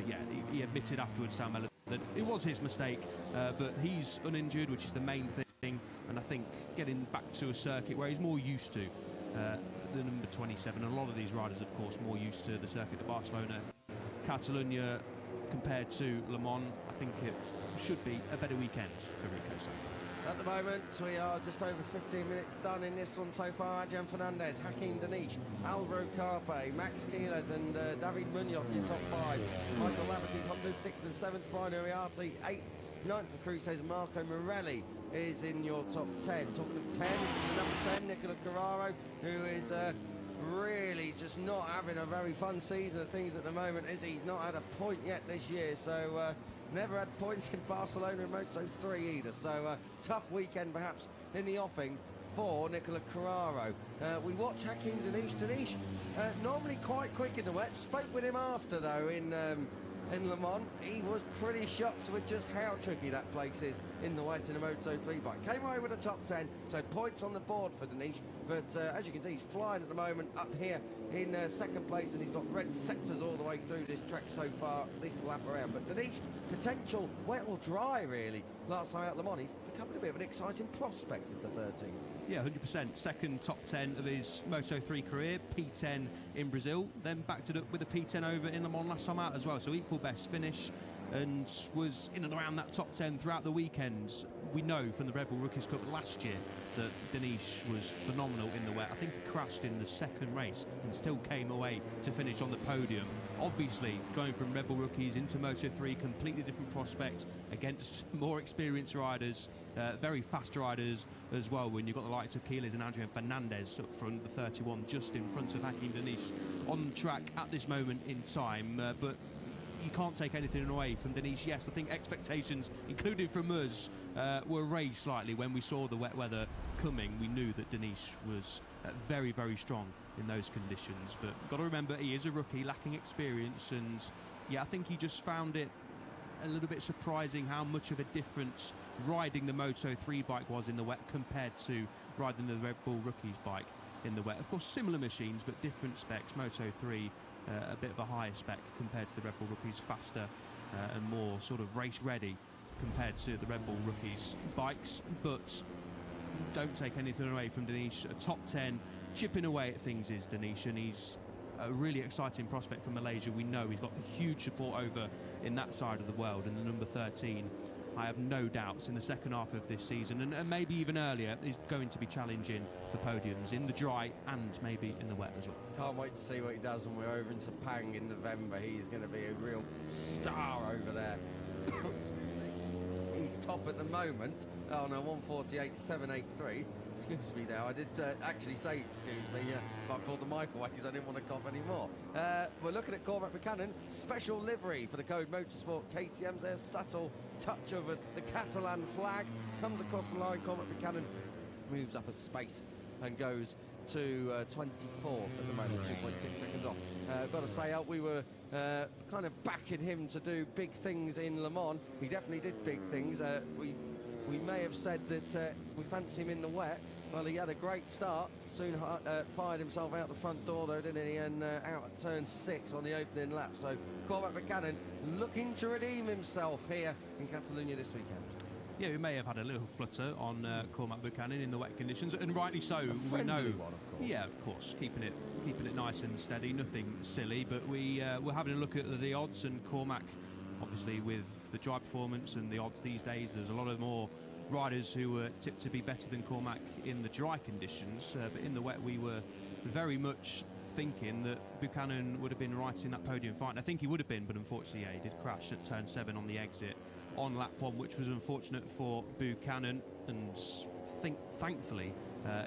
yeah, he admitted afterwards, Sam Mellor, that it was his mistake, but he's uninjured, which is the main thing, and I think getting back to a circuit where he's more used to the number 27. A lot of these riders, of course, more used to the circuit of Barcelona-Catalunya compared to Le Mans. I think it should be a better weekend for Rico. At the moment, we are just over 15 minutes done in this one so far. Fernandez, Hakeim Denish, Alvaro Carpe, Max Quiles and David Munoz, your top 5. Michael Laverty's Honda's 6th and 7th, Brian Uriarte 8th, 9th for Cruz says Marco Morelli is in your top 10. Talking of 10, this is the number 10, Nicola Carraro, who is really just not having a very fun season of things at the moment, is he? He's not had a point yet this year, so never had points in Barcelona and Moto3 either, so tough weekend perhaps in the offing for Nicola Carraro. We watch Hakeim Denish, normally quite quick in the wet. Spoke with him after though in Le Mans. He was pretty shocked with just how tricky that place is in the wet in a Moto3 bike. Came away with a top 10, so points on the board for Denish, but as you can see, he's flying at the moment up here in second place, and he's got red sectors all the way through this trek so far, this lap around. But Denish, potential wet or dry really, last time out Le Mans, he's becoming a bit of an exciting prospect as the 13. Yeah, 100%. Second top 10 of his Moto3 career, P10 in Brazil, then backed it up with a P10 over in Le Mans last time out as well, so equal best finish, and was in and around that top 10 throughout the weekends. We know from the Red Bull Rookies Cup last year that Denish was phenomenal in the wet. I think he crashed in the second race and still came away to finish on the podium. Obviously, going from Red Bull Rookies into Moto3, completely different prospect against more experienced riders, very fast riders as well, when you've got the likes of Quiles and Adrian Fernandez up front, the 31, just in front of Hakeim Denish on track at this moment in time. But you can't take anything away from Denish. Yes, I think expectations, including from us, were raised slightly when we saw the wet weather coming. We knew that Denish was very, very strong in those conditions. But got to remember, he is a rookie, lacking experience, and yeah, I think he just found it a little bit surprising how much of a difference riding the Moto3 bike was in the wet compared to riding the Red Bull Rookies bike in the wet. Of course, similar machines, but different specs. Moto3 a bit of a higher spec compared to the Red Bull Rookies, faster and more sort of race ready compared to the Red Bull Rookies bikes. But don't take anything away from Denish. A top 10, chipping away at things is Denish, and he's a really exciting prospect for Malaysia. We know he's got huge support over in that side of the world, and the number 13, I have no doubts in the second half of this season, and maybe even earlier, is going to be challenging for podiums in the dry and maybe in the wet as well. Can't wait to see what he does when we're over in Sepang in November. He's going to be a real star over there. He's top at the moment on a 148.783. Excuse me there, I did actually say excuse me, but I pulled the mic away because I didn't want to cough anymore. We're looking at Cormac Buchanan, special livery for the Code Motorsport KTM's. There's subtle touch of the Catalan flag, comes across the line. Cormac Buchanan moves up a space and goes to 24th at the moment, 2.6 seconds off. I've got to say, we were kind of backing him to do big things in Le Mans. He definitely did big things. We may have said that we fancy him in the wet. Well, he had a great start, soon fired himself out the front door though, didn't he, and out at turn 6 on the opening lap. So Cormac Buchanan looking to redeem himself here in Catalunya this weekend. Yeah, we may have had a little flutter on Cormac Buchanan in the wet conditions, and rightly so. We know, one, of course. Yeah, of course, keeping it nice and steady, nothing silly. But we're having a look at the odds, and Cormac, obviously, with the dry performance and the odds these days, there's a lot of more riders who were tipped to be better than Cormac in the dry conditions. But in the wet, we were very much thinking that Buchanan would have been right in that podium fight. And I think he would have been, but unfortunately, yeah, he did crash at turn 7 on the exit on lap 1, which was unfortunate for Buchanan, and thankfully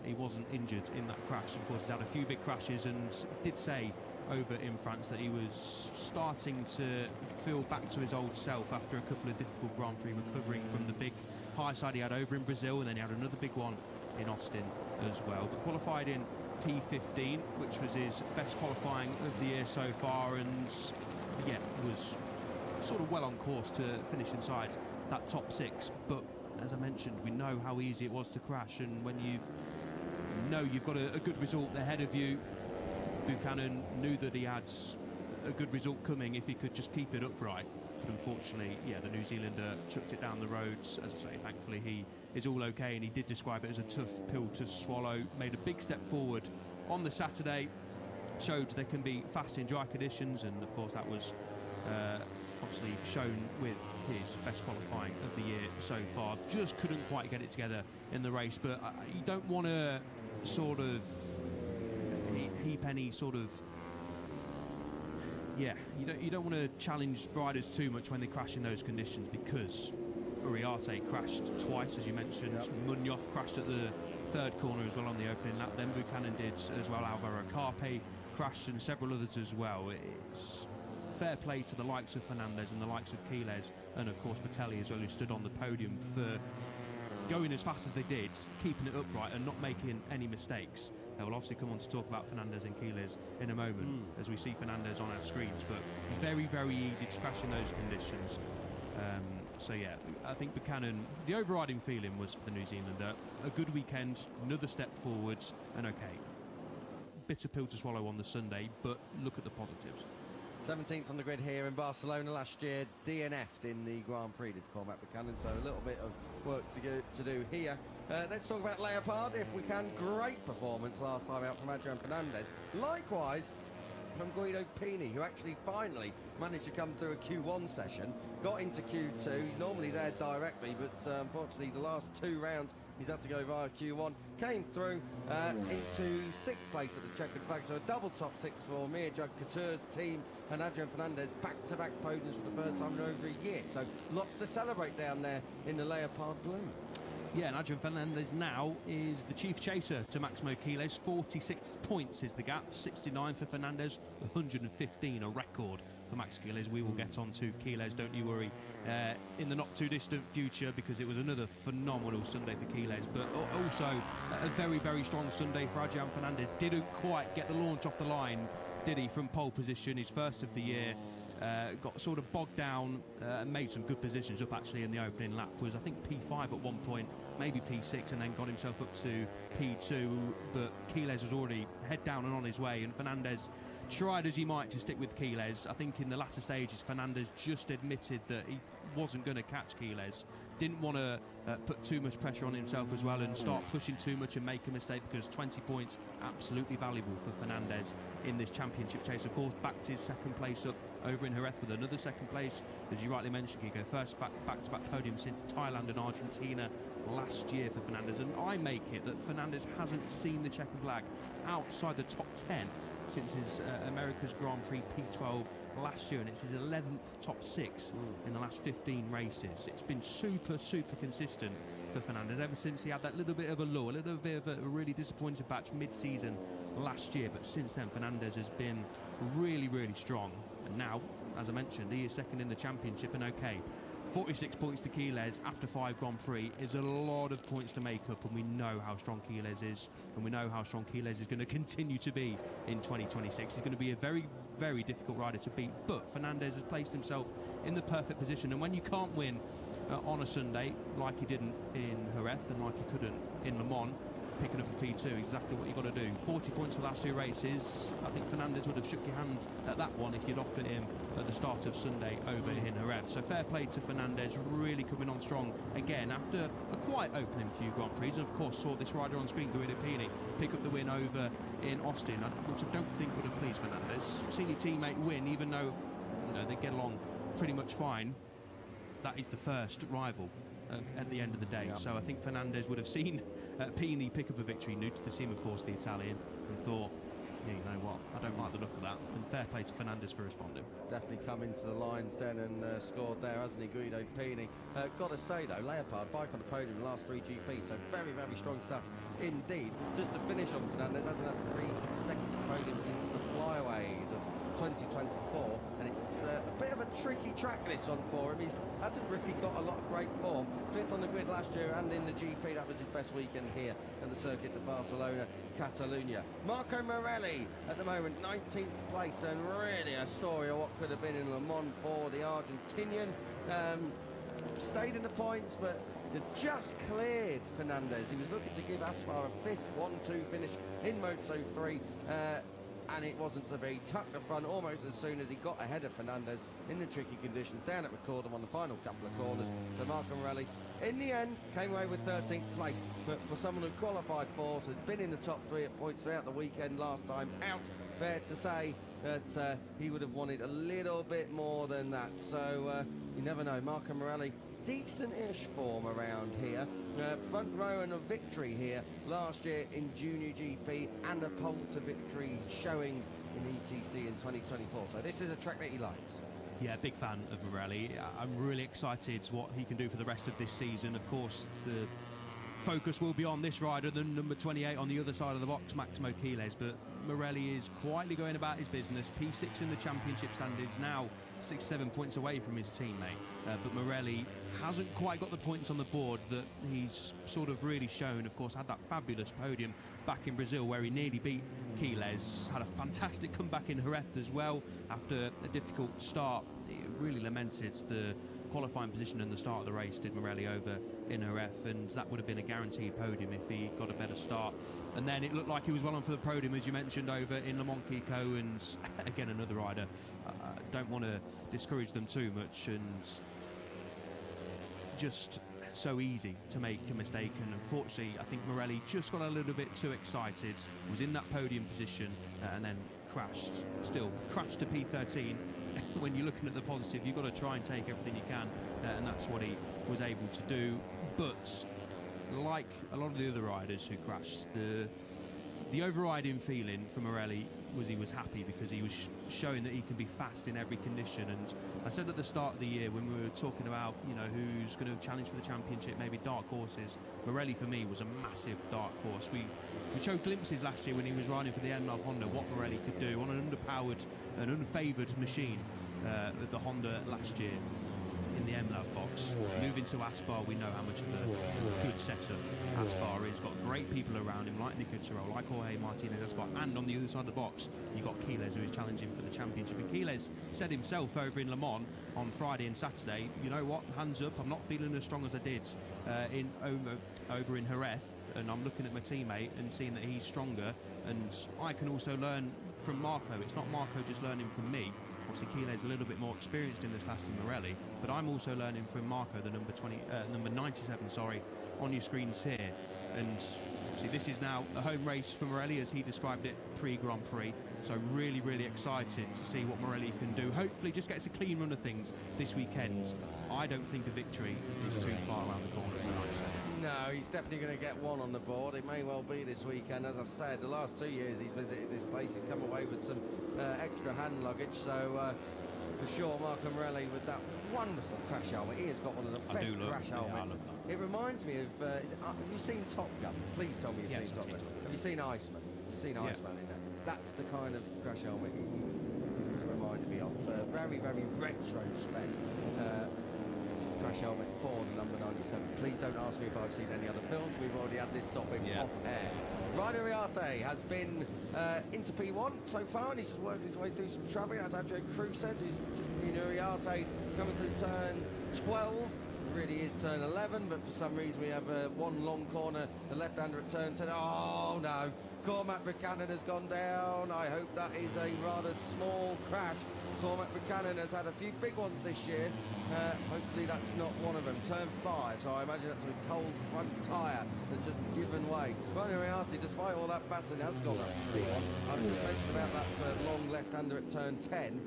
he wasn't injured in that crash. Of course, he's had a few big crashes, and did say over in France that he was starting to feel back to his old self after a couple of difficult Grand Prix, recovering from the big high side he had over in Brazil, and then he had another big one in Austin as well. But qualified in P15, which was his best qualifying of the year so far, and yeah, was sort of well on course to finish inside that top 6. But as I mentioned, we know how easy it was to crash, and when you've got a good result ahead of you, Buchanan knew that he had a good result coming if he could just keep it upright. But unfortunately, yeah, the New Zealander chucked it down the roads. As I say, thankfully he is all okay, and he did describe it as a tough pill to swallow. Made a big step forward on the Saturday, showed they can be fast in dry conditions, and of course that was obviously shown with his best qualifying of the year so far. Just couldn't quite get it together in the race, but you don't want to sort of heap any sort of, yeah, you don't want to challenge riders too much when they crash in those conditions, because Uriarte crashed twice, as you mentioned. Yep. Munoz crashed at the third corner as well on the opening lap. Then Buchanan did as well. Alvaro Carpe crashed, and several others as well. It's fair play to the likes of Fernandez and the likes of Quiles, and of course Patelli as well, who stood on the podium for going as fast as they did, keeping it upright and not making any mistakes. We'll obviously come on to talk about Fernandez and Quiles in a moment as we see Fernandez on our screens, but very, very easy to crash in those conditions. So yeah, I think Buchanan, the overriding feeling was for the New Zealander, a good weekend, another step forwards, and okay, bitter pill to swallow on the Sunday, but look at the positives. 17th on the grid here in Barcelona last year, DNF'd in the Grand Prix, did Cormac Buchanan, so a little bit of work to do here. Let's talk about Leopard, if we can. Great performance last time out from Adrian Fernandez. Likewise from Guido Pini, who actually finally managed to come through a Q1 session, got into Q2, he's normally there directly, but unfortunately the last 2 rounds he's had to go via Q1, came through into 6th place at the checkered flag, so a double top 6 for Mirjad Couture's team, and Adrian Fernandez back-to-back podiums for the first time in over a year, so lots to celebrate down there in the Leopard blue. Yeah, and Adrian Fernandez now is the chief chaser to Maximo Quiles. 46 points is the gap, 69 for Fernandez, 115, a record for Max Quiles. We will get on to Quiles, don't you worry, in the not too distant future, because it was another phenomenal Sunday for Quiles, but also a very, very strong Sunday for Adrian Fernandez. Didn't quite get the launch off the line, did he, from pole position, his first of the year. Got sort of bogged down and made some good positions up actually in the opening lap. Was I think P5 at one point, maybe P6, and then got himself up to P2, but Quiles was already head down and on his way, and Fernandez tried as he might to stick with Quiles. I think in the latter stages Fernandez just admitted that he wasn't going to catch Quiles, didn't want to put too much pressure on himself as well and start pushing too much and make a mistake, because 20 points absolutely valuable for Fernandez in this championship chase. Of course, backed his second place up over in Jerez with another second place, as you rightly mentioned, Kiko. First back-to-back podium since Thailand and Argentina last year for Fernandez, and I make it that Fernandez hasn't seen the checkered flag outside the top 10 since his America's Grand Prix P12 last year, and it's his 11th top 6 in the last 15 races. It's been super, super consistent for Fernandez ever since he had that little bit of a lull, a little bit of a really disappointing patch mid-season last year, but since then Fernandez has been really, really strong, and now, as I mentioned, he is second in the championship, and okay, 46 points to Quiles after 5 Grand Prix is a lot of points to make up, and we know how strong Quiles is, and we know how strong Quiles is going to continue to be in 2026. He's going to be a very, very difficult rider to beat, but Fernandez has placed himself in the perfect position, and when you can't win on a Sunday, like he didn't in Jerez and like he couldn't in Le Mans, picking up a P2, exactly what you've got to do. 40 points for the last 2 races. I think Fernandez would have shook your hand at that one if you'd offered him at the start of Sunday over in Jerez. So fair play to Fernandez, really coming on strong again after a quiet opening few Grand Prix, and of course saw this rider on screen, Guido Pini, pick up the win over in Austin, which I don't think would have pleased Fernandez. Seeing your teammate win, even though they get along pretty much fine, that is the first rival at the end of the day. So I think Fernandez would have seen Pini pick up a victory, new to the team, of course, the Italian, and thought, yeah, you know what, I don't like the look of that, and fair play to Fernandez for responding. Definitely come into the lines then and scored there, hasn't he, Guido Pini? Got to say though, Leopard, bike on the podium in the last 3 GP, so very, very strong stuff indeed. Just to finish on Fernandez, hasn't had 3 consecutive podiums since the flyaways of 2024, and it's a bit of a tricky track, this one, for him. He hasn't really got a lot of great form. 5th on the grid last year and in the GP, that was his best weekend here at the circuit of Barcelona-Catalunya. Marco Morelli at the moment 19th place, and really a story of what could have been in Le Mans for the Argentinian. Stayed in the points, but just cleared Fernandez. He was looking to give Aspar a 5th 1-2 finish in Moto3. and it wasn't to be. Tucked the front almost as soon as he got ahead of Fernandez in the tricky conditions down at McCordham on the final couple of corners. So Marco Morelli, in the end, came away with 13th place. But for someone who qualified fourth, has been in the top 3 at points throughout the weekend last time out, fair to say that he would have wanted a little bit more than that. So you never know. Marco Morelli, decent-ish form around here. Front row and a victory here last year in Junior GP, and a pole to victory showing in ETC in 2024. So this is a track that he likes. Yeah, big fan of Morelli. I'm really excited what he can do for the rest of this season. Of course, the focus will be on this rider, the number 28 on the other side of the box, Maximo Quiles, but Morelli is quietly going about his business. P6 in the championship standings, now 6-7 points away from his teammate, but Morelli hasn't quite got the points on the board that he's sort of really shown. Of course, had that fabulous podium back in Brazil where he nearly beat Quiles, had a fantastic comeback in Jerez as well after a difficult start. He really lamented the qualifying position in the start of the race, did Morelli, over in Jerez, and that would have been a guaranteed podium if he got a better start. And then it looked like he was well on for the podium, as you mentioned, over in Le Mans Kiko, and again another rider. Don't want to discourage them too much, and just so easy to make a mistake, and unfortunately I think Morelli just got a little bit too excited, was in that podium position, and then crashed to P13. When you're looking at the positive, you've got to try and take everything you can, and that's what he was able to do. But like a lot of the other riders who crashed, the overriding feeling for Morelli was he was happy because he was showing that he can be fast in every condition. And I said at the start of the year when we were talking about, you know, who's going to challenge for the championship, maybe dark horses, Morelli for me was a massive dark horse. We showed glimpses last year when he was riding for the MLab Honda what Morelli could do on an underpowered and unfavoured machine at the Honda last year in the MLab box. Moving to Aspar, we know how much of a good setup Aspar is. Got great people around him, like Nico Tyrrell, like Jorge Martinez Aspar, and on the other side of the box, you've got Quiles, who is challenging for the championship. And Quiles said himself over in Le Mans on Friday and Saturday, you know what, hands up, I'm not feeling as strong as I did over in Jerez, and I'm looking at my teammate and seeing that he's stronger, and I can also learn from Marco. It's not Marco just learning from me. Obviously, Quiles a little bit more experienced in this class than Morelli, but I'm also learning from Marco, the number 97, sorry, on your screens here. And obviously, this is now a home race for Morelli, as he described it, pre-Grand Prix. So really, really excited to see what Morelli can do. Hopefully, just gets a clean run of things this weekend. I don't think a victory is too far around the corner, as I said. No, he's definitely going to get one on the board. It may well be this weekend. As I've said, the last 2 years he's visited this place, he's come away with some extra hand luggage. So for sure, Marco Morelli with that wonderful crash helmet. He has got one of the best crash helmets. It reminds me of, have you seen Top Gun? Please tell me you've seen Top Gun. Have you seen Iceman? You've seen Iceman in there? That's the kind of crash helmet it reminded me of. Very, very retro spec crash helmet for the number 97. Please don't ask me if I've seen any other films. We've already had this topic off air. Ryder Riarte has been into P1 so far, and he's just worked his way through some travelling. As Andrea Cruz says, he's just been Riarte coming through turn 12. Really is turn 11, but for some reason we have one long corner, the left-hander at turn 10. Oh no, Cormac Buchanan has gone down. I hope that is a rather small crash. Cormac Buchanan has had a few big ones this year. Hopefully that's not one of them. Turn 5, so I imagine that's a cold front tyre that's just given way. Ryder Riarte, despite all that battering, has gone up to P1. I was just mentioned about that long left-hander at turn 10.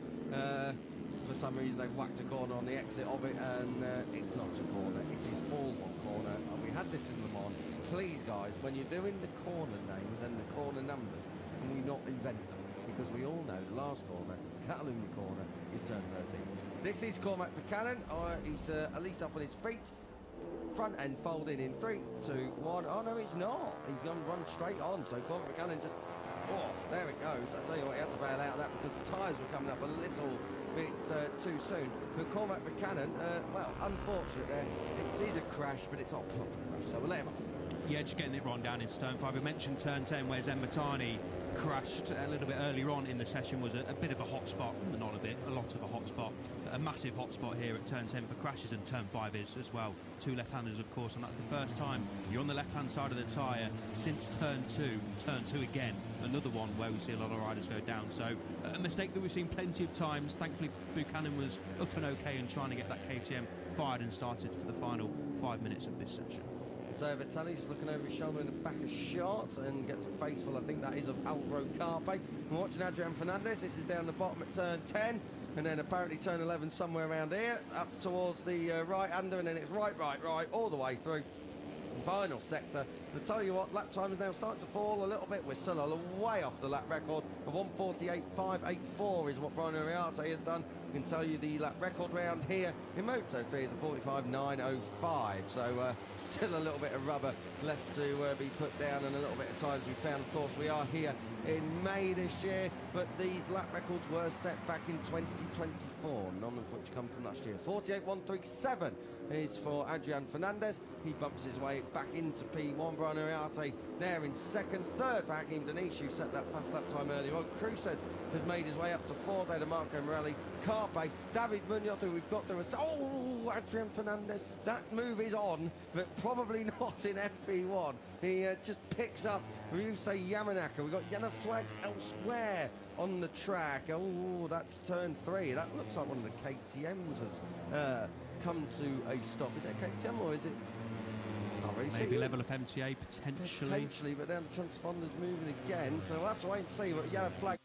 For some reason they've whacked a corner on the exit of it, and it's not a corner, it is all one corner. And we had this in Le Mans. Please guys, when you're doing the corner names and the corner numbers, can we not invent them? Because we all know the last corner, Catalunya corner, is turn 13. This is Cormac Buchanan. He's at least up on his feet. Front end folding in 3, 2, 1. Oh no, he's not. He's going to run straight on. So Cormac Buchanan just, oh, there it goes. I tell you what, he had to bail out of that because the tyres were coming up a little bit too soon. But Cormac Buchanan, well, unfortunate there. It is a crash, but it's not a proper crash, so we'll let him off. Yeah, just getting it wrong down into turn 5. We mentioned turn 10, where Zenmatani crashed a little bit earlier on in the session, was a bit of a hot spot. Not a bit, a lot of a hot spot. A massive hot spot here at turn 10 for crashes, and turn 5 is as well. 2 left-handers, of course, and that's the first time you're on the left-hand side of the tyre since turn 2. Turn 2 again, another one where we see a lot of riders go down. So a mistake that we've seen plenty of times. Thankfully, Buchanan was up and okay and trying to get that KTM fired and started for the final 5 minutes of this session. So Vitaly's looking over his shoulder in the back of shot and gets a face full, I think that is, of Alvaro Carpe. We're watching Adrian Fernandez. This is down the bottom at turn 10, and then apparently turn 11 somewhere around here, up towards the right-hander, and then it's right, all the way through. Final sector. I'll tell you what, lap time is now starting to fall a little bit. We're still way off the lap record of 1:48.584 is what Brian Uriarte has done. I can tell you the lap record round here in Moto3 is a 45.905. So still a little bit of rubber left to be put down, and a little bit of time we found. Of course, we are here in May this year, but these lap records were set back in 2024, none of which come from last year. 48.137 is for Adrian Fernandez. He bumps his way back into P1. Brian Uriarte there in second. Third for Hakeim Denish, who set that fast lap time earlier on. Cruz has made his way up to fourth. Marco Morelli, Carpe, David Munoz, who we've got to. Oh, Adrian Fernandez. That move is on, but probably not in FP1. He just picks up Ryusei Yamanaka. We've got yellow flags elsewhere on the track. Oh, that's turn 3. That looks like one of the KTMs has come to a stop. Is it a KTM or is it? Not really. Maybe level up MTA potentially. Potentially, but now the transponder's moving again, so we'll have to wait and see what yellow flag.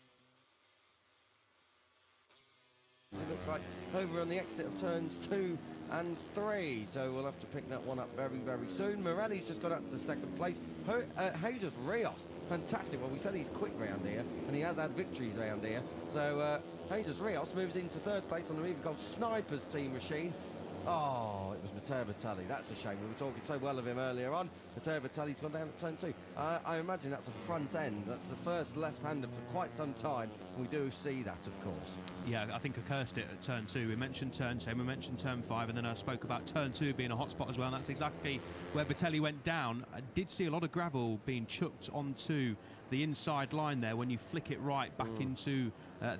It looks like over on the exit of turns 2 and 3, so we'll have to pick that one up very, very soon. Morelli's just got up to second place. Jesus Rios, fantastic. Well, we said he's quick round here, and he has had victories round here. So Jesus Rios moves into third place on the Rico Snipers team machine. Oh, it was Matteo Vitali. That's a shame. We were talking so well of him earlier on. Matteo Vitali's gone down at turn 2. I imagine that's a front end. That's the first left-hander for quite some time. We do see that, of course. Yeah, I think I cursed it at turn 2. We mentioned turn 10, we mentioned turn 5, and then I spoke about turn 2 being a hot spot as well, and that's exactly where Vitali went down. I did see a lot of gravel being chucked onto the inside line there when you flick it right back into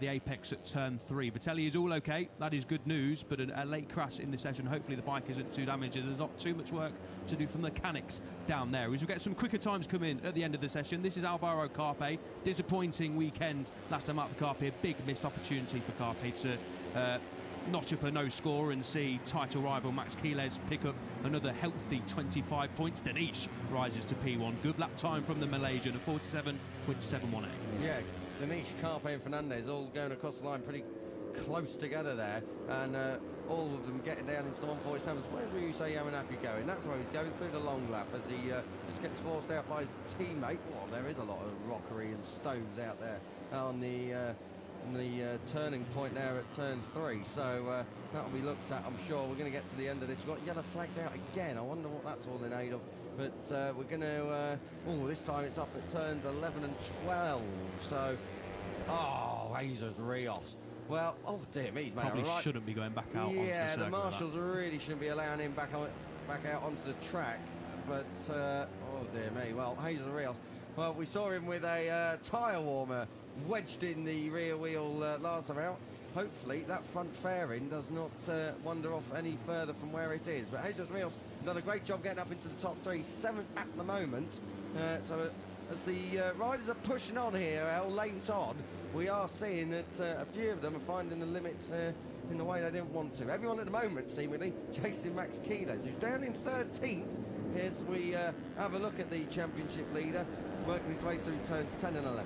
the apex at turn 3. Vitali is all okay, that is good news, but a late crash in this session. Hopefully the bike isn't too damaged. There's not too much work to do from the mechanics down there. As we get some quicker times come in at the end of the session. This is Alvaro Carpe. Disappointing weekend last time out for Carpe. A big missed opportunity for Carpe to notch up a no score and see title rival Max Quiles pick up another healthy 25 points. Denish rises to P1. Good lap time from the Malaysian of 47.718. Yeah, Denish, Carpe and Fernandez all going across the line pretty close together there, and all of them getting down into the 147s. Where's Ryusei Yamanaka going? That's where he's going, through the long lap, as he just gets forced out by his teammate. Well, there is a lot of rockery and stones out there on the turning point there at turn 3, so that'll be looked at, I'm sure. We're going to get to the end of this. We've got yellow flags out again. I wonder what that's all in aid of, but we're going to this time it's up at turns 11 and 12, so Jesus Rios. Well, oh dear me, he's made probably right. Shouldn't be going back out onto the circuit. Yeah, the marshals really shouldn't be allowing him back out onto the track, but oh dear me. Well, Hazel Rios, well, we saw him with a tyre warmer wedged in the rear wheel last time out. Hopefully that front fairing does not wander off any further from where it is. But Jesus Rios done a great job getting up into the top 3, 7th at the moment. So as the riders are pushing on here, late on, we are seeing that a few of them are finding the limits in the way they didn't want to. Everyone at the moment seemingly chasing Max Quiles, who's down in 13th as we have a look at the championship leader working his way through turns 10 and 11.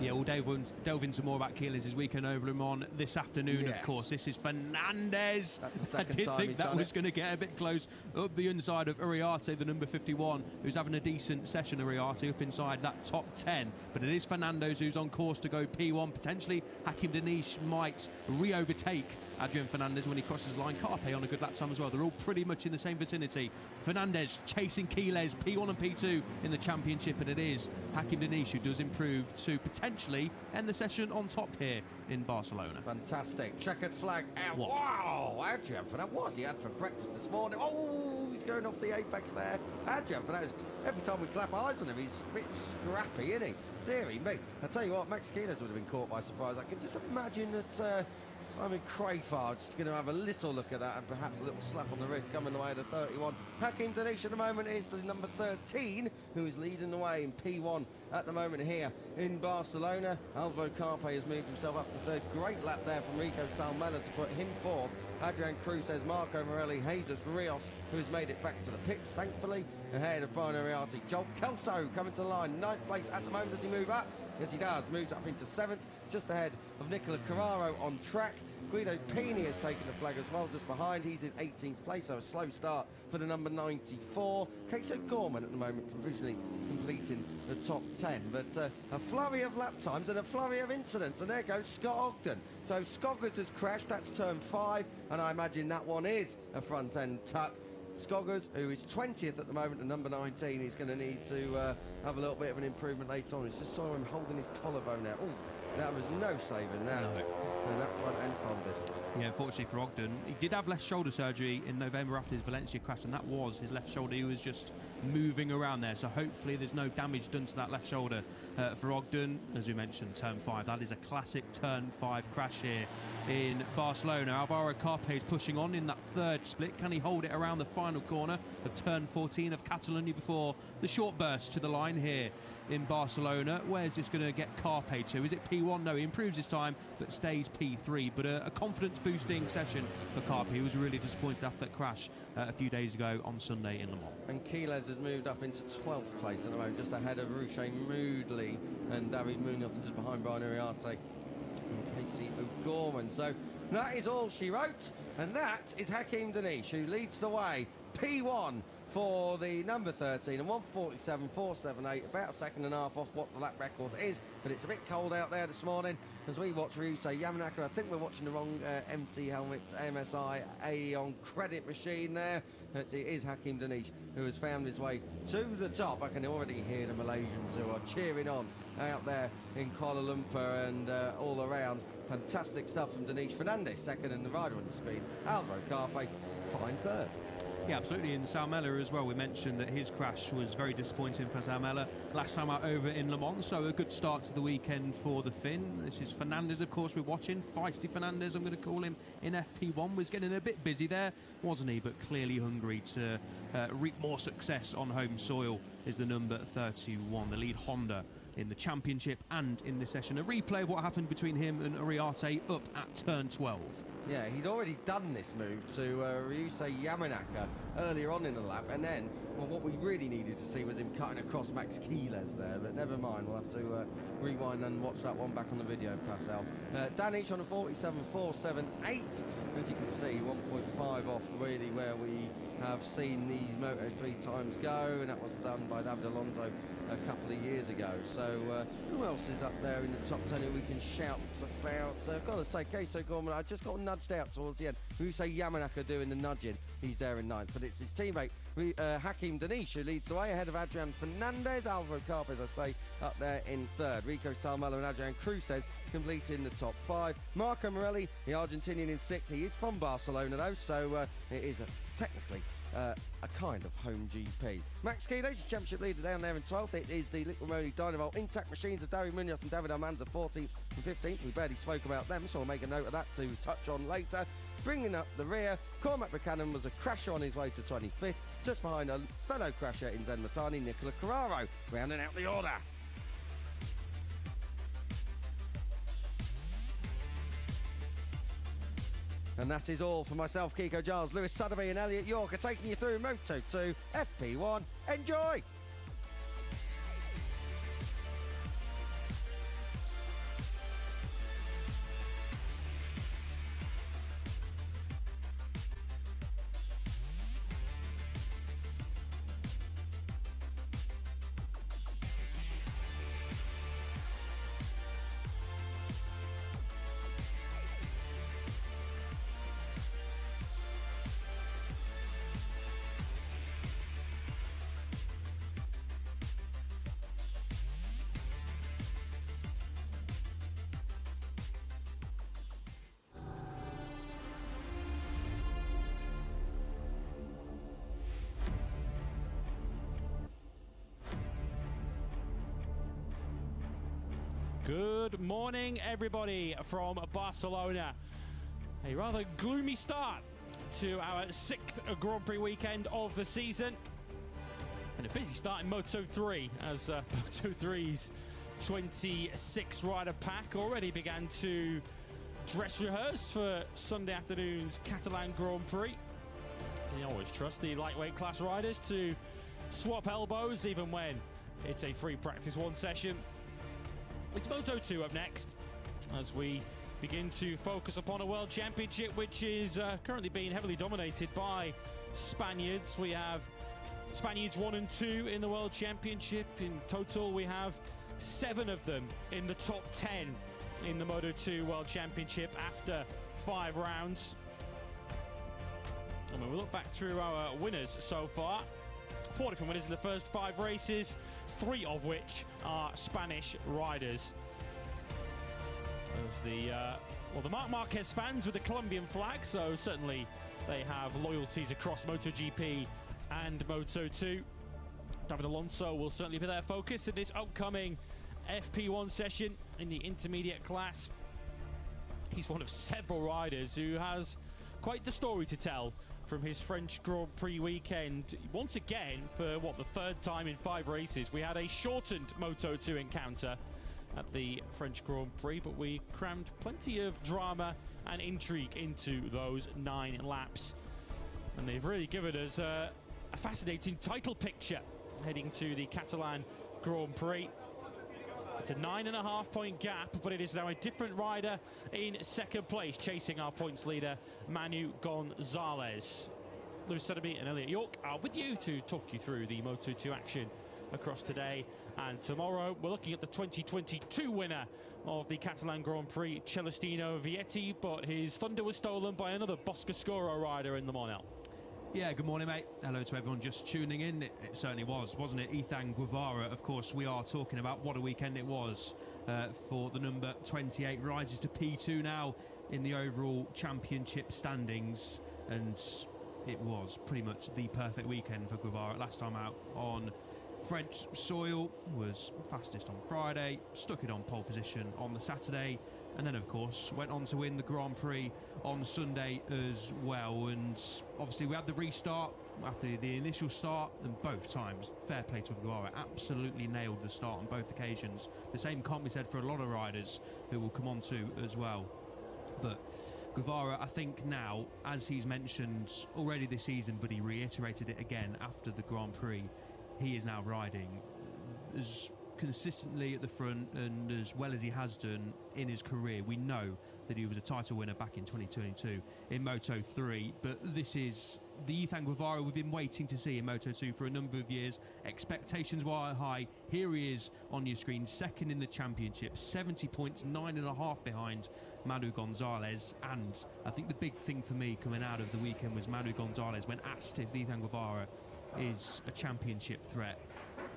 Yeah, we'll delve into more about Quiles' weekend over him on this afternoon, yes. Of course. This is Fernandez. That's the second I did time think that was going to get a bit close up the inside of Uriarte, the number 51, who's having a decent session. Uriarte up inside that top 10. But it is Fernandez who's on course to go P1. Potentially, Hakeim Denish might re-overtake Adrian Fernandez when he crosses the line. Carpe on a good lap time as well. They're all pretty much in the same vicinity. Fernandez chasing Quiles, P1 and P2 in the championship, and it is Hakeim Denish who does improve to potentially end the session on top here in Barcelona. Fantastic. Checkered flag out. What? Wow, Adrian Fernandez, what has he had for breakfast this morning? Oh, he's going off the apex there. Adrian Fernandez, every time we clap eyes on him, he's a bit scrappy, isn't he? Deary me. I tell you what, Max Quiles would have been caught by surprise. I can just imagine that Simon Crafard's just going to have a little look at that and perhaps a little slap on the wrist coming the way of the 31. Hakeim Denish at the moment is the number 13 who is leading the way in P1 at the moment here in Barcelona. Alvaro Carpe has moved himself up to third. Great lap there from Rico Salmela to put him fourth. Adrian Cruz, Marco Morelli, Jesus Rios, who has made it back to the pits, thankfully, ahead of Brian Ariati. Joel Kelso coming to the line, 9th place at the moment. Does he move up? Yes, he does. Moves up into 7th, just ahead of Nicola Carraro on track. Guido Pini has taken the flag as well, just behind. He's in 18th place, so a slow start for the number 94. Keso Gorman at the moment provisionally completing the top 10. But a flurry of lap times and a flurry of incidents. And there goes Scott Ogden. So Scoggers has crashed. That's turn 5. And I imagine that one is a front-end tuck. Scoggers, who is 20th at the moment, and number 19, is going to need to have a little bit of an improvement later on. It's just saw him holding his collarbone there. Oh, that was no saving that. No. And that front end folded. Yeah, unfortunately for Ogden, he did have left shoulder surgery in November after his Valencia crash, and that was his left shoulder. He was just moving around there, so hopefully there's no damage done to that left shoulder for Ogden. As we mentioned, turn 5, that is a classic turn 5 crash here in Barcelona. Alvaro Carpe is pushing on in that third split. Can he hold it around the final corner of turn 14 of Catalunya before the short burst to the line here in Barcelona? Where's this going to get Carpe to? Is it P1? No, he improves his time but stays P3. But a confidence boosting session for Carpe. He was really disappointed after that crash a few days ago on Sunday in Le Mans. And Quiles has moved up into 12th place at the moment, just ahead of Ruche Moodley and David Munoz, and just behind Brian Ariarte and Casey O'Gorman. So that is all she wrote, and that is Hakeim Denish, who leads the way. P1 for the number 13 and 1:47.478, about a second and a half off what the lap record is, but it's a bit cold out there this morning as we watch Ryusei Yamanaka. I think we're watching the wrong MT helmets, MSI Aeon credit machine there. It is Hakeim Denish who has found his way to the top. I can already hear the Malaysians who are cheering on out there in Kuala Lumpur and all around. Fantastic stuff from Denish. Fernandez second, and the rider on the speed, Alvaro Carpe, fine third. Yeah, absolutely. In Salmela as well, we mentioned that his crash was very disappointing for Salmela last time out over in Le Mans, so a good start to the weekend for the Finn. This is Fernandez, of course, we're watching. Feisty Fernandez, I'm going to call him, in FP1. Was getting a bit busy there, wasn't he? But clearly hungry to reap more success on home soil is the number 31, the lead Honda in the championship and in this session. A replay of what happened between him and Ariarte up at turn 12. Yeah, he'd already done this move to Ryusei Yamanaka earlier on in the lap, and then, well, what we really needed to see was him cutting across Max Quiles there, but never mind, we'll have to rewind and watch that one back on the video, Pascal. Danish on a 47.478, as you can see, 1.5 off really where we have seen these Moto3 times go, and that was done by David Alonso a couple of years ago. So who else is up there in the top 10 who we can shout about? I've got to say, Keso Gorman, I just got nudged out towards the end. Who say Yamanaka doing the nudging? He's there in 9th, but it's his teammate Hakeim Denish who leads the way ahead of Adrian Fernandez. Alvaro Carpe, as I say, up there in 3rd. Rico Salmela and Adrian Cruz completing the top 5. Marco Morelli, the Argentinian, in 6th. He is from Barcelona though, so it is technically a kind of home GP. Max Quiles, championship leader down there in 12th. It is the Little Moni Dynavolt Intact Machines of David Munoz and David Almanza 14th and 15th. We barely spoke about them, so I'll make a note of that to touch on later. Bringing up the rear, Cormac Buchanan was a crasher on his way to 25th, just behind a fellow crasher in Zen Matani, Nicola Carraro, rounding out the order. And that is all for myself, Kiko Giles, Lewis Sotheby and Elliot York are taking you through Moto2 FP1. Enjoy! Good morning, everybody from Barcelona. A rather gloomy start to our 6th Grand Prix weekend of the season. And a busy start in Moto3 as Moto3's 26 rider pack already began to dress rehearse for Sunday afternoon's Catalan Grand Prix. You always trust the lightweight class riders to swap elbows even when it's a free practice one session. It's Moto2 up next as we begin to focus upon a World Championship which is currently being heavily dominated by Spaniards. We have Spaniards 1 and 2 in the World Championship. In total we have 7 of them in the top 10 in the Moto2 World Championship after 5 rounds. And when we look back through our winners so far, 4 different winners in the first 5 races, 3 of which are Spanish riders. As the Marc Marquez fans with the Colombian flag, so certainly they have loyalties across MotoGP and Moto2. David Alonso will certainly be their focus in this upcoming FP1 session in the intermediate class. He's one of several riders who has quite the story to tell from his French Grand Prix weekend. Once again, for what, the 3rd time in 5 races, we had a shortened Moto2 encounter at the French Grand Prix, but we crammed plenty of drama and intrigue into those 9 laps. And they've really given us a fascinating title picture heading to the Catalan Grand Prix. It's a 9.5 point gap, but it is now a different rider in 2nd place, chasing our points leader, Manu Gonzalez. Lewis Sotheby and Elliot York are with you to talk you through the Moto2 action across today and tomorrow. We're looking at the 2022 winner of the Catalan Grand Prix, Celestino Vietti, but his thunder was stolen by another Boscascuro rider in the Morelli. Yeah, good morning, mate. Hello to everyone just tuning in. It certainly was, wasn't it? Ethan Guevara, of course, we are talking about. What a weekend it was for the number 28. Rises to P2 now in the overall championship standings. And it was pretty much the perfect weekend for Guevara. Last time out on French soil, was fastest on Friday, stuck it on pole position on the Saturday, and then, of course, went on to win the Grand Prix on Sunday as well. And obviously we had the restart after the initial start, and both times, fair play to Guevara, absolutely nailed the start on both occasions. The same can't be said for a lot of riders who will come on to as well. But Guevara, I think now, as he's mentioned already this season, but he reiterated it again after the Grand Prix, he is now riding as consistently at the front and as well as he has done in his career. We know that he was a title winner back in 2022 in Moto3, but this is the Ethan Guevara we've been waiting to see in Moto2 for a number of years. Expectations were high. Here he is on your screen, 2nd in the championship, 70 points, 9.5 behind Manu Gonzalez. And I think the big thing for me coming out of the weekend was Manu Gonzalez, when asked if Ethan Guevara is a championship threat,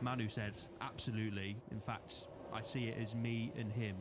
Manu said absolutely. In fact, I see it as me and him.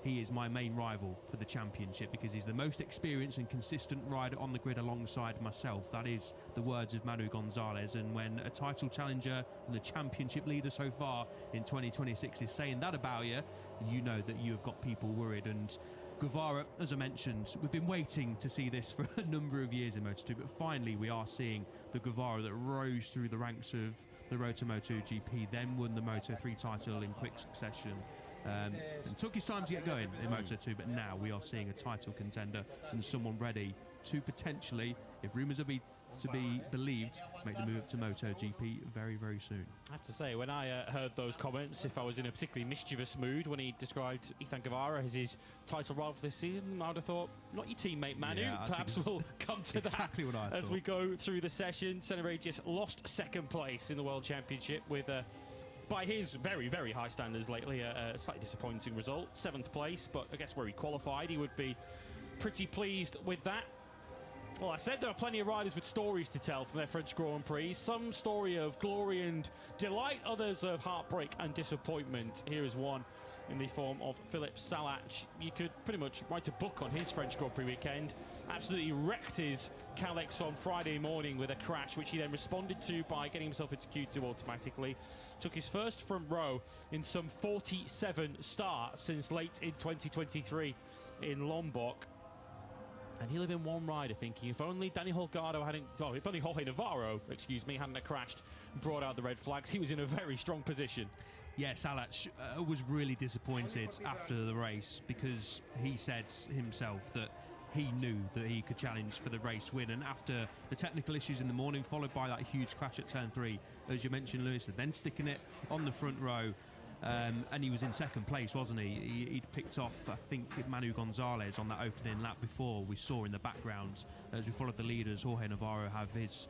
He is my main rival for the championship because he's the most experienced and consistent rider on the grid alongside myself. That is the words of Manu Gonzalez. And when a title challenger and the championship leader so far in 2026 is saying that about you, you know that you have got people worried. And Guevara, as I mentioned, we've been waiting to see this for a number of years in Moto2, but finally we are seeing the Guevara that rose through the ranks of the road to MotoGP, then won the Moto3 title in quick succession, and took his time to get going in Moto2, but now we are seeing a title contender and someone ready to potentially, if rumours are to be believed, make the move to MotoGP very, very soon. I have to say, when I heard those comments, if I was in a particularly mischievous mood when he described Ethan Guevara as his title rival for this season, I would have thought, not your teammate Manu. Yeah, perhaps we'll come to exactly that what I as we go through the session. Senna just lost 2nd place in the World Championship with by his very, very high standards lately, a slightly disappointing result. 7th place, but I guess where he qualified, he would be pretty pleased with that. Well, I said there are plenty of riders with stories to tell from their French Grand Prix. Some story of glory and delight, others of heartbreak and disappointment. Here is one in the form of Philippe Salac. You could pretty much write a book on his French Grand Prix weekend. Absolutely wrecked his Calyx on Friday morning with a crash, which he then responded to by getting himself into Q2 automatically. Took his first front row in some 47 starts since late in 2023 in Lombok. And he'll have been one rider thinking, if only Dani Holgado hadn't, well, if only Jorge Navarro, excuse me, hadn't crashed and brought out the red flags, he was in a very strong position. Yeah, Salac was really disappointed after the race because he said himself that he knew that he could challenge for the race win. And after the technical issues in the morning, followed by that huge crash at turn 3, as you mentioned, Lewis, and then sticking it on the front row, and he was in second place, wasn't he? He'd picked off, I think, Manu Gonzalez on that opening lap before. We saw in the background, as we followed the leaders, Jorge Navarro have his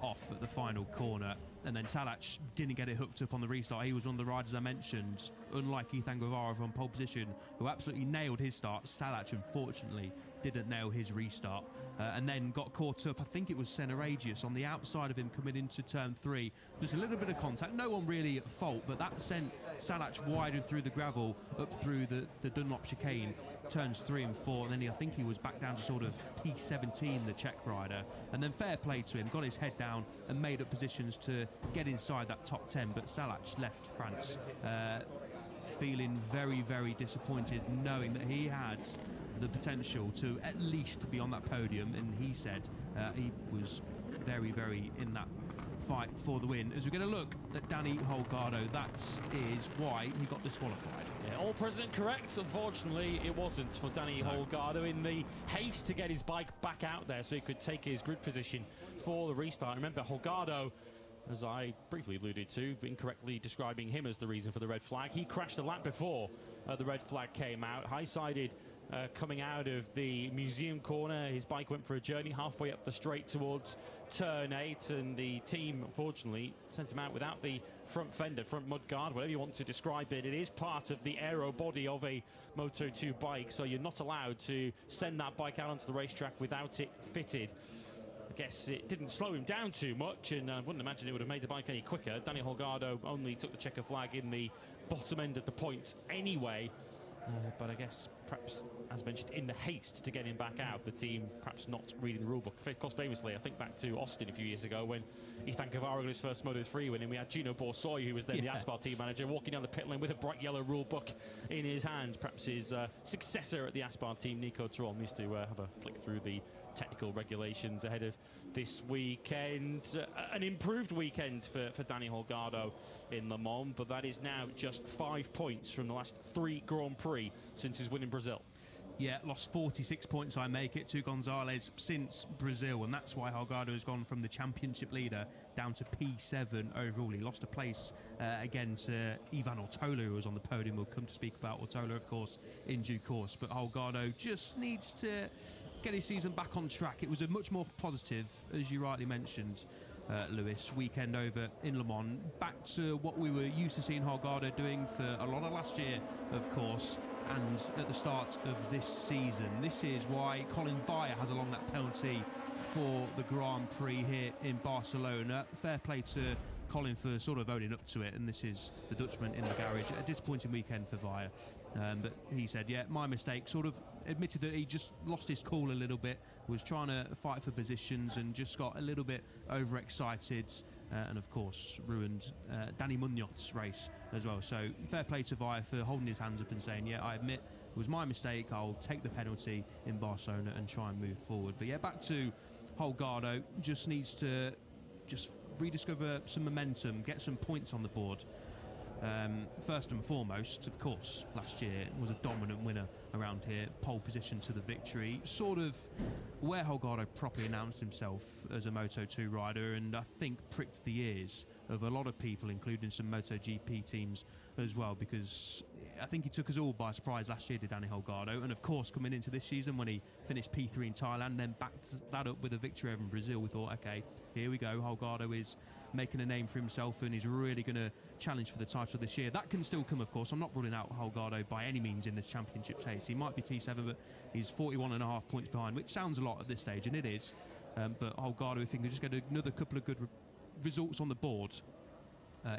off at the final corner. And then Salac didn't get it hooked up on the restart. He was one of the riders I mentioned, unlike Ethan Guevara from pole position, who absolutely nailed his start. Salac, unfortunately, didn't nail his restart, and then got caught up. I think it was Senaragius on the outside of him coming into turn 3. There's a little bit of contact, no one really at fault, but that sent Salac wider through the gravel up through the Dunlop chicane, turns 3 and 4, and then I think he was back down to sort of P17, the Czech rider, and then fair play to him, got his head down and made up positions to get inside that top 10, but Salac left France feeling very, very disappointed, knowing that he had the potential to at least be on that podium, and he said he was very, very in that fight for the win. As we're going to look at Dani Holgado, that is why he got disqualified. Yeah, all present correct. Unfortunately, it wasn't for Dani Holgado in the haste to get his bike back out there so he could take his grid position for the restart. Remember, Holgado, as I briefly alluded to, incorrectly describing him as the reason for the red flag. He crashed a lap before the red flag came out, high-sided coming out of the museum corner. His bike went for a journey halfway up the straight towards turn 8, and the team, unfortunately, sent him out without the front fender, front mud guard, whatever you want to describe it. It is part of the aero body of a Moto2 bike, so you're not allowed to send that bike out onto the racetrack without it fitted. I guess it didn't slow him down too much, and I wouldn't imagine it would have made the bike any quicker. Dani Holgado only took the checker flag in the bottom end of the points anyway. But I guess perhaps, as mentioned, in the haste to get him back out, the team perhaps not reading the rulebook. Of course, famously, I think back to Austin a few years ago when Ethan Guevara got his first Moto3 win, and we had Gino Borsoy, who was then the Aspar team manager, walking down the pit lane with a bright yellow rulebook in his hand. Perhaps his successor at the Aspar team, Nico Troll, needs to have a flick through the technical regulations ahead of this weekend. An improved weekend for Dani Holgado in Le Mans, but that is now just 5 points from the last 3 Grand Prix since his win in Brazil. Yeah, lost 46 points, I make it, to Gonzalez since Brazil, and that's why Holgado has gone from the championship leader down to P7 overall. He lost a place again to Ivan Ortola, who was on the podium. We'll come to speak about Ortola, of course, in due course, but Holgado just needs to get his season back on track. It was a much more positive, as you rightly mentioned, Lewis, weekend over in Le Mans. Back to what we were used to seeing Holgado doing for a lot of last year, of course, and at the start of this season. This is why Colin Vire has along that penalty for the Grand Prix here in Barcelona. Fair play to Colin for sort of owning up to it, and this is the Dutchman in the garage. A disappointing weekend for Vire, but he said, yeah, my mistake. Sort of admitted that he just lost his cool a little bit, was trying to fight for positions and just got a little bit overexcited, and of course ruined Dani Munoz's race as well. So fair play to Vire for holding his hands up and saying, yeah, I admit it was my mistake, I'll take the penalty in Barcelona and try and move forward. But yeah, back to Holgado, just needs to just rediscover some momentum, get some points on the board. First and foremost, of course, last year was a dominant winner around here, pole position to the victory, sort of where Holgado properly announced himself as a Moto2 rider, and I think pricked the ears of a lot of people, including some MotoGP teams as well, because I think he took us all by surprise last year, did Dani Holgado, and of course coming into this season when he finished P3 in Thailand, then backed that up with a victory over in Brazil, we thought, okay, here we go, Holgado is making a name for himself and he's really going to challenge for the title this year. That can still come, of course. I'm not ruling out Holgado by any means in this championship race. He might be T7, but he's 41.5 points behind, which sounds a lot at this stage, and it is. But Holgado, if he can just get another couple of good results on the board,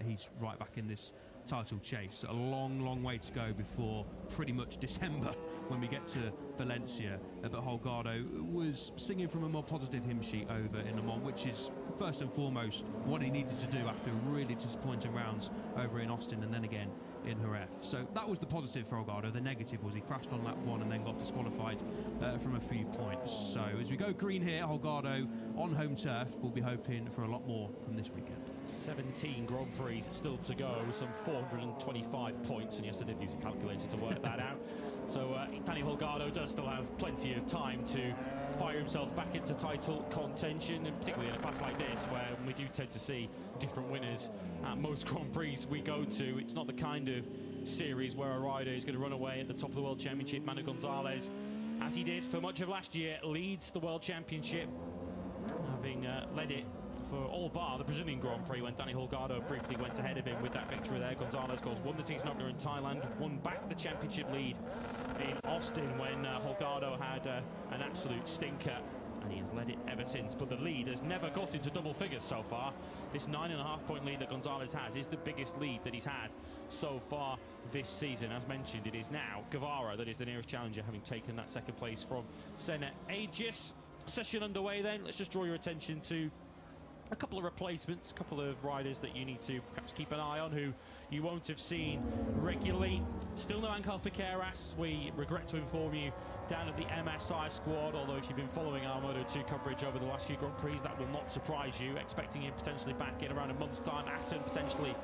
he's right back in this title chase. A long way to go before pretty much December when we get to Valencia. But Holgado was singing from a more positive hymn sheet over in Le Mans, which is first and foremost what he needed to do after really disappointing rounds over in Austin and then again in Jerez. So that was the positive for Holgado. The negative was he crashed on lap 1 and then got disqualified from a few points. So as we go green here, Holgado on home turf, we'll be hoping for a lot more from this weekend. 17 Grand Prix still to go, some 425 points, and yes, I did use a calculator to work that out. So Daniel Holgado does still have plenty of time to fire himself back into title contention, and particularly in a class like this where we do tend to see different winners at most Grand Prix we go to. It's not the kind of series where a rider is going to run away at the top of the World Championship. Manu Gonzalez, as he did for much of last year, leads the World Championship, having led it for all bar the Brazilian Grand Prix when Danny Holgado briefly went ahead of him with that victory there. Gonzalez, of course, won the season opener in Thailand, won back the championship lead in Austin when Holgado had an absolute stinker, and he has led it ever since. But the lead has never got into double figures so far. This 9.5 point lead that Gonzalez has is the biggest lead that he's had so far this season. As mentioned, it is now Guevara that is the nearest challenger, having taken that second place from Senna Aegis. Session underway then. Let's just draw your attention to a couple of replacements, a couple of riders that you need to perhaps keep an eye on who you won't have seen regularly. Still no Angel Piqueras, we regret to inform you, down at the MSI squad, although if you've been following our Moto2 coverage over the last few Grand Prix, that will not surprise you. Expecting him potentially back in around a month's time. Assen potentially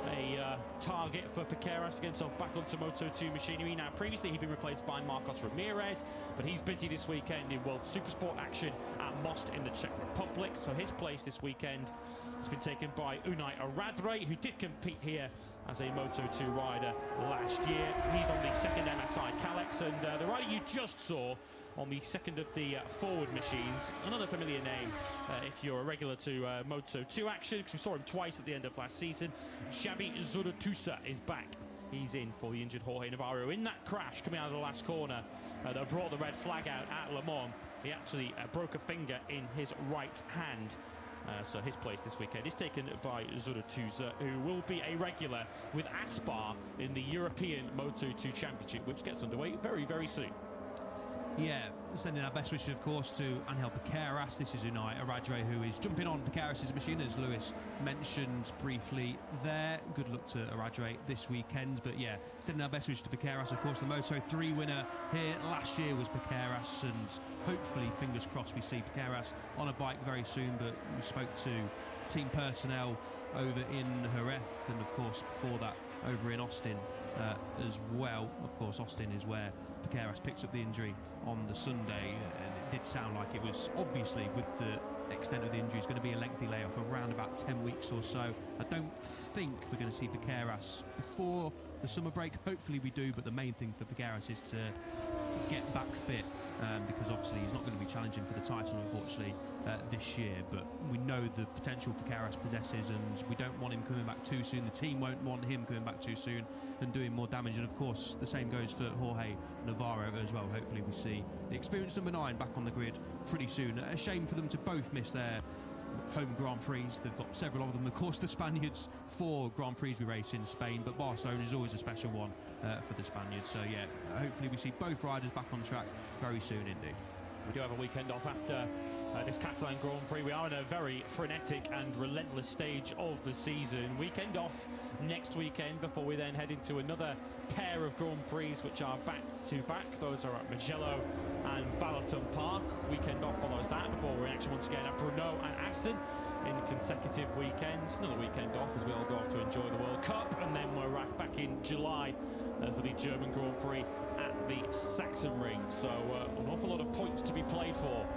a target for Piqueras to get himself back onto Moto2 machinery. Now, previously he'd been replaced by Marcos Ramirez, but he's busy this weekend in World Supersport action at Most in the Czech Republic. So his place this weekend has been taken by Unai Aradre, who did compete here as a Moto2 rider last year. He's on the second MSI Calex, and the rider you just saw on the second of the forward machines, another familiar name if you're a regular to Moto2 action, because we saw him twice at the end of last season. Xabi Zurutusa is back. He's in for the injured Jorge Navarro. In that crash coming out of the last corner that brought the red flag out at Le Mans, he actually broke a finger in his right hand. So his place this weekend is taken by Zurutusa, who will be a regular with Aspar in the European Moto2 Championship, which gets underway very soon. Yeah, sending our best wishes, of course, to Angel Piqueras. This is Unai Aradre, who is jumping on Piqueras' machine, as Lewis mentioned briefly there. Good luck to Aradre this weekend. But yeah, sending our best wishes to Piqueras. Of course, the Moto3 winner here last year was Piqueras, and hopefully, fingers crossed, we see Piqueras on a bike very soon. But we spoke to team personnel over in Jerez, and of course, before that, over in Austin as well. Of course, Austin is where Piqueras picks up the injury on the Sunday, and it did sound like it was, obviously, with the extent of the injury, it's going to be a lengthy layoff of around about 10 weeks or so. I don't think we're going to see Piqueras before the summer break. Hopefully we do, but the main thing for Piqueras is to get back fit, because obviously he's not going to be challenging for the title, unfortunately, this year. But we know the potential Piqueras possesses, and we don't want him coming back too soon. The team won't want him coming back too soon and doing more damage. And of course, the same goes for Jorge Navarro as well. Hopefully we see the experienced number 9 back on the grid pretty soon. A shame for them to both miss their home Grand Prix. They've got several of them. Of course, the Spaniards, 4 Grand Prix we race in Spain, but Barcelona is always a special one for the Spaniards. So yeah, hopefully we see both riders back on track very soon indeed. We do have a weekend off after this Catalan Grand Prix. We are in a very frenetic and relentless stage of the season. Weekend off next weekend before we then head into another pair of Grand Prix, which are back-to-back. Those are at Mugello and Balaton Park. Weekend off follows that before we're in action once again at Brno and Assen in consecutive weekends. Another weekend off as we all go off to enjoy the World Cup, and then we're back in July for the German Grand Prix at the Sachsenring. So an awful lot of points to be played for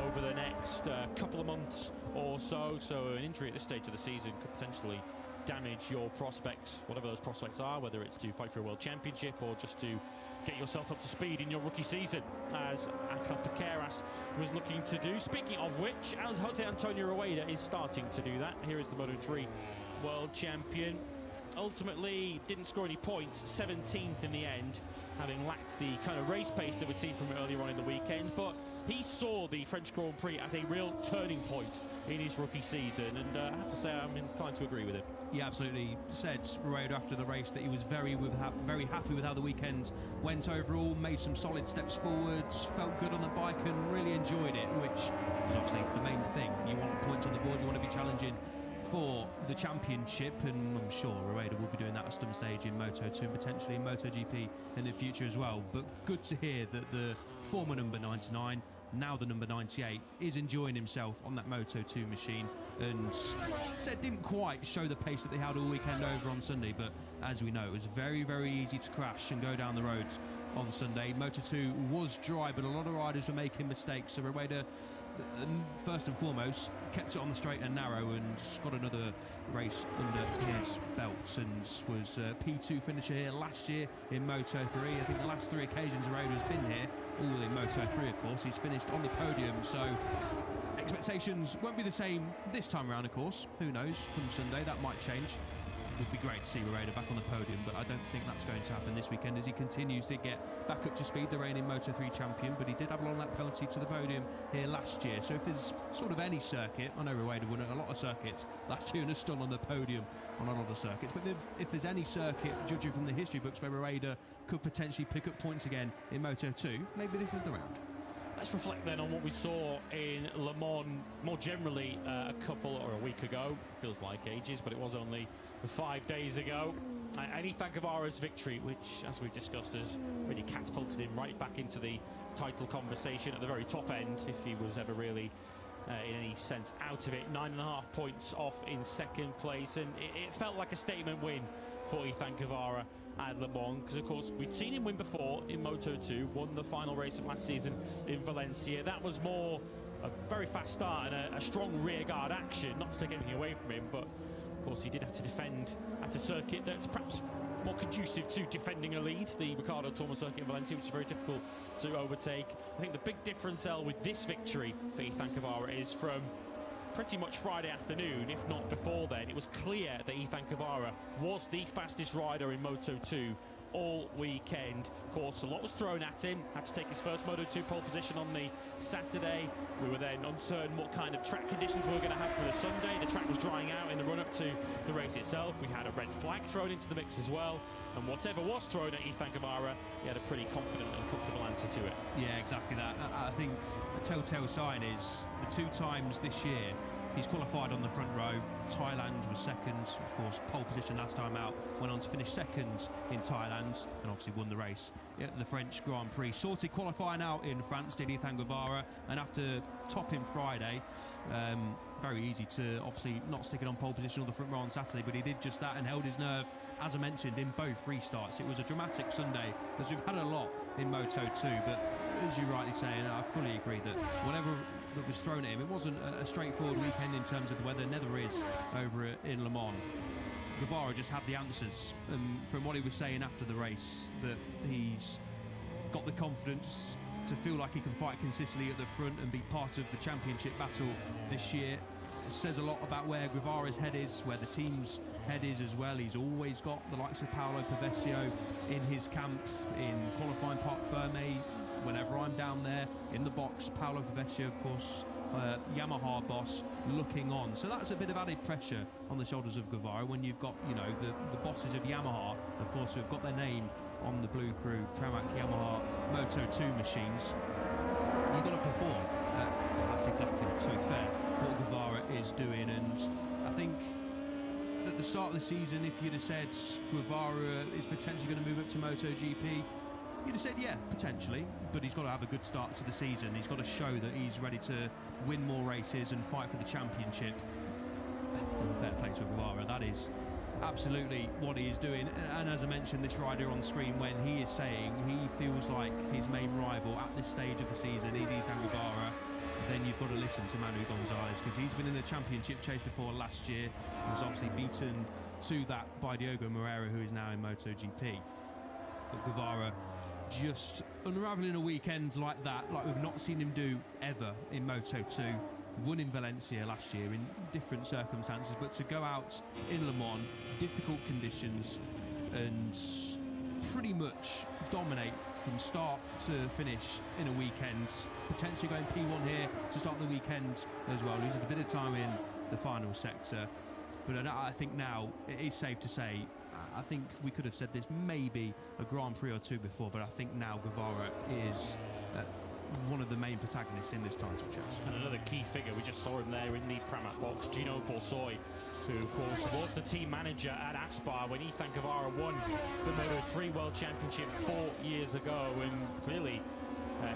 over the next couple of months or so. So an injury at this stage of the season could potentially damage your prospects, whatever those prospects are, whether it's to fight for a world championship or just to get yourself up to speed in your rookie season, as Angel Piqueras was looking to do. Speaking of which, Jose Antonio Rueda is starting to do that. Here is the Moto3 world champion. ultimately didn't score any points, 17th in the end, having lacked the kind of race pace that we'd seen from earlier on in the weekend. But he saw the French Grand Prix as a real turning point in his rookie season, and I have to say I'm inclined to agree with him. He absolutely said, Rueda, after the race, that he was very happy with how the weekend went overall, made some solid steps forwards, felt good on the bike and really enjoyed it, which is obviously the main thing. You want points on the board, you want to be challenging for the championship, and I'm sure Rueda will be doing that at some stage in Moto2 and potentially in MotoGP in the future as well. But good to hear that the former number 99, now the number 98, is enjoying himself on that Moto2 machine, and said didn't quite show the pace that they had all weekend over on Sunday, but as we know, it was very, very easy to crash and go down the roads on Sunday. Moto2 was dry, but a lot of riders were making mistakes, so Rueda, first and foremost, kept it on the straight and narrow and got another race under his belt, and was P2 finisher here last year in Moto3. I think the last 3 occasions Rueda has been here, all in Moto3 of course, he's finished on the podium, so expectations won't be the same this time around, of course. Who knows, from Sunday that might change. It would be great to see Rueda back on the podium, but I don't think that's going to happen this weekend as he continues to get back up to speed, the reigning Moto3 champion. But he did have a lot of that penalty to the podium here last year, so if there's sort of any circuit, I know Rueda won a lot of circuits last year and is still on the podium on a lot of circuits, but if there's any circuit, judging from the history books, where Rueda could potentially pick up points again in Moto2, maybe this is the round. Let's reflect then on what we saw in Le Mans more generally a week ago. Feels like ages, but it was only 5 days ago. And Ethan Guevara's victory, which, as we've discussed, has really catapulted him right back into the title conversation at the very top end, if he was ever really in any sense out of it. 9.5 points off in second place, and it felt like a statement win for Ethan Guevara at Le Mans, because of course we'd seen him win before in Moto2, won the final race of last season in Valencia. That was more a very fast start and a strong rear guard action, not to take anything away from him, but of course he did have to defend at a circuit that's perhaps more conducive to defending a lead, the Ricardo Tormo circuit in Valencia, which is very difficult to overtake. I think the big difference, El, with this victory for Ethan Guevara is from pretty much Friday afternoon, if not before then, it was clear that Ethan Guevara was the fastest rider in Moto2 all weekend. Of course, a lot was thrown at him, had to take his first Moto2 pole position on the Saturday. We were then uncertain what kind of track conditions we were going to have for the Sunday. The track was drying out in the run-up to the race itself. We had a red flag thrown into the mix as well, and whatever was thrown at Ethan Guevara, he had a pretty confident and comfortable answer to it. Yeah, exactly that. I think the telltale sign is the 2 times this year he's qualified on the front row. Thailand was second, of course, pole position last time out, went on to finish second in Thailand and obviously won the race at the French Grand Prix. Sorted qualifying out in France, did Ethan Guevara, and after topping Friday, very easy to obviously not stick it on pole position on the front row on Saturday, but he did just that and held his nerve, as I mentioned, in both restarts. It was a dramatic Sunday, as we've had a lot in Moto2, but as you rightly say, and I fully agree that whatever that was thrown at him, it wasn't a straightforward weekend in terms of the weather, never is over in Le Mans. Guevara just had the answers, and from what he was saying after the race, that he's got the confidence to feel like he can fight consistently at the front and be part of the championship battle this year. It says a lot about where Guevara's head is, where the team's head is as well. He's always got the likes of Paolo Pavesio in his camp in qualifying Parc Fermé. Whenever I'm down there in the box, Paolo Pavesio, of course, Yamaha boss, looking on. So that's a bit of added pressure on the shoulders of Guevara when you've got, you know, the bosses of Yamaha, of course, who've got their name on the Blue Crew, Pramac, Yamaha, Moto2 machines. You've got to perform. That's exactly, to be fair, what Guevara is doing. And I think at the start of the season, if you'd have said Guevara is potentially going to move up to MotoGP, you'd have said, yeah, potentially, but he's got to have a good start to the season. He's got to show that he's ready to win more races and fight for the championship. Fair play to Guevara, that is absolutely what he is doing. And as I mentioned, this rider on screen, when he is saying he feels like his main rival at this stage of the season is Ethan Guevara, then you've got to listen to Manu Gonzalez, because he's been in the championship chase before last year. He was obviously beaten to that by Diogo Moreira, who is now in MotoGP. But Guevara just unravelling a weekend like that, like we've not seen him do ever in Moto2. won in Valencia last year in different circumstances, but to go out in Le Mans, difficult conditions, and pretty much dominate from start to finish in a weekend, potentially going P1 here to start the weekend as well, losing a bit of time in the final sector. But I think now it is safe to say, I think we could have said this maybe a Grand Prix or two before, but I think now Guevara is one of the main protagonists in this title chase. And another key figure, we just saw him there in the Pramac box, Gino Borsoi, who of course was the team manager at Aspar when Ethan Guevara won the Moto3 World Championship 4 years ago, and clearly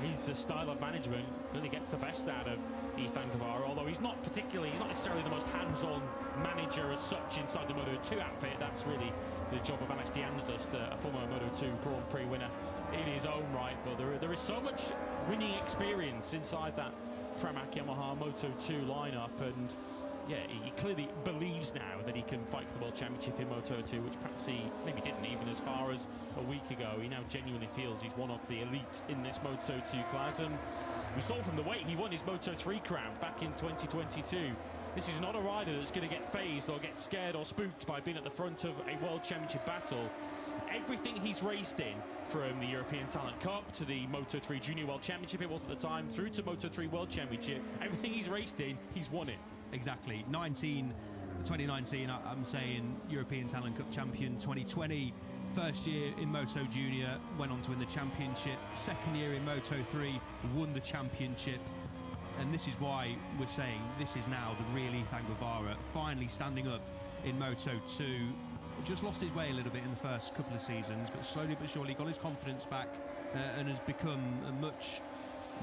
his style of management really gets the best out of Ethan Guevara, although he's not necessarily the most hands-on manager as such inside the Moto2 outfit. That's really the job of Alex De Angelis, a former Moto2 Grand Prix winner in his own right, but there is so much winning experience inside that Pramac Yamaha Moto2 lineup, and yeah, he clearly believes now that he can fight for the World Championship in Moto2, which perhaps he maybe didn't even as far as a week ago. He now genuinely feels he's one of the elite in this Moto2 class, and we saw from the way he won his Moto3 crown back in 2022. This is not a rider that's going to get phased or get scared or spooked by being at the front of a World Championship battle. Everything he's raced in, from the European Talent Cup to the Moto3 Junior World Championship it was at the time, through to Moto3 World Championship, everything he's raced in, he's won it. Exactly. 2019, I'm saying European Talent Cup champion. 2020, first year in Moto Junior, went on to win the championship. Second year in Moto3, won the championship. And this is why we're saying this is now the real Ethan Guevara, finally standing up in Moto2. Just lost his way a little bit in the first couple of seasons, but slowly but surely got his confidence back and has become a much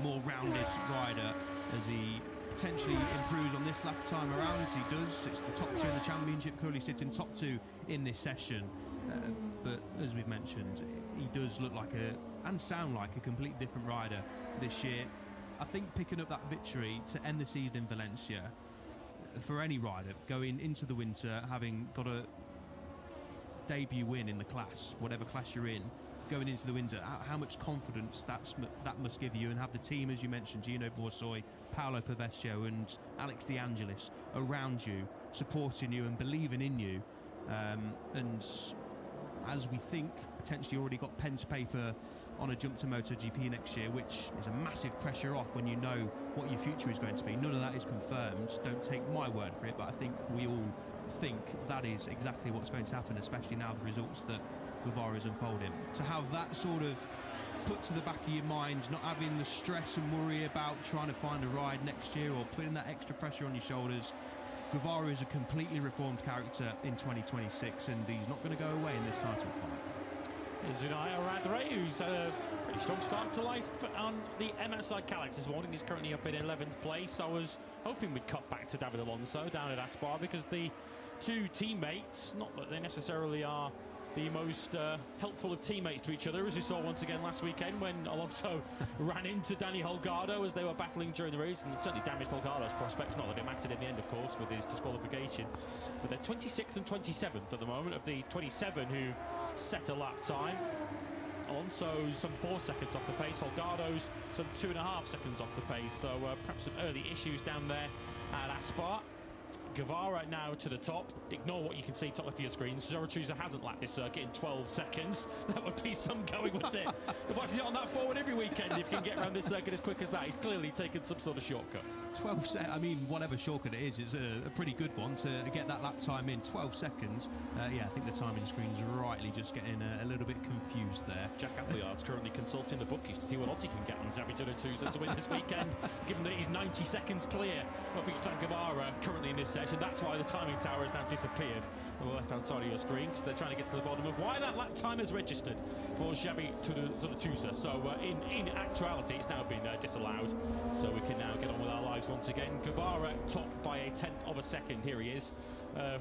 more rounded rider as he potentially improves on this lap time around. He does. Sits the top 2 in the championship, currently sitting top 2 in this session. But as we've mentioned, he does look like and sound like a completely different rider this year. I think picking up that victory to end the season in Valencia, for any rider going into the winter, having got a debut win in the class, whatever class you're in, going into the winter, how much confidence that must give you, and have the team, as you mentioned, Gino Borsoi, Paolo Pavescio and Alex De Angelis around you, supporting you and believing in you. And as we think, potentially already got pen to paper on a jump to MotoGP next year, which is a massive pressure off when you know what your future is going to be. None of that is confirmed, don't take my word for it, but I think we all think that is exactly what's going to happen, especially now the results that Guevara is unfolding. To have that sort of put to the back of your mind, not having the stress and worry about trying to find a ride next year or putting that extra pressure on your shoulders. Guevara is a completely reformed character in 2026, and he's not going to go away in this title fight. Zunaya Radre, who's had a pretty strong start to life on the MSI Calax this morning. He's currently up in 11th place. I was hoping we'd cut back to David Alonso down at Aspar, because the two teammates, not that they necessarily are the most helpful of teammates to each other, as we saw once again last weekend when Alonso ran into Dani Holgado as they were battling during the race, and it certainly damaged Holgado's prospects. Not that it mattered in the end, of course, with his disqualification, but they're 26th and 27th at the moment of the 27 who've set a lap time. Alonso's some 4 seconds off the pace, Holgado's some 2.5 seconds off the pace, so perhaps some early issues down there at Aspar. Guevara now to the top. Ignore what you can see top left of your screen. Zarathustra hasn't lapped this circuit in 12 seconds. That would be some going, wouldn't it? If I see on that forward every weekend, if you can get around this circuit as quick as that, he's clearly taken some sort of shortcut. 12 seconds, I mean, whatever shortcut it is, it's a pretty good one to get that lap time in 12 seconds. Yeah, I think the timing screen's rightly just getting a little bit confused there. Jack Appleyard's currently consulting the bookies to see what odds he can get on Zarathustra to win this weekend, given that he's 90 seconds clear of Ethan Guevara currently in this session. That's why the timing tower has now disappeared on the left-hand side of your screen, because they're trying to get to the bottom of why that lap time is registered for Xavi Zarathustra. So in actuality, it's now been disallowed. So we can now get on with our lives once again. Guevara topped by a 10th of a second. Here he is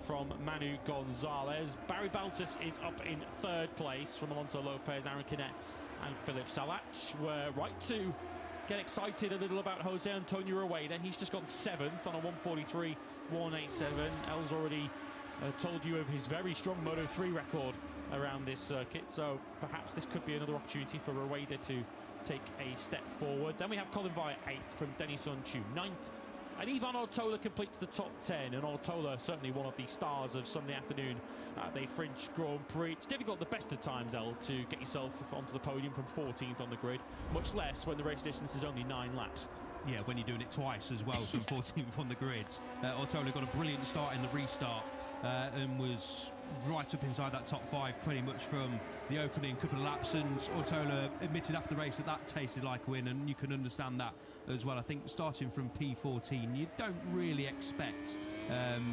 from Manu Gonzalez. Barry Baltus is up in 3rd place from Alonso Lopez, Aaron Canet and Philip Salac. We're right to get excited a little about Jose Antonio Rueda. He's just got 7th on a 1:43.187. El's already told you of his very strong Moto3 record around this circuit, so perhaps this could be another opportunity for Rueda to take a step forward. Then we have Colin Via 8th from Denison Chu 9th, And Ivan Ortola completes the top 10, and Ortola certainly one of the stars of Sunday afternoon at the French Grand Prix. It's difficult at the best of times, El, to get yourself onto the podium from 14th on the grid, much less when the race distance is only 9 laps. Yeah, when you're doing it twice as well from 14th on the grids. Ortola got a brilliant start in the restart and was right up inside that top 5 pretty much from the opening couple of laps, and Ortola admitted after the race that that tasted like a win, and you can understand that as well. I think starting from P14 you don't really expect,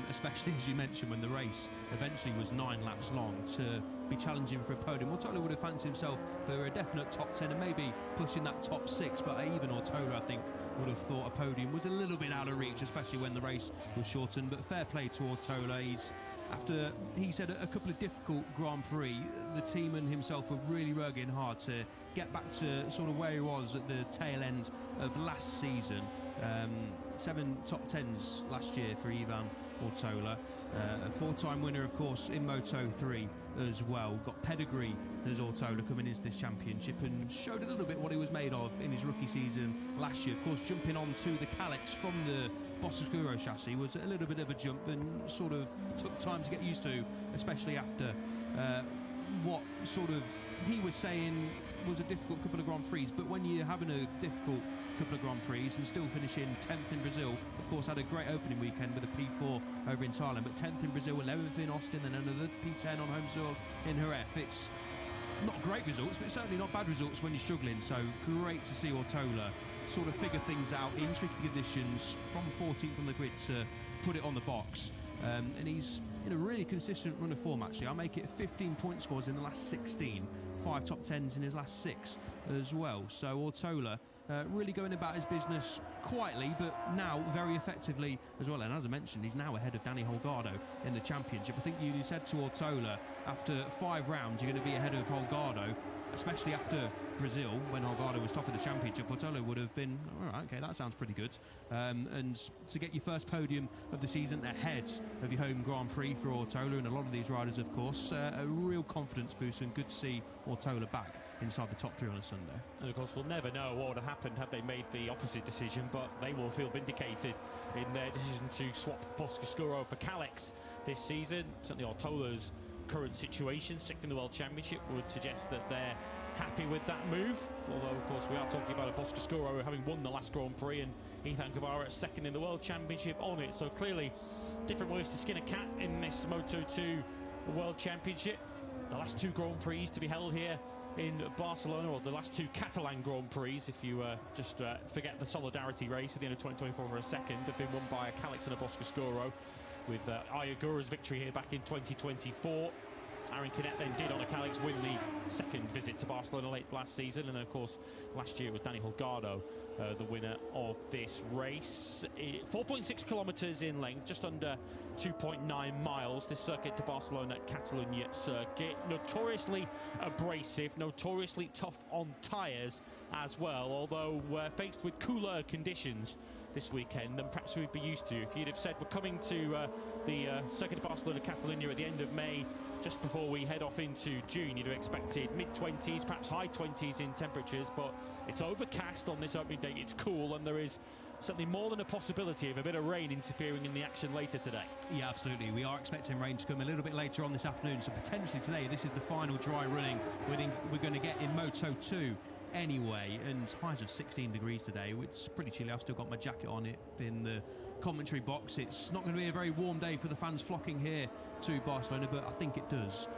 especially as you mentioned when the race eventually was 9 laps long, to be challenging for a podium. Ortola would have fancied himself for a definite top 10 and maybe pushing that top 6, but even Ortola I think would have thought a podium was a little bit out of reach, especially when the race was shortened. But fair play to Ortola. After he said a couple of difficult Grand Prix, the team and himself were really working hard to get back to sort of where he was at the tail end of last season. 7 top 10s last year for Ivan Ortola, a 4-time winner of course in Moto3 as well. Got pedigree as Ortola coming into this championship, and showed a little bit what he was made of in his rookie season last year. Of course, jumping onto the Calyx from the Boscoscuro chassis was a little bit of a jump and sort of took time to get used to, especially after what sort of he was saying was a difficult couple of Grand Prix. But when you're having a difficult couple of Grand Prix and still finishing 10th in Brazil, of course had a great opening weekend with a P4 over in Thailand, but 10th in Brazil, 11th in Austin, and another P10 on home soil in Jerez. It's not great results, but certainly not bad results when you're struggling. So great to see Ortola sort of figure things out in tricky conditions from 14th on the grid to put it on the box. And he's in a really consistent run of form actually. I make it 15 point scores in the last 16, 5 top 10s in his last 6 as well. So Ortola really going about his business quietly, but now very effectively as well. And as I mentioned, he's now ahead of Dani Holgado in the championship. I think you said to Ortola after 5 rounds you're going to be ahead of Holgado, especially after Brazil when Holgado was top of the championship. Ortola would have been, all right, okay, that sounds pretty good. And to get your first podium of the season ahead of your home Grand Prix for Ortola and a lot of these riders, of course, a real confidence boost, and good to see Ortola back inside the top 3 on a Sunday. And of course we'll never know what would have happened had they made the opposite decision, but they will feel vindicated in their decision to swap Boscoscuro for Calyx this season. Certainly Ortola's current situation, 6th in the World Championship, would suggest that they're happy with that move, although of course we are talking about a Boscoscuro having won the last Grand Prix and Ethan Guevara at 2nd in the World Championship on it. So clearly different ways to skin a cat in this Moto2 World Championship. The last 2 Grand Prix to be held here in Barcelona, or the last 2 Catalan Grand Prix, if you just forget the Solidarity race at the end of 2024 for a second, have been won by a Calyx and a Boscoscuro, with Ayagura's victory here back in 2024. Aaron Canet then did on a Calyx win the 2nd visit to Barcelona late last season, and of course last year it was Dani Holgado the winner of this race. 4.6 kilometres in length, just under 2.9 miles, this circuit, the Barcelona-Catalunya circuit. Notoriously abrasive, notoriously tough on tyres as well, although we're faced with cooler conditions this weekend than perhaps we'd be used to. If you'd have said we're coming to the circuit of Barcelona-Catalunya at the end of May, just before we head off into June, you'd have expected mid-20s, perhaps high 20s in temperatures, but it's overcast on this opening day, it's cool, and there is certainly more than a possibility of a bit of rain interfering in the action later today. Yeah, absolutely. We are expecting rain to come a little bit later on this afternoon, so potentially today this is the final dry running we're going to get in Moto2 anyway, and highs of 16 degrees today, which is pretty chilly. I've still got my jacket on it in the commentary box. It's not going to be a very warm day for the fans flocking here to Barcelona, but I think it does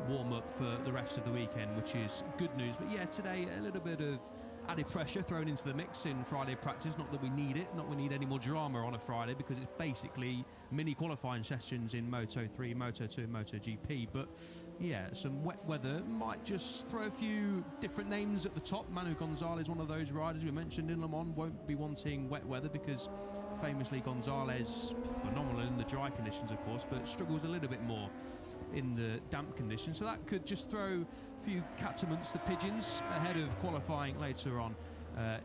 warm up for the rest of the weekend, which is good news. But yeah, today a little bit of added pressure thrown into the mix in Friday practice. Not that we need it, not we need any more drama on a Friday, because it's basically mini qualifying sessions in Moto3, Moto2 and MotoGP. But yeah, some wet weather might just throw a few different names at the top. Manu Gonzalez, one of those riders we mentioned in Lemans, won't be wanting wet weather because famously Gonzalez, phenomenal in the dry conditions of course, but struggles a little bit more in the damp conditions. So that could just throw a few cats amongst the pigeons ahead of qualifying later on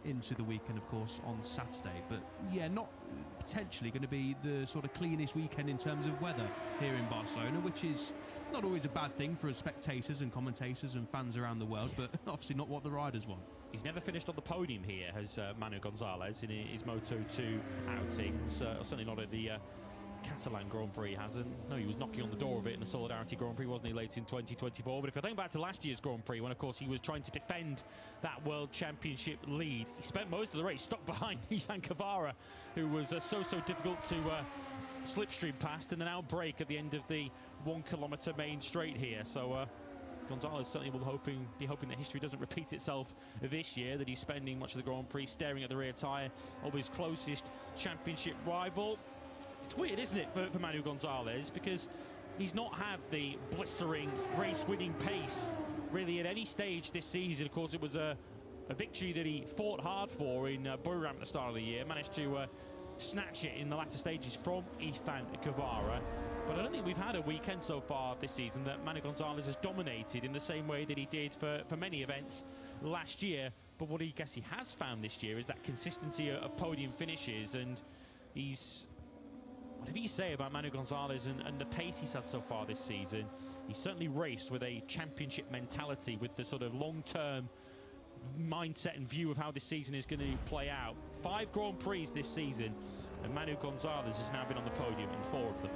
into the weekend, of course, on Saturday. But yeah, not potentially going to be the sort of cleanest weekend in terms of weather here in Barcelona, which is not always a bad thing for us spectators and commentators and fans around the world, but obviously not what the riders want. He's never finished on the podium here, has Manu Gonzalez in his Moto2 outings. Certainly not at the Catalan Grand Prix, hasn't. No, he was knocking on the door of it in the Solidarity Grand Prix, wasn't he, late in 2024? But if I think back to last year's Grand Prix, when, of course, he was trying to defend that World Championship lead, he spent most of the race stuck behind Ivan Guevara, who was so difficult to slipstream past, and an outbreak at the end of the 1 kilometre main straight here. So Gonzalez certainly will be hoping that history doesn't repeat itself this year, that he's spending much of the Grand Prix staring at the rear tyre of his closest championship rival. It's weird, isn't it, for Manu Gonzalez, because he's not had the blistering race-winning pace really at any stage this season. Of course, it was a victory that he fought hard for in Buchanan at the start of the year, managed to snatch it in the latter stages from Ivan Guevara. But I don't think we've had a weekend so far this season that Manu Gonzalez has dominated in the same way that he did for many events last year. But what I guess he has found this year is that consistency of podium finishes, and he's... Whatever you say about Manu Gonzalez and the pace he's had so far this season, he's certainly raced with a championship mentality, with the sort of long-term mindset and view of how this season is going to play out. 5 Grand Prix this season, and Manu Gonzalez has now been on the podium in 4 of them.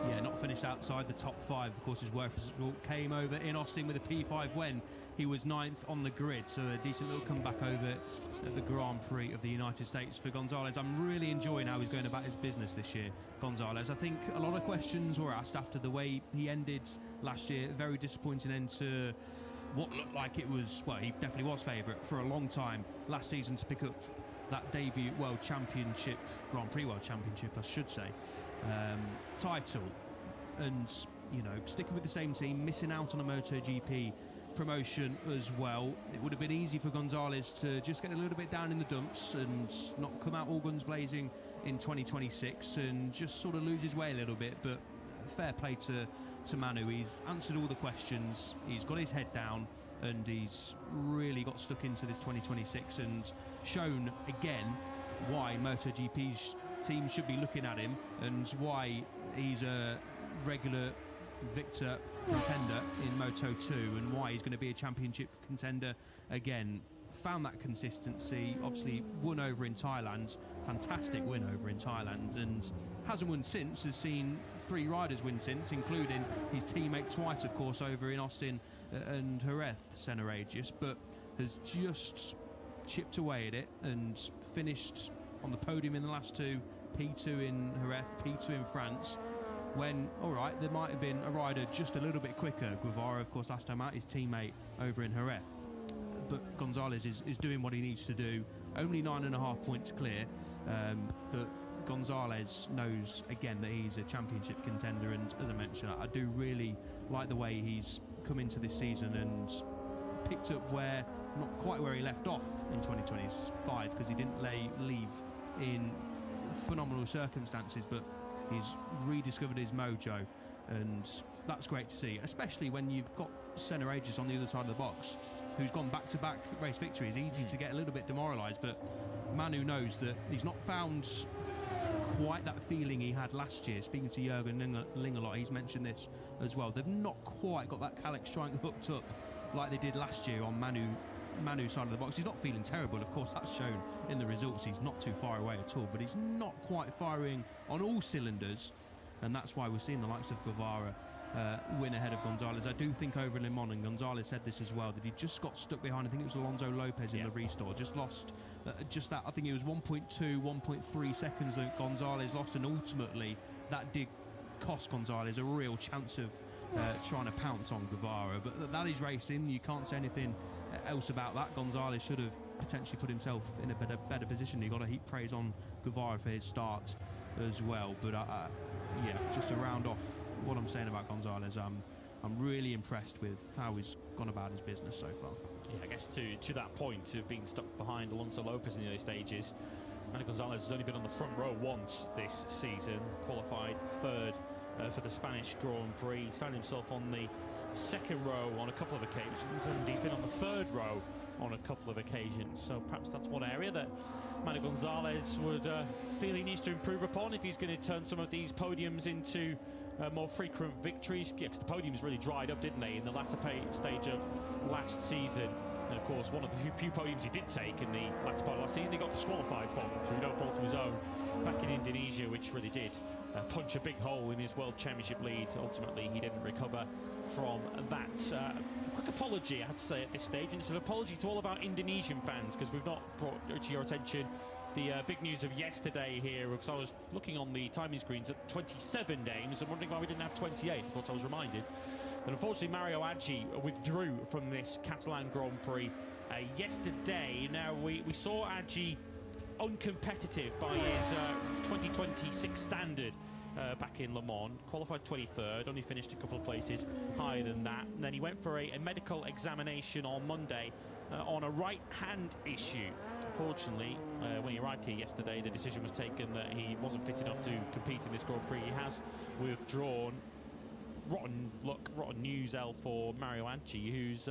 Yeah, not finished outside the top 5. Of course, his worst result came over in Austin with a P5 when he was 9th on the grid, so a decent little comeback over at the Grand Prix of the United States for Gonzalez. I'm really enjoying how he's going about his business this year, Gonzalez. I think a lot of questions were asked after the way he ended last year. Very disappointing end to what looked like it was, well, he definitely was favourite for a long time last season to pick up that debut World Championship, Grand Prix World Championship, I should say, title. And, you know, sticking with the same team, missing out on a MotoGP promotion as well. It would have been easy for Gonzalez to just get a little bit down in the dumps and not come out all guns blazing in 2026 and just sort of lose his way a little bit. But fair play to Manu. He's answered all the questions, he's got his head down, and he's really got stuck into this 2026 and shown again why MotoGP's team should be looking at him and why he's a regular victor contender in Moto2 and why he's going to be a championship contender again. Found that consistency, obviously won over in Thailand, fantastic win over in Thailand, and hasn't won since. Has seen 3 riders win since, including his teammate twice, of course, over in Austin and Jerez, Senna Aegis, but has just chipped away at it and finished on the podium in the last 2, P2 in Jerez, P2 in France, when, all right, there might have been a rider just a little bit quicker. Guevara, of course, last time out, his teammate over in Jerez. But Gonzalez is doing what he needs to do. Only 9.5 points clear, but Gonzalez knows, again, that he's a championship contender, and as I mentioned, I do really like the way he's come into this season and picked up where, not quite where he left off in 2025, because he didn't leave in phenomenal circumstances, but he's rediscovered his mojo, and that's great to see, especially when you've got Senna Aegis on the other side of the box, who's gone back-to-back race victories. Easy to get a little bit demoralised, but Manu knows that he's not found quite that feeling he had last year. Speaking to Jürgen Ling a lot, he's mentioned this as well. They've not quite got that calyx triangle hooked up like they did last year on Manu's side of the box. He's not feeling terrible, of course, that's shown in the results. He's not too far away at all, but he's not quite firing on all cylinders, and that's why we're seeing the likes of Guevara win ahead of Gonzalez. I do think over Lemans, and Gonzalez said this as well, that he just got stuck behind, I think it was Alonso Lopez in the restore, just lost just that, I think it was 1.2, 1.3 seconds that Gonzalez lost, and ultimately that did cost Gonzalez a real chance of trying to pounce on Guevara. But that is racing, you can't say anything else about that. Gonzalez should have potentially put himself in a better position. He got to heap praise on Guevara for his start as well. But yeah, just to round off what I'm saying about Gonzalez, I'm really impressed with how he's gone about his business so far. Yeah, I guess to that point of being stuck behind Alonso Lopez in the early stages, Manu Gonzalez has only been on the front row once this season, qualified 3rd for the Spanish Grand Prix. He's found himself on the 2nd row on a couple of occasions, and he's been on the 3rd row on a couple of occasions. So perhaps that's one area that Manu Gonzalez would feel he needs to improve upon if he's going to turn some of these podiums into more frequent victories. Because the podiums really dried up, didn't they, in the latter stage of last season. And of course, one of the few podiums he did take in the latter part of last season, he got disqualified for, through no fault of his own, back in Indonesia, which really did punch a big hole in his World Championship lead. Ultimately, he didn't recover from that. Quick apology, I have to say, at this stage, and it's an apology to all of our Indonesian fans, because we've not brought to your attention the big news of yesterday here, because I was looking on the timing screens at 27 names and wondering why we didn't have 28. Of course, I was reminded that unfortunately Mario Aggi withdrew from this Catalan Grand Prix yesterday. Now, we saw Aggi uncompetitive by his 2026 standard back in Le Mans, qualified 23rd, only finished a couple of places higher than that. And then he went for a medical examination on Monday on a right hand issue. Unfortunately, when he arrived here yesterday, the decision was taken that he wasn't fit enough to compete in this Grand Prix. He has withdrawn. Rotten luck, rotten news, L, for Mario Aggi, who's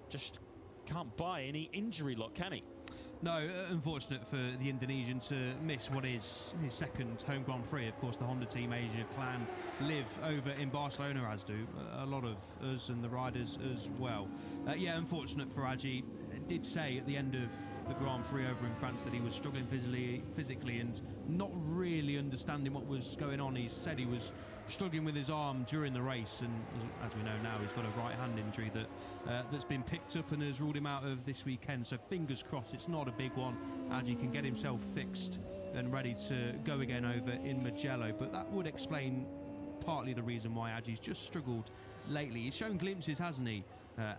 just can't buy any injury luck, can he? No, unfortunate for the Indonesian to miss what is his second home Grand Prix. Of course, the Honda team Asia clan live over in Barcelona, as do a lot of us and the riders as well. Yeah, unfortunate for Aggi. Did say at the end of the Grand Prix over in France that he was struggling physically and not really understanding what was going on. He said he was struggling with his arm during the race, and as we know now, he's got a right hand injury that's been picked up and has ruled him out of this weekend. So fingers crossed it's not a big one. Aggi can get himself fixed and ready to go again over in Mugello, but that would explain partly the reason why Aggi's just struggled lately. He's shown glimpses, hasn't he,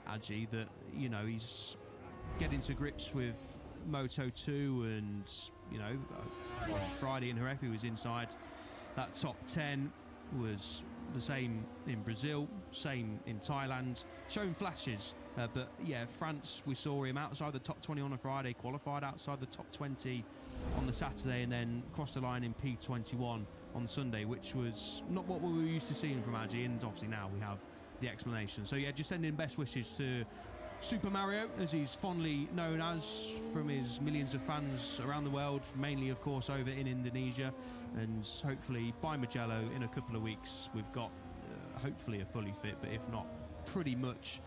Aggi, that, you know, he's getting to grips with Moto2, and, you know, on Friday in Jerez he was inside that top 10, was the same in Brazil, same in Thailand, showing flashes, but yeah, France, we saw him outside the top 20 on a Friday, qualified outside the top 20 on the Saturday, and then crossed the line in P21 on Sunday, which was not what we were used to seeing from Aggi, and obviously now we have the explanation. So yeah, just sending best wishes to Super Mario, as he's fondly known as, from his millions of fans around the world, mainly of course over in Indonesia, and hopefully by Mugello in a couple of weeks we've got hopefully a fully fit, but if not pretty much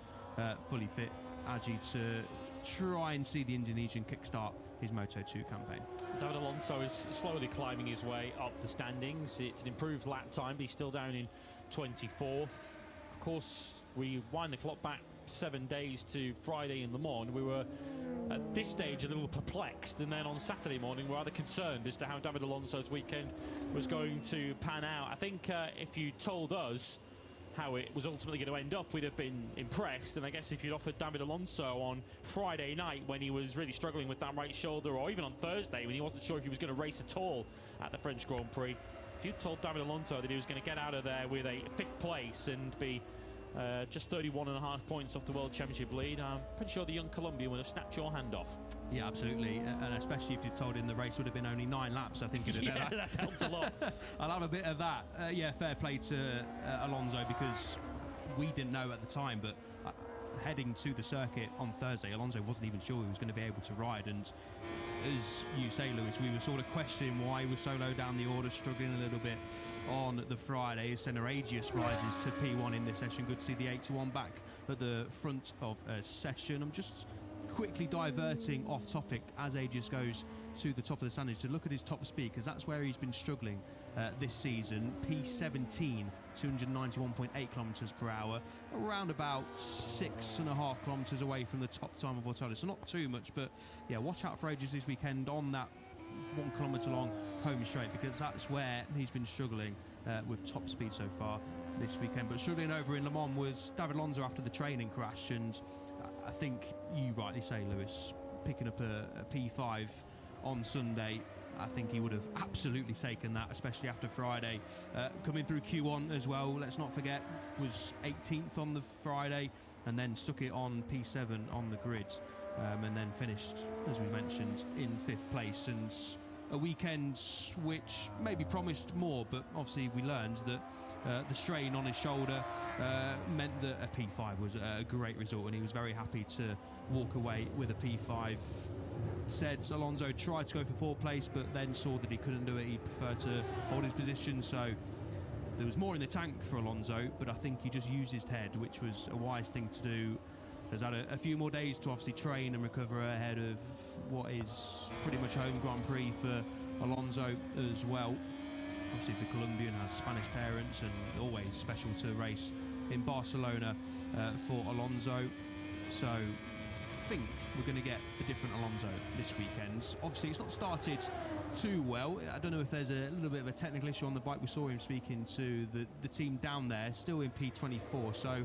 fully fit Aggi to try and see the Indonesian kickstart his Moto2 campaign. David Alonso is slowly climbing his way up the standings. It's an improved lap time, but he's still down in 24th. Of course, we wind the clock back 7 days to Friday in Le Mans. We were at this stage a little perplexed, and then on Saturday morning we're rather concerned as to how David Alonso's weekend was going to pan out. I think if you told us how it was ultimately going to end up, we'd have been impressed. And I guess if you'd offered David Alonso on Friday night when he was really struggling with that right shoulder, or even on Thursday when he wasn't sure if he was going to race at all at the French Grand Prix, if you'd told David Alonso that he was going to get out of there with a 5th place and be just 31.5 points off the World Championship lead, I'm pretty sure the young Colombian would have snapped your hand off. Yeah, absolutely, and especially if you told him the race would have been only 9 laps, I think it'd have yeah, that helps a lot. I'll have a bit of that. Yeah, fair play to Alonso, because we didn't know at the time, but heading to the circuit on Thursday, Alonso wasn't even sure he was going to be able to ride, and as you say, Lewis, we were sort of questioning why he was so low down the order, struggling a little bit on the Friday. Senna Agius rises to P1 in this session. Good to see the 81 back at the front of a session. I'm just quickly diverting off topic as Agius goes to the top of the standings to look at his top speed, because that's where he's been struggling this season. P17, 291.8 kilometers per hour, around about 6.5 kilometers away from the top time of Morelli. So not too much, but yeah, watch out for Agius this weekend on that 1 kilometre long home straight, because that's where he's been struggling with top speed so far this weekend. But struggling over in Le Mans was David Alonso after the training crash, and I think you rightly say, Lewis, picking up a P5 on Sunday, I think he would have absolutely taken that, especially after Friday. Coming through Q1 as well, let's not forget, was 18th on the Friday, and then stuck it on P7 on the grid, and then finished, as we mentioned, in 5th place. And a weekend which maybe promised more, but obviously we learned that the strain on his shoulder meant that a P5 was a great result, and he was very happy to walk away with a P5. Said Alonso tried to go for fourth place, but then saw that he couldn't do it. He preferred to hold his position, so there was more in the tank for Alonso, but I think he just used his head, which was a wise thing to do. Has had a few more days to obviously train and recover ahead of what is pretty much a home Grand Prix for Alonso as well. Obviously the Colombian has Spanish parents, and always special to race in Barcelona for Alonso. So I think we're going to get a different Alonso this weekend. Obviously it's not started too well. I don't know if there's a little bit of a technical issue on the bike. We saw him speaking to the team down there, still in P24, so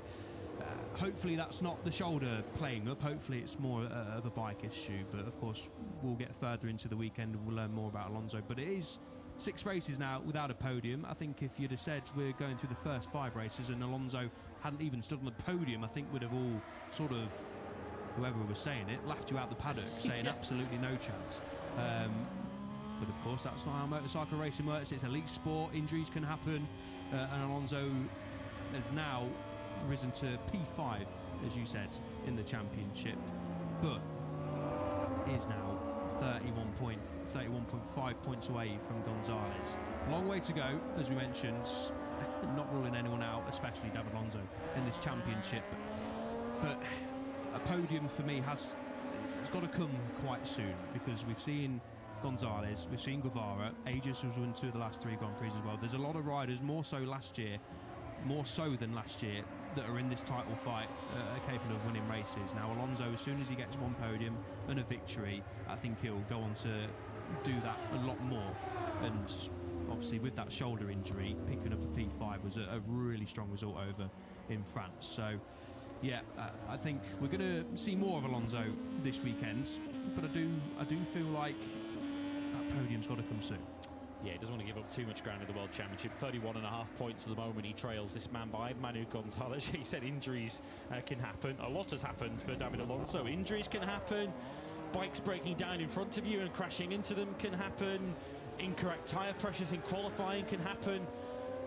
hopefully that's not the shoulder playing up. Hopefully it's more of a bike issue, but of course we'll get further into the weekend and we'll learn more about Alonso. But it is 6 races now without a podium. I think if you'd have said we're going through the first 5 races and Alonso hadn't even stood on the podium, I think we'd have all sort of, whoever was saying it, laughed you out the paddock, saying absolutely no chance. But of course that's not how motorcycle racing works. It's elite sport, injuries can happen, and Alonso has now risen to P5, as you said, in the championship, but is now 31.5 points away from Gonzalez. Long way to go, as we mentioned. Not ruling anyone out, especially David Alonso, in this championship. But a podium for me has got to come quite soon, because we've seen Gonzalez, we've seen Guevara, Aegis was won 2 of the last 3 Grand Prix as well. There's a lot of riders, more so than last year, that are in this title fight, are capable of winning races. Now Alonso, as soon as he gets 1 podium and a victory, I think he'll go on to do that a lot more. And obviously with that shoulder injury, picking up a P5 was a really strong result over in France. So yeah, I think we're going to see more of Alonso this weekend, but I do feel like that podium's got to come soon. Yeah, he doesn't want to give up too much ground in the World Championship. 31.5 points at the moment. He trails this man by, Manu Gonzalez. He said injuries can happen. A lot has happened for David Alonso. Injuries can happen. Bikes breaking down in front of you and crashing into them can happen. Incorrect tyre pressures in qualifying can happen.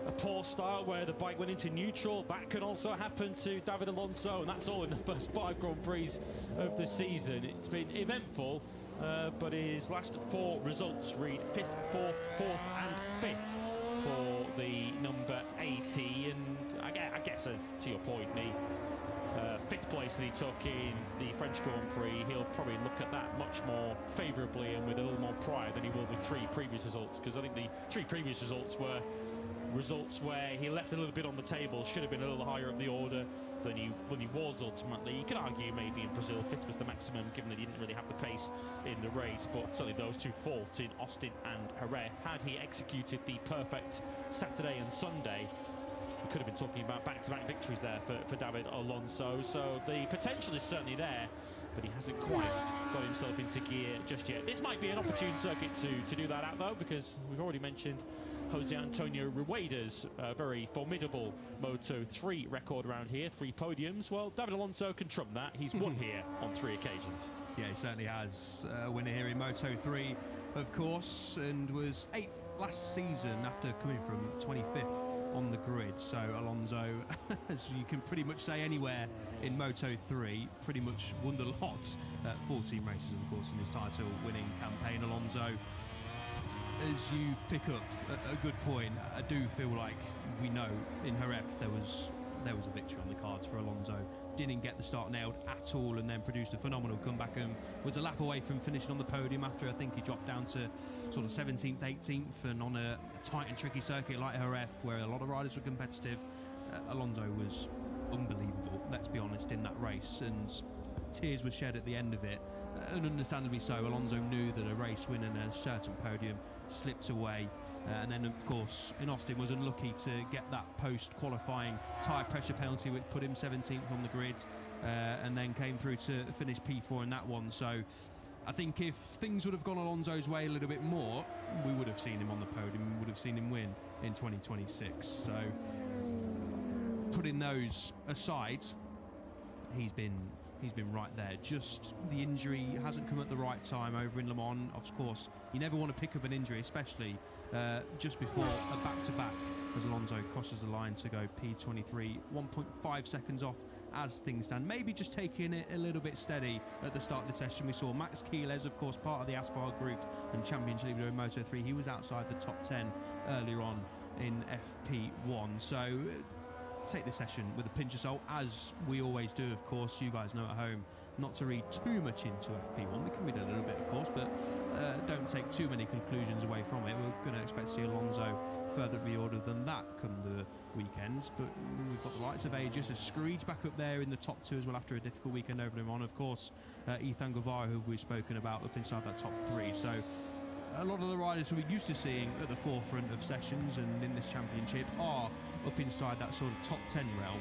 A poor start where the bike went into neutral, that can also happen to David Alonso, and that's all in the first 5 Grand Prix of the season. It's been eventful. But his last 4 results read 5th, 4th, 4th and 5th for the number 80. And I guess, as to your point, the 5th place that he took in the French Grand Prix, he'll probably look at that much more favourably and with a little more pride than he will with 3 previous results, because I think the 3 previous results were results where he left a little bit on the table, should have been a little higher up the order than he was ultimately. You could argue maybe in Brazil 5th was the maximum, given that he didn't really have the pace in the race, but certainly those 2 faults in Austin and Jerez, had he executed the perfect Saturday and Sunday, we could have been talking about back-to-back victories there for David Alonso. So the potential is certainly there, but he hasn't quite got himself into gear just yet. This might be an opportune circuit to do that out, though, because we've already mentioned Jose Antonio Rueda's very formidable Moto3 record around here, 3 podiums. Well, David Alonso can trump that. He's won here on 3 occasions. Yeah, he certainly has. A winner here in Moto3, of course, and was 8th last season after coming from 25th on the grid. So Alonso, as you can pretty much say anywhere in Moto3, pretty much won a lot at 14 races, of course, in his title-winning campaign. Alonso, as you pick up a good point, I do feel like we know in Jerez there was a victory on the cards for Alonso. Didn't get the start nailed at all, and then produced a phenomenal comeback and was a lap away from finishing on the podium after I think he dropped down to sort of 17th, 18th, and on a tight and tricky circuit like Jerez, where a lot of riders were competitive, Alonso was unbelievable, let's be honest, in that race, and tears were shed at the end of it, and understandably so. Alonso knew that a race win and a certain podium slipped away, and then of course in Austin was unlucky to get that post-qualifying tyre pressure penalty, which put him 17th on the grid, and then came through to finish P4 in that one. So I think if things would have gone Alonso's way a little bit more, we would have seen him on the podium, we would have seen him win in 2026. So putting those aside, he's been he's been right there. Just the injury hasn't come at the right time over in Le Mans. Of course, you never want to pick up an injury, especially just before a back-to-back, as Alonso crosses the line to go P23, 1.5 seconds off as things stand. Maybe just taking it a little bit steady at the start of the session. We saw Max Quiles, of course, part of the Aspar group and championship leader in Moto3. He was outside the top 10 earlier on in FP1. So take the session with a pinch of salt, as we always do, of course. You guys know at home not to read too much into FP1. We can read a little bit, of course, but don't take too many conclusions away from it. We're going to expect to see Alonso further reordered than that come the weekends, but we've got the likes of Aegis, a Screech back up there in the top 2 as well after a difficult weekend over him on. Of course, Ethan Guevara, who we've spoken about, up inside that top 3. So a lot of the riders who we're used to seeing at the forefront of sessions and in this championship are up inside that sort of top 10 realm,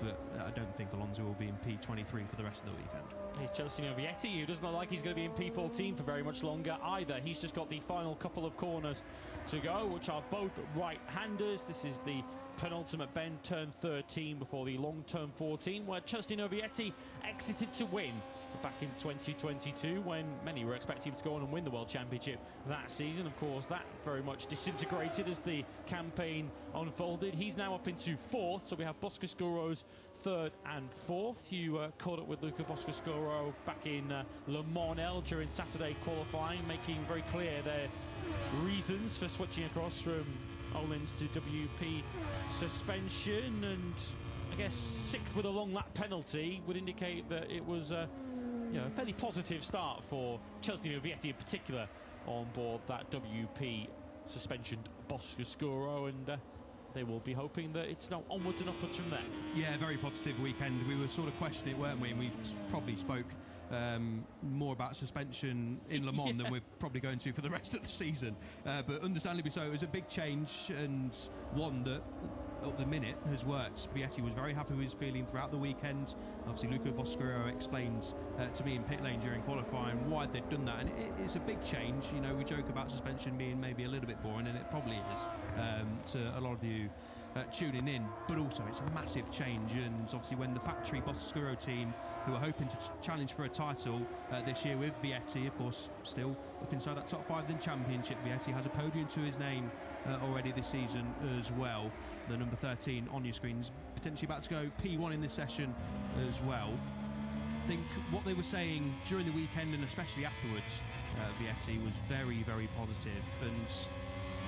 but I don't think Alonso will be in P23 for the rest of the weekend. He's Chelsea Vietti, who doesn't look like he's going to be in P14 for very much longer either. He's just got the final couple of corners to go, which are both right-handers. This is the penultimate bend, turn 13 before the long turn 14, where Chelsea Vietti exited to win back in 2022, when many were expecting him to go on and win the World Championship that season. Of course, that very much disintegrated as the campaign unfolded. He's now up into 4th, so we have Boscoscuro's 3rd and 4th. You caught up with Luca Boscoscuro back in Le Mans during Saturday qualifying, making very clear their reasons for switching across from Öhlins to WP suspension, and I guess 6th with a long lap penalty would indicate that it was a fairly positive start for Chelsea Vietti in particular on board that WP suspensioned Boscoscuro, and they will be hoping that it's now onwards and upwards from there. Yeah, very positive weekend. We were sort of questioning it, weren't we? And we probably spoke more about suspension in Le Mans than we're probably going to for the rest of the season. But understandably so, it was a big change, and one that at the minute has worked. Vietti was very happy with his feeling throughout the weekend. Obviously, Luca Boscoscuro explained to me in pit lane during qualifying why they'd done that, and it's a big change. You know, we joke about suspension being maybe a little bit boring, and it probably is to a lot of you tuning in, but also it's a massive change. And obviously, when the factory Boscoscuro team, who are hoping to challenge for a title this year with Vietti, of course, still up inside that top 5 in championship, Vietti has a podium to his name already this season as well. The number 13 on your screens, potentially about to go P1 in this session as well. I think what they were saying during the weekend, and especially afterwards, Vietti, was very, very positive, and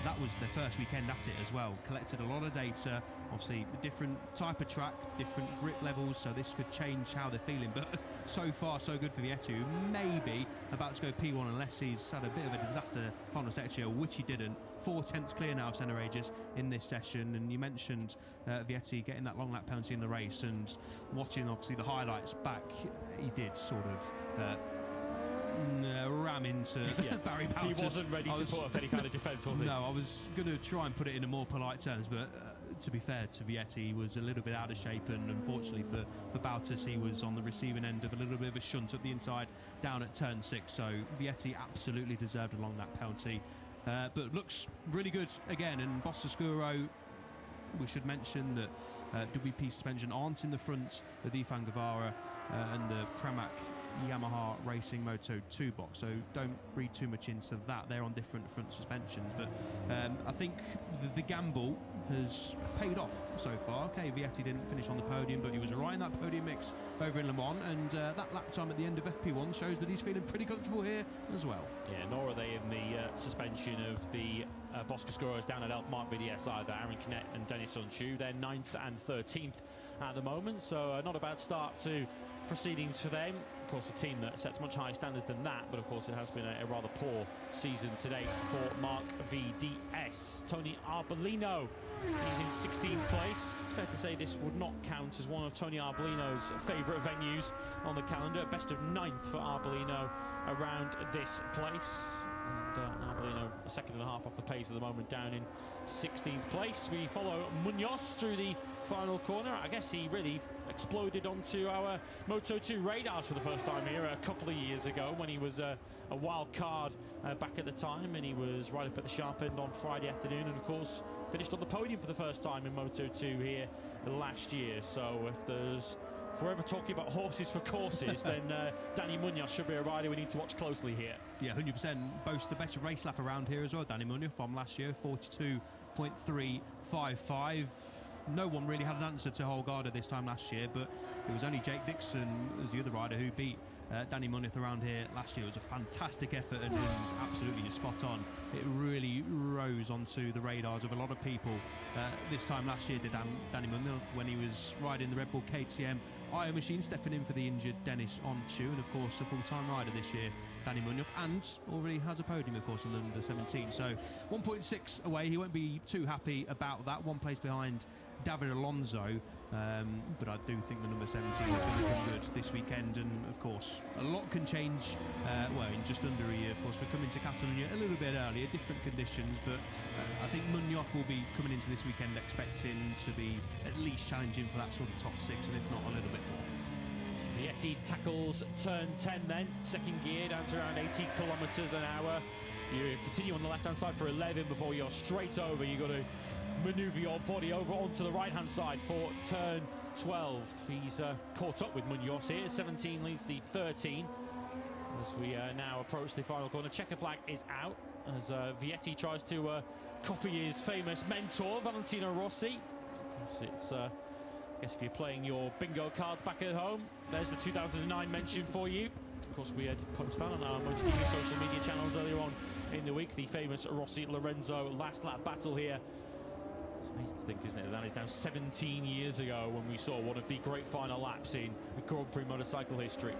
that was their first weekend at it as well. Collected a lot of data, obviously a different type of track, different grip levels, so this could change how they're feeling. But so far, so good for Vietti, who may be about to go P1 unless he's had a bit of a disaster final section, which he didn't. 4/10 clear now of Senna Aegis in this session. And you mentioned Vietti getting that long lap penalty in the race, and watching obviously the highlights back, he did sort of ram into Barry Bowers. He wasn't ready to put up any kind of defence, was he? No, I was going to try and put it in a more polite terms, but to be fair to Vietti, he was a little bit out of shape, and unfortunately for Bautas, he was on the receiving end of a little bit of a shunt at the inside down at turn 6, so Vietti absolutely deserved a long lap penalty. But looks really good again, and Boscoscuro, we should mention that WP suspension aren't in the front of Ethan Guevara and the Pramac Yamaha Racing Moto2 box, so don't read too much into that. They're on different front suspensions, but I think the gamble has paid off so far. Okay, Vietti didn't finish on the podium, but he was right in that podium mix over in Le Mans, and that lap time at the end of FP1 shows that he's feeling pretty comfortable here as well. Yeah, nor are they in the suspension of the Boscoscuros down at Mark VDS either. Aaron Canet and Dennis Unchu, they're 9th and 13th at the moment, so not a bad start to proceedings for them. Of course, a team that sets much higher standards than that, but of course it has been a rather poor season to date for Mark VDS. Tony Arbolino, he's in 16th place. It's fair to say this would not count as one of Tony Arbolino's favourite venues on the calendar. Best of 9th for Arbolino around this place. And Arbolino a second and a half off the pace at the moment, down in 16th place. We follow Munoz through the final corner. I guess he really exploded onto our Moto2 radars for the first time here a couple of years ago, when he was a wild card back at the time, and he was right up at the sharp end on Friday afternoon, and of course finished on the podium for the first time in Moto2 here last year. So if there's if we're ever talking about horses for courses, then Dani Munoz should be a rider we need to watch closely here. Yeah, 100%. Boasts the best race lap around here as well, Dani Munoz, from last year, 42.355. No one really had an answer to Holgado this time last year, but it was only Jake Dixon as the other rider who beat Dani Munoz around here last year. It was a fantastic effort and absolutely just spot on. It really rose onto the radars of a lot of people this time last year, did Dani Munoz, when he was riding the Red Bull KTM IO machine, stepping in for the injured Denish on shoe, and of course a full-time rider this year, Dani Munoz, and already has a podium, of course, in under 17. So 1.6 away. He won't be too happy about that. One place behind David Alonso, but I do think the number 17 is going to look good this weekend, and of course a lot can change well in just under a year. Of course, we're coming to Catalunya a little bit earlier, different conditions, but I think Munoz will be coming into this weekend expecting to be at least challenging for that sort of top 6, and if not a little bit more. Vietti tackles turn 10 then, second gear down to around 80 kilometres an hour. You continue on the left-hand side for 11 before you're straight over. You've got to manoeuvre your body over onto the right-hand side for turn 12. He's caught up with Munoz here. 17 leads the 13 as we now approach the final corner. Checker flag is out as Vietti tries to copy his famous mentor, Valentino Rossi. It's I guess if you're playing your bingo cards back at home, there's the 2009 mention for you. Of course, we had posted that on our MotoGP social media channels earlier on in the week. The famous Rossi-Lorenzo last lap battle here. It's amazing to think, isn't it, that is now 17 years ago when we saw one of the great final laps in Grand Prix motorcycle history.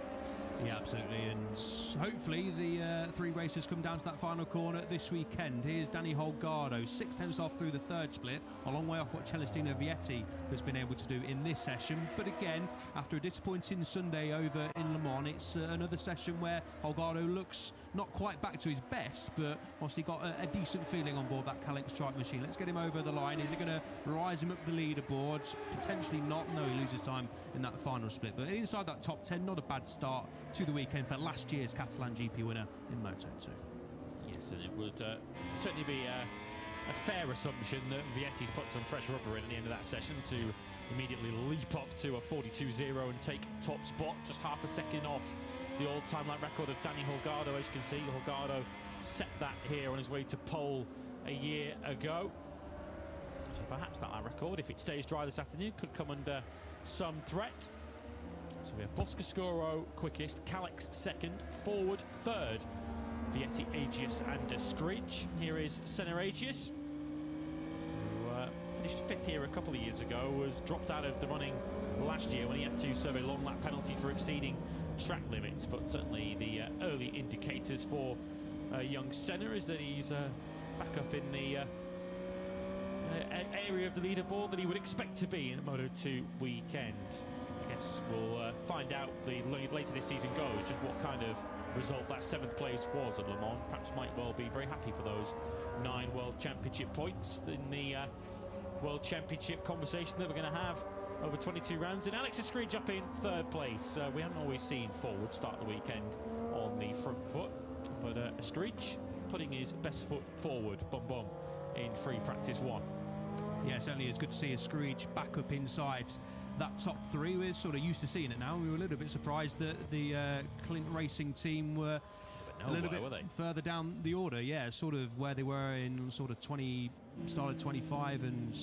Yeah, absolutely, and hopefully the 3 races come down to that final corner this weekend. Here's Dani Holgado, 6/10 off through the 3rd split, a long way off what Celestino Vietti has been able to do in this session. But again, after a disappointing Sunday over in Le Mans, it's another session where Holgado looks not quite back to his best, but obviously got a decent feeling on board that Calyx Stripe machine. Let's get him over the line. Is it going to rise him up the leaderboards? Potentially not. No, he loses time in that final split. But inside that top 10, not a bad start to the weekend for last year's Catalan GP winner in Moto2. Yes, and it would certainly be a fair assumption that Vietti's put some fresh rubber in at the end of that session to immediately leap up to a 42.0 and take top spot, just half a second off the all-time lap record of Dani Holgado. As you can see, Holgado set that here on his way to pole a year ago. So perhaps that lap record, if it stays dry this afternoon, could come under some threat. So we have Boscascuro quickest, Calyx second, Forward third, Vietti, Agius and Escridge. Here is Senna Agius, who finished 5th here a couple of years ago, was dropped out of the running last year when he had to serve a long lap penalty for exceeding track limits. But certainly the early indicators for young Senna is that he's back up in the area of the leaderboard that he would expect to be in a Moto2 weekend. I guess we'll find out the later this season goes just what kind of result that 7th place was at Le Mans. Perhaps might well be very happy for those 9 World Championship points in the World Championship conversation that we're going to have over 22 rounds. And Alex Escridge up in 3rd place. We haven't always seen Forward start the weekend on the front foot, but Escridge putting his best foot forward, in free practice 1. Yeah, certainly it's good to see Escridge back up inside that top 3. We're sort of used to seeing it now. We were a little bit surprised that the Clint Racing team were a little bit further down the order. Yeah, sort of where they were in sort of started 25 and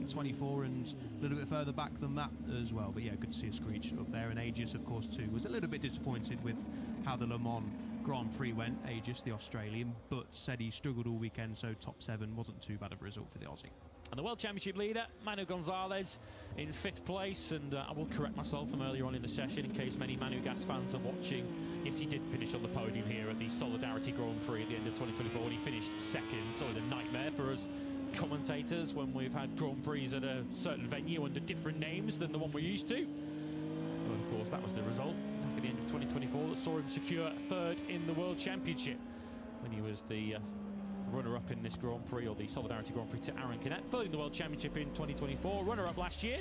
24 and a little bit further back than that as well. But yeah, good to see Escridge up there. And Agius, of course, too, was a little bit disappointed with how the Le Mans Grand Prix went. Agius, the Australian, but said he struggled all weekend, so top 7 wasn't too bad of a result for the Aussie. And the World Championship leader, Manu Gonzalez, in 5th place. And I will correct myself from earlier on in the session in case many Manu Gas fans are watching. Yes, he did finish on the podium here at the Solidarity Grand Prix at the end of 2024, and he finished 2nd. So it's a nightmare for us commentators when we've had Grand Prix at a certain venue under different names than the one we're used to. But of course, that was the result back at the end of 2024 that saw him secure 3rd in the World Championship when he was the runner-up in this Grand Prix, or the Solidarity Grand Prix, to Aaron Canet. 3rd in the World Championship in 2024, runner-up last year.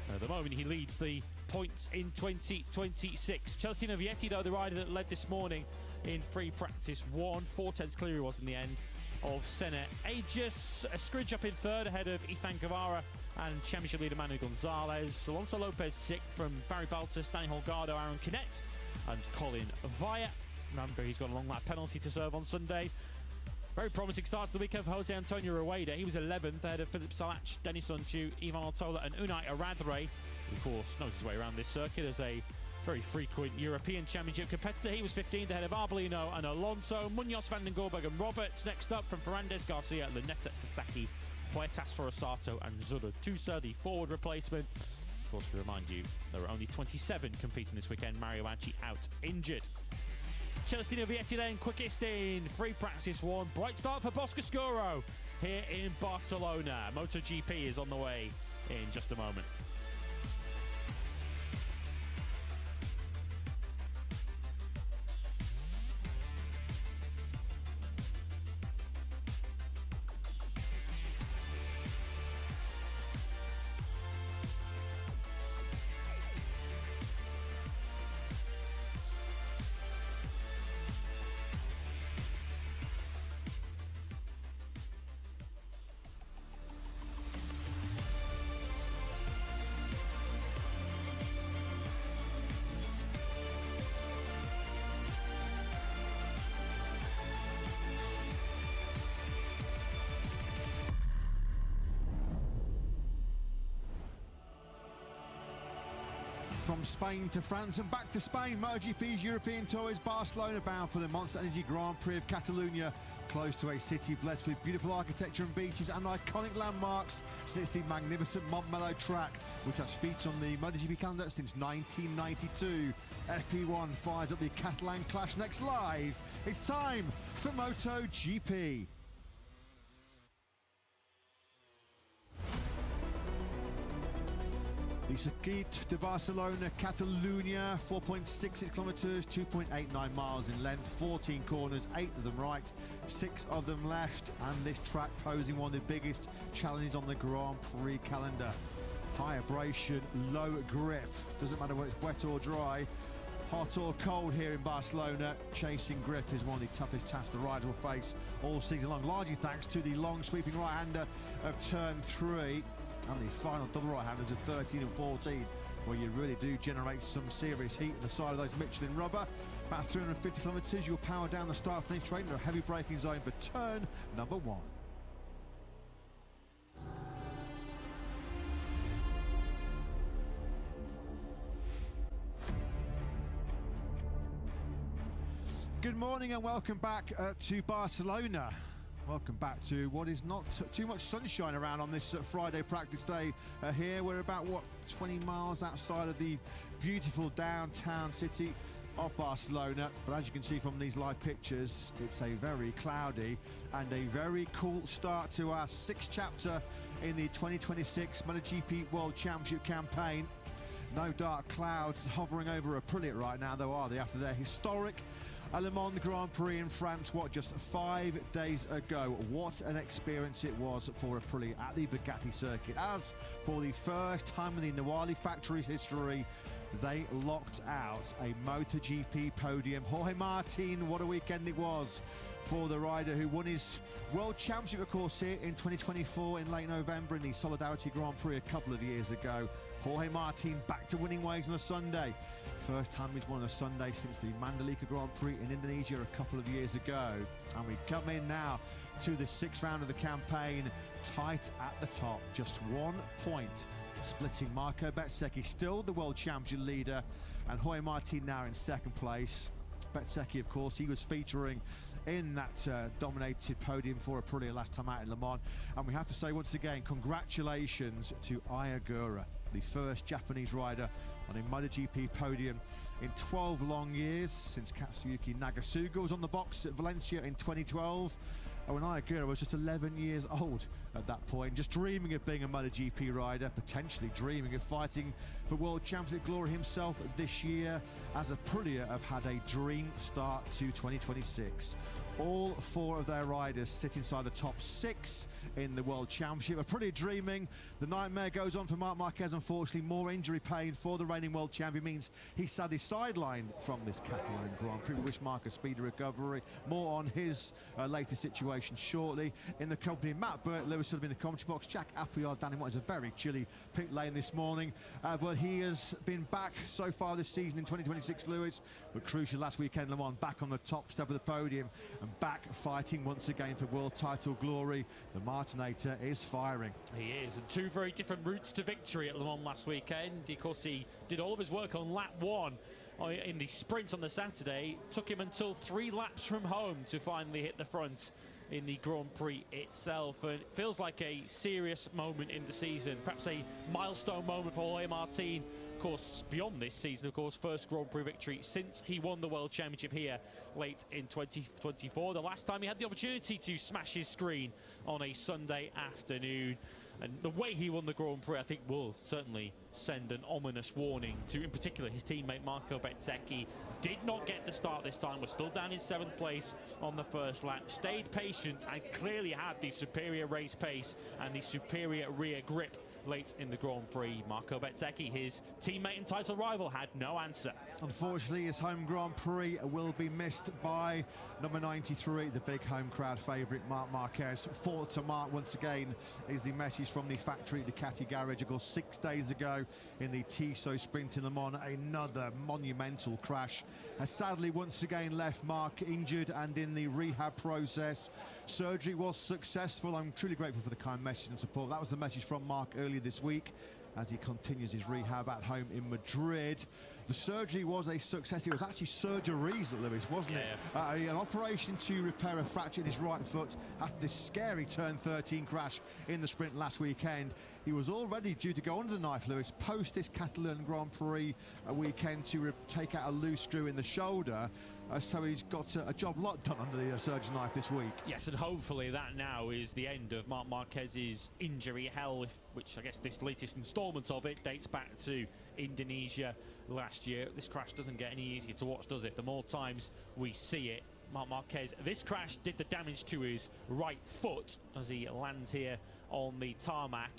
At the moment, he leads the points in 2026. Celestino Vietti, though, the rider that led this morning in free practice 1. 4/10 clear he was in the end of Senna Agius. Escridge up in 3rd ahead of Ethan Guevara and championship leader Manu Gonzalez. Alonso Lopez 6th from Barry Baltus, Danny Holgado, Aaron Canet, and Colin Vaya. Remember, he's got a long lap penalty to serve on Sunday. Very promising start to the weekend for Jose Antonio Rueda. He was 11th ahead of Philip Salac, Denis Sunju, Ivan Altola, and Unai Aradre. Of course, knows his way around this circuit as a very frequent European Championship competitor. He was 15th ahead of Arbolino and Alonso, Munoz, Van den Gorberg, and Roberts. Next up from Fernandez, Garcia, Lunetta, Sasaki, Huertas, Forosato, and Zuda Tusa, the forward replacement. Of course, to remind you, there were only 27 competing this weekend. Mario Anchi out injured. Celestino Vietti then quickest in free practice 1. Bright start for Boscoscuro here in Barcelona. MotoGP is on the way in just a moment. From Spain to France and back to Spain, MotoGP's European Tour is Barcelona bound for the Monster Energy Grand Prix of Catalunya. Close to a city blessed with beautiful architecture and beaches and iconic landmarks, sits the magnificent Montmeló track, which has featured on the MotoGP calendar since 1992. FP1 fires up the Catalan clash next live. It's time for MotoGP. The Circuit de Barcelona, Catalunya, 4.66 kilometres, 2.89 miles in length, 14 corners, 8 of them right, 6 of them left, and this track posing one of the biggest challenges on the Grand Prix calendar. High abrasion, low grip, doesn't matter whether it's wet or dry, hot or cold here in Barcelona. Chasing grip is one of the toughest tasks the rider will face all season long, largely thanks to the long sweeping right-hander of turn 3. And the final double right-handers of 13 and 14, where you really do generate some serious heat on the side of those Michelin rubber. About 350 kilometres, you'll power down the start-finish straight into a heavy braking zone for turn number 1. Good morning and welcome back to Barcelona. Welcome back to what is not too much sunshine around on this Friday practice day here. We're about, 20 miles outside of the beautiful downtown city of Barcelona. But as you can see from these live pictures, it's a very cloudy and a very cool start to our 6th chapter in the 2026 MotoGP World Championship campaign. No dark clouds hovering over Aprilia right now, though, are they, after their historic Lemans Grand Prix in France, just 5 days ago. What an experience it was for Aprilia at the Bugatti circuit, as for the first time in the Nawali factory's history, they locked out a MotoGP podium. Jorge Martin, what a weekend it was for the rider who won his World Championship, of course, here in 2024 in late November in the Solidarity Grand Prix a couple of years ago. Jorge Martin back to winning ways on a Sunday. First time he's won on a Sunday since the Mandalika Grand Prix in Indonesia a couple of years ago. And we come in now to the 6th round of the campaign, tight at the top, just 1 point splitting Marco Bezzecchi, still the World Championship leader, and Jorge Martin now in 2nd place. Bezzecchi, of course, he was featuring in that dominated podium for Aprilia last time out in Le Mans. And we have to say once again, congratulations to Ayagura, the first Japanese rider on a MotoGP podium in 12 long years, since Katsuyuki Nagasuga was on the box at Valencia in 2012. And when Ayagura was just 11 years old at that point, just dreaming of being a MotoGP rider, potentially dreaming of fighting for World Championship glory himself this year, as Aprilia have had a dream start to 2026. All 4 of their riders sit inside the top 6 in the World Championship. A pretty dreaming. The nightmare goes on for Marc Marquez. Unfortunately, more injury pain for the reigning world champion means he's sadly sidelined from this Catalan Grand Prix. We wish Marc a speedy recovery. More on his latest situation shortly. In the company, Matt Burt, Lewis will be in the commentary box. Jack Appleyard down in what is a very chilly pit lane this morning. But he has been back so far this season in 2026, Lewis. But crucial last weekend, Le Mans back on the top step of the podium and back fighting once again for world title glory. The Martinator is firing. He is. And 2 very different routes to victory at Le Mans last weekend. Of course, he did all of his work on lap 1 in the sprint on the Saturday. Took him until 3 laps from home to finally hit the front in the Grand Prix itself, and it feels like a serious moment in the season, perhaps a milestone moment for Jorge Martin. Of course, beyond this season, of course, first Grand Prix victory since he won the World Championship here late in 2024. The last time he had the opportunity to smash his screen on a Sunday afternoon. And the way he won the Grand Prix, I think, will certainly send an ominous warning to, in particular, his teammate Marco Bezzecchi. Did not get the start this time. We're still down in 7th place on the first lap. Stayed patient and clearly had the superior race pace and the superior rear grip late in the Grand Prix. Marco Bezzecchi, his teammate and title rival, had no answer. Unfortunately, his home Grand Prix will be missed by number 93, the big home crowd favourite, Marc Marquez. Forward to Marc once again is the message from the factory Ducati garage. Of course, 6 days ago in the Tissot sprint in Le Mans, another monumental crash has sadly once again left Marc injured and in the rehab process. Surgery was successful. I'm truly grateful for the kind message and support. That was the message from Marc earlier this week as he continues his rehab at home in Madrid. The surgery was a success. It was actually surgeries, Lewis, wasn't it? An operation to repair a fracture in his right foot after this scary turn 13 crash in the sprint last weekend. He was already due to go under the knife, Lewis, post this Catalan Grand Prix weekend to take out a loose screw in the shoulder. So he's got a job lot done under the surgeon's knife this week. Yes, and hopefully that now is the end of Marc Marquez's injury hell, which I guess this latest instalment of it dates back to Indonesia last year. This crash doesn't get any easier to watch, does it? The more times we see it, Marc Marquez, this crash did the damage to his right foot as he lands here on the tarmac.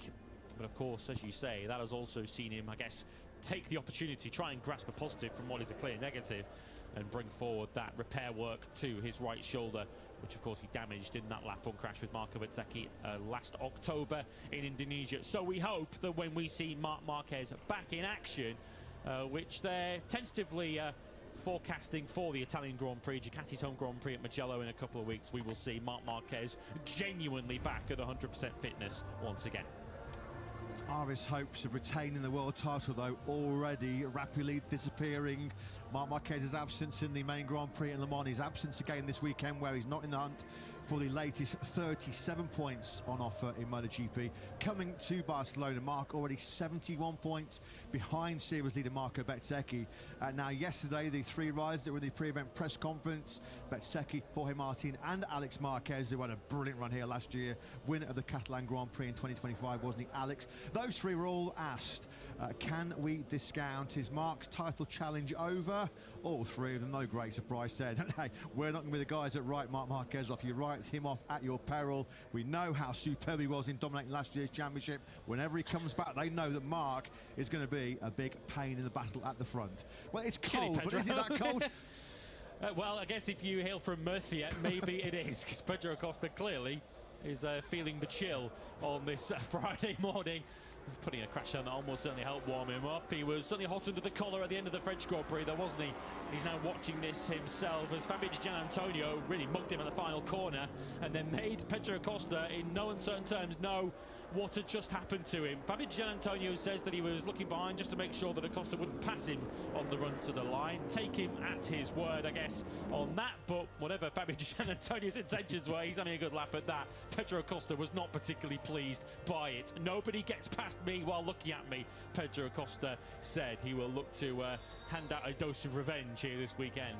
But of course, as you say, that has also seen him, I guess, take the opportunity, try and grasp a positive from what is a clear negative, and bring forward that repair work to his right shoulder, which of course he damaged in that lap 1 crash with Marco Bezzecchi last October in Indonesia. So we hope that when we see Marc Marquez back in action, which they're tentatively forecasting for the Italian Grand Prix, Ducati's home Grand Prix at Mugello in a couple of weeks, we will see Marc Marquez genuinely back at 100% fitness once again. Are his hopes of retaining the world title, though, already rapidly disappearing? Marc Marquez's absence in the main Grand Prix in Le Mans, his absence again this weekend where he's not in the hunt for the latest 37 points on offer in MotoGP. Coming to Barcelona, Marc already 71 points behind series leader Marco Bezzecchi. Now, yesterday, the 3 riders that were in the pre-event press conference, Bezzecchi, Jorge Martin and Alex Marquez, who had a brilliant run here last year, winner of the Catalan Grand Prix in 2025, wasn't he, Alex? Those 3 were all asked, can we discount his Marc's title challenge over? All 3 of them, no great surprise, said, hey, we're not going to be the guys that write Marc Marquez off. You write him off at your peril. We know how superb he was in dominating last year's championship. Whenever he comes back, they know that Marc is going to be a big pain in the battle at the front. Well, it's cold, but is it that cold? Well, I guess if you hail from Murcia, maybe it is, because Pedro Acosta clearly is feeling the chill on this Friday morning. Putting a crash on that almost certainly helped warm him up. He was certainly hot under the collar at the end of the French Grand Prix, though, wasn't he? He's now watching this himself as Fabio Di Giannantonio really mugged him at the final corner and then made Pedro Acosta, in no uncertain terms, know what had just happened to him. Fabio Di Giannantonio says that he was looking behind just to make sure that Acosta wouldn't pass him on the run to the line. Take him at his word, I guess, on that. But whatever Fabio Di Giannantonio's intentions were, he's having a good laugh at that. Pedro Acosta was not particularly pleased by it. Nobody gets past me while looking at me, Pedro Acosta said. He will look to hand out a dose of revenge here this weekend.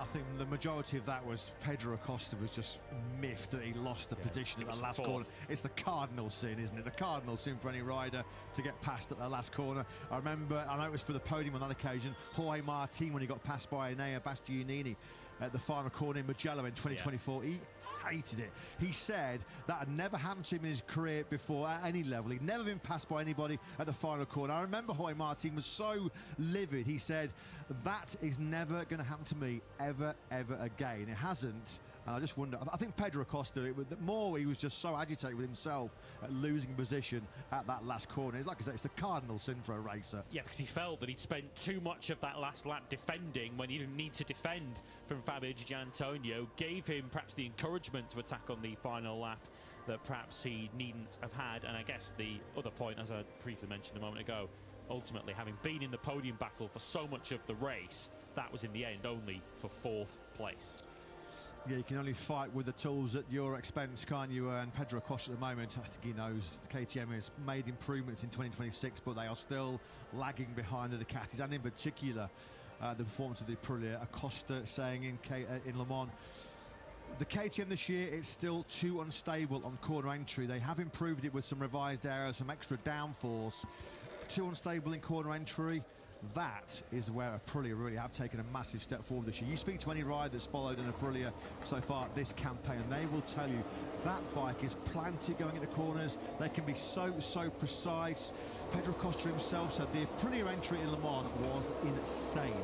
I think the majority of that was Pedro Acosta was just miffed that he lost the position at the last corner. It's the cardinal sin, isn't it? The cardinal sin for any rider to get past at the last corner. I know it was for the podium on that occasion, Jorge Martin, when he got passed by Enea Bastianini. at the final corner in Mugello in 2024. He hated it. He said that had never happened to him in his career before at any level. He'd never been passed by anybody at the final corner. I remember Jorge Martin was so livid. He said, that is never going to happen to me ever again. It hasn't. And I just wonder, I think Pedro Acosta, the more he was just so agitated with himself at losing position at that last corner. It's like I said, it's the cardinal sin for a racer. Yeah, because he felt that he'd spent too much of that last lap defending when he didn't need to defend from Fabio Di Giannantonio. Gave him perhaps the encouragement to attack on the final lap that perhaps he needn't have had. And I guess the other point, as I briefly mentioned a moment ago, ultimately having been in the podium battle for so much of the race, that was in the end only for 4th place. Yeah, you can only fight with the tools at your expense, can't you? And Pedro Acosta at the moment, I think he knows the KTM has made improvements in 2026, but they are still lagging behind the Ducatis, and in particular, the performance of the Aprilia. Acosta saying in Le Mans, the KTM this year, it's still too unstable on corner entry. They have improved it with some revised aero, some extra downforce. Too unstable in corner entry. That is where Aprilia really have taken a massive step forward this year. You speak to any rider that's followed an Aprilia so far this campaign, and they will tell you that bike is planted going into corners. They can be so precise. Pedro Acosta himself said the Aprilia entry in Le Mans was insane.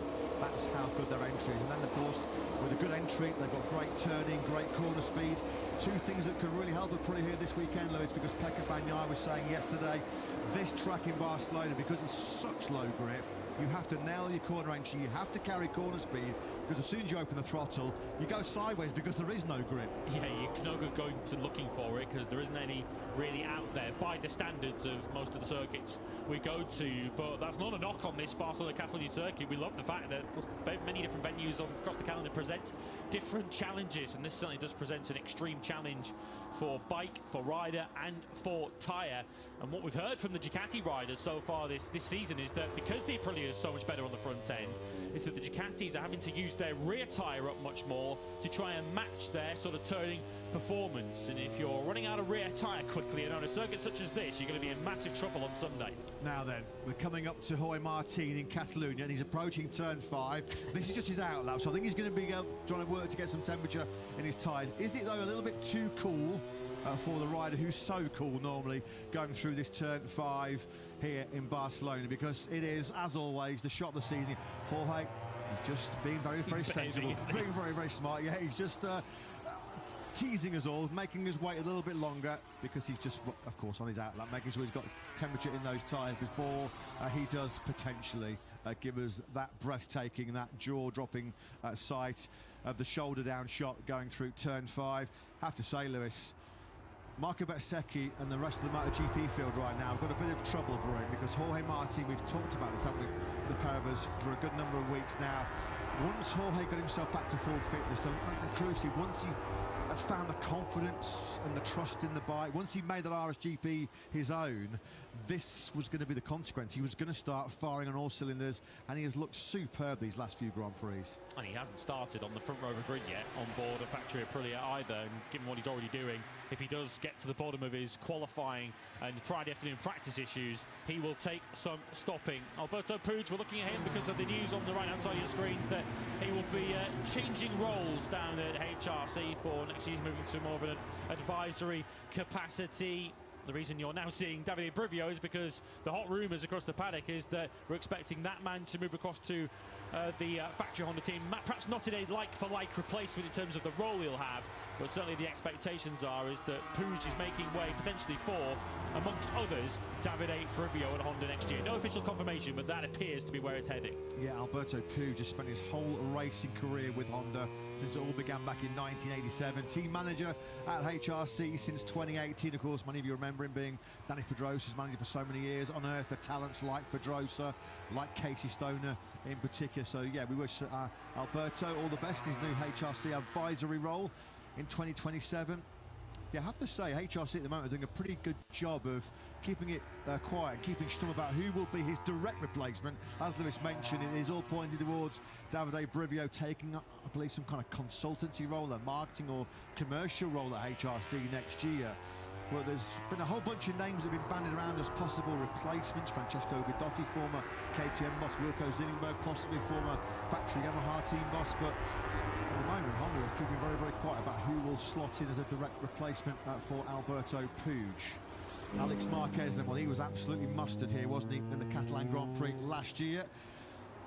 That's how good their entry is. And then, of course, with a good entry, they've got great turning, great corner speed. Two things that could really help Aprilia here this weekend, Lewis, because Pecco Bagnaia was saying yesterday, this track in Barcelona, because it's such low grip, you have to nail your corner entry, you have to carry corner speed, because as soon as you open the throttle, you go sideways because there is no grip. Yeah, you're no good going to looking for it because there isn't any really out there by the standards of most of the circuits we go to. But that's not a knock on this Barcelona-Catalunya circuit. We love the fact that many different venues across the calendar present different challenges, and this certainly does present an extreme challenge for bike, for rider, and for tyre. And what we've heard from the Ducati riders so far this season is that because the Aprilia is so much better on the front end, is that the Ducatis are having to use their rear tyre up much more to try and match their sort of turning performance. And if you're running out of rear tyre quickly and on a circuit such as this, you're going to be in massive trouble on Sunday. Now then, we're coming up to Jorge Martin in Catalunya, and he's approaching turn 5. This is just his outlap, so I think he's going to be trying to work to get some temperature in his tyres. Is it, though, a little bit too cool for the rider who's so cool normally going through this turn 5 here in Barcelona? Because it is, as always, the shot of the season. Jorge, he's just being very sensible, being very smart. Yeah, he's just teasing us all, making us wait a little bit longer, because he's just, of course, on his outlap, making sure he's got temperature in those tyres before he does potentially give us that breathtaking, that jaw-dropping sight of the shoulder-down shot going through turn 5. Have to say, Lewis, Marco Bezzecchi and the rest of the MotoGP field right now have got a bit of trouble brewing, because Jorge Martin, we've talked about this, haven't we, the pair of us, for a good number of weeks now. Once Jorge got himself back to full fitness, and crucially, once he had found the confidence and the trust in the bike, once he made that RSGP his own, this was going to be the consequence. He was going to start firing on all cylinders, and he has looked superb these last few Grand Prix. And he hasn't started on the front row of the grid yet on board a factory Aprilia either, and given what he's already doing, if he does get to the bottom of his qualifying and Friday afternoon practice issues, he will take some stopping. Alberto Puig, we're looking at him because of the news on the right-hand side of your screens that he will be changing roles down at HRC for next year, moving to more of an advisory capacity. The reason you're now seeing Davide Brivio is because the hot rumours across the paddock is that we're expecting that man to move across to the factory Honda team. Perhaps not in a like-for-like replacement in terms of the role he'll have, but certainly the expectations are is that Puig is making way potentially for, amongst others, Davide Brivio at Honda next year. No official confirmation, but that appears to be where it's heading. Yeah, Alberto Puig just spent his whole racing career with Honda since it all began back in 1987. Team manager at HRC since 2018. Of course, many of you remember him being Danny Pedrosa's manager for so many years. Unearthed talents like Pedrosa, like Casey Stoner in particular. So yeah, we wish Alberto all the best in his new HRC advisory role in 2027. Yeah, I have to say, HRC at the moment are doing a pretty good job of keeping it quiet, keeping stum about who will be his direct replacement. As Lewis mentioned, it is all pointed towards Davide Brivio taking up, I believe, some kind of consultancy role, a marketing or commercial role at HRC next year. But there's been a whole bunch of names that have been bandied around as possible replacements. Francesco Guidotti, former KTM boss, Wilco Zillingberg, possibly former factory Yamaha team boss. But at the keeping very, very quiet about who will slot in as a direct replacement for Alberto Puig. Alex Marquez, then, well, he was absolutely mustard here, wasn't he, in the Catalan Grand Prix last year?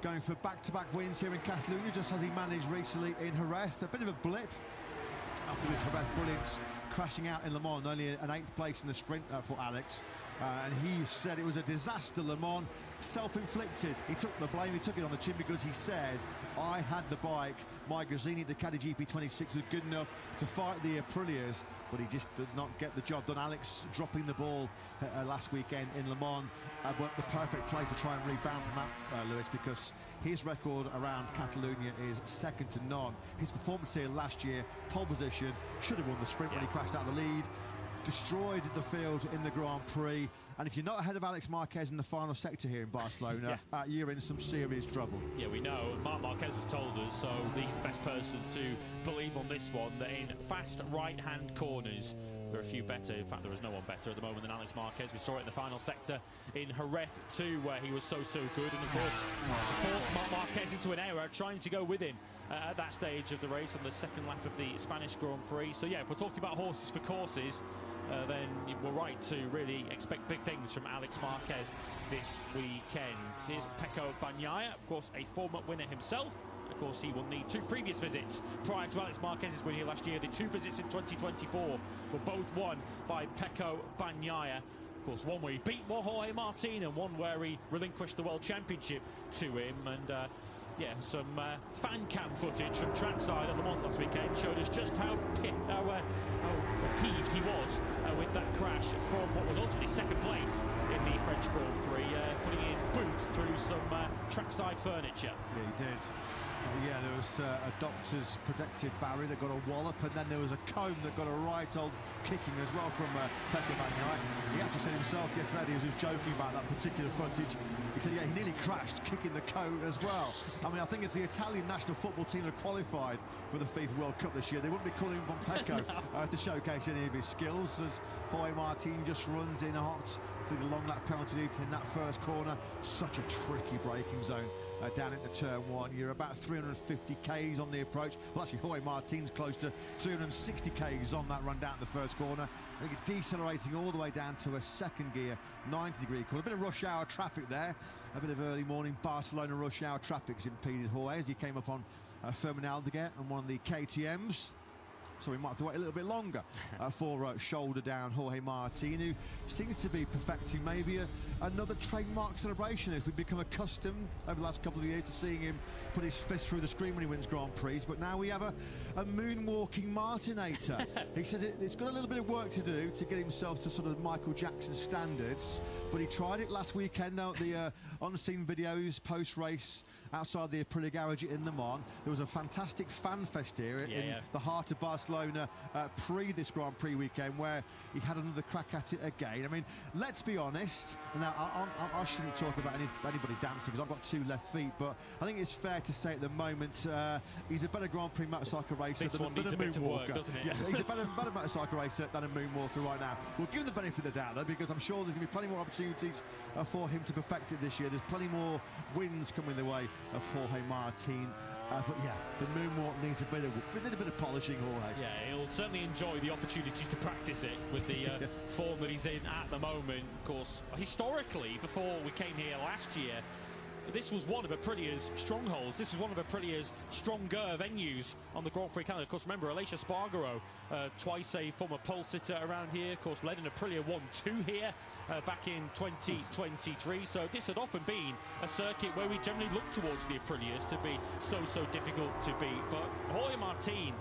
Going for back-to-back wins here in Catalunya, just as he managed recently in Jerez. A bit of a blip after his Jerez brilliance, crashing out in Le Mans, only an 8th place in the sprint for Alex. And he said it was a disaster, Le Mans, self-inflicted. He took the blame, he took it on the chin, because he said, I had the bike, my Gresini Ducati GP26 was good enough to fight the Aprilias, but he just did not get the job done. Alex dropping the ball last weekend in Le Mans, but the perfect place to try and rebound from that, Lewis, because his record around Catalunya is second to none. His performance here last year, pole position, should have won the sprint when he crashed out the lead. Destroyed the field in the Grand Prix, and if you're not ahead of Alex Marquez in the final sector here in Barcelona, you're in some serious trouble. Yeah, we know. Marc Marquez has told us, so the best person to believe on this one, that in fast right-hand corners, there are a few better. In fact, there is no one better at the moment than Alex Marquez. We saw it in the final sector in Jerez too, where he was so good. And of course, forced Marc Marquez into an error, trying to go with him at that stage of the race on the second lap of the Spanish Grand Prix. So yeah, if we're talking about horses for courses, then we're right to really expect big things from Alex Marquez this weekend. Here's Pecco Bagnaia, of course, a former winner himself. Of course, he will need 2 previous visits prior to Alex Marquez's win here last year. The 2 visits in 2024 were both won by Pecco Bagnaia. Of course, one where he beat Jorge Martin and one where he relinquished the World Championship to him. And yeah, some fan cam footage from trackside at Le Mans last weekend showed us just how peeved he was with that crash from what was ultimately second place in the French Grand Prix, putting his boot through some trackside furniture. Yeah, he did. Yeah, there was a doctor's protective barrier that got a wallop, and then there was a comb that got a right old kicking as well from Pecco Bagnaia. He actually said himself yesterday, he was just joking about that particular footage. He said, yeah, he nearly crashed, kicking the coat as well. I mean, I think if the Italian national football team had qualified for the FIFA World Cup this year, they wouldn't be calling him Pecco to showcase any of his skills, as Jorge Martin just runs in hot through the long lap penalty loop in that first corner. Such a tricky braking zone down into turn 1. You're about 350 k's on the approach. Well, actually, Jorge Martin's close to 360 k's on that run down the first corner. And you're decelerating all the way down to a second gear, 90-degree corner. A bit of rush hour traffic there. A bit of early morning Barcelona rush hour traffic's impeded Jorge as he came up on Fernandez and one of the KTMs. So we might have to wait a little bit longer for shoulder down Jorge Martin, who seems to be perfecting maybe another trademark celebration, if we've become accustomed over the last couple of years to seeing him put his fist through the screen when he wins Grand Prix. But now we have a moonwalking Martinator. He says it's got a little bit of work to do to get himself to sort of Michael Jackson standards, but he tried it last weekend out the on-scene videos post-race outside the Aprilia garage in Le Mans. There was a fantastic fan fest here in the heart of Barcelona Prix this Grand Prix weekend, where he had another crack at it again. I mean, let's be honest, now I shouldn't talk about anybody dancing because I've got 2 left feet, but I think it's fair to say at the moment he's a better Grand Prix motorcycle racer than a moonwalker. Doesn't it? Yeah, he's a better motorcycle racer than a moonwalker right now. We'll give him the benefit of the doubt though, because I'm sure there's going to be plenty more opportunities for him to perfect it this year. There's plenty more wins coming the way of Jorge Martin. But yeah, the moonwalk needs a bit of polishing, Jorge. Yeah, he'll certainly enjoy the opportunities to practice it with the form that he's in at the moment. Of course, historically, before we came here last year, this was one of Aprilia's strongholds. This was one of Aprilia's stronger venues on the Grand Prix calendar. Of course, remember, Aleix Espargaro, twice a former pole sitter around here. Of course, led in Aprilia 1-2 here back in 2023. So this had often been a circuit where we generally look towards the Aprilias to be so difficult to beat. But Jorge Martin,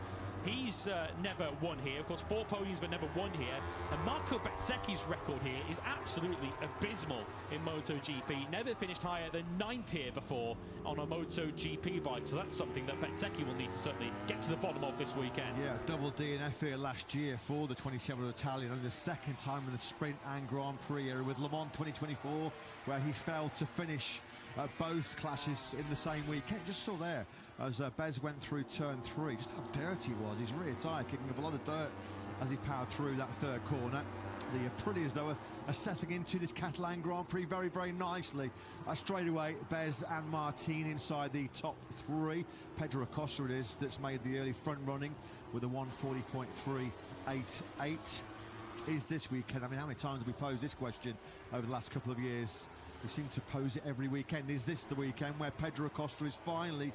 he's never won here. Of course, 4 podiums, but never won here. And Marco Bezzecchi's record here is absolutely abysmal in MotoGP. Never finished higher than 9th here before on a MotoGP bike. So that's something that Bezzecchi will need to certainly get to the bottom of this weekend. Yeah, double DNF here last year for the 27-year-old Italian, only the second time in the Sprint and Grand Prix era with Le Mans 2024, where he failed to finish both clashes in the same weekend. Just saw there as Bez went through turn 3, just how dirty he was. His rear tyre kicking up a lot of dirt as he powered through that third corner. The Aprilis, though, are settling into this Catalan Grand Prix very, very nicely. Straight away, Bez and Martin inside the top three. Pedro Acosta it is that's made the early front running with a 1:40.388. Is this weekend? I mean, how many times have we posed this question over the last couple of years? We seem to pose it every weekend. Is this the weekend where Pedro Acosta is finally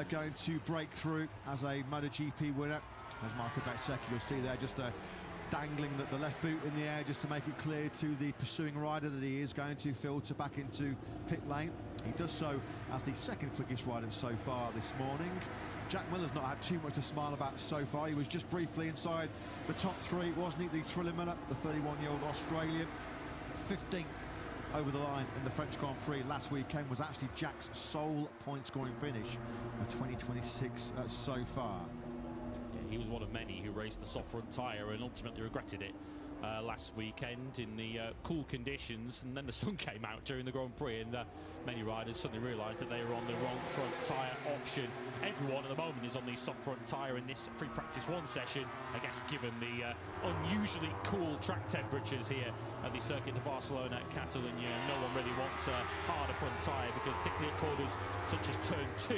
going to break through as a MotoGP winner? As Marco Bezzecchi, you'll see there, just dangling the left boot in the air just to make it clear to the pursuing rider that he is going to filter back into pit lane. He does so as the second quickest rider so far this morning. Jack Miller's not had too much to smile about so far. He was just briefly inside the top three, wasn't he? The Thriller Miller, the 31-year-old Australian, 15th over the line in the French Grand Prix last weekend, was actually Jack's sole point-scoring finish of 2026 so far. He was one of many who raced the soft front tyre and ultimately regretted it last weekend in the cool conditions, and then the sun came out during the Grand Prix, and many riders suddenly realised that they were on the wrong front tyre option. Everyone at the moment is on the soft front tyre in this free practice one session, I guess, given the unusually cool track temperatures here at the Circuit de Barcelona-Catalunya. No one really wants a harder front tyre because particularly at corners such as turn 2,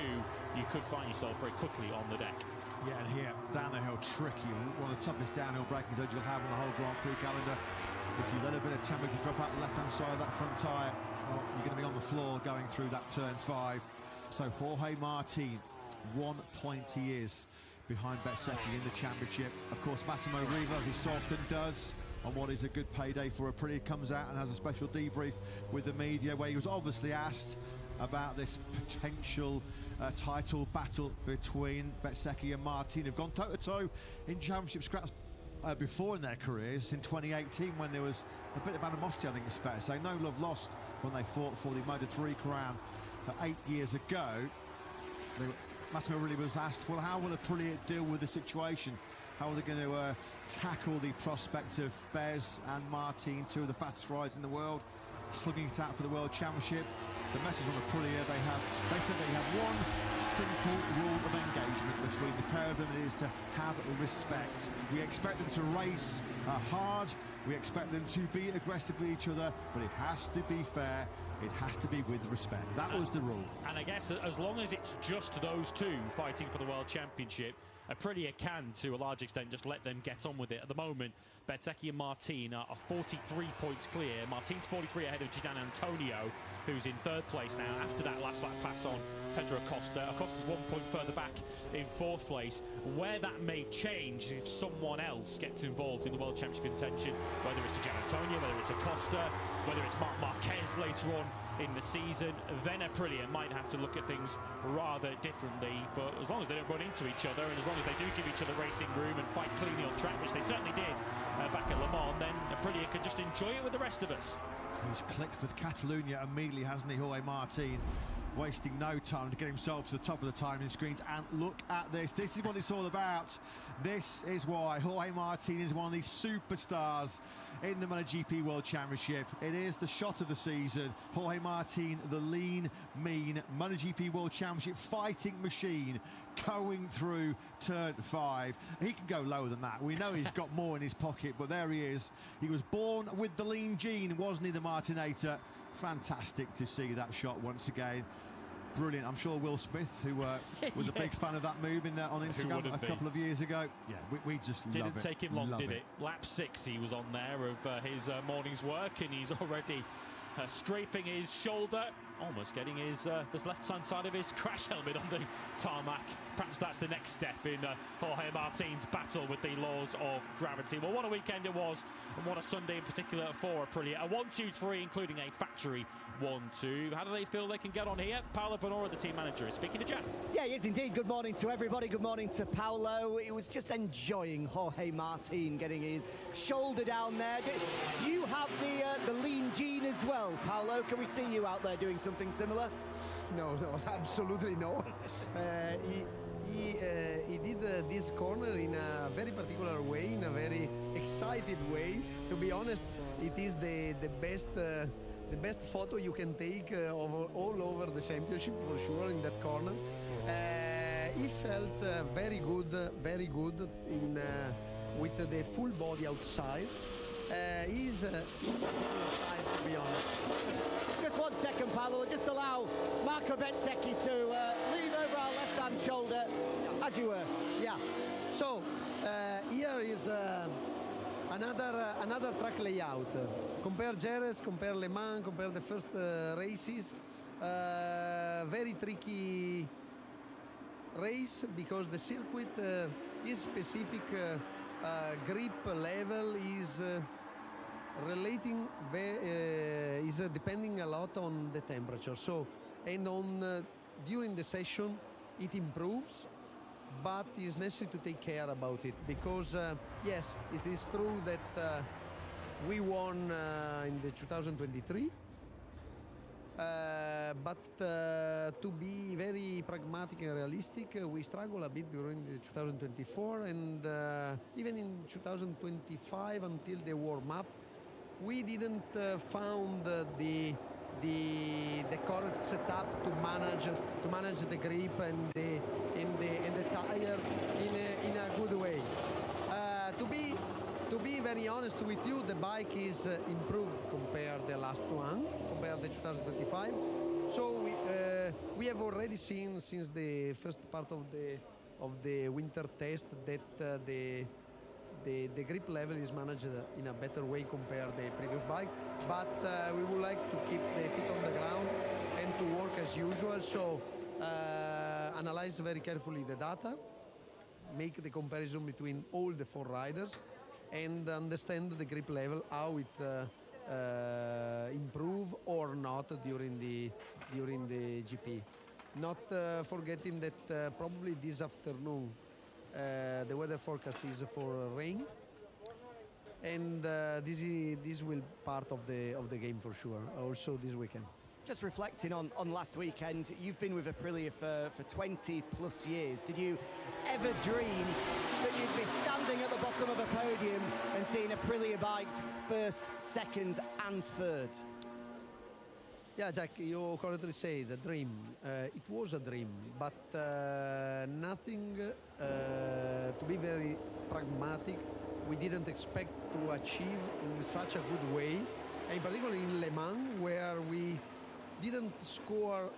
you could find yourself very quickly on the deck. Yeah, and here, down the hill, tricky. One of the toughest downhill braking zones you'll have on the whole Grand Prix calendar. If you let a bit of temperature drop out the left-hand side of that front tyre, well, you're going to be on the floor going through that turn 5. So Jorge Martin, 1 point he is behind Bezzecchi in the championship. Of course, Massimo Riva, as he so often does, on what is a good payday for a Prix, comes out and has a special debrief with the media where he was obviously asked about this potential title battle between Bezzecchi and Martin, who've gone toe-to-toe in championship scraps before in their careers. In 2018, when there was a bit of animosity, I think it's fair to say, no love lost when they fought for the Moto3 crown 8 years ago. Massimo really was asked, well, how will Aprilia deal with the situation? How are they going to tackle the prospect of Bez and Martin, two of the fastest riders in the world, slugging it out for the World Championship? The message on Aprilia, they said they have one simple rule of engagement between the pair of them, and it is to have respect. We expect them to race hard, we expect them to be aggressive with each other, but it has to be fair, it has to be with respect. That was the rule. And I guess as long as it's just those two fighting for the World Championship, Aprilia can, to a large extent, just let them get on with it. At the moment, Bezzecchi and Martin are 43 points clear. Martin's 43 ahead of Gian Antonio, who's in third place now after that last lap pass on Pedro Acosta. Acosta's 1 point further back in fourth place. Where that may change if someone else gets involved in the World Championship contention, whether it's Gian Antonio, whether it's Acosta, whether it's Marc Marquez later on in the season, then Aprilia might have to look at things rather differently. But as long as they don't run into each other, and as long as they do give each other racing room and fight cleanly on track, which they certainly did back at Lemans, then Aprilia can just enjoy it with the rest of us. He's clicked with Catalunya immediately, hasn't he, Jorge Martin? Wasting no time to get himself to the top of the timing screens. And look at this. This is what it's all about. This is why Jorge Martin is one of these superstars in the MotoGP World Championship. It is the shot of the season. Jorge Martin, the lean, mean MotoGP World Championship fighting machine, going through turn 5. He can go lower than that. We know he's got more in his pocket, but there he is. He was born with the lean gene, wasn't he, the Martinator? Fantastic to see that shot once again. Brilliant. I'm sure Will Smith, who was a big fan of that move on Instagram a couple of years ago. Yeah, we just love it. Didn't take him long, did it? Lap 6 he was on there of his morning's work, and he's already scraping his shoulder, almost getting his this left-hand side of his crash helmet on the tarmac. Perhaps that's the next step in Jorge Martin's battle with the laws of gravity. Well, what a weekend it was, and what a Sunday in particular for Aprilia. A 1-2-3, including a factory 1-2. How do they feel they can get on here? Paolo Venora, the team manager, is speaking to Jack. Yeah, he is indeed. Good morning to everybody. Good morning to Paolo. He was just enjoying Jorge Martin getting his shoulder down there. Do you have the lean gene as well, Paolo? Can we see you out there doing something similar? No, absolutely no. He did this corner in a very particular way, in a very excited way. To be honest, it is the best photo you can take all over the championship for sure in that corner. He felt very good in with the full body outside. He's inside, to be honest. Just 1 second, Paolo. We'll just allow Marco Bezzecchi to lean over our left-hand shoulder, as you were. Yeah. So here is another track layout. Compare Jerez, compare Le Mans, compare the first races. Very tricky race because the circuit is specific. Grip level is is depending a lot on the temperature. So and on during the session it improves, but it's necessary to take care about it because yes, it is true that we won in the 2023. But to be very pragmatic and realistic, we struggle a bit during the 2024 and even in 2025 until the warm up. We didn't found the correct setup to manage the grip and the tire in a good way. To be very honest with you, the bike is improved compared the last one, compared the 2025. So we have already seen since the first part of the winter test that the grip level is managed in a better way compared the previous bike. But we would like to keep the feet on the ground and to work as usual. So analyze very carefully the data, make the comparison between all the 4 riders, and understand the grip level, how it improve or not during the GP. Not forgetting that probably this afternoon the weather forecast is for rain, and this will part of the game for sure. Also this weekend. Just reflecting on last weekend, you've been with Aprilia for 20 plus years. Did you ever dream that you'd be standing at the bottom of a podium and seeing Aprilia bikes first, second and third? Yeah, Jack, you correctly say the dream. It was a dream, but nothing, to be very pragmatic, we didn't expect to achieve in such a good way, and particularly in Le Mans, where we didn't score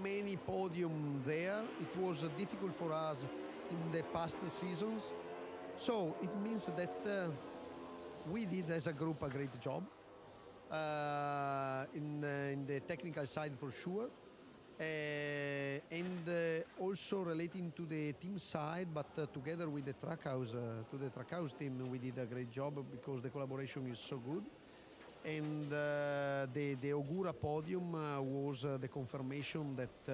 many podium there. It was difficult for us in the past seasons. So it means that we did as a group a great job in the technical side for sure, and also relating to the team side, but together with the Trackhouse, to the Trackhouse team, we did a great job because the collaboration is so good. And the Ogura podium was the confirmation that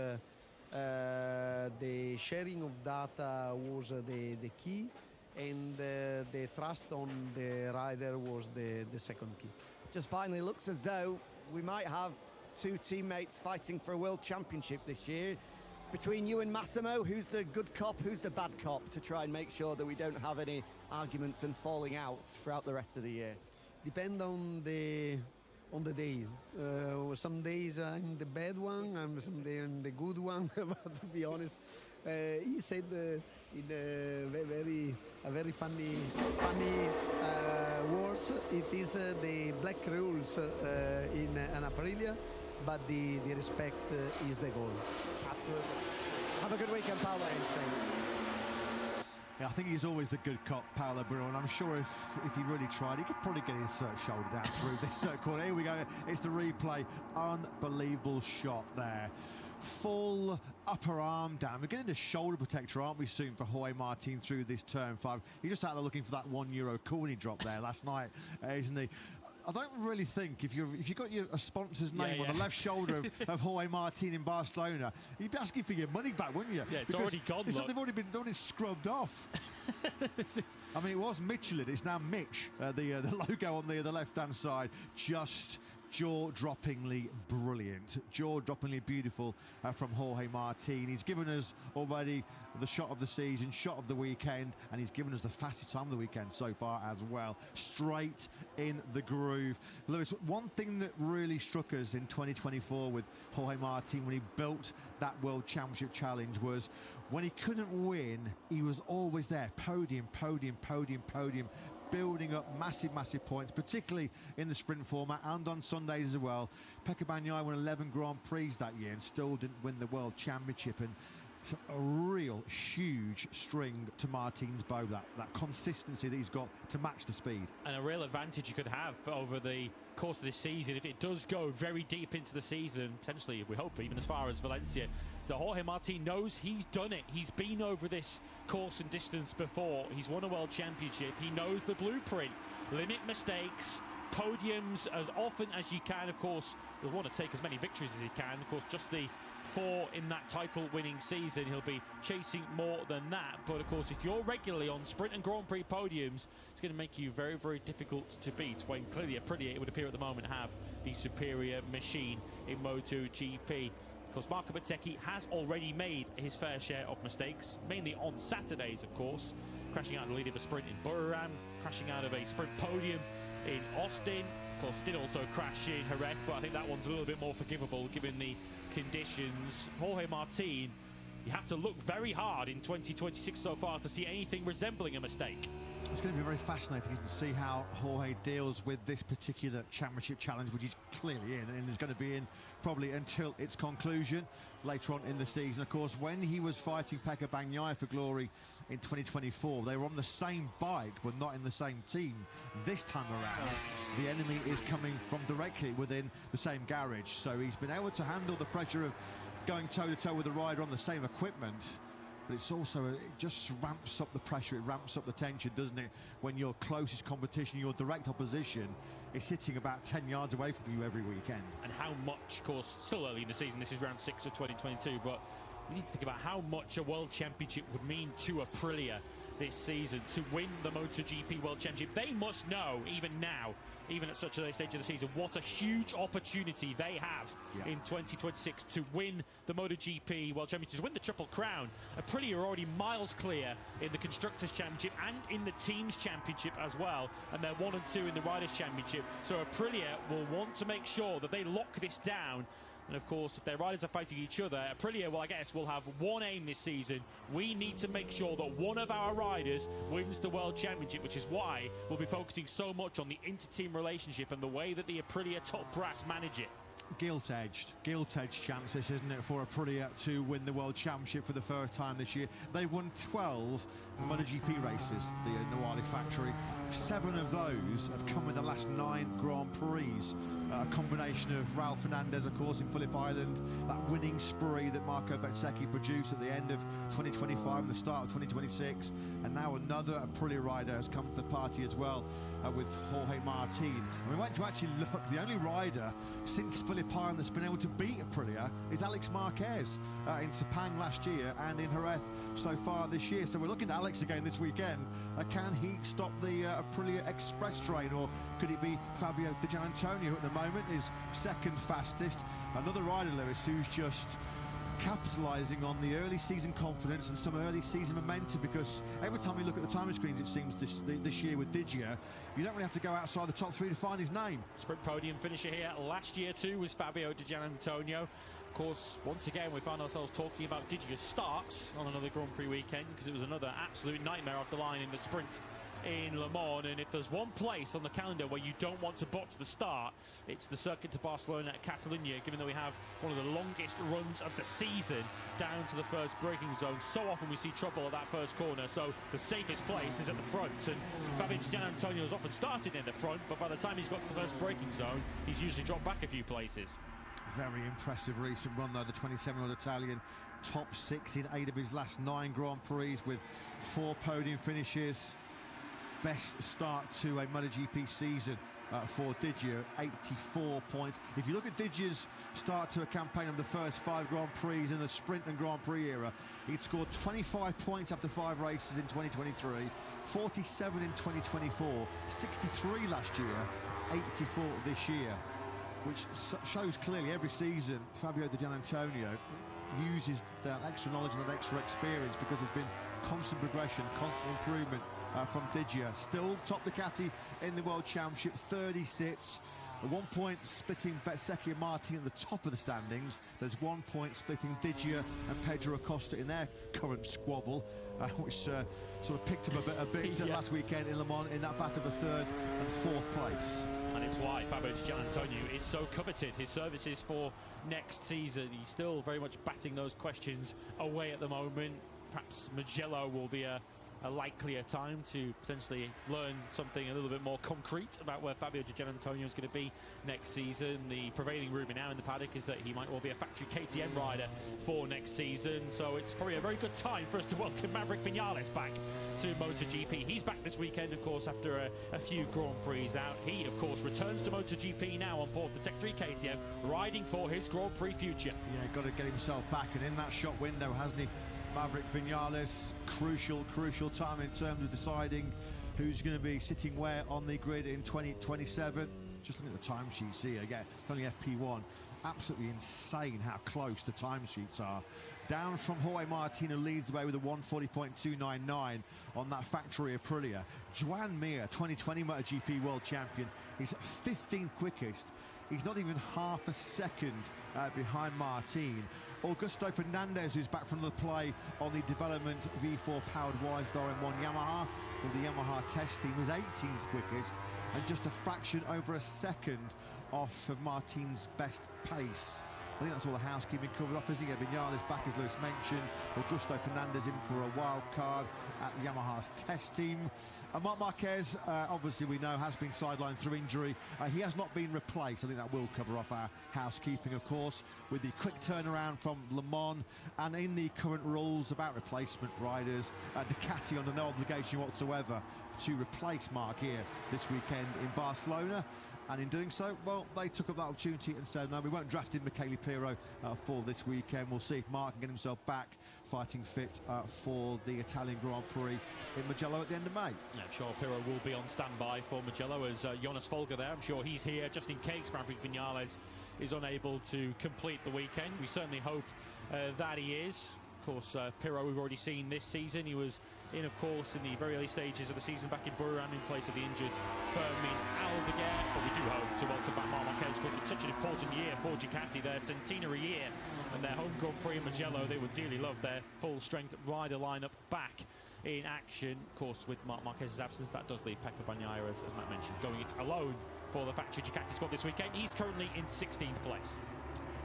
the sharing of data was the key, and the trust on the rider was the second key. Just finally, looks as though we might have 2 teammates fighting for a world championship this year. Between you and Massimo, who's the good cop, who's the bad cop, to try and make sure that we don't have any arguments and falling out throughout the rest of the year? Depend on the day. Some days I'm the bad one, and some days I'm the good one. But to be honest, he said in a very funny words. It is the black rules in an Aprilia, but the respect is the goal. Absolutely. Have a good weekend, Paolo. Thanks. Yeah, I think he's always the good cop, Paolo Bruno, and I'm sure if he really tried, he could probably get his shoulder down through this corner. Here we go, it's the replay. Unbelievable shot there. Full upper arm down. We're getting a shoulder protector, aren't we, soon for Jorge Martin through this turn 5. He's just out there looking for that €1 coin he dropped there last night, isn't he? I don't really think if you got a sponsor's name on the left shoulder of Jorge Martin in Barcelona, you'd be asking for your money back, wouldn't you? Yeah, it's already gone. They've already been scrubbed off. I mean, it was Michelin. It's now Mitch. The logo on the left-hand side, just jaw-droppingly brilliant, jaw-droppingly beautiful from Jorge Martin. He's given us already the shot of the season, shot of the weekend, and he's given us the fastest time of the weekend so far as well. Straight in the groove. Lewis, one thing that really struck us in 2024 with Jorge Martin when he built that World Championship challenge was When he couldn't win, he was always there. Podium, podium, podium, podium, building up massive, massive points, particularly in the sprint format and on Sundays as well. Pecco Bagnaia won 11 Grand Prix that year and still didn't win the World Championship. And it's a real huge string to Martin's bow, that consistency that he's got to match the speed. And a real advantage you could have over the course of this season if it does go very deep into the season, and potentially, we hope, even as far as Valencia. So Jorge Martin knows he's done it. He's been over this course and distance before. He's won a World Championship. He knows the blueprint. Limit mistakes, podiums as often as you can. Of course, you'll want to take as many victories as you can. Of course, just the 4 in that title-winning season, he'll be chasing more than that. But of course, if you're regularly on sprint and Grand Prix podiums, it's going to make you very, very difficult to beat, when clearly Aprilia, it would appear at the moment, have the superior machine in MotoGP. Of course, Marco Bezzecchi has already made his fair share of mistakes, mainly on Saturdays, of course, crashing out of the lead of a sprint in Buchanan, crashing out of a sprint podium in Austin. Of course, did also crash in Jerez, but I think that one's a little bit more forgivable given the conditions. Jorge Martin, you have to look very hard in 2026 so far to see anything resembling a mistake. It's going to be very fascinating to see how Jorge deals with this particular championship challenge, which is clearly in and is going to be in probably until its conclusion later on in the season. Of course, when he was fighting Pecco Bagnaia for glory in 2024, they were on the same bike but not in the same team. This time around, the enemy is coming from directly within the same garage, so he's been able to handle the pressure of going toe-to-toe with the rider on the same equipment. But it's also, it just ramps up the pressure, it ramps up the tension, doesn't it, when your closest competition, your direct opposition, is sitting about 10 yards away from you every weekend. And how much, of course, still early in the season, this is round 6 of 2022, but we need to think about how much a World Championship would mean to Aprilia this season to win the MotoGP World Championship. They must know, even now, even at such a late stage of the season, what a huge opportunity they have in 2026 to win the MotoGP World Championship, to win the Triple Crown. Aprilia are already miles clear in the Constructors' Championship and in the Teams' Championship as well, and they're 1 and 2 in the Riders' Championship. So Aprilia will want to make sure that they lock this down. And of course, if their riders are fighting each other, Aprilia, well, I guess, will have one aim this season. We need to make sure that one of our riders wins the World Championship, which is why we'll be focusing so much on the inter-team relationship and the way that the Aprilia top brass manage it. Gilt-edged chances, isn't it, for Aprilia to win the World Championship for the first time this year. They won 12 MotoGP races, the Nawali factory. 7 of those have come in the last 9 Grand Prix. A combination of Raul Fernandez, of course, in Phillip Island, that winning spree that Marco Bezzecchi produced at the end of 2025 and the start of 2026, and now another Aprilia rider has come to the party as well, with Jorge Martin. And we went to actually look, the only rider since Phillip Island that's been able to beat Aprilia is Alex Marquez in Sepang last year and in Jerez so far this year. So we're looking at Alex again this weekend. Can he stop the Aprilia Express train, or could it be Fabio Di Giannantonio, who at the moment is second fastest? Another rider, Lewis, who's just capitalising on the early season confidence and some early season momentum, because every time we look at the timing screens, it seems this year with Digia, you don't really have to go outside the top 3 to find his name. Sprint podium finisher here last year too was Fabio Di Giannantonio. Of course, once again, we found ourselves talking about Digia starts on another Grand Prix weekend, because it was another absolute nightmare off the line in the sprint in Le Mans. And if there's one place on the calendar where you don't want to botch the start, it's the circuit to Barcelona-Catalunya, given that we have one of the longest runs of the season down to the first braking zone. So often we see trouble at that first corner, so the safest place is at the front, and Fabio Di Giannantonio has often started in the front, but by the time he's got to the first braking zone, he's usually dropped back a few places. Very impressive recent run though, the 27-year-old Italian, top 6 in 8 of his last 9 Grand Prix with 4 podium finishes. Best start to a MotoGP season for Digia, 84 points. If you look at Digia's start to a campaign of the first 5 Grand Prix in the sprint and Grand Prix era, he'd scored 25 points after 5 races in 2023, 47 in 2024, 63 last year, 84 this year, which shows clearly every season Fabio Di Giannantonio uses that extra knowledge and that extra experience, because there's been constant progression, constant improvement from Digia. Still top Ducati in the World Championship, 30 sits, A 1 point splitting Bezzecchi and Martin at the top of the standings. There's 1 point splitting Vigia and Pedro Acosta in their current squabble, which sort of picked up a bit Yeah. last weekend in Le Mans in that battle for 3rd and 4th place. And it's why Fabio Di Giannantonio is so coveted. His services for next season, he's still very much batting those questions away at the moment. Perhaps Mugello will be a likelier time to potentially learn something a little bit more concrete about where Fabio Di Giannantonio is going to be next season. The prevailing rumour now in the paddock is that he might well be a factory KTM rider for next season, so it's probably a very good time for us to welcome Maverick Viñales back to MotoGP. He's back this weekend, of course, after a few Grand Prix out. He, of course, returns to MotoGP now on board the Tech 3 KTM, riding for his Grand Prix future. Yeah, got to get himself back, and in that shop window, hasn't he? Maverick Viñales, crucial time in terms of deciding who's going to be sitting where on the grid in 2027. Just looking at the timesheets here, again, only FP1. Absolutely insane how close the timesheets are. Down from Jorge Martin, who leads the way with a 1:40.299 on that factory Aprilia. Joan Mir, 2020 MotoGP World Champion, he's 15th quickest. He's not even half a second behind Martin. Augusto Fernandez, who's back from the play on the development V4 powered Wisdar M1 Yamaha for the Yamaha test team, was 18th quickest and just a fraction over a second off of Martin's best pace. I think that's all the housekeeping covered up, isn't it? Viñales back, as Lewis mentioned. Augusto Fernandez in for a wild card at Yamaha's test team. Marc Marquez, obviously we know, has been sidelined through injury. He has not been replaced. I think that will cover off our housekeeping, of course, with the quick turnaround from Le Mans and in the current rules about replacement riders. Ducati under no obligation whatsoever to replace Marc here this weekend in Barcelona. And in doing so, well, they took up that opportunity and said, no, we won't draft in Michele Pirro for this weekend. We'll see if Marc can get himself back fighting fit for the Italian Grand Prix in Mugello at the end of May. Yeah, I'm sure Pirro will be on standby for Mugello as Jonas Folger there. I'm sure he's here just in case Maverick Viñales is unable to complete the weekend. We certainly hope that he is. Of course, Pirro we've already seen this season. He was in, of course, in the very early stages of the season back in Buchanan in place of the injured Fermin Aldeguer. But we do hope to welcome back Marc Marquez. Of course, it's such an important year for Ducati, their centenary year, and their home Grand Prix in Mugello. They would dearly love their full-strength rider lineup back in action. Of course, with Marc Marquez's absence, that does leave Pecco Bagnaia, as Matt mentioned, going it alone for the factory Ducati squad this weekend. He's currently in 16th place.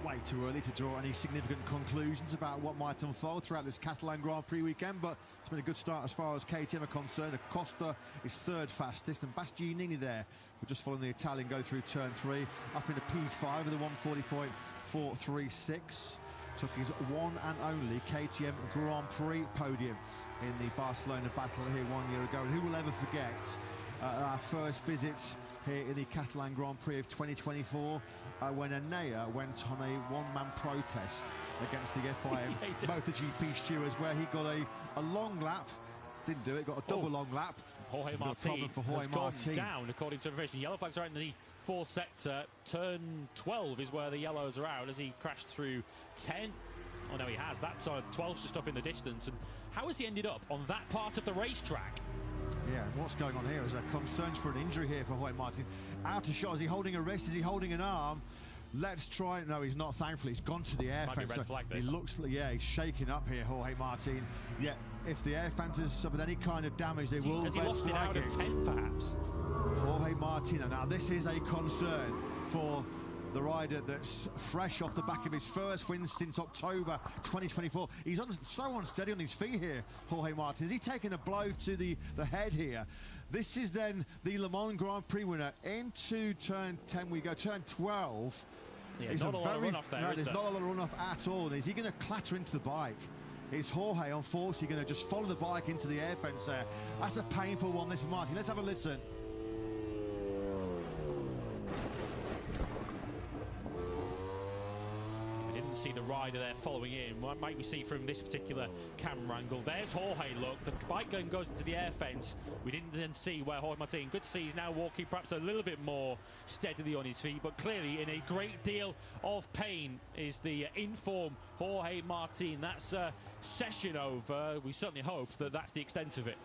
Way too early to draw any significant conclusions about what might unfold throughout this Catalan Grand Prix weekend, but it's been a good start as far as KTM are concerned. Acosta is 3rd fastest, and Bastianini there, we're just following the Italian go through turn 3, up into P5 with a 1:40.436. Took his one and only KTM Grand Prix podium in the Barcelona battle here 1 year ago. And who will ever forget our first visit here in the Catalan Grand Prix of 2024 when Enea went on a one-man protest against the FIM MotoGP stewards, where he got a long lap, didn't do it, got a double long lap. Jorge Martin has gone down according to information. Yellow flags are out in the 4th sector. Turn 12 is where the yellows are out as he crashed through 10. Oh no, he has. That's 12's just up in the distance. And how has he ended up on that part of the racetrack? Yeah, what's going on here is a concerns for an injury here for Jorge Martin. Out of shot. Is he holding a wrist? Is he holding an arm? Let's try. No, he's not, thankfully. He's gone to the air fence. So he looks, yeah, he's shaking up here, Jorge Martin. Yeah, if the air fence has suffered any kind of damage, they will. Has he lost it out of 10, perhaps? Jorge Martin. Now, this is a concern for the rider that's fresh off the back of his first win since October 2024. He's so unsteady on his feet here, Jorge Martin. Is he taking a blow to the head here? This is then the Le Mans Grand Prix winner. Into turn 10 we go. Turn 12. Yeah, not a lot of runoff there, there's not a lot of runoff at all. Is he going to clatter into the bike? Is Jorge, unfortunately, going to just follow the bike into the air fence there? That's a painful one, this for Martin. Let's have a listen. See the rider there following in. What might we see from this particular camera angle? There's Jorge, look, the bike goes into the air fence. We didn't then see where Jorge Martin, good to see he's now walking perhaps a little bit more steadily on his feet, but clearly in a great deal of pain is the in-form Jorge Martin. That's session over. We certainly hope that that's the extent of it.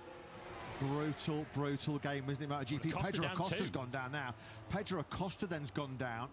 Brutal game, isn't it, MotoGP? Pedro Acosta's gone down now. Pedro Acosta then's gone down.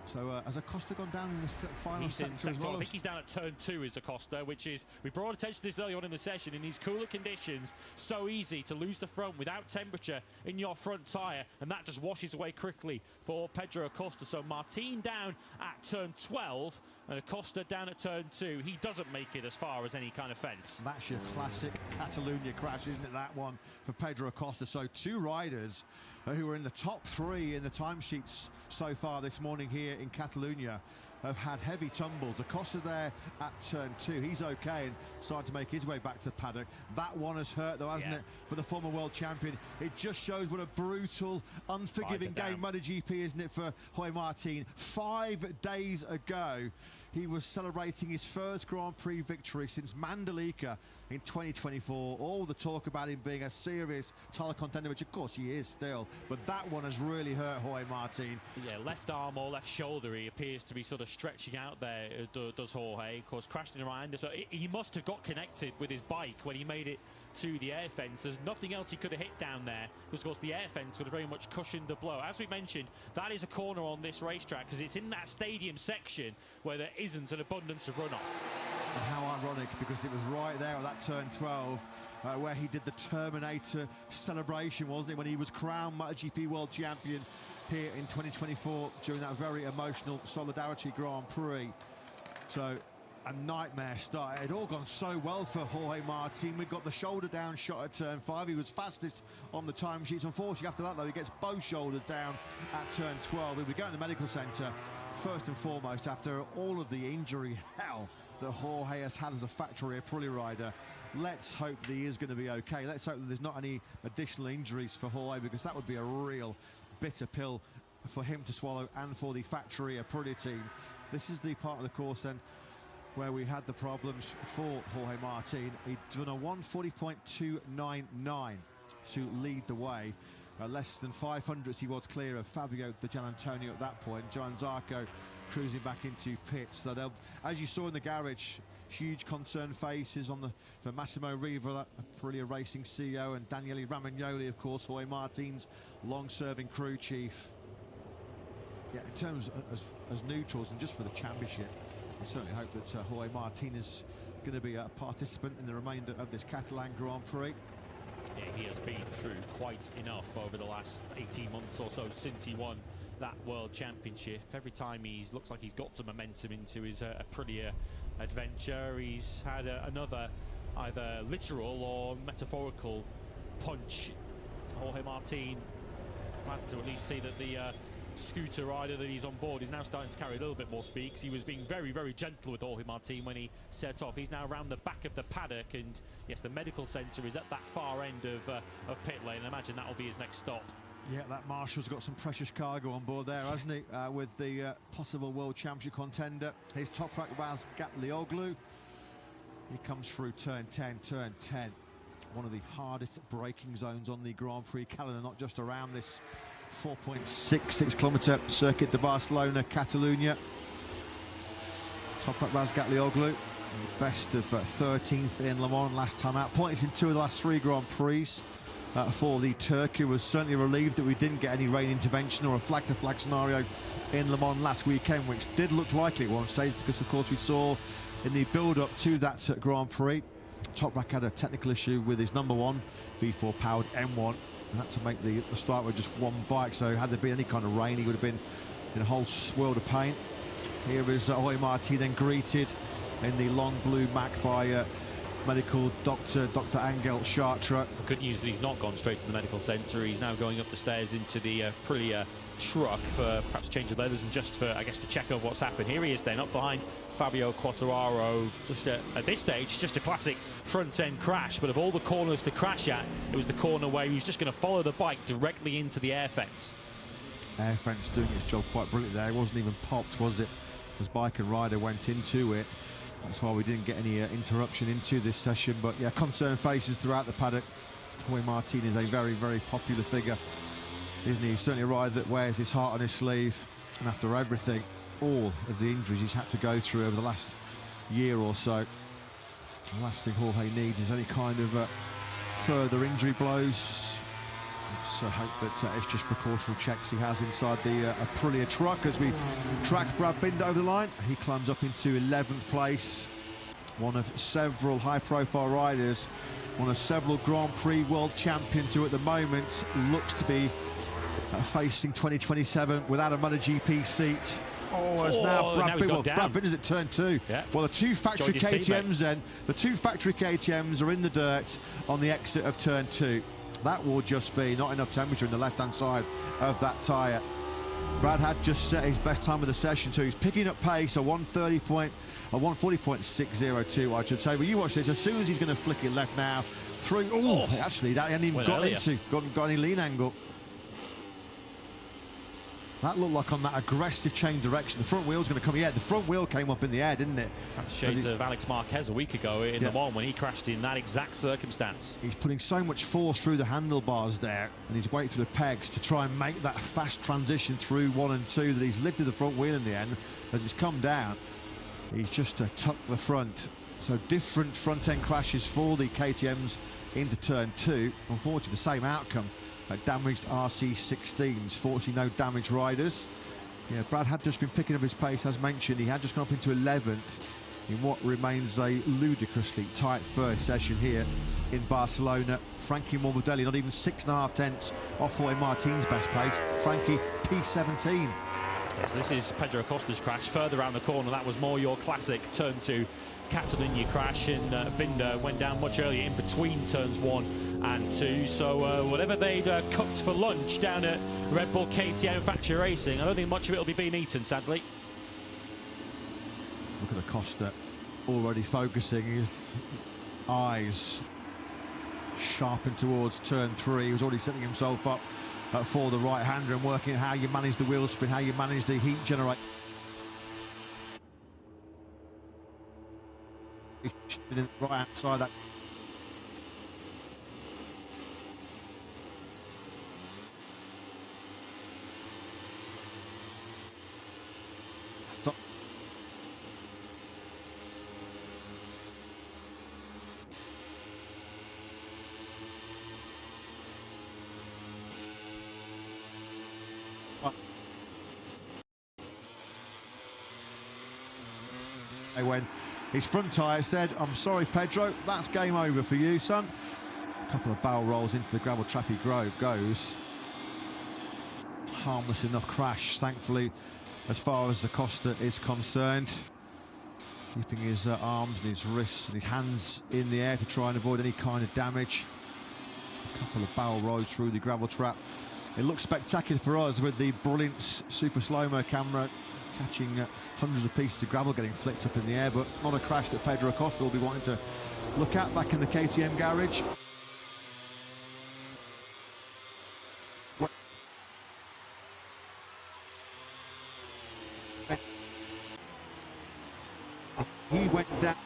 So has Acosta gone down in this final sector as well? I think he's down at turn 2 is Acosta, which is, we brought attention to this early on in the session. In these cooler conditions, so easy to lose the front without temperature in your front tyre, and that just washes away quickly for Pedro Acosta. So Martin down at turn 12 and Acosta down at turn 2. He doesn't make it as far as any kind of fence. That's your classic Catalunya crash, isn't it, that one for Pedro Acosta? So 2 riders who were in the top 3 in the timesheets so far this morning here in Catalunya have had heavy tumbles. Acosta there at turn 2, he's okay and starting to make his way back to the paddock. That one has hurt though, hasn't it, for the former world champion. It just shows what a brutal, unforgiving game MotoGP, isn't it, for Hakeim Martin. 5 days ago, he was celebrating his first Grand Prix victory since Mandalika in 2024. All the talk about him being a serious title contender, which of course he is still, but that one has really hurt Hakeim Martin. Yeah, left arm or left shoulder, he appears to be sort of stretching out there, does Jorge. Of course, crashed in a Miranda, so he must have got connected with his bike when he made it to the air fence. There's nothing else he could have hit down there, because of course the air fence would have very much cushioned the blow. As we mentioned, that is a corner on this racetrack, because it's in that stadium section where there isn't an abundance of runoff. And how ironic, because it was right there at that turn 12 where he did the Terminator celebration, wasn't it, when he was crowned MotoGP World Champion here in 2024 during that very emotional Solidarity Grand Prix. So a nightmare start. It had all gone so well for Hakeim Martin. We got the shoulder down shot at turn 5. He was fastest on the timesheets. Unfortunately, after that, though, he gets both shoulders down at turn 12. He'll be going to the medical centre first and foremost after all of the injury hell that Jorge has had as a factory Aprilia rider. Let's hope that he is going to be okay. Let's hope that there's not any additional injuries for Jorge, because that would be a real bitter pill for him to swallow and for the factory Aprilia team. This is the part of the course then where we had the problems for Hakeim Martin. He'd done a 1:40.299 to lead the way. Less than 500 he was clear of Fabio Di Gianantonio at that point. Johan Zarco cruising back into pits. So they'll, as you saw in the garage, huge concerned faces on for Massimo Riva, Aprilia Racing CEO, and Daniele Romagnoli, of course, Hakeim Martin's long-serving crew chief. Yeah, in terms as neutrals and just for the championship, I certainly hope that Hakeim Martin is going to be a participant in the remainder of this Catalan Grand Prix. Yeah, he has been through quite enough over the last 18 months or so since he won that World Championship. Every time looks like he's got some momentum into his Aprilia adventure, he's had another either literal or metaphorical punch. Hakeim Martin, glad to at least see that the scooter rider that he's on board is now starting to carry a little bit more speed, because he was being very, very gentle with Hakeim Martin when he set off. He's now around the back of the paddock, and yes, the medical centre is at that far end of pit lane. I imagine that will be his next stop. Yeah, that Marshall's got some precious cargo on board there, hasn't he? With the possible World Championship contender. His Toprak Razgatlioglu. He comes through turn 10, one of the hardest braking zones on the Grand Prix calendar, not just around this 4.66 kilometre circuit de Barcelona-Catalunya. Toprak Razgatlioglu, best of 13th in Le Mans last time out. Points in 2 of the last 3 Grand Prix for the Turk, who was certainly relieved that we didn't get any rain intervention or a flag-to-flag scenario in Le Mans last weekend, which did look likely at one stage, because of course we saw in the build-up to that Grand Prix, Toprak had a technical issue with his number 1 V4 powered M1 and had to make the start with just one bike. So had there been any kind of rain, he would have been in a whole world of pain. Here is Hakeim Martin then greeted in the long blue Mac by medical doctor, Dr. Angel Chartres. The good news that he's not gone straight to the medical centre. He's now going up the stairs into the Aprilia truck for perhaps a change of leathers and just for, I guess, to check over what's happened. Here he is then, up behind Fabio Quartararo. Just at this stage, just a classic front-end crash, but of all the corners to crash at, it was the corner where he was just going to follow the bike directly into the air fence. Air fence doing its job quite brilliantly there. It wasn't even popped, was it? As bike and rider went into it. That's why we didn't get any interruption into this session. But yeah, concerned faces throughout the paddock. Hakeim Martin is a very, very popular figure, isn't he? He's certainly a rider that wears his heart on his sleeve. And after everything, all of the injuries he's had to go through over the last year or so, the last thing Jorge needs is any kind of further injury blows. Let's hope that it's just precautionary checks he has inside the Aprilia truck as we track Brad Binder over the line. He climbs up into 11th place. One of several high-profile riders, one of several Grand Prix world champions who at the moment looks to be facing 2027 without a MotoGP seat. Oh, it's now Brad Binder's at turn 2. Yeah. Well, the two factory KTMs then, the two factory KTMs are in the dirt on the exit of turn 2. That will just be not enough temperature in the left-hand side of that tyre. Brad had just set his best time of the session, so he's picking up pace, a 140.602, I should say. But you watch this, as soon as he's going to flick it left now, through, actually, that he hadn't even got any lean angle. That looked like on that aggressive change direction, the front wheel's going to come, the front wheel came up in the air, didn't it? Shades of Alex Marquez a week ago in Le Mans when he crashed in that exact circumstance. He's putting so much force through the handlebars there, and he's waiting through the pegs to try and make that fast transition through 1 and 2 that he's lifted the front wheel in the end. As it's come down, he's just tucked the front. So different front-end crashes for the KTMs into turn 2. Unfortunately, the same outcome. Damaged RC16s, fortunately no damaged riders. Yeah, Brad had just been picking up his pace, as mentioned. He had just gone up into 11th in what remains a ludicrously tight first session here in Barcelona. Frankie Morelli not even 6.5 tenths off Jorge Martin's best place. Frankie P17. Yes, this is Pedro Acosta's crash further around the corner. That was more your classic turn 2 Catalunya crash, and Binder went down much earlier in between turns 1 and 2. So whatever they'd cooked for lunch down at Red Bull KTM Factory Racing, I don't think much of it will be being eaten, sadly. Look at Acosta already focusing, his eyes sharpened towards turn 3. He was already setting himself up for the right-hander and working out how you manage the wheel spin, how you manage the heat generate. Right outside that. When his front tyre said, "I'm sorry, Pedro, that's game over for you, son." A couple of barrel rolls into the gravel trap he goes. Harmless enough crash, thankfully, as far as Acosta is concerned. Keeping his arms and his wrists and his hands in the air to try and avoid any kind of damage. A couple of barrel rolls through the gravel trap. It looks spectacular for us with the brilliant super slow-mo camera catching hundreds of pieces of gravel getting flicked up in the air, but not a crash that Pedro Acosta will be wanting to look at back in the KTM garage. He went down.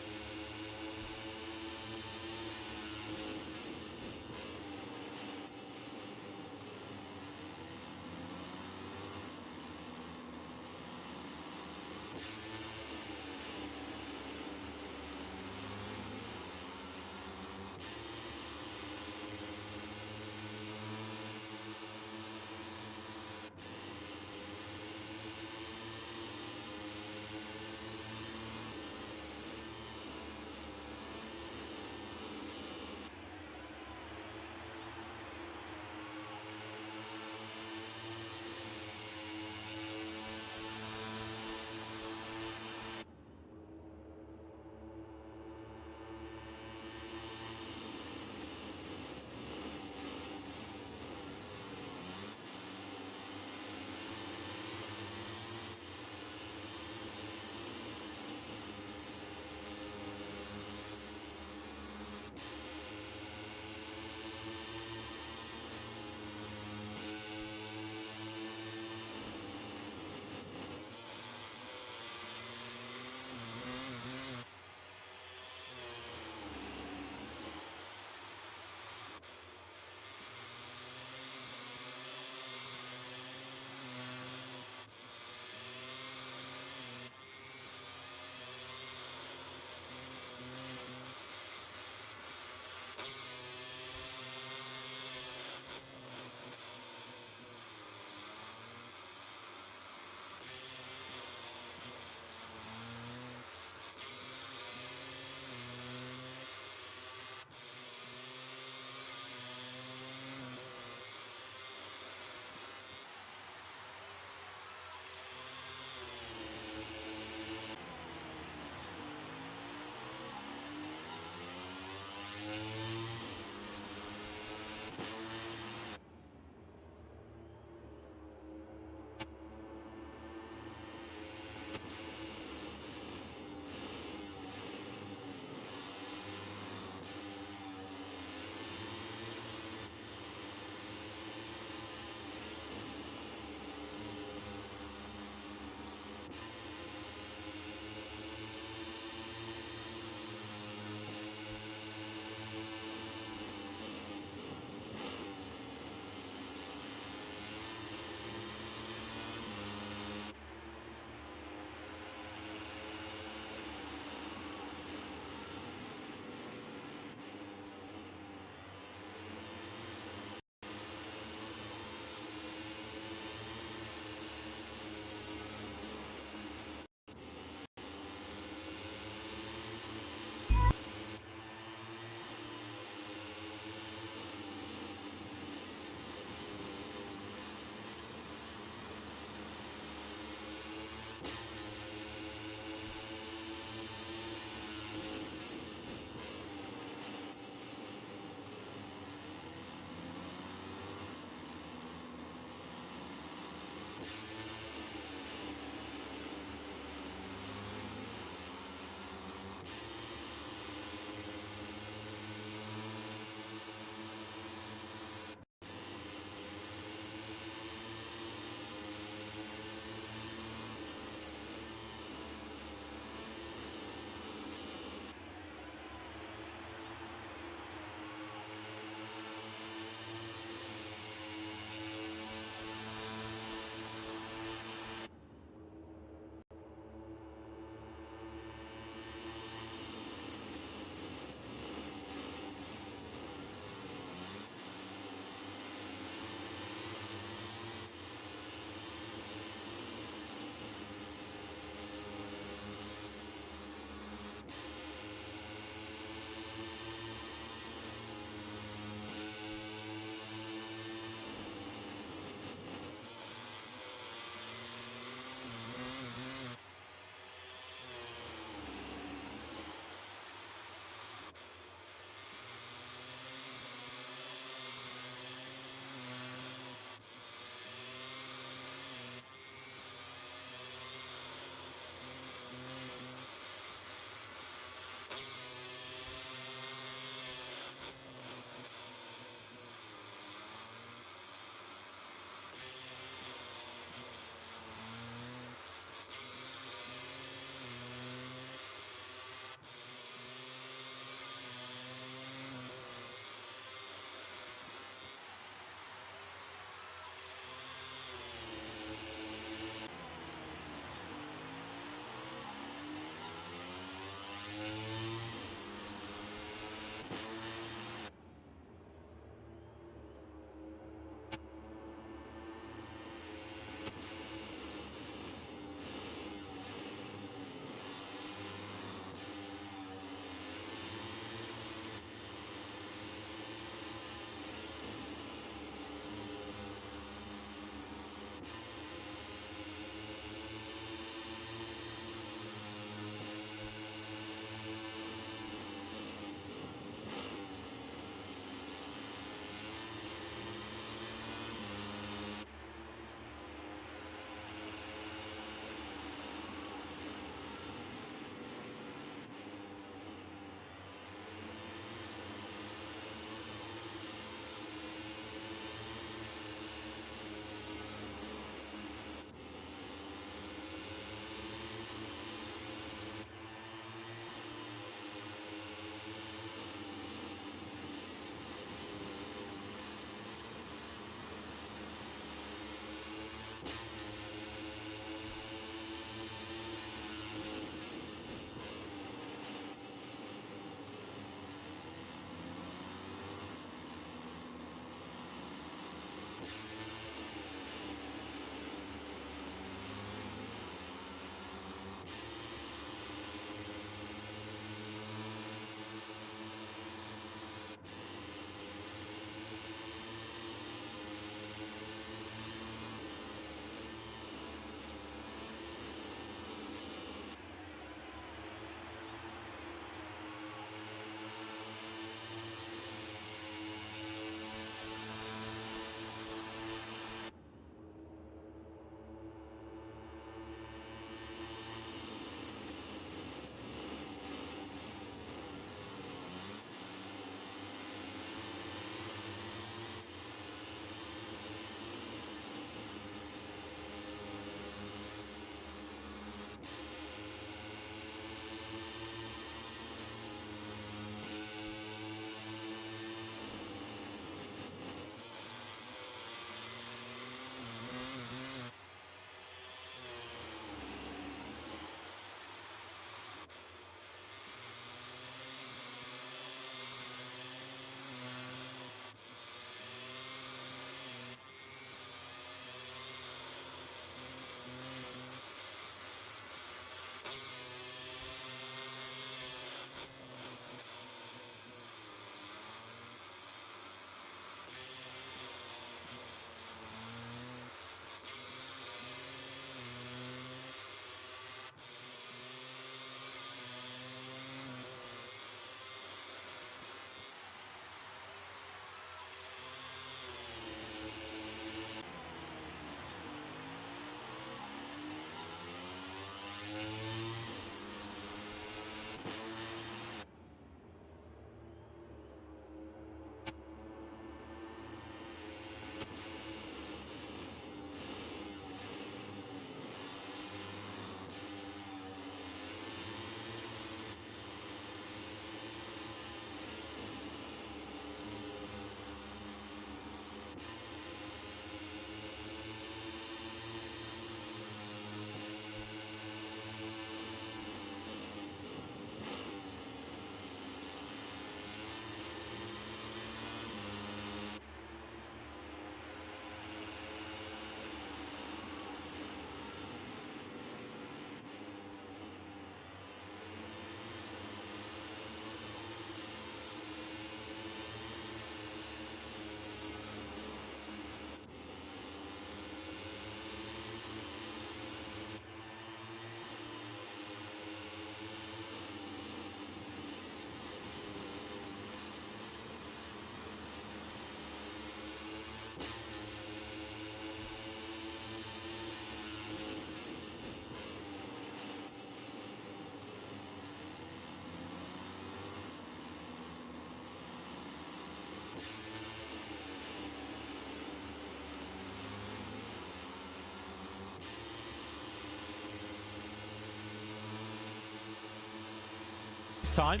It's time.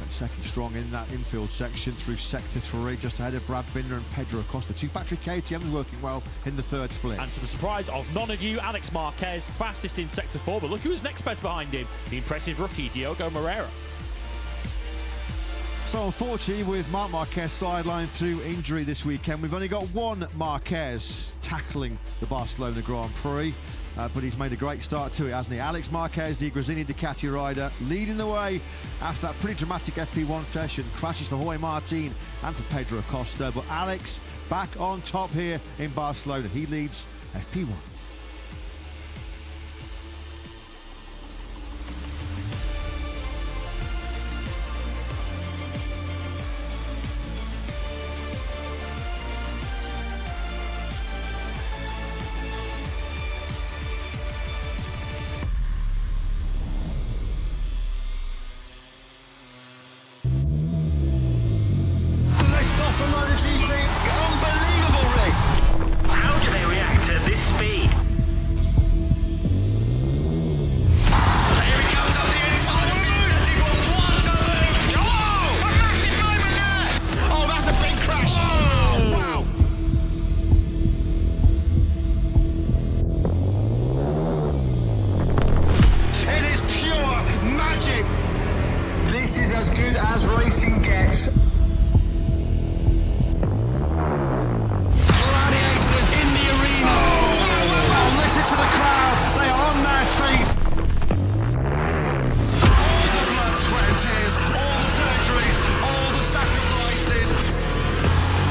Second strong in that infield section through sector 3, just ahead of Brad Binder and Pedro Acosta. Two factory KTMs working well in the third split. And to the surprise of none of you, Alex Marquez, fastest in sector 4, but look who was next best behind him, the impressive rookie Diogo Moreira. So unfortunately, with Marc Marquez sidelined through injury this weekend, we've only got one Marquez tackling the Barcelona Grand Prix. But he's made a great start to it, hasn't he? Alex Marquez, the Gresini Ducati rider, leading the way after that pretty dramatic FP1 session. Crashes for Jorge Martin and for Pedro Acosta. But Alex back on top here in Barcelona. He leads FP1. Unbelievable race! How do they react at this speed? Here he comes up the inside of what a move! Oh! A massive moment there! Oh, that's a big crash! Oh, wow! It is pure magic! This is as good as racing gets. In the arena. Oh, listen to the crowd. They are on their feet. All the blood, sweat and tears, all the surgeries, all the sacrifices.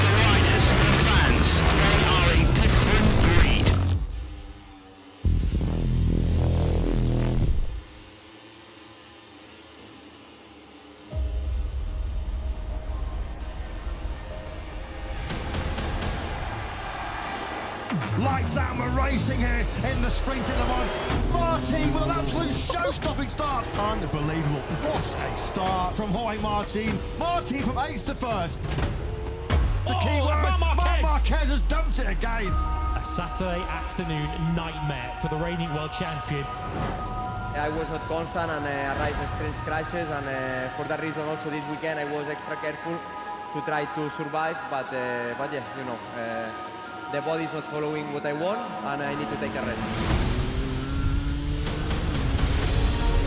The riders, the fans, they are a different breed. Lights out, we're racing here in the sprint in Lemans. Martin with an absolute show-stopping start. Unbelievable. What a start from Jorge Martin. Martin from 8th to 1st. The key was Marc Marquez has dumped it again. A Saturday afternoon nightmare for the reigning world champion. I was not constant and arrived in strange crashes, and for that reason also this weekend I was extra careful to try to survive, but yeah, you know, the body is not following what I want and I need to take a rest.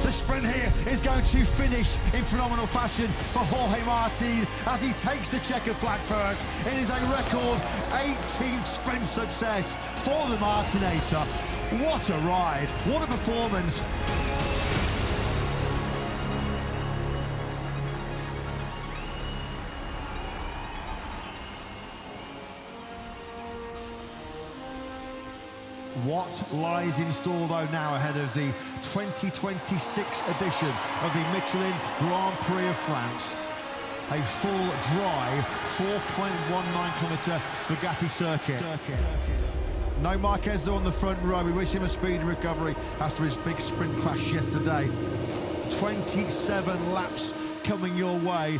The sprint here is going to finish in phenomenal fashion for Jorge Martin as he takes the checkered flag first. It is a record 18th sprint success for the Martinator. What a ride, what a performance. What lies in store though now ahead of the 2026 edition of the Michelin Grand Prix of France? A full dry 4.19 kilometre Bugatti circuit. No Marquez though on the front row. We wish him a speedy recovery after his big sprint crash yesterday. 27 laps coming your way.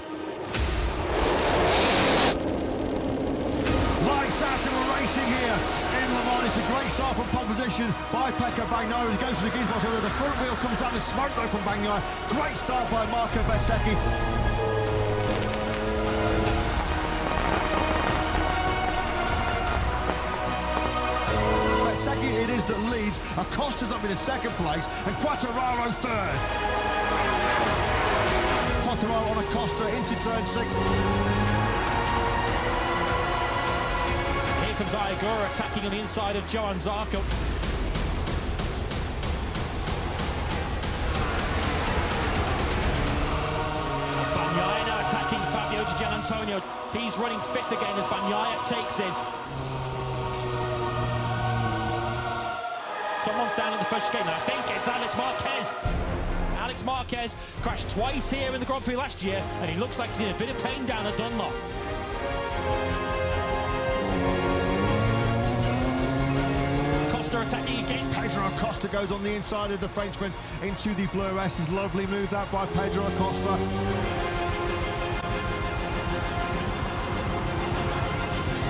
Lights out and we're racing here in Lemans. It's a great start from pole position by Pecco Bagnaia. He goes to the gearbox over the front wheel, comes down the smoke though from Bagnaia. Great start by Marco Bezzecchi. Bezzecchi it is that leads. Acosta's up in the second place and Quartararo third. Quartararo on Acosta into turn 6. Comes Iagura attacking on the inside of Johan Zarco. Bagnaia now attacking Fabio Di Gianantonio. He's running fifth again as Bagnaia takes in. Someone's down in the first game, and I think it's Alex Marquez. Alex Marquez crashed twice here in the Grand Prix last year, and he looks like he's in a bit of pain down at Dunlop. Attacking again. Pedro Acosta goes on the inside of the Frenchman into the Blue S's. Lovely move that by Pedro Acosta.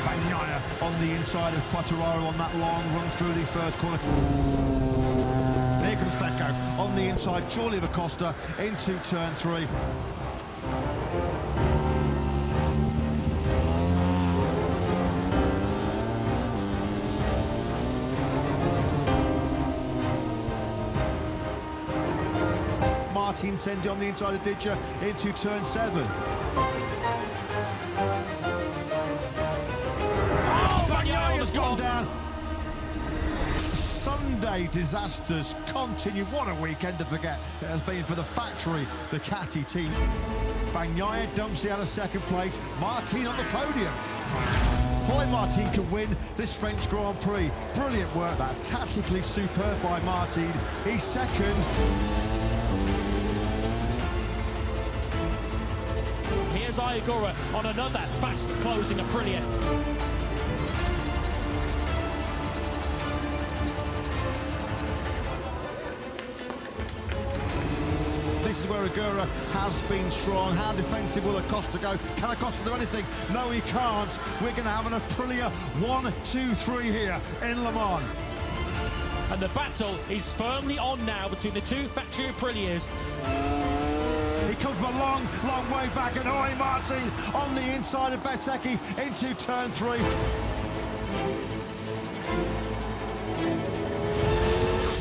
Bagnaia on the inside of Quartararo on that long run through the first corner. Here comes Pecco on the inside, Jordi Acosta into turn 3. Martin Tendi on the inside of Didja into turn 7. Bagnaia has gone down. Sunday disasters continue. What a weekend to forget it has been for the factory, the Ducati team. Bagnaia dumps it out of second place. Martin on the podium. Boy, Martin can win this French Grand Prix. Brilliant work, that. Tactically superb by Martin. He's second. Here's Iagura on another fast closing Aprilia. This is where Agura has been strong. How defensive will Acosta go? Can Acosta do anything? No, he can't. We're going to have an Aprilia 1, 2, 3 here in Le Mans. And the battle is firmly on now between the two factory Aprilias. He comes from a long, long way back, and Jorge Martin on the inside of Bezzecchi into turn 3.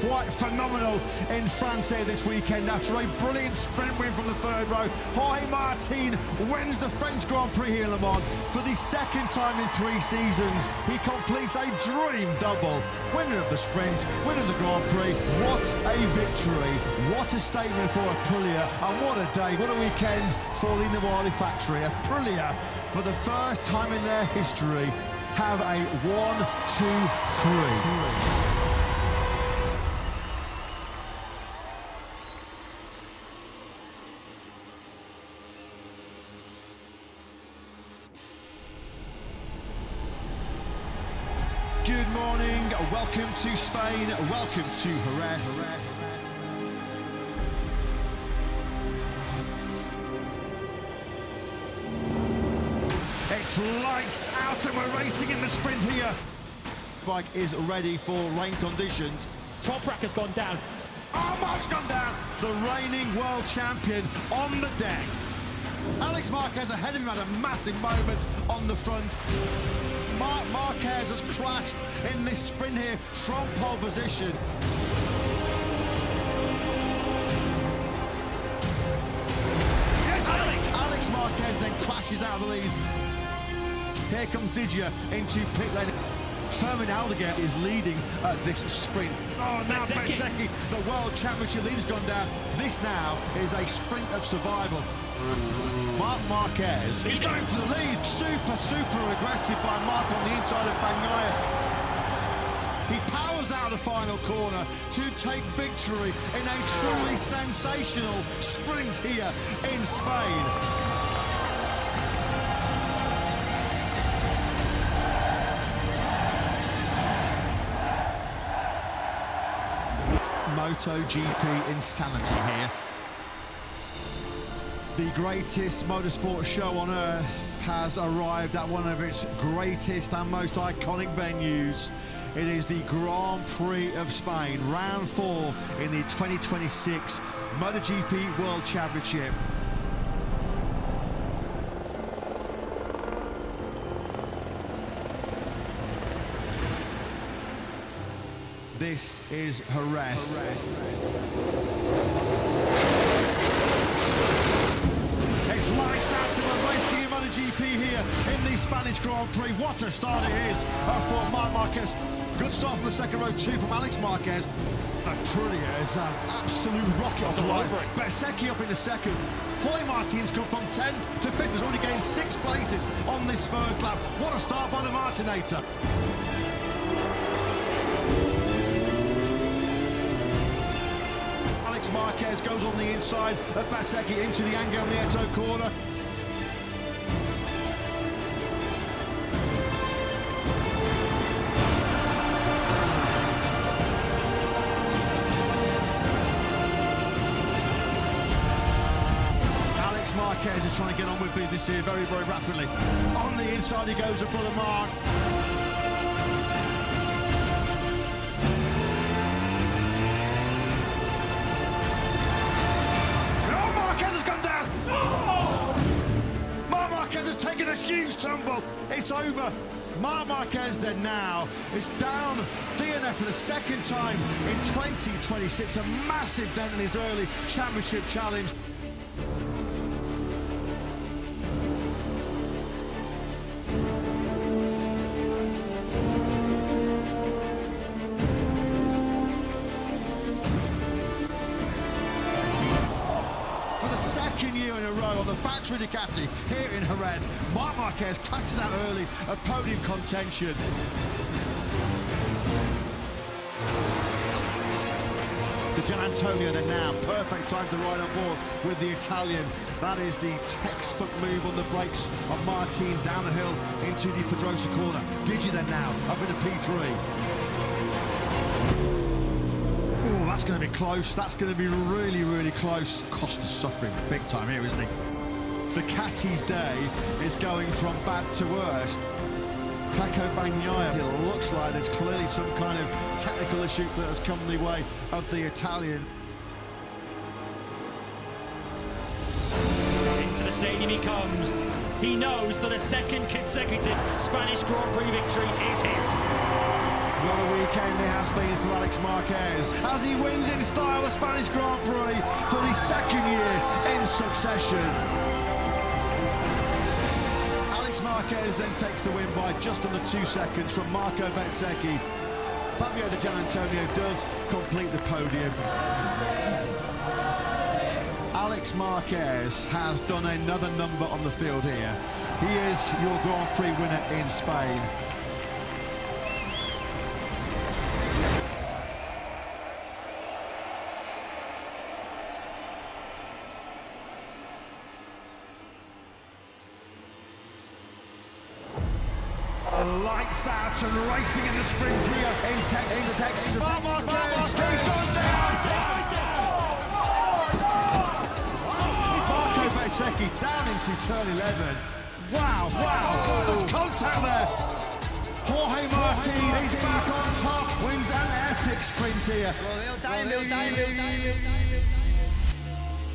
Quite phenomenal in France here this weekend after a brilliant sprint win from the third row. Jorge Martin wins the French Grand Prix here in Le Mans for the second time in 3 seasons. He completes a dream double. Winner of the sprint, winner of the Grand Prix. What a victory. What a statement for Aprilia, and what a day, what a weekend for the Morelli factory. Aprilia, for the first time in their history, have a 1, 2, 3. Good morning, welcome to Spain, welcome to Jerez. It's lights out and we're racing in the sprint here. Bike is ready for rain conditions. Toprak has gone down. Oh, Mark's gone down. The reigning world champion on the deck. Alex Marquez ahead of him had a massive moment on the front. Marc Marquez has crashed in this sprint here from pole position. Yes, Alex Marquez then crashes out of the lead. Here comes Didja into pit lane. Fernandez is leading this sprint. Oh, now Bezzecchi, the World Championship leader's gone down. This now is a sprint of survival. Marc Marquez is going for the lead. Super aggressive by Marc on the inside of Bagnaia. He powers out the final corner to take victory in a truly sensational sprint here in Spain. MotoGP insanity here. The greatest motorsport show on earth has arrived at one of its greatest and most iconic venues. It is the Grand Prix of Spain, round 4 in the 2026 MotoGP World Championship. This is Jerez. It's lights out to a race to MotoGP here in the Spanish Grand Prix. What a start it is for Marc Marquez. Good start from the second row, 2 from Alex Marquez. Aprilia is an absolute rocket to life. Bezzecchi up in the second. Jorge Martin's come from 10th to 5th. Has already gained 6 places on this first lap. What a start by the Martinator. Alex Marquez goes on the inside of Bezzecchi into the Angel Nieto corner. Alex Marquez is trying to get on with business here very rapidly. On the inside he goes up for the mark. It's over. Marc Marquez then now is down DNF for the second time in 2026. A massive dent in his early championship challenge. Second year in a row on the factory Ducati here in Jerez. Marc Marquez clashes out early at podium contention. The Gian Antonio then now, perfect time to ride on board with the Italian. That is the textbook move on the brakes of Martin down the hill into the Pedrosa corner. Digi then now up in the P3. That's going to be close. That's going to be really, really close. Costa's suffering big time here, isn't he? Ducati's day is going from bad to worse. Pecco Bagnaia, it looks like there's clearly some kind of technical issue that has come the way of the Italian. Into the stadium he comes. He knows that a second consecutive Spanish Grand Prix victory is his. What a weekend it has been for Alex Marquez as he wins in style the Spanish Grand Prix for the second year in succession. Alex Marquez then takes the win by just under 2 seconds from Marco Bezzecchi. Fabio Di Gianantonio does complete the podium. Alex Marquez has done another number on the field here. He is your Grand Prix winner in Spain. Lights out and racing in the sprint here in Texas. Marc Marquez, he's gone down. It's Marco Bezzecchi down into turn 11. Wow, there's contact there. Jorge Martin is back on top, wins an epic sprint here.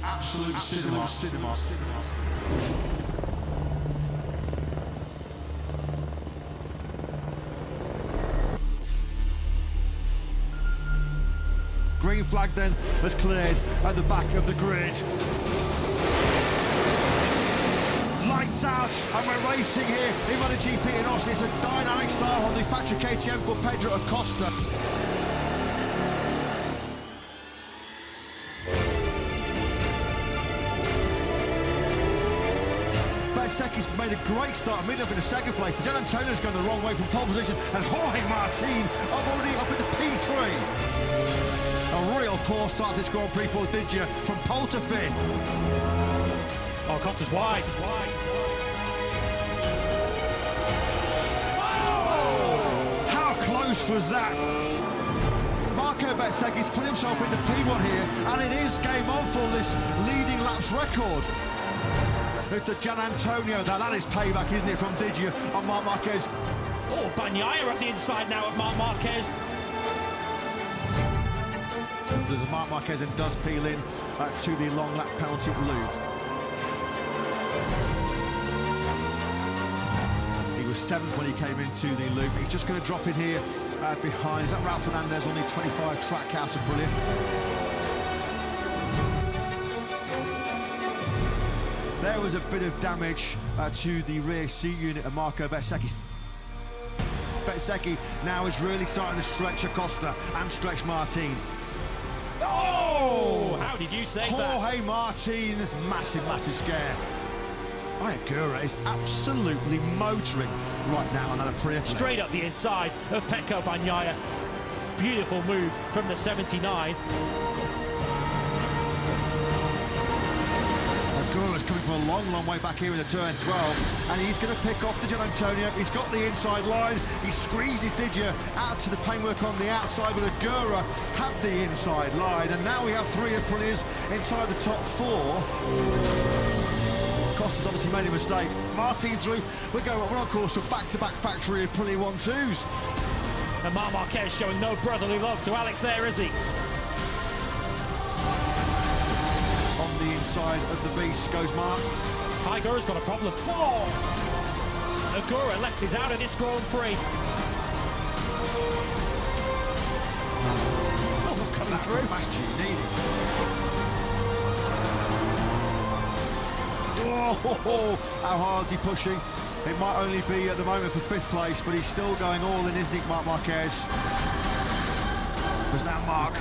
Absolute cinema. Green flag then has cleared at the back of the grid. Lights out, and we're racing here in MotoGP in Austin. It's a dynamic start on the factory KTM for Pedro Acosta. Bezzecchi's made a great start, middle up in the second place. Gian Antonio's gone the wrong way from pole position, and Jorge Martin already up in the P3. A real poor start to this Grand Prix for Digia from pole to fifth. Oh, Costa's wide. How close was that? Marco Bezzecchi's put himself into P1 here, and it is game on for this leading laps record. It's the Gian Antonio, that is payback, isn't it, from Digia on Marc Marquez. Oh, Bagnaia up the inside now of Marc Marquez. As Marc Marquez and does peel in to the long lap penalty loop. He was 7th when he came into the loop. He's just going to drop in here behind. Is that Ralph Fernandez on the 25 Trackhouse Aprilia? There was a bit of damage to the rear seat unit of Marco Bezzecchi. Bezzecchi now is really starting to stretch Acosta and stretch Martin. Oh! How did you say that? Jorge Martin, massive scare. Guevara is absolutely motoring right now on that Aprilia. Straight up the inside of Pecco Bagnaia. Beautiful move from the 79. Guevara's coming from a long way back here in the turn 12, and he's going to pick off the Gian Antonio. He's got the inside line. He squeezes Digia out to the paintwork on the outside, but Guevara had the inside line, and now we have 3 Aprilias inside the top 4. Costa's obviously made a mistake. Martin through. We're on course for back-to-back factory Aprilia 1-2s. And Marc Marquez showing no brotherly love to Alex there, is he? On the inside of the beast goes Marc. Guevara's got a problem. Oh! Agura left is out of this Grand Prix. Oh, coming through. Oh, how hard is he pushing? It might only be at the moment for 5th place, but he's still going all in, isn't he, Marc Marquez? There's now Marc.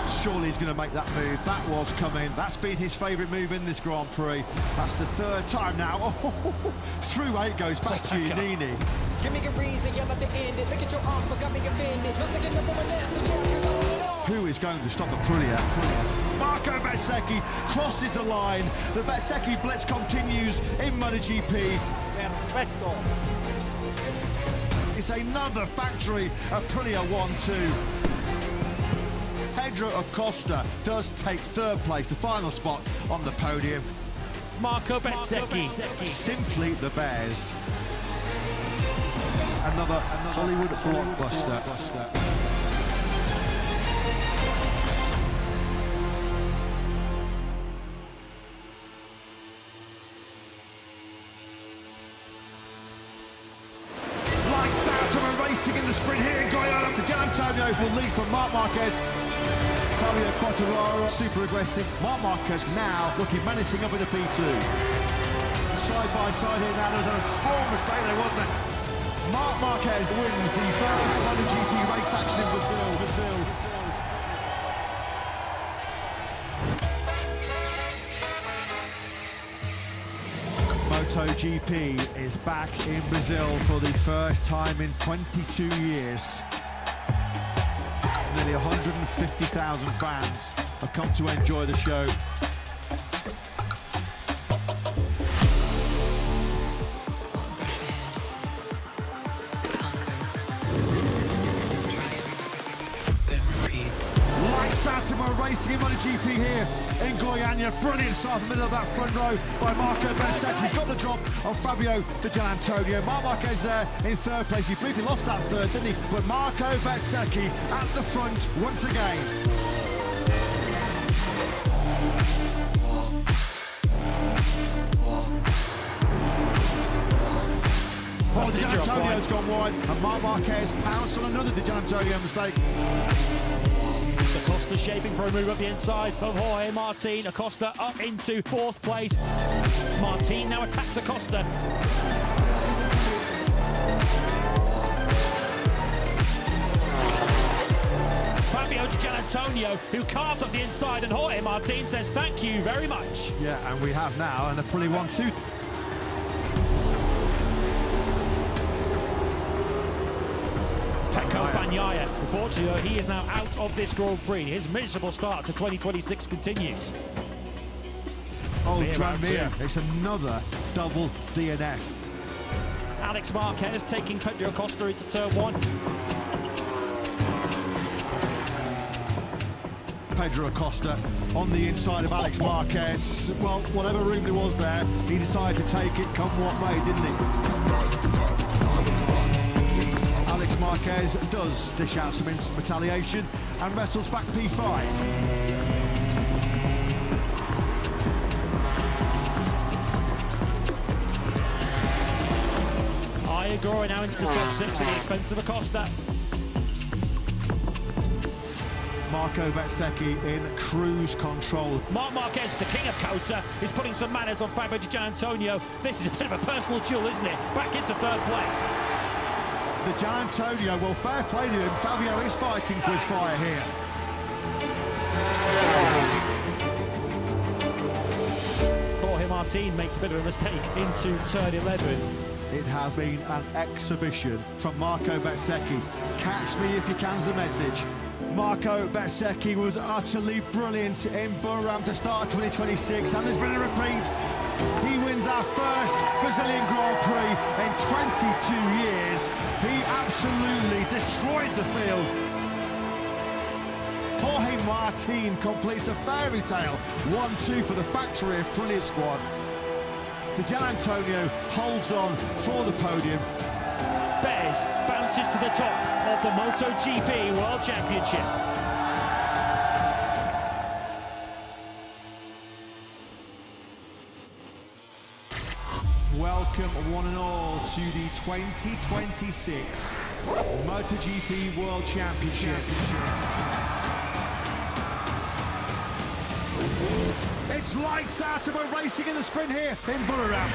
Surely he's going to make that move. That was coming. That's been his favourite move in this Grand Prix. That's the 3rd time now. Oh, through 8 goes Bastianini. Give me a reason, you're not the end. Look at your offer, got me offended. Not taking enough of an answer, yeah, 'cause I want it all. Who is going to stop Aprilia? Marco Bezzecchi crosses the line. The Bezzecchi blitz continues in MotoGP. Perfecto. It's another factory Aprilia 1-2. Pedro Acosta does take 3rd place, the final spot on the podium. Marco Bezzecchi. Simply the Bears. Another Hollywood blockbuster. Lights out and we're racing in the sprint here in Guevara. The Gian Antonio will lead from Marc Marquez. Fabio Quartararo, super aggressive. Marc Marquez now looking menacing up in the P2. Side by side here now, there's a small mistake there, wasn't it? Marc Marquez wins the first MotoGP race action in Brazil. MotoGP is back in Brazil for the first time in 22 years. Nearly 150,000 fans have come to enjoy the show. Lights out and we're racing in MotoGP here in Goiânia. Brilliant start in the middle of that front row by Marco Bezzecchi. He's got the drop on Fabio Di Gianantonio. Marc Marquez there in 3rd place. He briefly lost that 3rd, didn't he? But Marco Bezzecchi at the front once again. Oh, Di Gianantonio's gone wide, and Marc Marquez pounced on another Di Gianantonio mistake. Acosta shaping for a move up the inside of Jorge Martin. Acosta up into 4th place. Martin now attacks Acosta. Fabio Di Gianantonio, who carves up the inside, and Jorge Martin says thank you very much. Yeah, and we have now an Aprilia 1-2. Bagnaia. Unfortunately, he is now out of this Grand Prix. His miserable start to 2026 continues. Oh, Tranmere. It's another double DNF. Alex Marquez taking Pedro Acosta into turn 1. Pedro Acosta on the inside of Alex Marquez. Well, whatever room there was there, he decided to take it come what may, didn't he? Alex Marquez does dish out some instant retaliation and wrestles back P5. Agura now into the top 6 at the expense of Acosta. Marco Bezzecchi in cruise control. Marc Marquez, the king of Cota, is putting some manners on Fabio Di Gianantonio. This is a bit of a personal duel, isn't it? Back into 3rd place. The Gianantonio, well, fair play to him. Fabio is fighting with fire here. Jorge Martin makes a bit of a mistake into turn 11. It has been an exhibition from Marco Bezzecchi. Catch me if you can's the message. Marco Bezzecchi was utterly brilliant in Buram to start 2026, and there's been a repeat. He wins our first Brazilian Grand Prix in 22 years. He absolutely destroyed the field. Jorge Martin completes a fairy tale 1-2 for the factory of Prince squad. Di Gianantonio holds on for the podium. Bez bounces to the top of the MotoGP World Championship. Welcome one and all to the 2026 MotoGP World Championship. It's lights out and we're racing in the sprint here in Beritamotogp.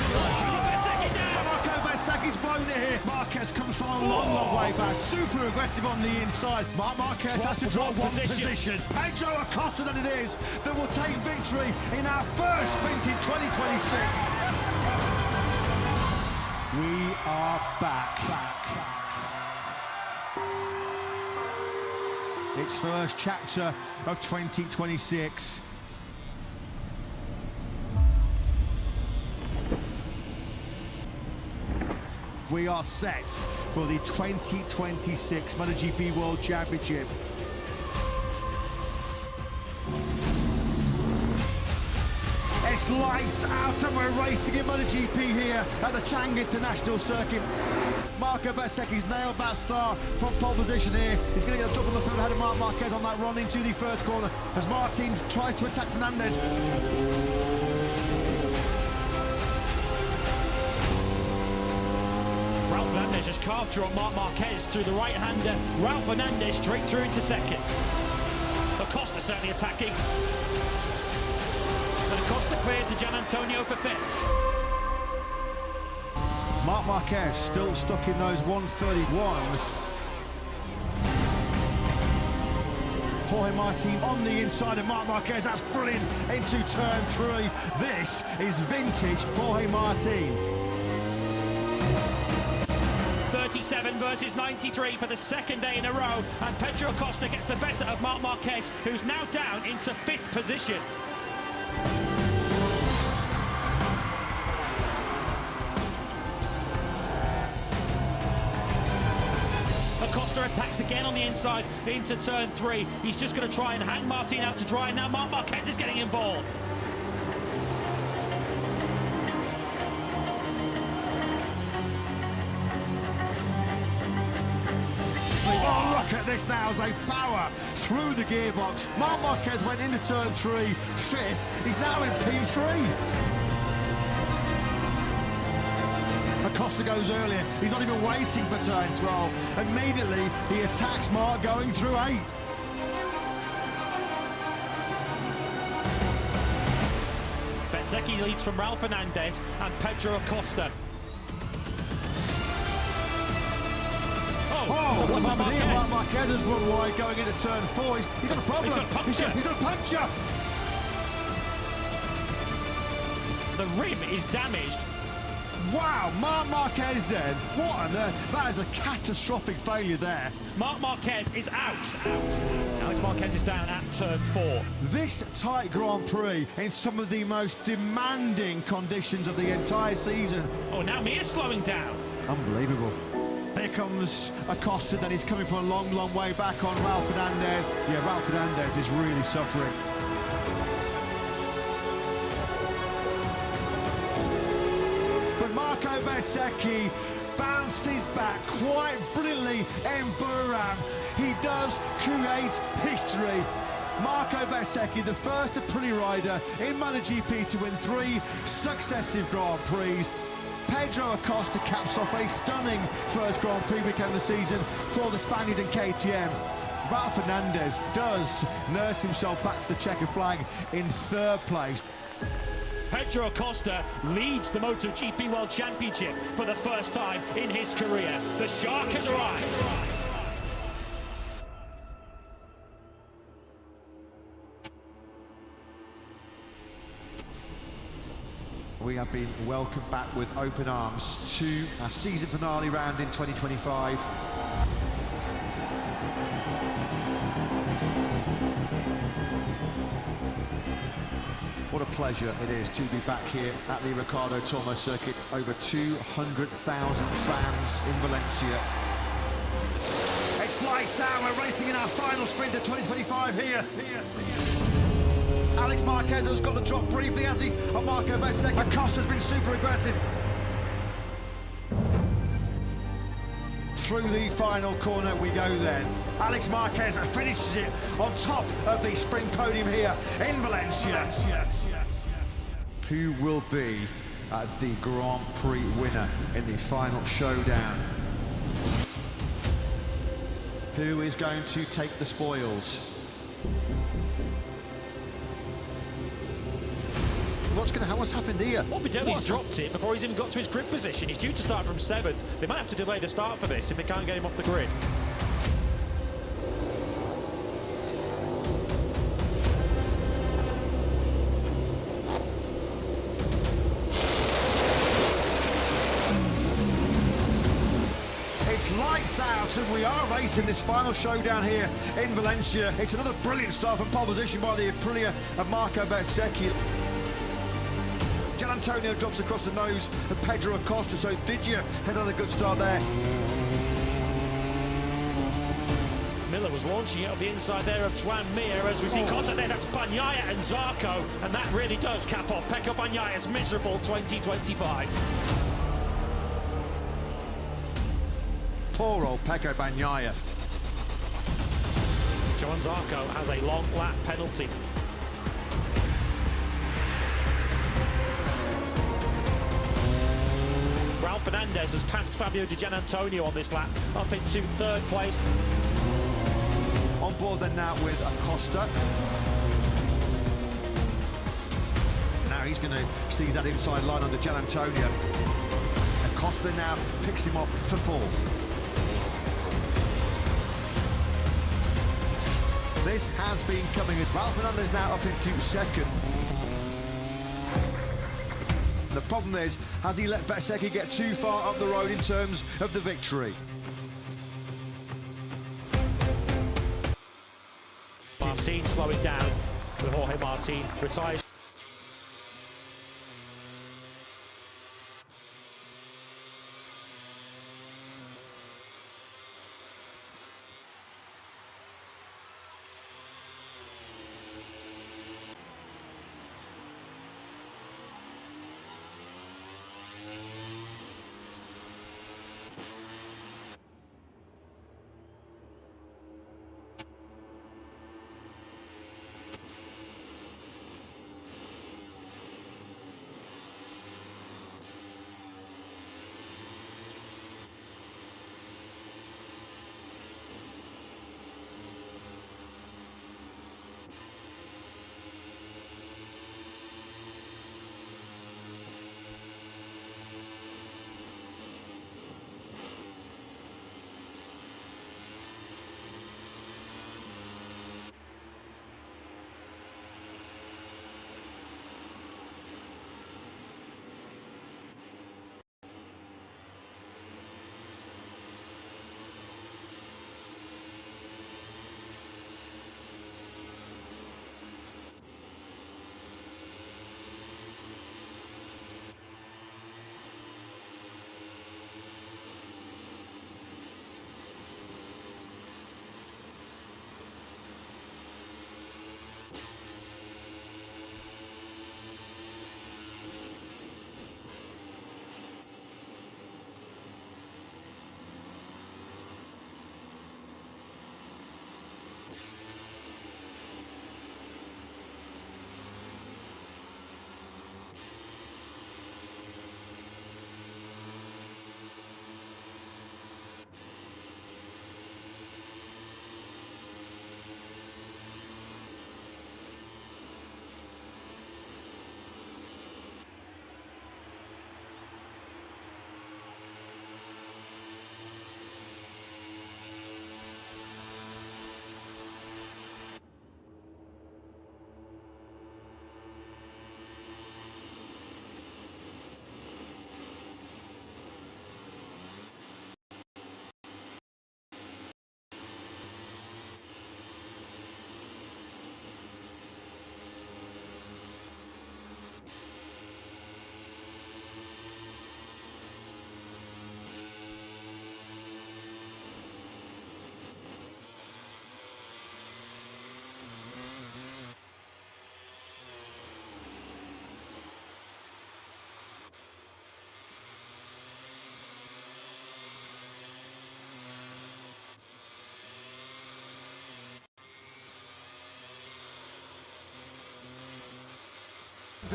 Marco Bezzecchi's blown it here. Marquez comes from a long way back. Super aggressive on the inside. Marquez has to drop one position. Pedro Acosta than it is that will take victory in our first sprint in 2026. We are back. It's first chapter of 2026. We are set for the 2026 MotoGP World Championship. It's lights out and we're racing in MotoGP here at the Chang International Circuit. Marco Bezzecchi's nailed that start from pole position here. He's going to get a drop on the third ahead of Marc Marquez on that run into the first corner as Martin tries to attack Fernandez. Fernandez just carved through on Marc Marquez through the right-hander. Ralph Fernandez straight through into second. Acosta certainly attacking. But Acosta clears to Gian Antonio for fifth. Marc Marquez still stuck in those 131s. Jorge Martin on the inside of Marc Marquez. That's brilliant into turn 3. This is vintage Jorge Martin. 37 versus 93 for the second day in a row, and Pedro Acosta gets the better of Marc Marquez, who's now down into 5th position. Acosta attacks again on the inside into turn 3. He's just going to try and hang Martin out to dry, and now Marc Marquez is getting involved. Oh, look at this now as they power through the gearbox. Marc Marquez went into turn 3, 5th. He's now in P3. Acosta goes earlier. He's not even waiting for turn 12. Immediately, he attacks Marc going through 8. Bezzecchi leads from Ralph Fernandez and Pedro Acosta. Oh, what's happening here? Marc Marquez has run wide going into turn 4. He's got a problem. He's got a puncture. He's got a puncture. The rim is damaged. Wow, Marc Marquez then. What on earth? That is a catastrophic failure there. Marc Marquez is out. Alex Marquez is down at turn 4. This tight Grand Prix in some of the most demanding conditions of the entire season. Oh, now Mir's slowing down. Unbelievable. Here comes Acosta, then he's coming from a long way back on Ralph Fernandez. Yeah, Ralph Fernandez is really suffering. But Marco Bezzecchi bounces back quite brilliantly in Beritamotogp. He does create history. Marco Bezzecchi, the first Prix rider in MotoGP to win 3 successive Grand Prix. Pedro Acosta caps off a stunning first Grand Prix weekend of the season for the Spaniard and KTM. Ralph Fernandez does nurse himself back to the checker flag in 3rd place. Pedro Acosta leads the MotoGP World Championship for the first time in his career. The Shark has arrived. We have been welcomed back with open arms to our season finale round in 2025. What a pleasure it is to be back here at the Ricardo Tormo circuit. Over 200,000 fans in Valencia. It's lights out, we're racing in our final sprint of 2025 here. Alex Marquez has got the drop briefly, has he? On Marco Bezzecchi. Acosta's been super aggressive. Through the final corner we go then. Alex Marquez finishes it on top of the sprint podium here in Valencia. Who will be at the Grand Prix winner in the final showdown. Who is going to take the spoils? What's happened here? Well, Vidali's dropped it before he's even got to his grid position. He's due to start from 7th. They might have to delay the start for this if they can't get him off the grid. It's lights out and we are racing this final showdown here in Valencia. It's another brilliant start from pole position by the Aprilia of Marco Bezzecchi. Gian Antonio drops across the nose of Pedro Acosta, so Vigia had on a good start there. Miller was launching it on the inside there of Joan Mir. As we see contact there, that's Bagnaia and Zarco, and that really does cap off Pecco Bagnaia's miserable 2025. Poor old Pecco Bagnaia. Joan Zarco has a long lap penalty. Fernandez has passed Fabio Di Gianantonio on this lap, up into 3rd place. On board then now with Acosta. Now he's going to seize that inside line under Gianantonio. Acosta now picks him off for 4th. This has been coming. Ralph Fernandez now up into 2nd. The problem is, has he let Bezzecchi get too far up the road in terms of the victory? Martin slowing down, but Jorge Martin retires.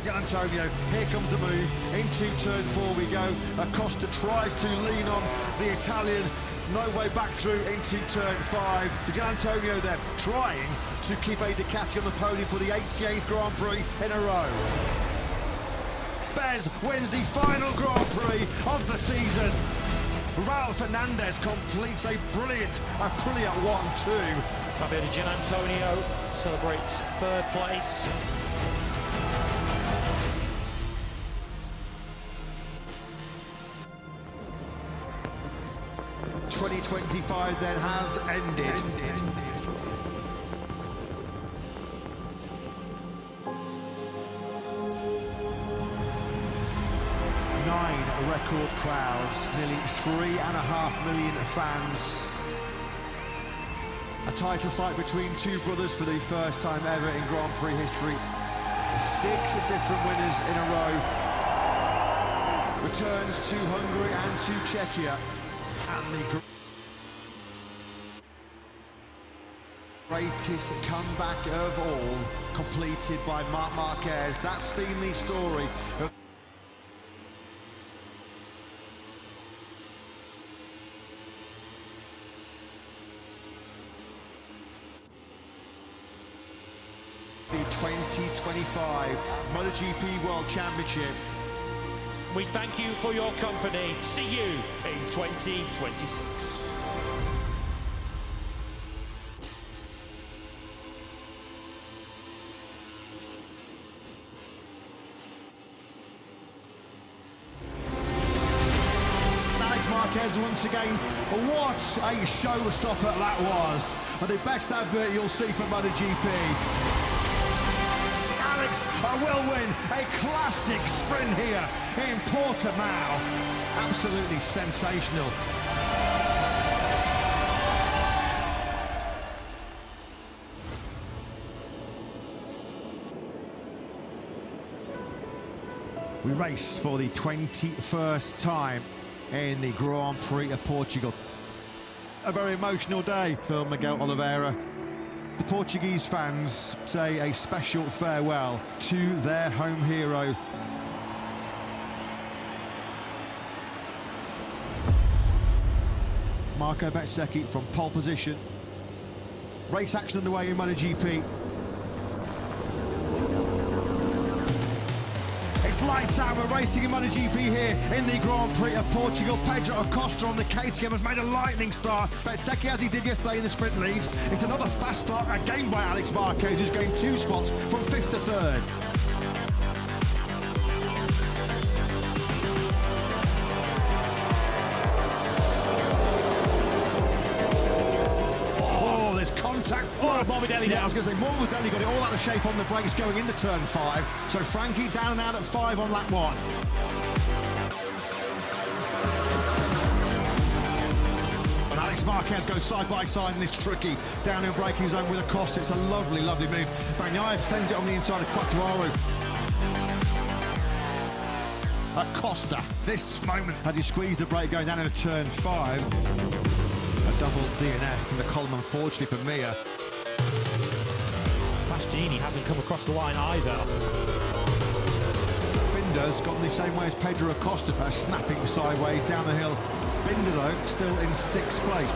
to Gianantonio. Here comes the move. Into turn 4 we go. Acosta tries to lean on the Italian. No way back through into turn 5. Gianantonio there trying to keep a Ducati on the podium for the 88th Grand Prix in a row. Bez wins the final Grand Prix of the season. Fernandez completes a brilliant 1-2. Fabio Di Gianantonio celebrates 3rd place. '25 then has ended. Record crowds, nearly 3.5 million fans. A title fight between two brothers for the first time ever in Grand Prix history. 6 different winners in a row. Returns to Hungary and to Czechia. And the greatest comeback of all, completed by Marc Marquez. That's been the story of the 2025 MotoGP World Championship. We thank you for your company. See you in 2026. Marquez once again. What a showstopper that was. And the best advert you'll see for MotoGP. Alex will win a classic sprint here in Portimao. Absolutely sensational. We race for the 21st time in the Grand Prix of Portugal. A very emotional day for Miguel Oliveira. The Portuguese fans say a special farewell to their home hero. Marco Bezzecchi from pole position. Race action underway in MotoGP. It's lights out, we're racing in MotoGP here in the Grand Prix of Portugal. Pedro Acosta on the KTM has made a lightning start. Bezzecchi, as he did yesterday in the sprint leads. It's another fast start again by Alex Marquez, who's gained 2 spots from 5th to 3rd. Contact. Oh, Morelli yeah, down. I was going to say, Morelli got it all out of shape on the brakes going into turn 5. So Frankie down and out at 5 on lap 1. And Alex Marquez goes side by side in this tricky downhill braking zone with Acosta. It's a lovely, lovely move. Bagnaia sends it on the inside of Quartararo. Acosta, this moment as he squeezed the brake going down into turn 5. A double DNF from the column, unfortunately for Mia. Pasquini hasn't come across the line either. Binder's gone the same way as Pedro Acosta, snapping sideways down the hill. Binder, though, still in 6th place.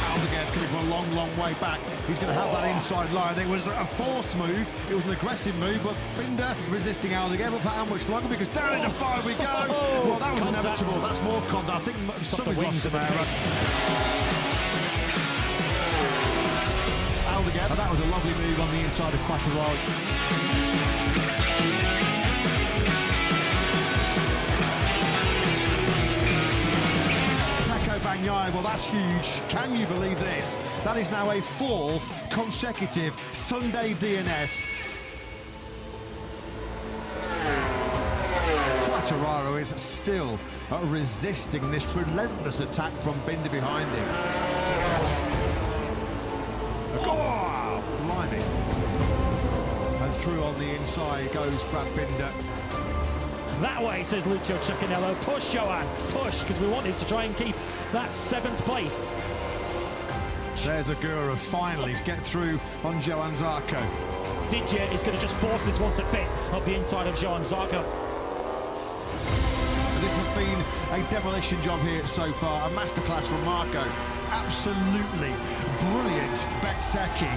Aldeguer's coming from a long, long way back. He's going to have that inside line. It was a force move. It was an aggressive move, but Binder resisting Aldeguer. But for how much longer? Because down into 5 we go. Well, that was inevitable. That's more contact. I think somebody's lost some error. Aldeguer. That was a lovely move on the inside of Quartararo. Bagnaia, well, that's huge. Can you believe this? That is now a 4th consecutive Sunday DNF. Quartararo is still resisting this relentless attack from Binder behind him. Oh, blimey. And through on the inside goes Brad Binder. That way, says Lucio Ciaccanello. Push, Johan, push, because we wanted to try and keep that 7th place. There's Aguirre finally get through on Johan Zarco. Didier is going to just force this one to fit up the inside of Joan Zarco. This has been a demolition job here so far, a masterclass from Marco. Absolutely brilliant Bezzecchi.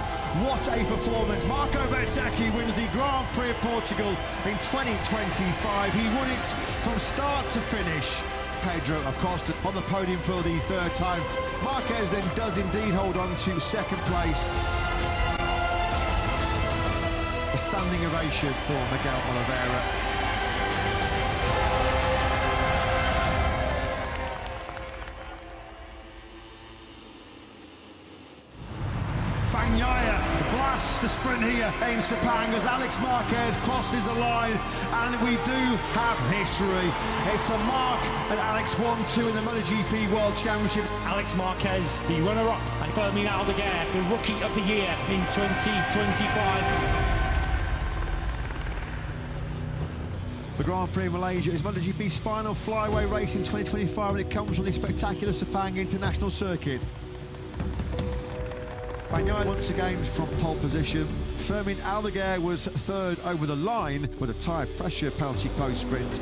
What a performance. Marco Bezzecchi wins the Grand Prix of Portugal in 2025. He won it from start to finish. Pedro Acosta on the podium for the third time. Marquez then does indeed hold on to second place. A standing ovation for Miguel Oliveira. Blasts the sprint here in Sepang as Alex Marquez crosses the line, and we do have history. It's a Marc and Alex 1-2 in the MotoGP World Championship. Alex Marquez, the runner-up, and Fermin Aldeguer, the Rookie of the Year in 2025. The Grand Prix of Malaysia is MotoGP's final flyaway race in 2025, and it comes from the spectacular Sepang International Circuit. Bagnaia once again from pole position. Fermin Aldeguer was third over the line with a tyre pressure penalty post-sprint.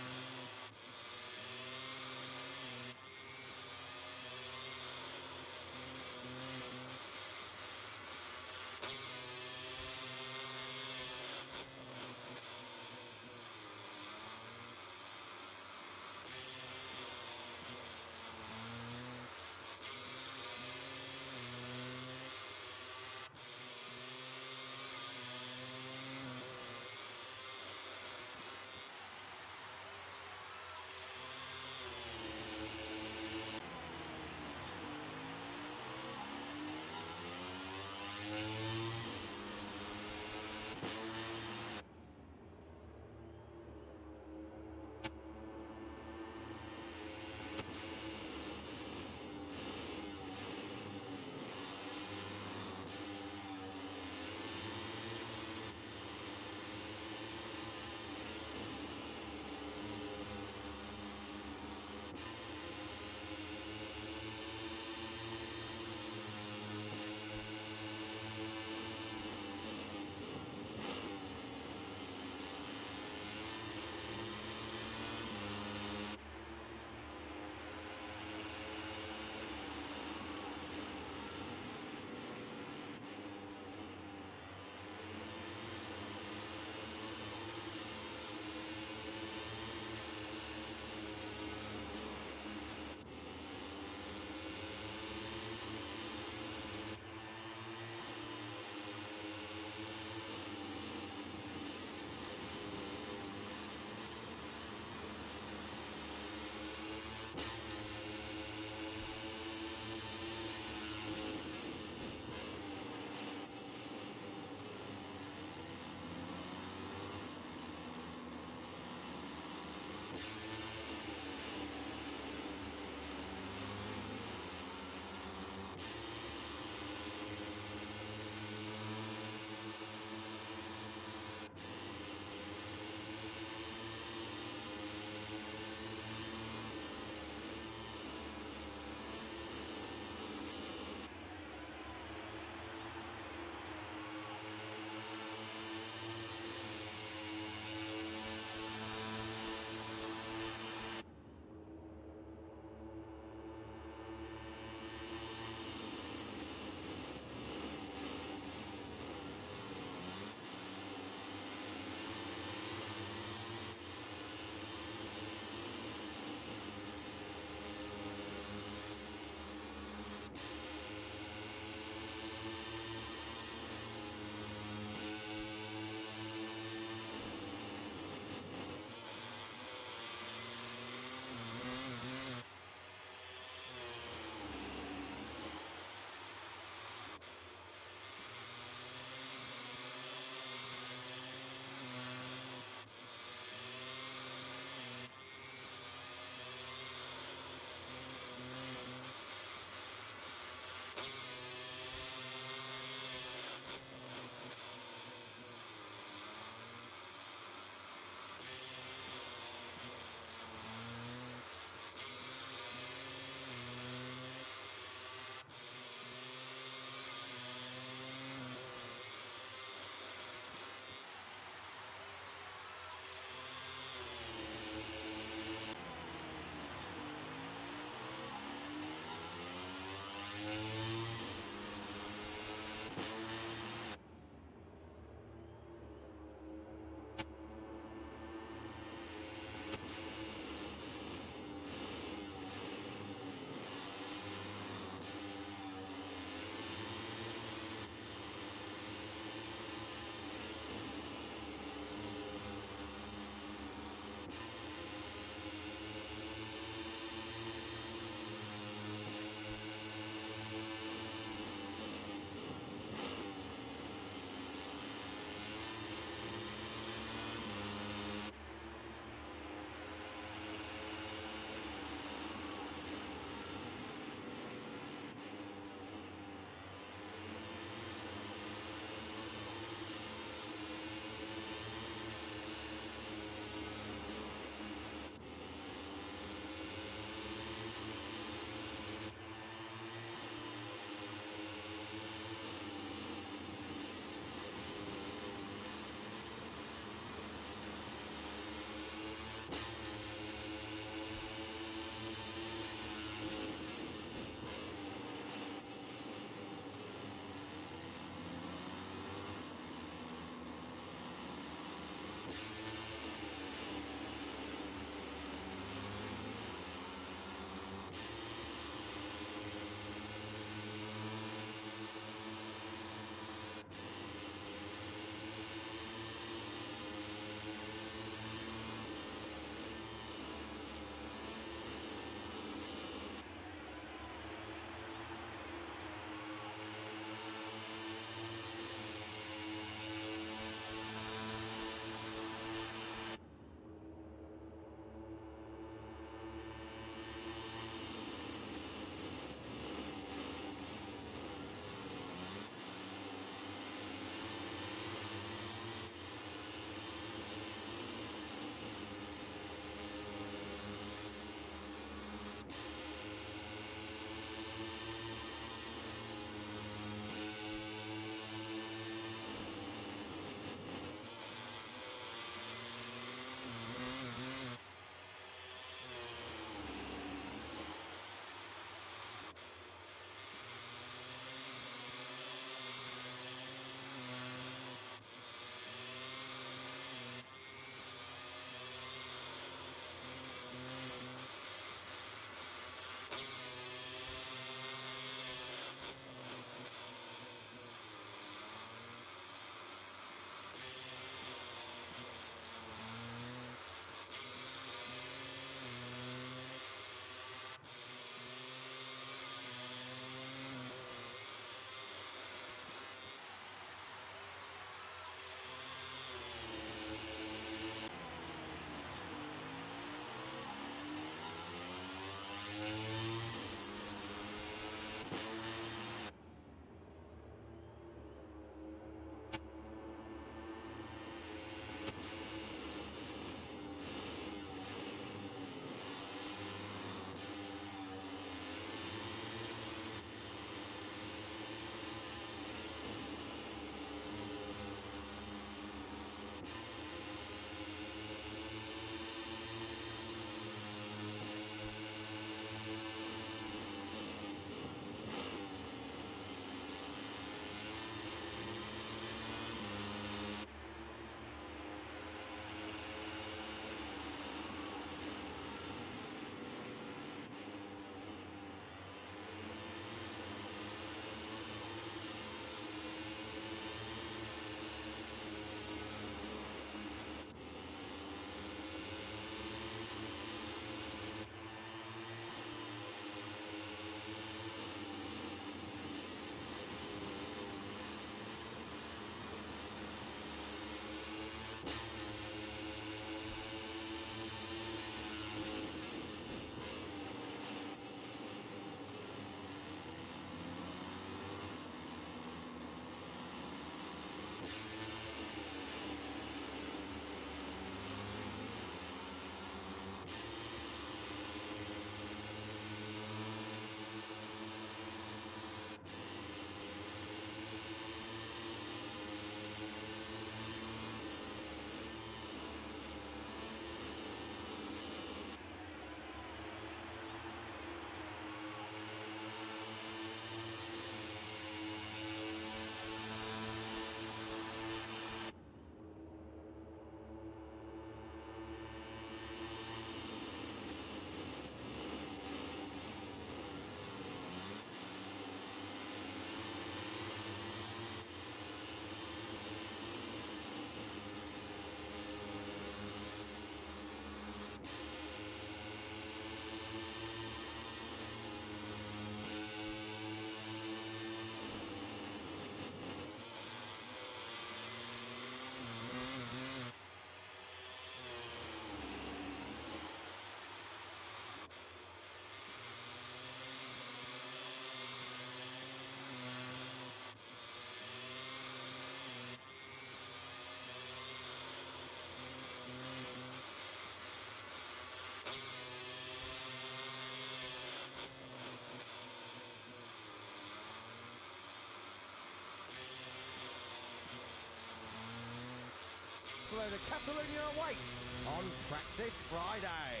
Barcelona-Catalunya awaits on Practice Friday.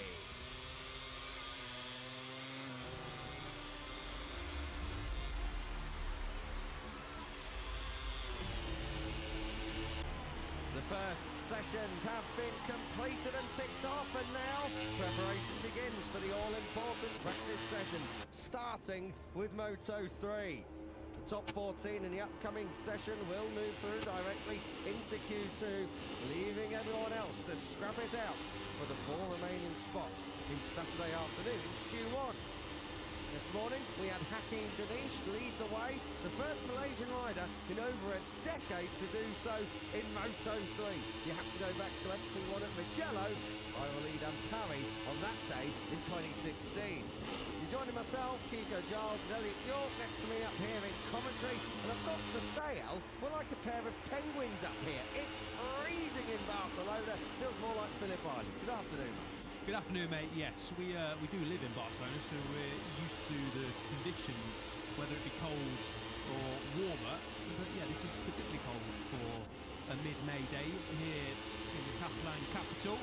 The first sessions have been completed and ticked off, and now preparation begins for the all-important practice session, starting with Moto3. The top 14 in the upcoming session will move through directly into Q2, leaving everyone else to scrap it out for the 4 remaining spots in Saturday afternoon's Q1. This morning, we had Hakeim Denish lead the way, the first Malaysian rider in over a decade to do so in Moto3. You have to go back to FP1 at Mugello, lead and Paris on that day in 2016. You're joining myself, Rico, Giles and Elliot York next to me up here in commentary, and I've got to say, Al, we're like a pair of penguins up here. It's freezing in Barcelona, feels more like Phillip Island. Good afternoon. Good afternoon, mate. Yes, we do live in Barcelona, so we're used to the conditions, whether it be cold or warmer. But yeah, this is particularly cold for a mid-May day here in the Catalan capital.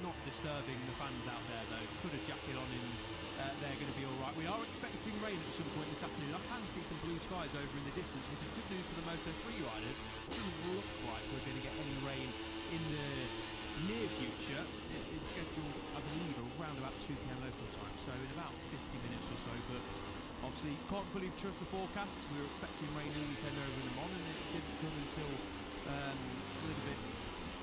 Not disturbing the fans out there, though. Put a jacket on and they're going to be all right. We are expecting rain at some point this afternoon. I can see some blue skies over in the distance, which is good news for the Moto3 riders. It doesn't look like we're going to get any rain in the near future. It is scheduled, I believe, around about 2 p.m. local time, so in about 50 minutes or so. But obviously, can't fully trust the forecasts. We were expecting rain all weekend over in Le Mans, and it didn't come until a little bit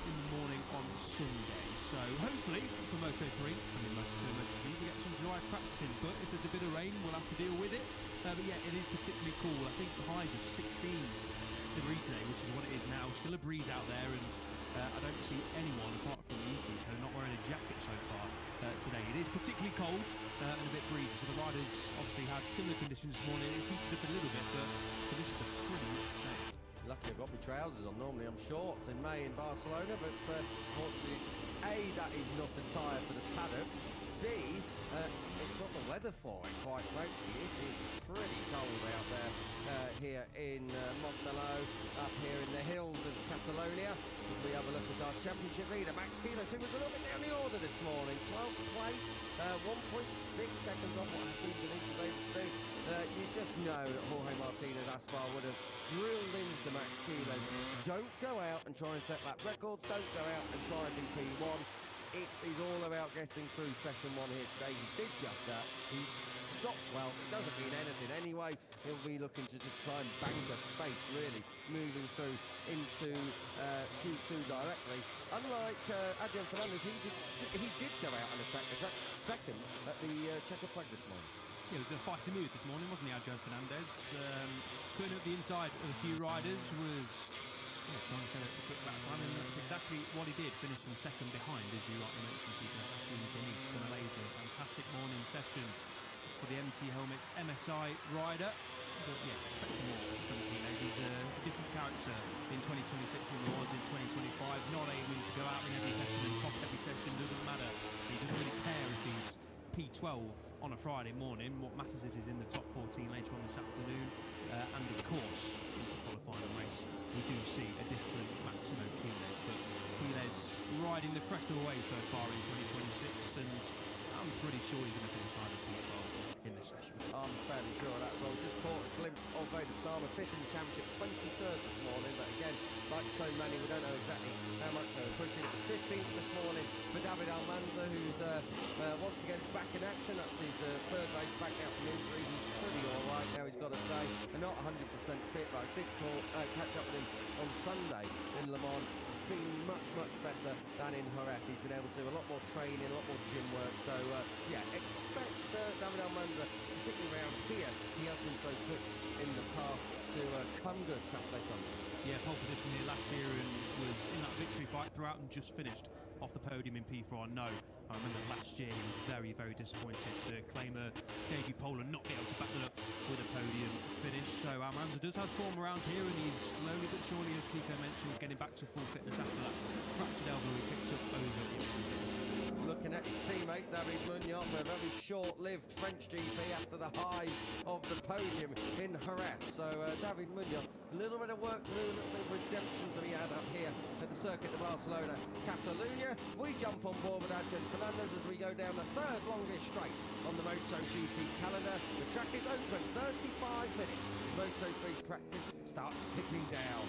in the morning on Sunday. So hopefully for Moto3 and in Moto2 MotoGP we get some dry practicing, but if there's a bit of rain we'll have to deal with it. But yeah, it is particularly cool. I think the highs of 16 degrees today, which is what it is now. Still a breeze out there, and I don't see anyone apart from Rico not wearing a jacket so far today. It is particularly cold and a bit breezy, so the riders obviously had similar conditions this morning. It's heated up a little bit, but this is a pretty much day. Lucky I've got my trousers on. Normally I'm shorts in May in Barcelona, but fortunately, A, that is not a tyre for the paddock. B, it's not the weather for it, quite frankly. It is pretty cold out there here in Montmeló, up here in the hills of Catalonia. If we have a look at our championship leader, Max Kilos, who was a little bit down the order this morning. 12th place, 1.6 seconds off what Hakeim Denish was able to do. You just know that Jorge Martinez Aspar would have drilled into Max Kilos. Don't go out and try and set lap records. Don't go out and try and do P1. It is all about getting through session 1 here today. He did just that. He stopped well. It doesn't mean anything anyway. He'll be looking to just try and bang the space, really, moving through into Q2 directly. Unlike Hakeim Fernandez, he did go out and attack the track second at the Checo practice morning. Yeah, it was a feisty move this morning, wasn't he, Hakeim Fernandez? Putting up the inside of a few riders was trying to set a quick lap time, and that's exactly what he did, finishing second behind, as you rightly mentioned, Hakeim Denish, the Malaysian. Fantastic morning session for the MT Helmets MSI rider. But yeah, expecting more from Kilos. He's a different character in 2026 than he was in 2025. Not aiming to go out in every session and top every session, doesn't matter. He doesn't really care if he's P12 on a Friday morning. What matters is he's in the top 14 later on this afternoon. And of course, into qualifying race, we do see a different Maximo Kilos. But Kilos riding the crest of the wave so far in 2026, and I'm pretty sure he's going to finish either P12 in this session. I'm fairly sure of that as well. Just caught a glimpse of Vedapratama, 5th in the championship, 23rd this morning. But again, like so many, we don't know exactly how much they were pushing. 15th this morning for David Almanza, who's once again back in action. That's his third race back out from injury. He's pretty all right now, he's got to say. And not 100% fit, but I did catch up with him on Sunday in Le Mans. Been much better than in Jerez. He's been able to do a lot more training, a lot more gym work. So yeah, expect David Almanza, particularly around here, he has been so quick in the past to come good Saturday, Sunday. Yeah, pole position here last year and was in that victory fight throughout and just finished off the podium in P4. No, I remember last year he was very disappointed to claim a debut pole and not be able to back it up with a podium finish. So Almanza does have form around here, and he's slowly but surely, as Pico mentioned, getting back to full fitness after that fractured elbow he picked up over in Brazil. Looking at his teammate David Munoz, a very short-lived French GP after the highs of the podium in Jerez. So David Munoz A little bit of work to do, a little bit of redemption to be had up here at the circuit of Barcelona-Catalunya. We jump on board with Hakeim Fernandez as we go down the third longest straight on the MotoGP calendar. The track is open, 35 minutes. Moto3 Practice starts ticking down.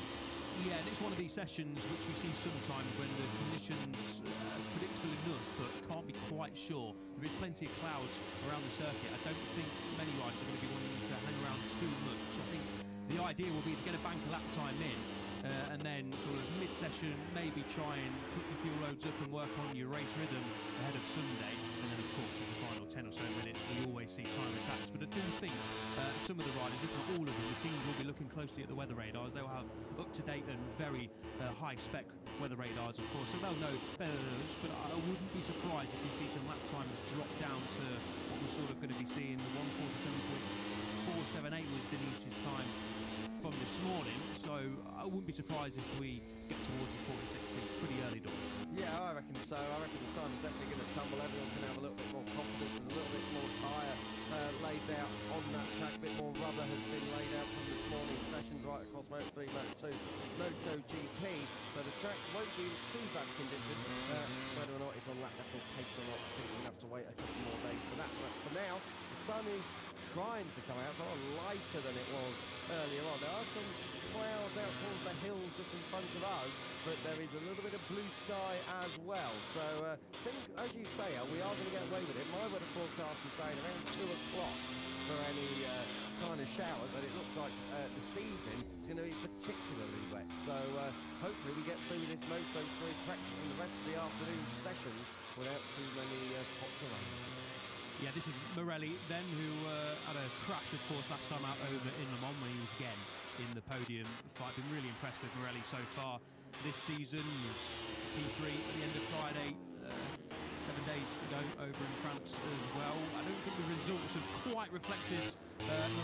Yeah, and it's one of these sessions which we see sometimes when the conditions are predictable enough but can't be quite sure. There is plenty of clouds around the circuit. I don't think many riders are going to be wanting to hang around too much. I think the idea will be to get a bank of lap time in and then sort of mid-session maybe try and put the fuel loads up and work on your race rhythm ahead of Sunday. And then of course in the final 10 or so minutes we always see time attacks. But I do think some of the riders, if not all of them, the teams will be looking closely at the weather radars. They'll have up-to-date and very high-spec weather radars, of course, so they'll know better than us. But I wouldn't be surprised if we see some lap times drop down to what we're sort of going to be seeing. The 1:47.478 was Denish's time from this morning, so I wouldn't be surprised if we get towards the 46 pretty early doors. Yeah, I reckon so. I reckon the time is definitely going to tumble. Everyone can have a little bit more confidence. There's a little bit more tyre laid out on that track. A bit more rubber has been laid out from this morning's sessions right across Moto3, Moto2, MotoGP. So the track won't be in too bad condition. Whether or not it's on lap level pace or not, I think we'll have to wait a couple more days for that. But for now, the sun is trying to come out. It's a lot lighter than it was earlier on. There are some clouds out towards the hills just in front of us, but there is a little bit of blue sky as well. So I think, as you say, we are going to get away with it. My weather forecast is saying around 2 o'clock for any kind of showers, but it looks like this evening is going to be particularly wet. So hopefully we get through this Moto3 Practice and the rest of the afternoon sessions without too many spots of rain. Yeah, this is Morelli then, who had a crash, of course, last time out over in Lemans when he was again in the podium fight. Been really impressed with Morelli so far this season. P3 at the end of Friday, 7 days ago over in France as well. I don't think the results have quite reflected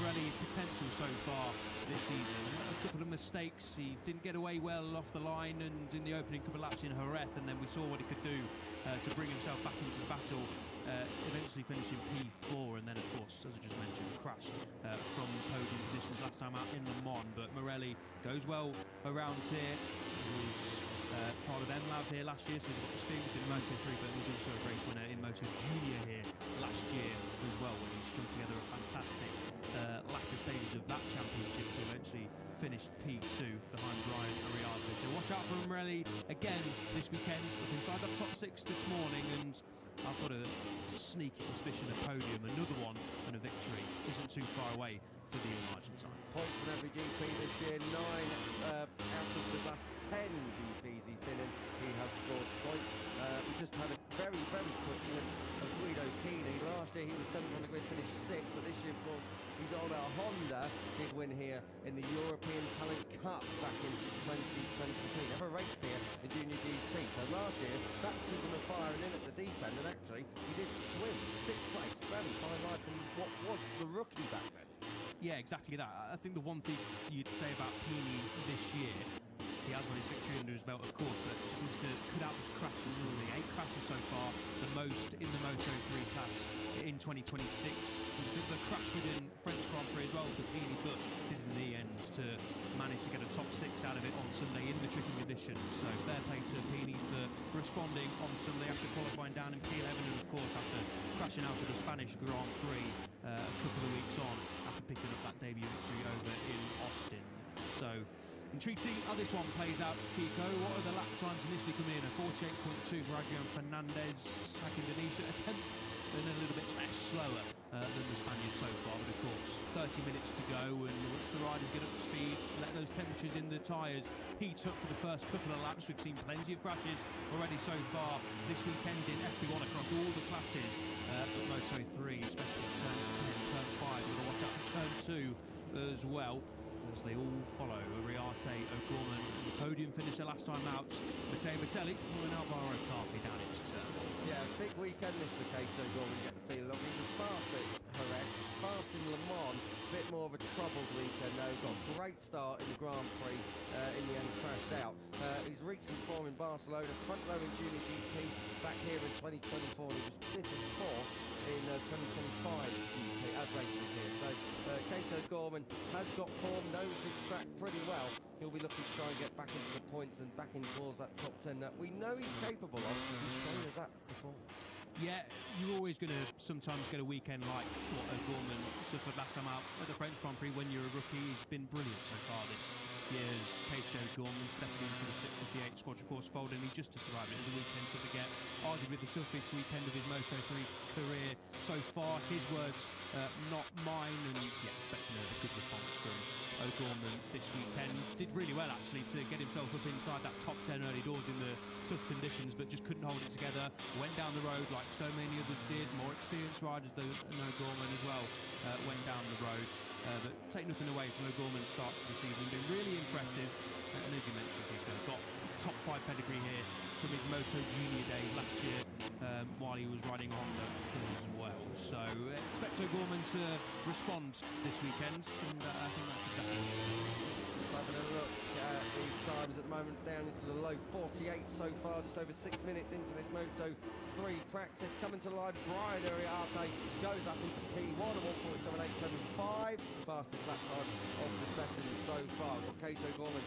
Morelli's potential so far this season. A couple of mistakes, he didn't get away well off the line and in the opening couple of laps in Jerez, and then we saw what he could do to bring himself back into the battle, eventually finishing P4, and then of course, as I just mentioned, crashed from podium positions last time out in Lemans. But Morelli goes well around here. He was part of MLab here last year, so he's got experience in Moto3, but he was also a race winner in Moto Junior here last year as well, when he strung together a fantastic latter stages of that championship to eventually finish P2 behind Brian Ariarte. So watch out for Morelli again this weekend, up inside that top 6 this morning, and I've got a sneaky suspicion of podium, another one, and a victory isn't too far away for the young Argentine. Points in every GP this year, 9 out of the last 10 GPs he's been in, he has scored points. We just had a very, very quick glimpse of Guido Chini. Last year he was 7th on the grid, finished 6th, but this year, of course, he's on a Honda. Did win here in the European Talent Cup back in 2023. Never raced here in Junior GP. So last year, baptism of fire and in at the deep end, and actually he did swim 6th place. Very fine ride from what was the rookie back then. Yeah, exactly that. I think the one thing you'd say about Pini this year, he has won his victory under his belt, of course, but just needs to cut out his crashes. Really, 8 crashes so far, the most in the Moto3 class in 2026. There's a bit of a crash within French Grand Prix as well for Pini, but did in the end to manage to get a top 6 out of it on Sunday in the tricky conditions. So fair play to Pini for responding on Sunday after qualifying down in P11, and of course after crashing out of the Spanish Grand Prix a couple of weeks on after picking up that debut victory over in Austin. So intrigued to see how this one plays out, Kiko. What are the lap times initially coming in? A 48.2 for Hakeim Fernandez, Hakeim Denish at a 10th, and a little bit less slower than the Spaniard so far. But of course, 30 minutes to go, and once the riders get up to speed, let those temperatures in the tyres heat up for the first couple of laps. We've seen plenty of crashes already so far this weekend in FP1 across all the classes, but Moto3, especially turns 10, turn 5, we're going to watch out for turn 2 as well, as they all follow. Ariarte, O'Gorman, the podium finisher last time out, Beritamotogp, and Vedaegapratama down in Tissot. Yeah, big weekend this for Tissot, O'Gorman, you get the feel of. He was fast at Jerez, fast in Lemans, a bit more of a troubled weekend though. Got a great start in the Grand Prix, in the end crashed out. His recent form in Barcelona, front row in Junior GP, back here in 2024, he was 5th and 4th. in 2025 races here. So Kato Gorman has got form, knows this track pretty well. He'll be looking to try and get back into the points and back in towards that top 10 that we know he's capable of. He's shown us that before. Yeah, you're always going to sometimes get a weekend like what Gorman suffered last time out at the French Grand Prix when you're a rookie. He's been brilliant so far this year as Kato Gorman stepping into the 658 squad, of course, folding. He just to survive it as a weekend to forget. Arguably the toughest weekend of his Moto3 career so far. His words, not mine, and yeah, expecting a good response from O'Gorman this weekend. Did really well actually to get himself up inside that top 10 early doors in the tough conditions, but just couldn't hold it together. Went down the road like so many others did. More experienced riders than O'Gorman as well went down the road. But take nothing away from O'Gorman's start to the season. Been really impressive. And as you mentioned, Rico, got top 5 pedigree here from his Moto Junior days last year while he was riding on the as well. So expect O'Gorman to respond this weekend, and I think that's exactly Just having a look at the times at the moment, down into the low 48 so far, just over 6 minutes into this Moto3 practice. Coming to live, Brian Uriarte goes up into P1 of 1:47.875, fastest lap time of the session so far. Got Kato Gorman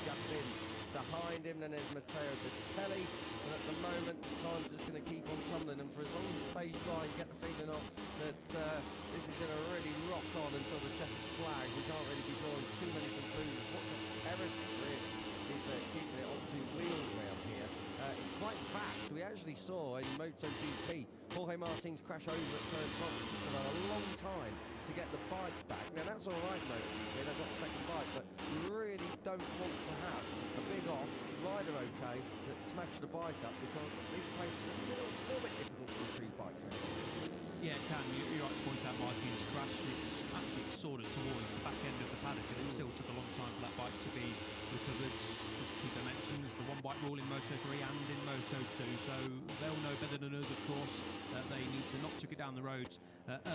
just in behind him, then there's Matteo Bertelli, and at the moment the time's just going to keep on tumbling, and for as long as it stays dry, you get the feeling of that this is going to really rock on until the checkered flag. We can't really be drawing too many conclusions. What's Everest really is keeping it on 2 wheels around here. It's quite fast. We actually saw in MotoGP Jorge Martins crash over at turn 12. It took a long time to get the bike back. Now that's all right, though. They got the second bike, but you really don't want to have a big off rider okay that smashed the bike up, because this place is a little bit difficult to retrieve bikes around. Yeah, it can. You're right to point out Martin's crash. It's actually sort of towards the back end of the paddock, and it still took a long time for that bike to be recovered. As Kiko mentions, the one bike rule in Moto3 and in Moto2, so they'll know better than us, of course, that they need to not chuck it down the road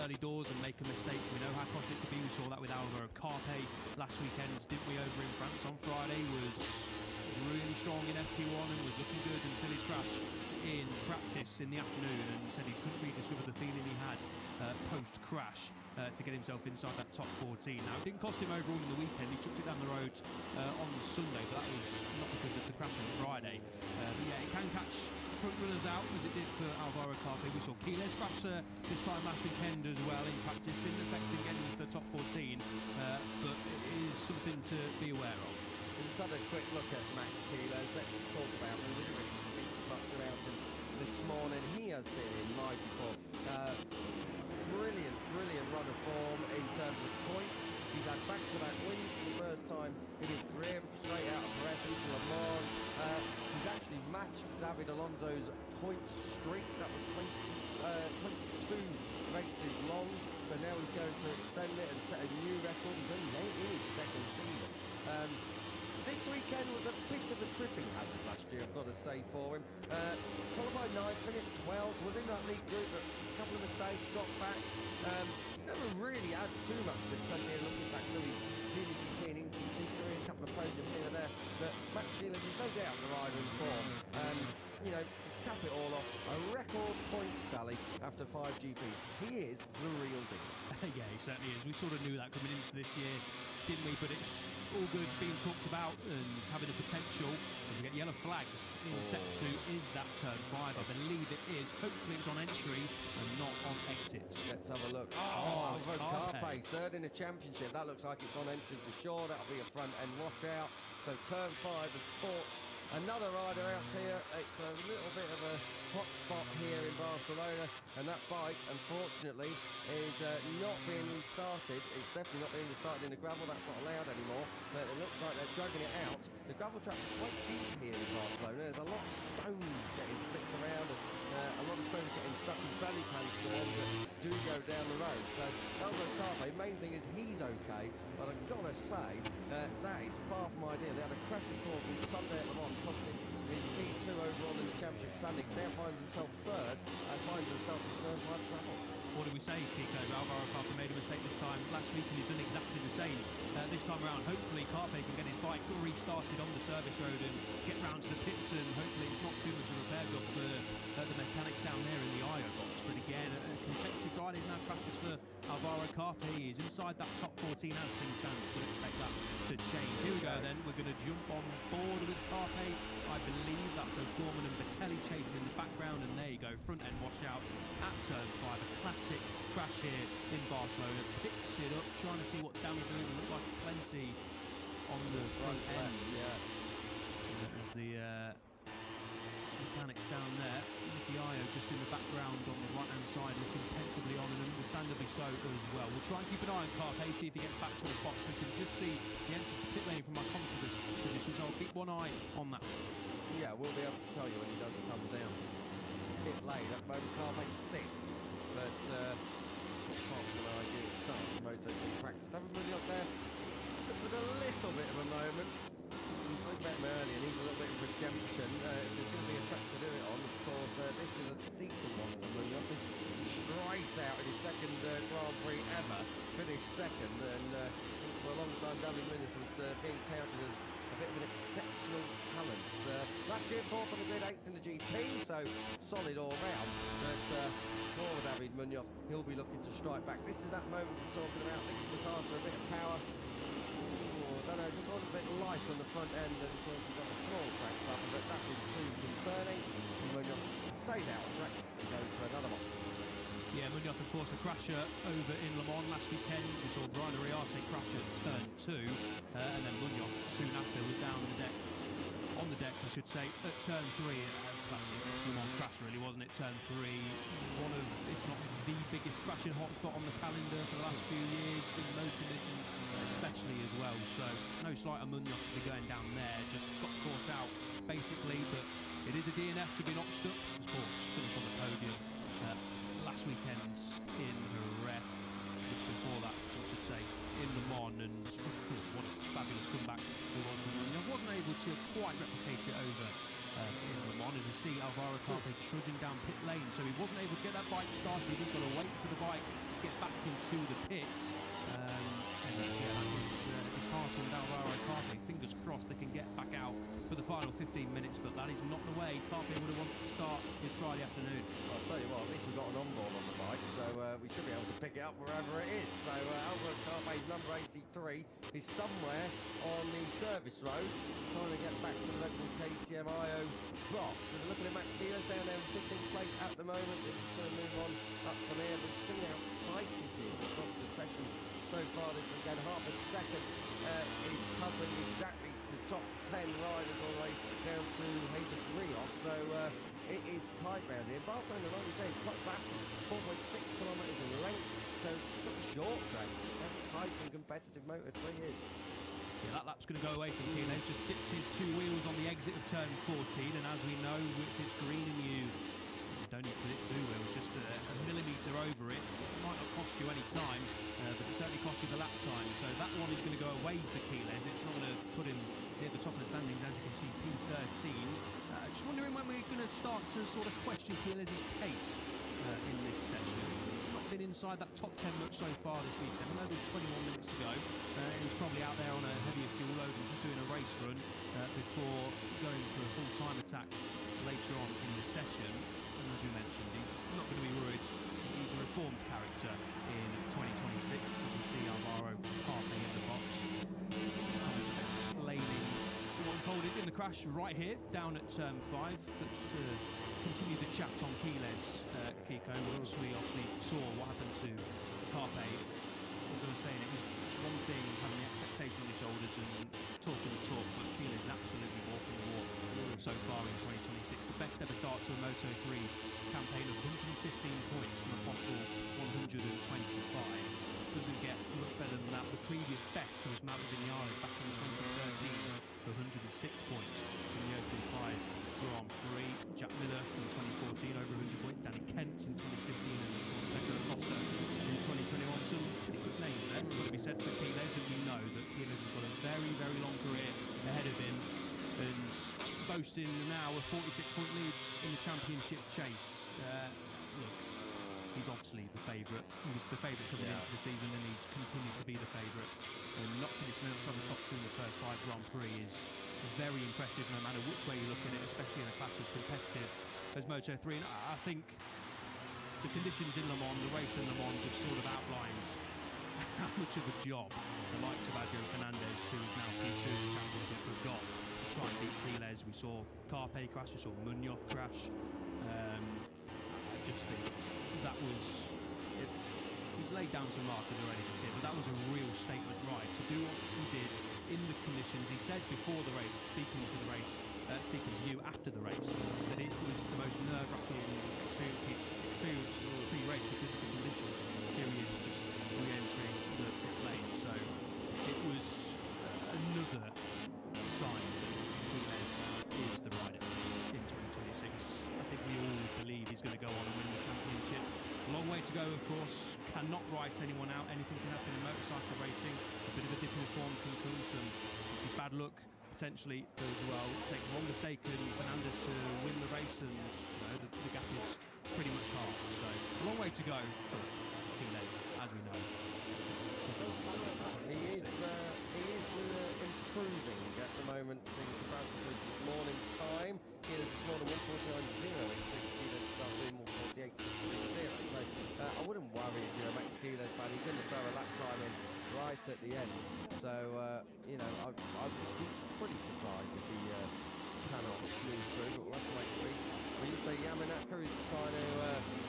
early doors and make a mistake. We know how costly it could be. We saw that with Alvaro Carpe last weekend, didn't we, over in France on Friday. Was really strong in FP1 and was looking good until his crash in practice in the afternoon, and said he couldn't rediscover the feeling he had post-crash to get himself inside that top 14. Now, it didn't cost him overall in the weekend. He chucked it down the road on Sunday, but that was not because of the crash on Friday. But yeah, it can catch front runners out, as it did for Alvaro Carpe. We saw Quiles crash this time last weekend as well in practice. Didn't affect him getting into the top 14, but it is something to be aware of. We just had a quick look at Max Quiles. Let's talk about him. We didn't really speak much about him this morning. He has been in mighty form. Brilliant run of form in terms of points. He's had back-to-back wins for the first time in his career, straight out of Pratama into Le Mans. He's actually matched David Alonso's point streak. That was 22 races long. So now he's going to extend it and set a new record. He's only in his second season. This weekend was a bit of a tripping hazard last year, I've got to say, for him. Qualified 9, finished 12, was in that league group, but a couple of mistakes, got back. He's never really had too much success here, looking back to his GP and NTC career, a couple of podiums here and there. But Max Quiles is no doubt the rider in form. You know, to cap it all off, a record points tally after 5 GPs. He is the real deal. Yeah, he certainly is. We sort of knew that coming into this year, didn't we? But it's all good being talked about and having a potential. As we get yellow flags in Sector 2, is that turn 5? I believe it is. Hopefully it's on entry and not on exit. Let's have a look. Alvaro Carpe, third in the championship. That looks like it's on entry for sure. That'll be a front end washout. So turn 5 has caught another rider out here. It's a little bit of a hot spot here in Barcelona, and that bike, unfortunately, is not being restarted. It's definitely not being restarted in the gravel. That's not allowed anymore, but it looks like they're dragging it out. The gravel track is quite deep here in Barcelona. There's a lot of stones getting flicked around, and a lot of stones getting stuck in belly pads, the ones that do go down the road. So Alvaro Carpe, main thing is he's okay, but I've got to say that is far from ideal. They had a crash, of course, on Sunday at Le Mans, costing his P2 overall in the championship standings. Now finds himself third and finds himself in turn 5 gravel. What do we say, Kiko? Alvaro Carpe made a mistake this time last week, and he's done exactly the same this time around. Hopefully Carpe can get his bike restarted on the service road and get round to the pits, and hopefully it's not too much of a repair job for the mechanics down there in the IO box. But again, a consecutive ride is now practice for Alvaro Carpe. He is inside that top 14 as things stand. Would expect that to change. Here we go then. We're going to jump on board with Carpe. I believe that's O'Gorman and Vettelli chasing in the background. And there you go, front end washout at turn 5. A classic crash here in Barcelona. Picks it up, trying to see what damage there is. Look like plenty on the front end. As the mechanics down there. Nicky Io just in the background on the right-hand side, looking pensively on, and understandably so as well. We'll try and keep an eye on Carpe, see if he gets back to the box. We can just see the entrance to pit lane from our comfortable position, so I'll keep one eye on that. Yeah, we'll be able to tell you when he does come down pit lane. At the moment, Carpe's 6th, but half an idea of start to MotoGP Practice. David Munoz there, just with a little bit of a moment. He's looked better early and needs a little bit of redemption. If there's going to be a track to do it on, of course, this is a decent one for Munoz. Straight out in his second Grand Prix ever, finished second, and for a long time David Munoz was being touted as a bit of an exceptional talent. Last year, 4th on the grid, 8th in the GP, so solid all round. But for David Munoz, he'll be looking to strike back. This is that moment we're talking about. I think he was asked for a bit of power. I don't know, just a little bit light on the front end, and of course we've got a small track buffer, but nothing too concerning. Munoz stays out of track and goes for another one. Yeah, Munoz, of course, a crasher over in Le Mans last weekend. We saw Brian Ariarte crash at turn 2, and then Munoz soon after was down on the deck, I should say, at turn 3. Classic Le Mans crash, really, wasn't it? Turn 3, one of, if not the biggest crashing hotspot on the calendar for the last few years in those conditions, especially as well. So no slight on Munoz to be going down there, just got caught out basically, but it is a DNF to be notched up. Of course, finished on the podium last weekend in Jerez, just before that, I should say, in Le Mans, and what a fabulous comeback it was for Munoz. Wasn't able to quite replicate it over in Le Mans, as we see Alvaro Carpe trudging down pit lane, so he wasn't able to get that bike started. He's got to wait for the bike to get back into the pits, and yeah, that was disheartening with Alvaro Carpe. Fingers crossed they can get back out for the final 15 minutes, but that is not the way Carpe would have wanted to start his Friday afternoon. Well, I'll tell you what, at least we've got an onboard on the bike, so we should be able to pick it up wherever it is. So Alvaro Carpe's number 83 is somewhere on the service road, trying to get back to the local KTM IO box. And looking at Max Kilos down there in 15th place at the moment. It's going to move on up from here. We've seen how tight it is across the session so far this weekend. Half a second is covering exactly the top 10 riders all the way down to Jesus Rios. So it is tight round here. Barcelona, like we say, is quite fast. It's 4.6 kilometres in length. So it's not a short track. How tight and competitive Moto3 is. Yeah, that lap's going to go away from Quiles. Just dipped his 2 wheels on the exit of turn 14, and as we know, if it's green and you don't need to dip 2 wheels, just a millimetre over it. It might not cost you any time, but it certainly costs you the lap time. So that one is going to go away for Quiles. It's not going to put him near the top of the standings, as you can see, P13. Just wondering when we're going to start to sort of question Quiles' pace in this session. He's not been inside that top 10 much so far this weekend. I know there's 21 minutes to go. He's probably out there on a heavier fuel load and just doing a race run before going for a full time attack later on in the session. And as we mentioned, he's not going to be worried. He's a reformed character in 2026, as we see Alvaro Carpe in the box. Explaining what unfolded in the crash right here, down at turn 5. But just to continue the chat on Quiles, Kiko, once we obviously saw what happened to Carpe, as I was saying, it was one thing having the expectation on his shoulders and talking the talk, but Quiles is absolutely walking the walk so far in 2026. The best ever start to a Moto3 campaign of 115 points from a possible 125. Doesn't get much better than that. The previous best was Mauro Vinales back in 2013 for 106 points from the Open 5 Grand Prix. Jack Miller in 2014 over 100 points. Danny Kent in 2015 and Pecco Acosta in 2021. Some pretty good names there. Got to be said for Quiles, and we know that Quiles has got a very, very long career ahead of him, and boasting now a 46-point lead in the championship chase. Look, he's obviously the favourite. He was the favourite coming into the season, and he's continued to be the favourite. And not finishing on the top 2 in the first 5 Grand Prix is very impressive, no matter which way you look at it, especially in a class as competitive as Moto3. And I think the conditions in Le Mans, the race in Le Mans just sort of outlines how much of a job the likes of Hakeim Fernandez, who is now P2 in the championship, have got to try and beat Piles. We saw Carpe crash, we saw Munoz crash. I just think that was... He's laid down some markers already this year, but that was a real statement ride to do what he did in the conditions. He said before the race, speaking to you after the race, that it was the most nerve-wracking experience he'd experienced pre-race because of the conditions. Here he is just re-entering the pit lane, so it was another sign that Piles is the rider in 2026. I think we all believe he's going to go on and win the championship. A long way to go, of course. Cannot write anyone out. Anything can happen in motorcycle racing. A bit of a dip in form can come from bad luck, potentially, as well. Take one mistake and Fernandez to win the race, and the gap is pretty much half. So a long way to go for Piles, as we know. He is improving at the moment in Francis morning time. He is this morning 1:49.0 in 60. Let's start doing 1:48.60. So I wouldn't worry if you're a Max Piles fan. He's going to throw a lap time in right at the end. So I'd be pretty surprised if he cannot move through. But we'll have to wait and see. When you say Yamanaka is trying to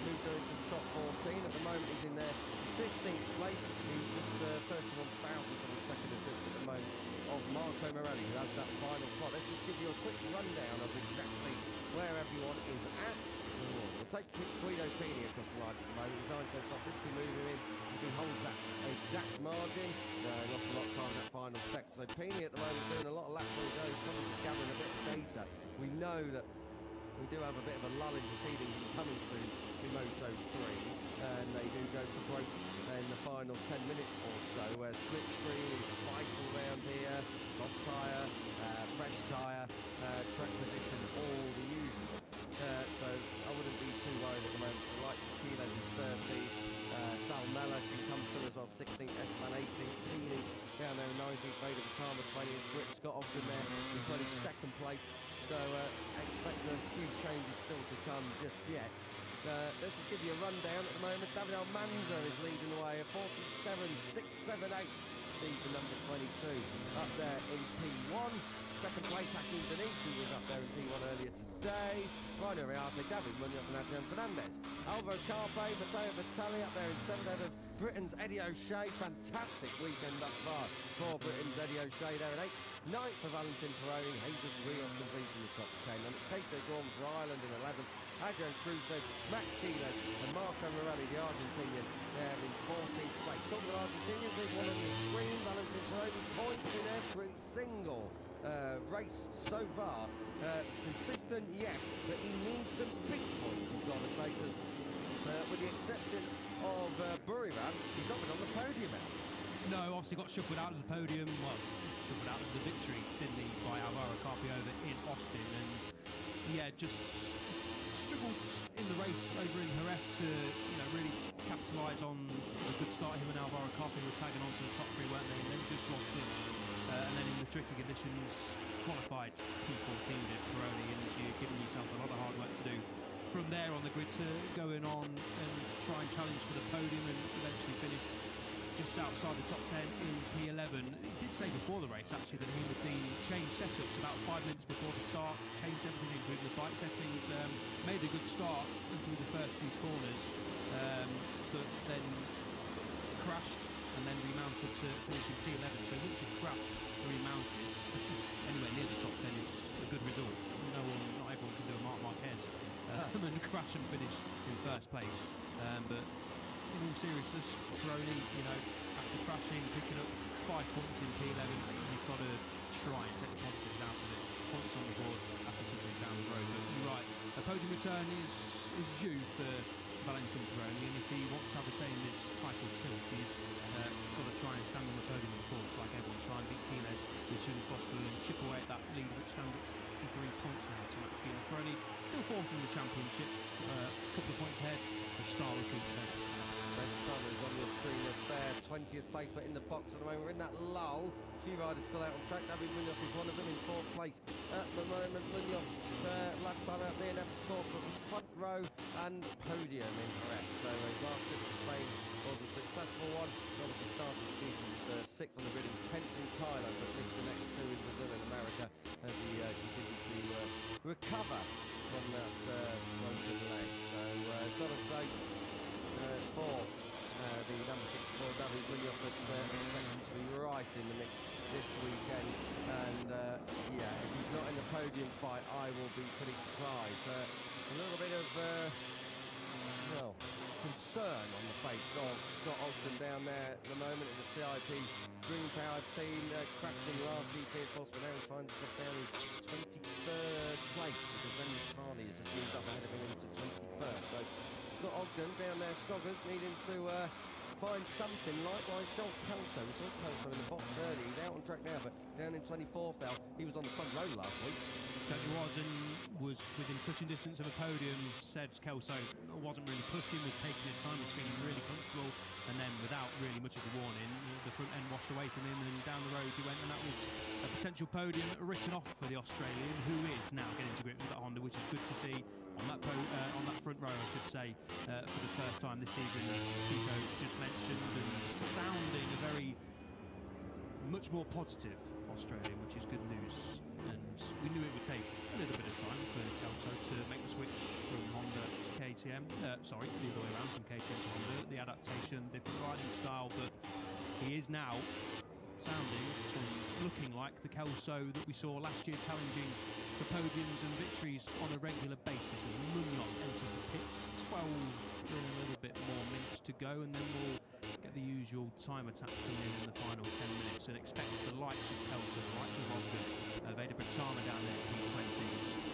move through into the top 14 at the moment, he's in there 15th place. He's just 31 thousandths of a second at the moment of Marco Morelli, who has that final spot. Let's just give you a quick rundown of exactly where everyone is at. We'll take Guido Pini across the line at the moment. He's 9 tenths off. This can move him in if he holds that exact margin. Lost a lot of time in that final sector. So Pini at the moment doing a lot of laps on the go. He's probably just gathering a bit of data. We know that we do have a bit of a lull in proceedings coming soon in Moto3, and they do go for broke in the final 10 minutes or so, where slipstream is vital round here, soft tyre, fresh tyre, track position, all the usual. So I wouldn't be too worried at the moment. The likes of Piles is 13th, Sal Mella can come through as well, 16th, Esteban 18th, Pini down there 19th, Vedaegapratama 20th, Britt Scott Ogden there in 22nd place. So expect a few changes still to come just yet. Let's just give you a rundown at the moment. David Almanza is leading the way at 47.678, season number 22. Up there in P1. Second place, Hakeim Denish, who was up there in P1 earlier today. Rino Riarte, David Munoz and Hakeim Fernandez. Alvaro Carpe, Matteo Vitali up there in 7th. Ahead of Britain's Eddie O'Shea. Fantastic weekend thus far for Britain's Eddie O'Shea there in 8th. 9th for Valentin Peroni. Jesus Rios completing the top 10. And Keita Gorm for Ireland in 11th. Adrian Crusoe, Max Piles and Marco Morelli, the Argentinian, there in 14th place. Talking of Argentinians, there's one on the screen. Valentin Peroni points in every single race so far. Consistent, yes, but he needs some big points, you've got to say, because with the exception of Buriram, he's not been on the podium now. No, obviously got shuffled out of the podium, well, shuffled out of the victory, didn't he, by Alvaro Carpe over in Austin, and yeah, just struggled in the race over in Jerez to, really capitalise on the good start. Him and Alvaro Carpe were tagging on to the top 3, weren't they, and then just lost touch. And then in the tricky conditions, qualified P14 did Peroni, and you're giving yourself a lot of hard work to do from there on the grid to going on and try and challenge for the podium and eventually finish just outside the top 10 in P11. He did say before the race, actually, that he and the team changed setups about 5 minutes before the start, changed everything, including the bike settings, made a good start through the first few corners, but then crashed and then remounted to finish in P11. So once you crash, remounted anywhere near the top 10 is a good result. Not everyone can do a Marc Marquez and crash and finish in first place. But in all seriousness, Peroni, after crashing, picking up 5 points in P11, you've got to try and take the positives out of it. Points on the board after tipping down the road. But you're right, a podium return is due for Valentin Peroni, and if he wants to have a say in this title tilt, he's got to try and stand on the podium, of course, like everyone. Try and beat Piles as soon as possible and chip away at that lead, which stands at 63 points now to Max Piles. Peroni still 4th in the championship, a couple of points ahead of star rookie Pratama is on your screen up there, 20th place, but in the box at the moment. We're in that lull. A few riders still out on track. David Munoz is one of them in 4th place at the moment. Munoz last time out there, never caught from the front row. and podium in Jerez. So his last trip to Spain was a successful one. Obviously started the season 6th on the grid and 10th in Thailand, but missed the next 2 in Brazil and America as he continued to recover from that broken leg. So got to say for the number 6 for David Munoz, but expected to be right in the mix this weekend. And yeah, if he's not in the podium fight, I will be pretty surprised. A little bit of well, concern on the face of Scott Ogden down there at the moment in the CIP Green Power team, crashed in last GP, of course, but now he finds himself down in 23rd place because Lenny Carney has moved up ahead of him into 21st. So Scott Ogden down there, Scoggers needing to find something. Likewise, Joel Kelso. We saw Kelso in the box early. He's out on track now, but down in 24th now. He was on the front row last week. Certainly was, and was within touching distance of a podium. Said Kelso wasn't really pushing, was taking his time, was feeling really comfortable, and then without really much of a warning, the front end washed away from him, and down the road he went, and that was a potential podium written off for the Australian, who is now getting to grips with that Honda, which is good to see on that front row, I should say, for the first time this season, as Rico just mentioned, and sounding a very much more positive Australian, which is good news. And we knew it would take a little bit of time for Kelso to make the switch from Honda to KTM. Sorry, the other way around, from KTM to Honda. The adaptation, different riding style, but he is now sounding and looking like the Kelso that we saw last year, challenging for podiums and victories on a regular basis as Munoz enters the pits. 12 with a little bit more minutes to go, and then we'll get the usual time attack coming in the final 10 minutes, and expect the likes of Kelso, the likes of Ogden, Vedapratama down there, P20,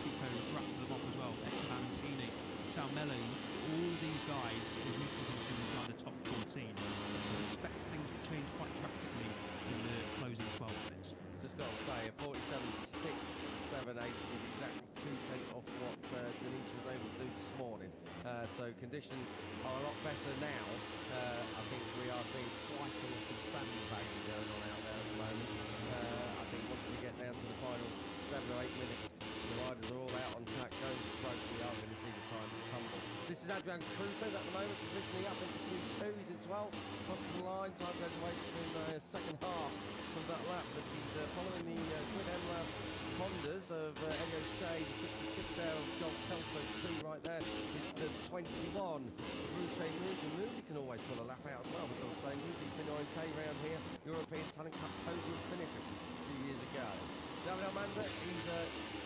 Rico wrapped them off as well, Esteban and Keeney, Sal Mello, all these guys who we consider inside the top 14. So expect things to change quite drastically in the closing 12 minutes. Just got to say, a 47.678 is exactly 2/10 off what Denish was able to do this morning. So conditions are a lot better now. I think we are seeing quite a lot of sandbagging going on out there at the moment. I think once we get down to the final 7 or 8 minutes, the riders are all out on track, going to stroke, we are going to see the times tumble. This is Adrian Crusoe at the moment, positioning up into Q2. He's in 12th, crossing the line. Time goes away in the second half of that lap, but he's following the Quid M-Lab Hondas of Elio Shea, the 66 there of Joel Kelso, 2 right there. It's the 21, Bruce Moody. Moody can always pull a lap out as well, because I'm saying Moody's been okay round here. European Talent Cup podium finisher a few years ago. David Almanza, he's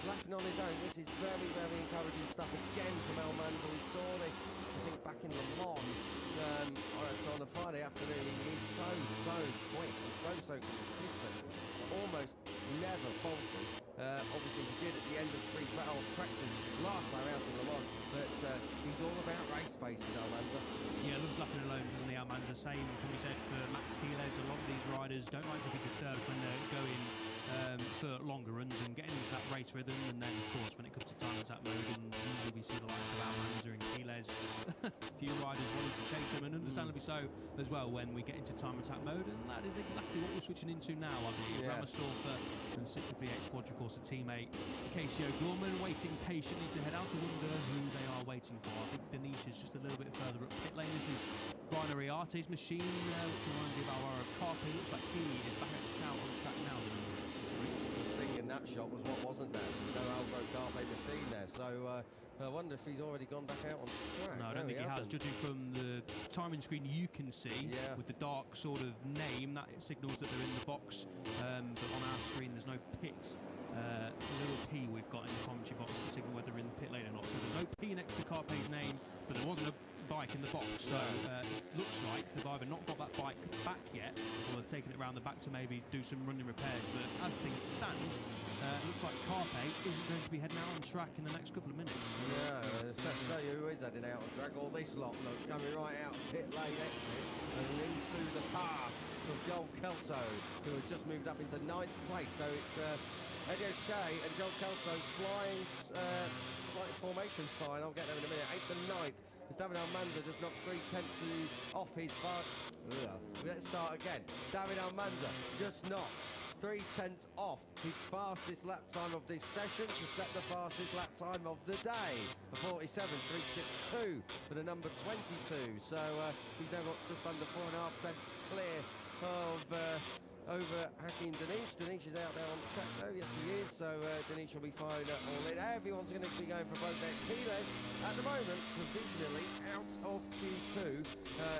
lapping on his own. This is very, very encouraging stuff again from Almanza. We saw this, I think, back in Le Mans on a Friday afternoon. He's so quick, so consistent, almost never faltered. Obviously, he did at the end of Moto3 Practice last time out in Le Mans, but he's all about race paces, Almanza. Yeah, loves lapping alone, doesn't he, Almanza? Same can be said for Max Quiles. A lot of these riders don't like to be disturbed when they're going for longer runs and getting into that race rhythm, and then of course when it comes to time attack mode, and usually we see the likes of Almanza and Quiles, a few riders wanting to chase them, and understandably so as well when we get into time attack mode, and that is exactly what we're switching into now, I believe. Yes. Ramastorfer and Citroën Quadricourse teammate Casey O'Gorman waiting patiently to head out. To wonder who they are waiting for. I think Denish is just a little bit further up pit lane. This is Brian Ariarte's machine, which reminds me of Alvaro Carpe. Looks like he is back out on track now. In that shot was what wasn't there. No Alvaro Carpe machine there, so I wonder if he's already gone back out on track. No, I don't think he has. Judging from the timing screen you can see, with the dark sort of name, that signals that they're in the box, but on our screen there's no pit. A little P we've got in the commentary box to signal whether they're in the pit lane or not. So there's no P next to Carpe's name, but there wasn't a bike in the box, so it looks like they've either not got that bike back yet, or they've taken it around the back to maybe do some running repairs. But as things stand, it looks like Carpe isn't going to be heading out on track in the next couple of minutes. Yeah, let's tell you who is heading out on track. All this lot, look, coming right out pit lane exit and into the path of Joel Kelso, who has just moved up into 9th place. So it's Elio Shea and Joel Kelso flying formation fine. I'll get there in a minute. 8th and 9th. As David Almanza just knocks 3/10 off his bar. Let's start again. David Almanza just knocks 3/10 off his fastest lap time of this session to set the fastest lap time of the day. A 47.362 for the number 22. So he's now got just under 4.5 tenths clear of over Hakeim Denish. Denish is out there on the track though, yes he is, so Denish will be firing all in. Everyone's going to be going for both their kilos at the moment, provisionally out of Q2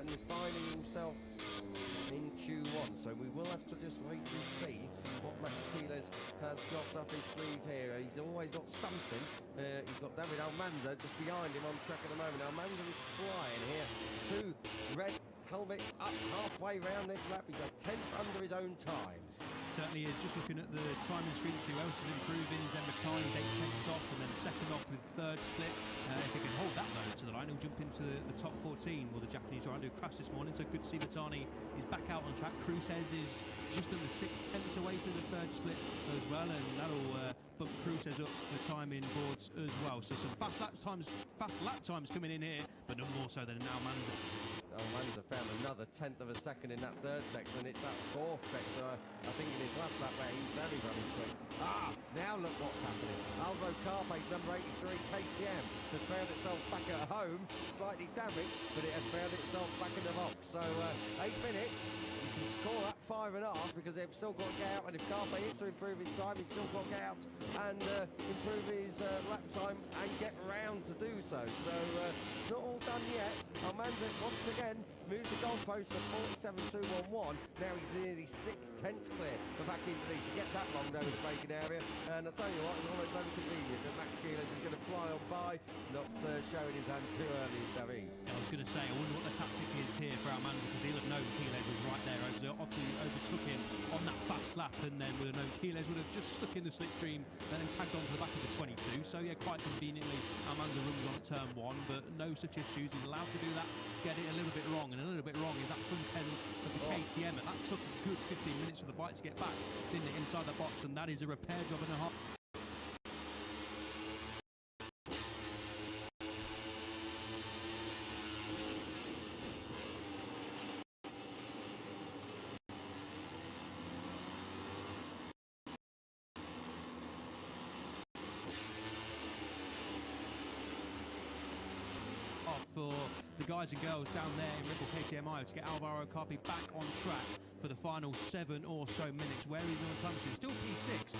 and finding himself in Q1, so we will have to just wait and see what Max Keeles has got up his sleeve here. He's always got something. He's got David Almanza just behind him on track at the moment. Almanza is flying here. 2 red helmets up halfway round this lap. He's a 10th under his own time. Certainly is. Just looking at the timing screen, who else is improving? Zemretani, 8 tenths off, and then second off with third split. If he can hold that low to the line, he'll jump into the top 14. Well, the Japanese are under crash this morning, so good to see Matani is back out on track. Cruces is just under 6 tenths away from the third split as well, and that'll bump Cruces up the timing boards as well. So some fast lap times coming in here, but no more so than Almanza. Almanza found another 1/10 of a second in that third sector, and it's that fourth sector, I think in his last lap where he's very, very quick. Now look what's happening. Alvaro Carpe's number 83 KTM has found itself back at home, slightly damaged, but it has found itself back in the box. So 8 minutes. He can score at 5.5 because they've still got to get out, and if Carpe is to improve his time, he's still got to get out and improve his lap time and get round to do so. So it's not all done yet. Almanza once again moves the goalpost to 47.211. Now he's nearly 6/10 clear of Hakeim Denish. He gets that long over the braking area, and I tell you what, it's always very convenient that Max Keeles is going to fly on by, not showing his hand too early, is David. I was going to say, I wonder what the tactic is here for Almanza, because he'll have known Keeles was right there, overtook him on that fast lap, and then would have known Keeles would have just stuck in the slipstream and then tagged onto the back of the 22. So yeah, quite conveniently, Almanza runs on at turn 1, but no such issues. He's allowed to do that, get it a little bit wrong, and a little bit wrong is that front end of the KTM. And that took a good 15 minutes for the bike to get back, didn't it, inside the box, and that is a repair job and a half. For the guys and girls down there in Ripple KTMI to get Alvaro Carpe back on track for the final 7 or so minutes. Where he's on time, he's still P6,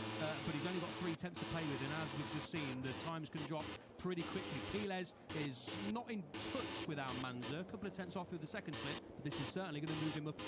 but he's only got 3 tenths to play with, and as we've just seen, the times can drop pretty quickly. Keeles is not in touch with Almanza, a couple of tenths off with the second split, but this is certainly going to move him up.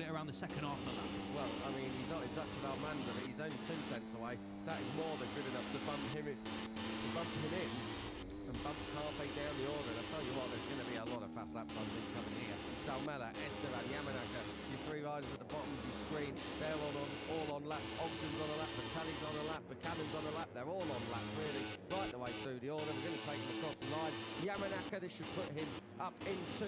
Around the second half of that. Well, I mean, he's not in touch with Almanza, but he's only 2 tenths away. That is more than good enough to bump him in and bump Carpe down the order. And I tell you what, there's going to be a lot of fast lap times coming here. Salmela, Esteban, Yamanaka, your 3 riders at the bottom of your screen, they're all on lap. Ogden's on a lap, Batali's on a lap, Buchanan's on a lap. They're all on lap, really, right the way through the order. We're going to take him across the line. Yamanaka, this should put him up into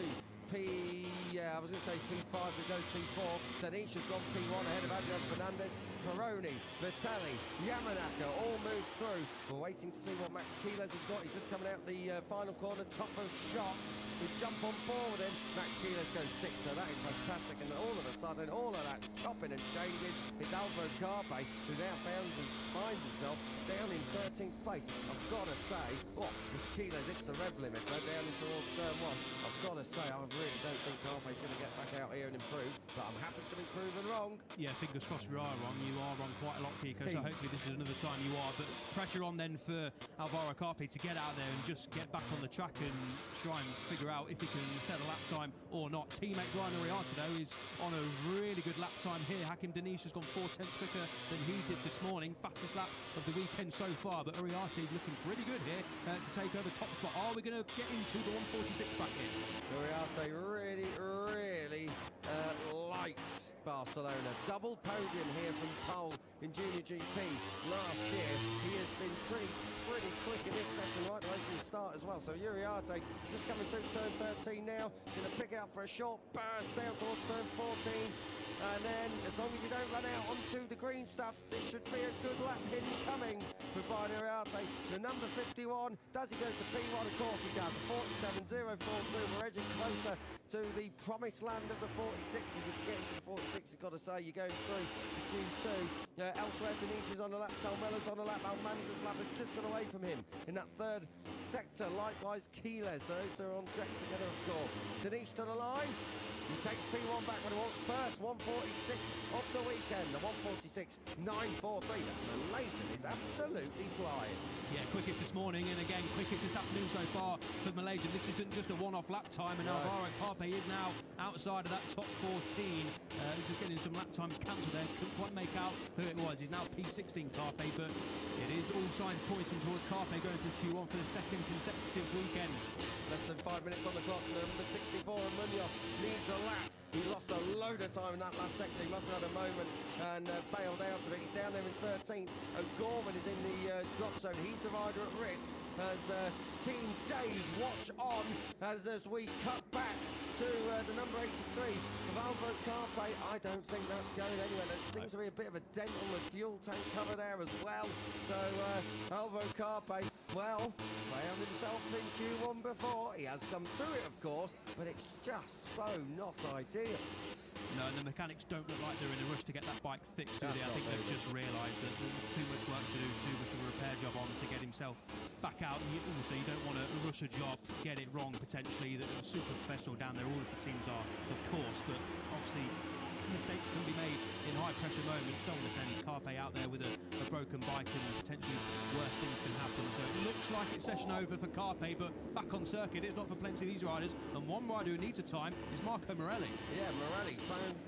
I was going to say P5, but goes P4. Denish has gone P1 ahead of Adrian Fernandez. Peroni, Vitali, Yamanaka all moved through. We're waiting to see what Max Keeles has got. He's just coming out the final corner, top of shot. We jump on forward in. Max Keeles goes 6, so that is fantastic. And all of a sudden, all of that chopping and changing. It's Alvaro Carpe, who now finds himself down in 13th place. I've got to say, this Keeles, it's the rev limit. Go down in towards turn 1. I've got to say, I really don't think Carpe's going to get back out here and improve, but I'm happy to be proven wrong. Yeah, fingers crossed we are wrong. You are wrong quite a lot, Rico, so hopefully this is another time you are. But pressure on then for Alvaro Carpe to get out there and just get back on the track and try and figure out if he can set a lap time or not. Teammate Brian Uriarte, though, is on a really good lap time here. Hakeim Denish has gone 4 tenths quicker than he did this morning. Fastest lap of the weekend so far, but Uriarte is looking pretty good here to take over top spot. Are we going to get into the 146 bracket? Uriarte really likes Barcelona. Double podium here from pole in Junior GP last year. He has been pretty quick in this session, right away from the start as well. So Uriarte just coming through turn 13 now, going to pick out for a short burst down towards turn 14. And then, as long as you don't run out onto the green stuff, this should be a good lap incoming for Uriarte. The number 51, does he go to P1? Of course he does. 47.042, we're edging closer to the promised land of the 46s. If you get into the 46, you've got to say you're going through to Q2. Elsewhere, Denish is on the lap, Salmella's on the lap, Almanza's lap has just got away from him in that third sector. Likewise, Quiles, so those are on track together, of course. Denish to the line. He takes P1 back when he wants first, 146 of the weekend, the 146.943. The Malaysian is absolutely flying. Yeah, quickest this morning, and again, quickest this afternoon so far for Malaysia. This isn't just a one-off lap time, and Alvaro Carpe is now outside of that top 14. Just getting some lap times cancelled there, couldn't quite make out who it was. He's now P16 Carpe, but it is all signs pointing towards Carpe going through Q1 for the second consecutive weekend. Less than 5 minutes on the clock, and number 64 and Munoz needs a lap. He lost a load of time in that last sector. He must have had a moment and bailed out of it. He's down there in 13th. O'Gorman is in the drop zone. He's the rider at risk as Team Dave watch on as we cut back to the number 83 of Alvaro Carpe. I don't think that's going anywhere. There seems to be a bit of a dent on the fuel tank cover there as well. So Alvaro Carpe, well, found himself in Q1 before. He has come through it, of course, but it's just so not ideal. No, and the mechanics don't look like they're in a rush to get that bike fixed, do they? I think they've just realised that there's too much work to do, too much of a repair job on to get himself back out. And also, you don't want to rush a job, get it wrong potentially. They're super professional down there, all of the teams are, of course, but obviously mistakes can be made in high pressure moments. Don't want to send Carpe out there with a broken bike and potentially worse things can happen. So it looks like it's session over for Carpe, but back on circuit, it's not for plenty of these riders. And one rider who needs a time is Marco Morelli. Yeah, Morelli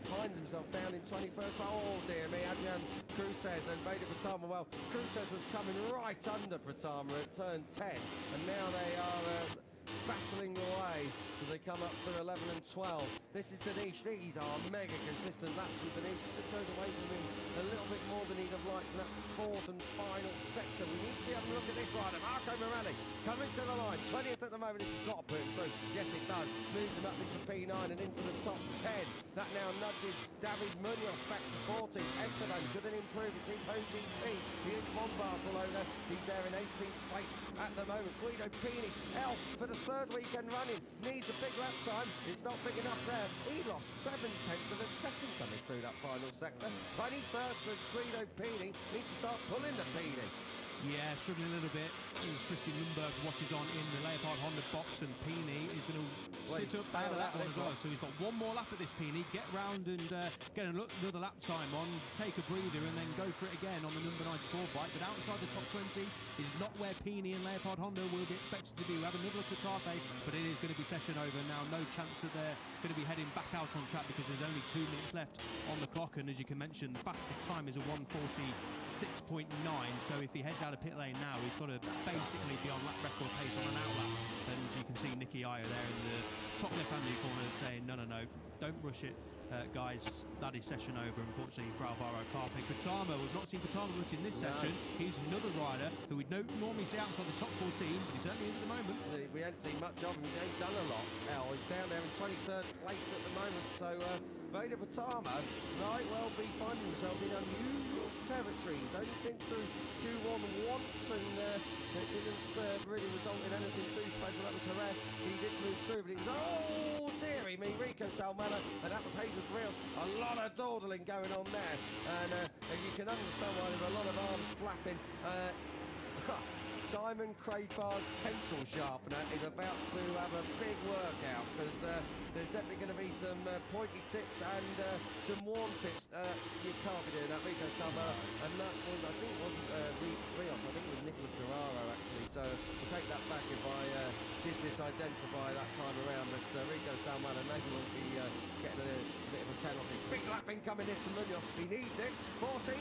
finds himself down in 21st. Oh dear me, Adrian Cruces and Vedapratama. Well, Cruces was coming right under Pratama at turn 10, and now they are battling away as they come up through 11 and 12. This is Denish. These are mega consistent laps from Denish. It just goes away from him a little bit more than he'd have liked in that fourth and final sector. We need to be able to look at this rider, Marco Morelli, coming to the line. 20th at the moment. This has got to put him through. Yes, it does. Moves him up into P9 and into the top 10. That now nudges David Munoz back to 14th. Esteban couldn't improve. It's his home GP. He is from Barcelona. He's there in 18th place at the moment. Guido Pini, Elf for the third weekend running, needs a big lap time. It's not big enough there. He lost 7/10 of a second coming through that final sector. 21st for Guido Pini. Needs to start pulling the Pini. Yeah, struggling a little bit. Christian Lundberg watches on in the Leopard Honda box, and Pini is going to sit up out of that one as well. So he's got one more lap at this Pini, get round and get another lap time on, take a breather and then go for it again on the number 94 bike. But outside the top 20 is not where Pini and Leopard Honda will be expected to be. We'll have another look at Carpe, but it is going to be session over now. No chance that they're going to be heading back out on track because there's only 2 minutes left on the clock. And as you can mention, the fastest time is a 1:46.9. So if he heads out of pit lane now, he's got to basically be on lap record pace on an outlap. And you can see Nicky Ayer there in the top left-hand corner saying, no, don't rush it. Guys, that is session over, unfortunately, for Alvaro Carpe. Pratama, we've not seen Pratama much in this section. He's another rider who we'd normally see outside the top 14, but he certainly is at the moment. We haven't seen much of him. He ain't done a lot. He's down there in 23rd place at the moment. So Vedapratama might well be finding himself in unusual territory. He's only been through Q1 once, and it didn't really result in anything too special. That was Jerez. He did move through, but he was, oh dearie me, Rico Salmella, and that was Jesus Rios. A lot of dawdling going on there, and you can understand why there's a lot of arms flapping. Simon Crayford pencil sharpener is about to have a big workout because there's definitely going to be some pointy tips and some warm tips. You can't be doing that, Rico Salmella, and that was, I think it wasn't Rios, I think it was Nicolas Guevara actually, so we'll take that back if I did misidentify that time around, but Rico Salmella maybe will be getting a bit of a penalty. Big lapping coming this to Munoz, he needs it, 14.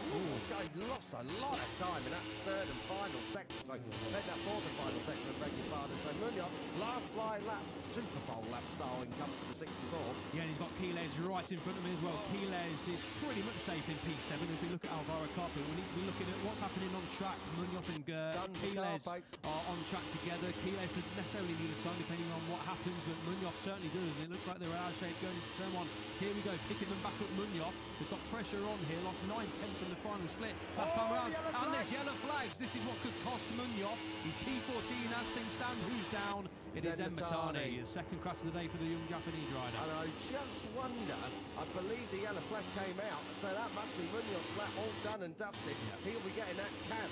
He lost a lot of time in that third and final section. So then that fourth and final section of beg your pardon. So Munoz, last flying lap, Super Bowl lap style in comes to the 64. Yeah, and he's got Quiles right in front of him as well. Quiles is pretty much safe in P7. If we look at Alvaro Carpet, we need to be looking at what's happening on track. Munoz and Quiles are on track together. Quiles doesn't necessarily need a time depending on what happens, but Munoz certainly does. And it looks like they're out of shape going into turn 1. Here we go, picking them back up. Munoz has got pressure on here, lost 9/10 in the final split last time around. And there's yellow flags. This is what could cost Munoz. He's P14 as things stand. Who's down? It is Matane, his second crash of the day for the young Japanese rider. And I just wonder, I believe the yellow flag came out, so that must be Munoz's lap all done and dusted. Yeah. He'll be getting that can.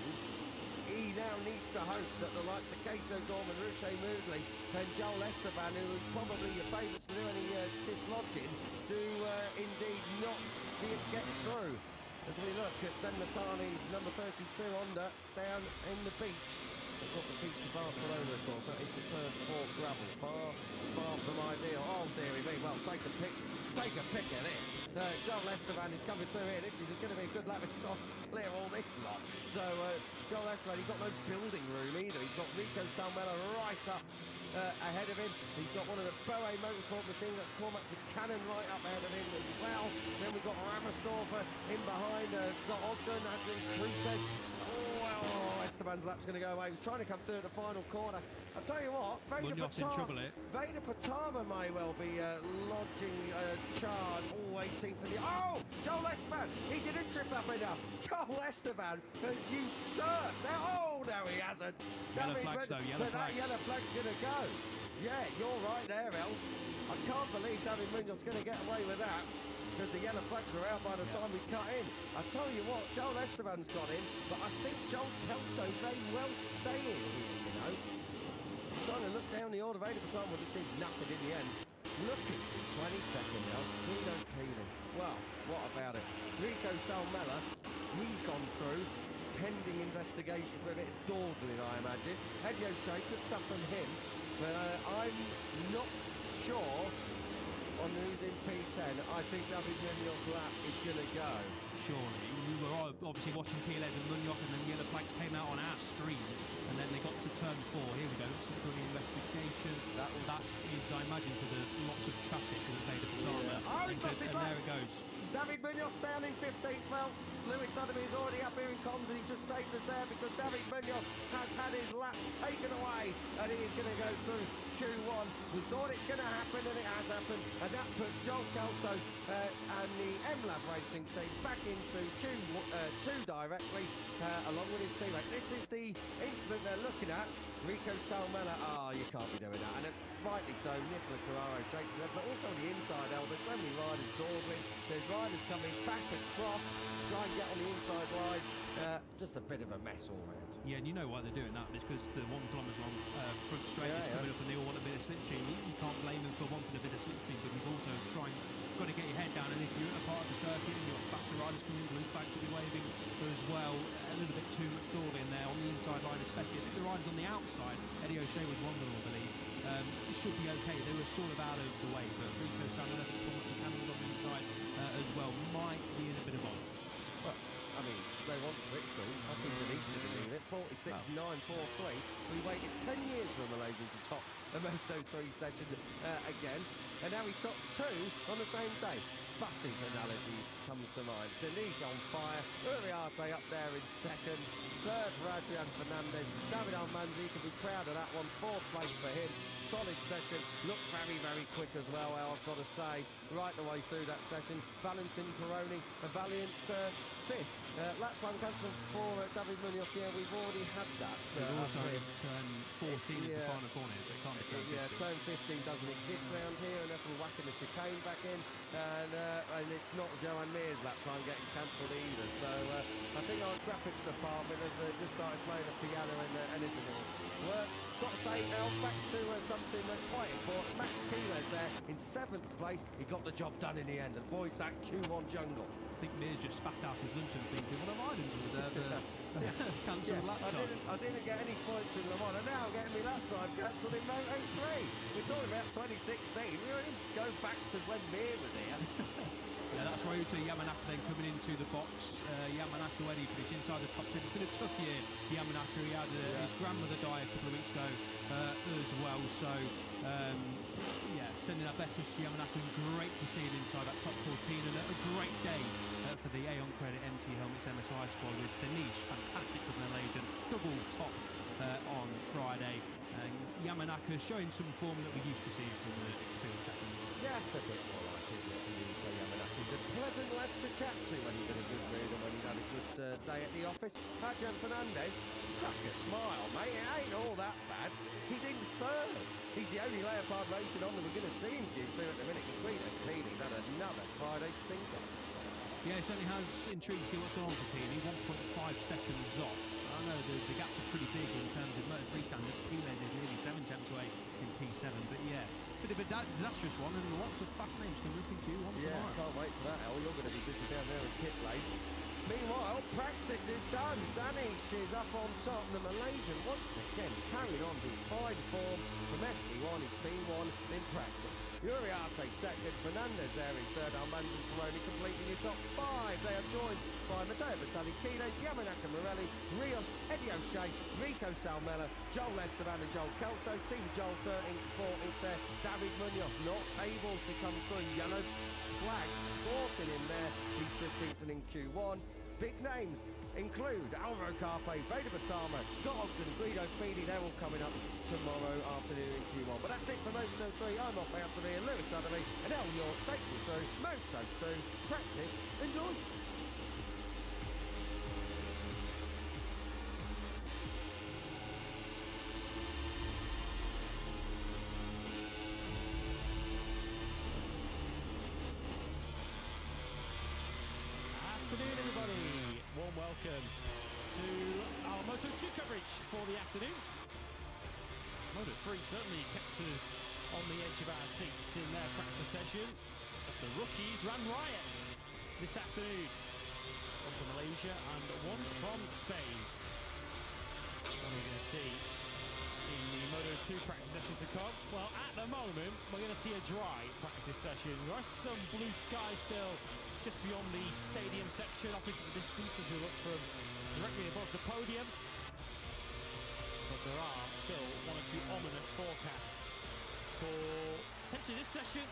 He now needs to hope that the likes of Queso Gorman, Ruche Moodley and Joel Esteban, who is probably your favourites to do any dislodging, do indeed not get through. As we look at Zen Matane's number 32 Honda down in the beach. It's not the beach of Barcelona, of course. That is the turn 4 gravel. Far from ideal. Oh, dearie me. Well, take a pick of this. Joel Esteban is coming through here. This is going to be a good lap. It's got to clear all this lot. So, Joel Esteban, he's got no building room either. He's got Rico Salmela right up ahead of him. He's got one of the Boe Motorsport machines. That's Cormac Buchanan right up ahead of him as well. Then we've got Ramersdorfer in behind. Scott Ogden, Adrian Cruces. Oh, Esteban's lap's going to go away. He's trying to come through the final corner. I'll tell you what, Vedapratama may well be lodging a charge. Oh, 18th of the... Oh, Joel Esteban, he didn't trip up enough. Joel Esteban has usurped. Oh, no, he hasn't. Yellow flags, though, yellow flags. That yellow flag's going to go. Yeah, you're right there, El. I can't believe David Munoz's going to get away with that, because the yellow flags are out by the time we cut in. I tell you what, Joel Esteban's got in, but I think Joel Kelso may well stay in here, you know. Trying to look down the order of Vedapratama, but it did nothing in the end. Look at 22nd now, Pino Peeling. Well, what about it? Rico Salmela, he's gone through, pending investigation for a bit of dawdling, I imagine. Eddie O'Shea, good stuff from him, but I'm not sure on who's in P10. I think David Munoz's lap is going to go. Surely. We were obviously watching Quiles and Munoz, and then the yellow flags came out on our screens, and then they got to turn 4. Here we go. Let's look for the investigation. That is, I imagine, for the lots of traffic that Vedapratama. Yeah. Oh, and there it goes. David Munoz down in 15th. Well, Lewis Sotheby is already up here in comms, and he just saved us there because David Munoz has had his lap taken away, and he is going to go through Q1. We thought it's going to happen, and it has happened, and that puts Joel Kelso and the MLab Racing team back into Q2 directly, along with his teammate. This is the incident they're looking at. Rico Salmela, you can't be doing that, and rightly so. Nicola Carraro shakes his head, but also on the inside, there's so many riders dawdling. There's riders coming back across, try and get on the inside line. Just a bit of a mess all round. Yeah, and you know why they're doing that. It's because the 1 kilometre long front straight is coming up, and they all want a bit of slipstream. You can't blame them for wanting a bit of slipstream, but you've also got to get your head down, and if you're at a part of the circuit and you've got faster riders coming, blue flags will be waving as well. A little bit too much dawdling there on the inside line, especially. I think the riders on the outside, Eddie O'Shea was one of them, I believe. It should be okay. They were sort of out of the way, but Rico Salmela and Cormac Buchanan on the inside as well might be in a bit of on. Well, I mean, they want victory. I think they need to do it. 46.943. We waited 10 years for Malaysian to top the Moto3 session again, and now he's top 2 on the same day. Bussy analogy comes to mind. Denish on fire. Uriarte up there in second. Third for Adrian Fernandez. David Almanzi can be proud of that one. 4th place for him. Solid session. Looked very, very quick as well, I've got to say. Right the way through that session. Valentin Peroni, a valiant 5th. Lap time comes for David Munoz. Yeah, we've already had that. We've also turn 14 is the final corner, so it can't be turn 15. Yeah, turn 15 doesn't exist around here, and that's we're whacking the chicane back in. And it's not Johan Meer's lap time getting cancelled either. So I think our graphics department have just started playing the piano and it's a work. Got to say now, back to something that's quite important. Max Quiles there in 7th place. He got the job done in the end. Avoids that Q1 jungle. I think Mears just spat out his lunch and thinking, well, I didn't deserve a cancelled lap time. I didn't get any points in Le Mans, and now I'm getting my lap time cancelled in Moto3. We're talking about 2016. We already go back to when Mears was here. Yeah, that's where So Yamanaka then coming into the box. Yamanaka, where he finished inside the top 10. It's been a tough year, Yamanaka. He had his grandmother die a couple of weeks ago as well. So, yeah, sending our best wishes to Yamanaka. Great to see him inside that top 14, and a great day for the Aon Credit MT Helmets MSI squad with Denish. Fantastic with Malaysian. Double top on Friday. Yamanaka showing some form that we used to see from the experienced Japanese. Yeah, it's a bit more like it, for Yamanaka. He's a pleasant lad to chat to when he's in a good mood and when he's had a good day at the office. Hakeim Fernandez, crack a smile, mate. It ain't all that bad. He's in third. He's the only leopard racing on that we're going to see in Q2 at the minute. He's had another Friday stinker. Yeah, it certainly has intrigued to see what's going on for Pini. 1.5 seconds off. I know the gaps are pretty big in terms of Moto3 standards. Piles is nearly 7 tenths away in P7, but yeah, bit of a disastrous one, and lots of fast names coming up in Q1 tomorrow. Yeah, can't wait for that, El. You're going to be busy down there in pit lane. Meanwhile, practice is done. Denish is up on top. The Malaysian once again carried on his fine form from FP1 in P1 in practice. Uriarte second, Fernandez there in third, Lemans and Peroni completing your top 5. They are joined by Matteo Bertelli, Quiles, Yamanaka, Morelli, Rios, Eddie O'Shea, Rico Salmela, Joel Esteban and Joel Kelso. Team Joel 13th, 14th there. David Munoz not able to come through. Yellow flag sporting in there. He's 15th and in Q1. Big names include Alvaro Carpe, Vedapratama, Scott Ogden, Guido Feeney. They're all coming up tomorrow afternoon in Q1. But that's it for Moto3. I'm off out to be Lewis Sotheby and El York take you through Moto2 Practice. Enjoy! Afternoon, everybody. Warm welcome to our Moto2 coverage for the afternoon. Moto3 certainly kept us on the edge of our seats in their practice session as the rookies ran riot this afternoon. One from Malaysia and one from Spain. What are we going to see in the Moto2 practice session to come? Well, at the moment, we're going to see a dry practice session. There is some blue sky still just beyond the stadium section, off into the distance as we look from directly above the podium. But there are still one or two ominous forecasts for potentially this session,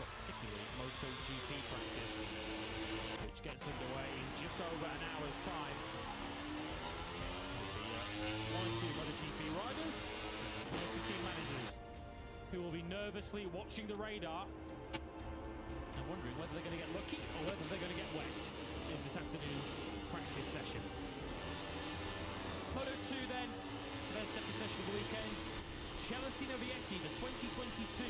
but particularly MotoGP Practice, which gets underway in just over an hour's time. One or two MotoGP riders, one or two team managers, who will be nervously watching the radar and wondering whether they're going to get lucky or whether they're going to get wet in this afternoon's practice session. Moto2 then, their second session of the weekend. Celestino Vietti, the 2022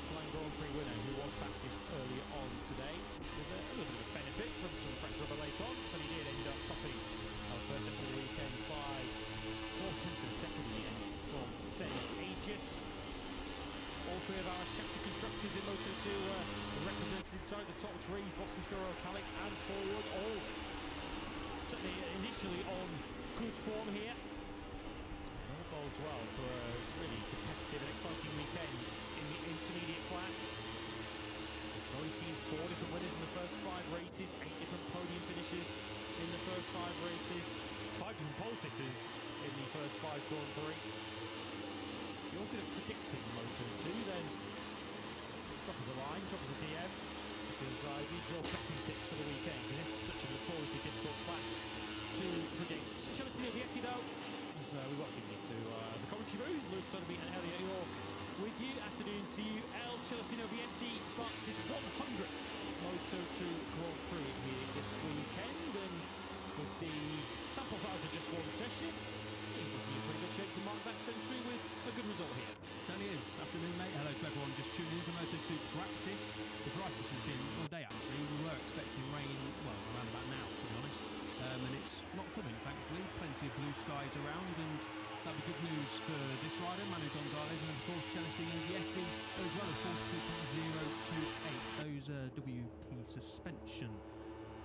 Salac Grand Prix winner, who was fastest earlier on today, with a little bit of benefit from some fresh rubber late on, but he did end up topping our first session of the weekend by 4 tenths of a second in the end from Sen Aegis. All three of our chassis constructors in Moto2 were represented inside the top 3, Boston-Scuro, Calix and Forward, all certainly initially on good form here. And all bodes well for a really competitive and exciting weekend in the intermediate class. We've already seen 4 different winners in the first 5 races, 8 different podium finishes in the first 5 races, 5 different pole sitters in the first 5 Grand Prix. If you're good at predicting Moto2, then drop us a line, drop us a DM, because I need your betting tips for the weekend, because this is such a notoriously difficult class to predict. Celestino Vietti, though, as we welcome you to the commentary booth. Lewis Sotheby and Elliot York with you. Afternoon to you. El Celestino Vietti starts his 100th Moto2 Grand Prix here this weekend, and with the sample size of just 1 session, he's looking in pretty good shape to mark that century with a good result here. Certainly is. Afternoon, mate. Hello to everyone just tuning in to Moto2 Practice. The brightest has been all day, actually. We were expecting rain, well, around about now, to be honest. And it's not coming, thankfully. Plenty of blue skies around, and that'll be good news for this rider, Manu Gonzalez, and of course Celestino Vietti, as well as 42.028. Those WP suspension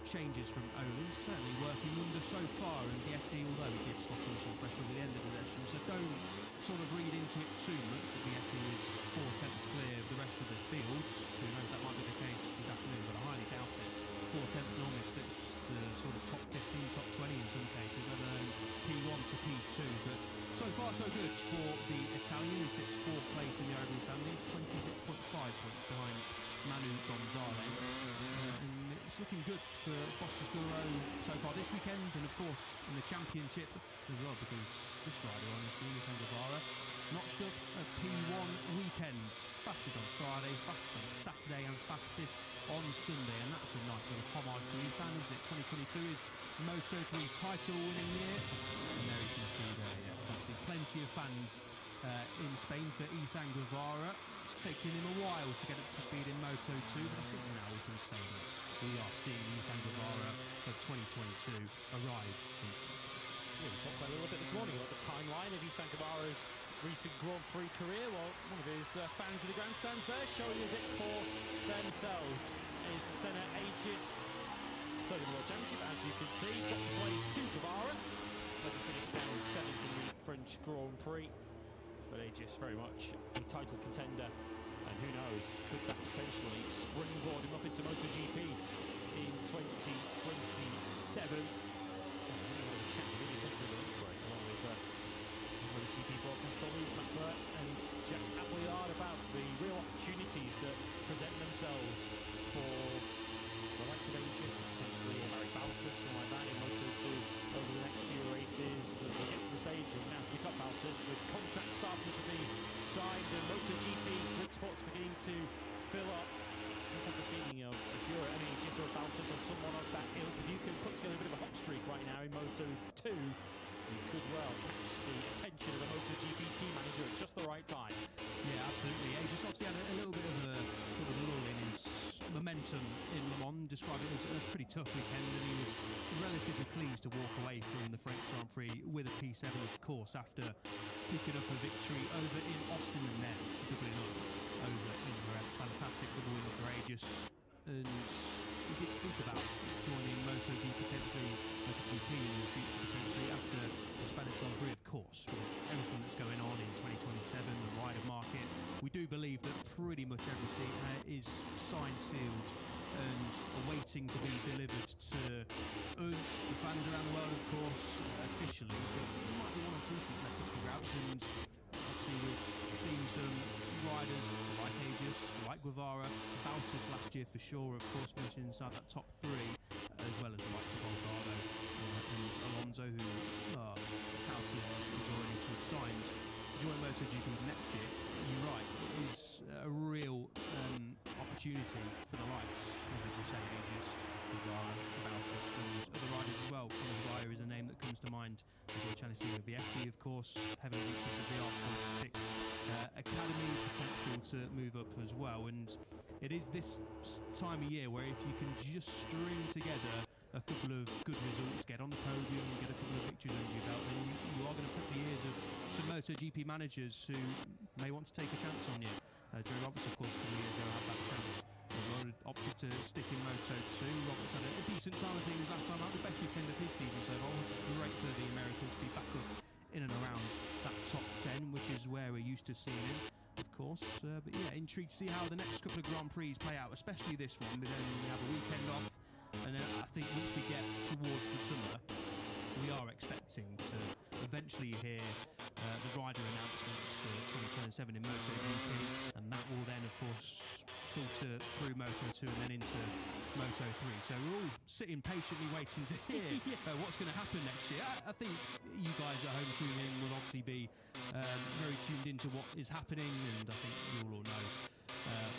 changes from Olin, certainly working wonder so far, and Vietti, although he did slot in some pressure at the end of the session, so don't sort of read into it too much that Vietti is 4 tenths clear of the rest of the field. Who knows, that might be the case this afternoon, but I highly doubt it. 4/10 normally splits the sort of top 15, top 20 in some cases, let alone P1 to P2. But so far, so good for the Italian, who sits 4th place in the overall standings, 26.5 points behind Manu Gonzalez. And it's looking good for Bostascuro so far this weekend, and of course in the championship as well, because this rider, honestly, Guevara, notched up a P1 weekend. Fastest on Friday, fastest on Saturday, and fastest on Sunday, and that's a nice little homage for Ethan, isn't it? 2022 is Moto3 title winning year, and there you can see there, yes, obviously plenty of fans in Spain for Ethan Guevara. It's taken him a while to get up to speed in Moto2, but I think now we can say that we are seeing Ethan Guevara of 2022 arrive. We talked about it a little bit this morning about the timeline of Ethan Guevara's recent Grand Prix career. Well, one of his fans of the grandstands there showing us it for themselves is Senna Aegis, third in the World Championship, as you can see. Dropped the place to Guevara, but he finished down 7th in the French Grand Prix. But Aegis very much a title contender, and who knows, could that potentially springboard him up into MotoGP in 2027. MotoGP broadcast on LiveTiming and Jack Appleyard about the real opportunities that present themselves for the likes of Aegis and potentially Barry Baltus and like that in Moto2 over the next few races. As we get to the stage of now pick up Baltus with contracts starting to be signed and MotoGP grid spots beginning to fill up. I just have the feeling of if you're an Aegis or Baltus or someone of that ilk, if you can put together a bit of a hot streak right now in Moto2, you could well catch the attention of the MotoGP team manager at just the right time. Yeah, absolutely. Aegis obviously had a little bit of a sort of lull in his momentum in Le Mans, described it as a pretty tough weekend, and he was relatively pleased to walk away from the French Grand Prix with a P7, of course, after picking up a victory over in Austin and then doubling up over in Morelli. Fantastic double win for Aegis, and we did speak about joining MotoGP potentially, MotoGP in the future potentially after the Spanish Grand Prix, of course, with everything that's going on in 2027, the wider market. We do believe that pretty much every seat is signed, sealed, and awaiting to be delivered to us, the fans around the world, of course, officially. But there might be one or two seats left up for grabs, and obviously we've seen some riders like Aegis, like Guevara, Baltus last year for sure, of course, mentioned inside that top 3, as well as the likes of Holgado and Alonso, who are touted as already to have signed to join MotoGP next year. You're right, it is a real opportunity for the likes of the say Aegis, Guevara, Baltus, and other riders as well. Guevara is a name that comes to mind. Channel Vietti, of course, heavily linked with the VR46 Academy, potential to move up as well. And it is this time of year where if you can just string together a couple of good results, get on the podium, get a couple of victories under your belt, then you are going to put the ears of some MotoGP managers who may want to take a chance on you. Joe Roberts, of course, a couple of years ago had that chance. Roberts opted to stick in Moto2. Roberts had a decent time of things last time out, the best weekend of his season so far, which is great for the Americans to be back up in and around that top 10, which is where we're used to seeing him, of course. But yeah, intrigued to see how the next couple of Grand Prix play out, especially this one, but then we have a weekend off, and then I think once we get towards the summer, we are expecting to eventually hear the rider announcements for 2027 in MotoGP, and that will then, of course, filter through Moto2 and then into Moto3. So we're all sitting patiently waiting to hear what's going to happen next year. I think you guys at home tuning in will obviously be very tuned into what is happening, and I think you'll all know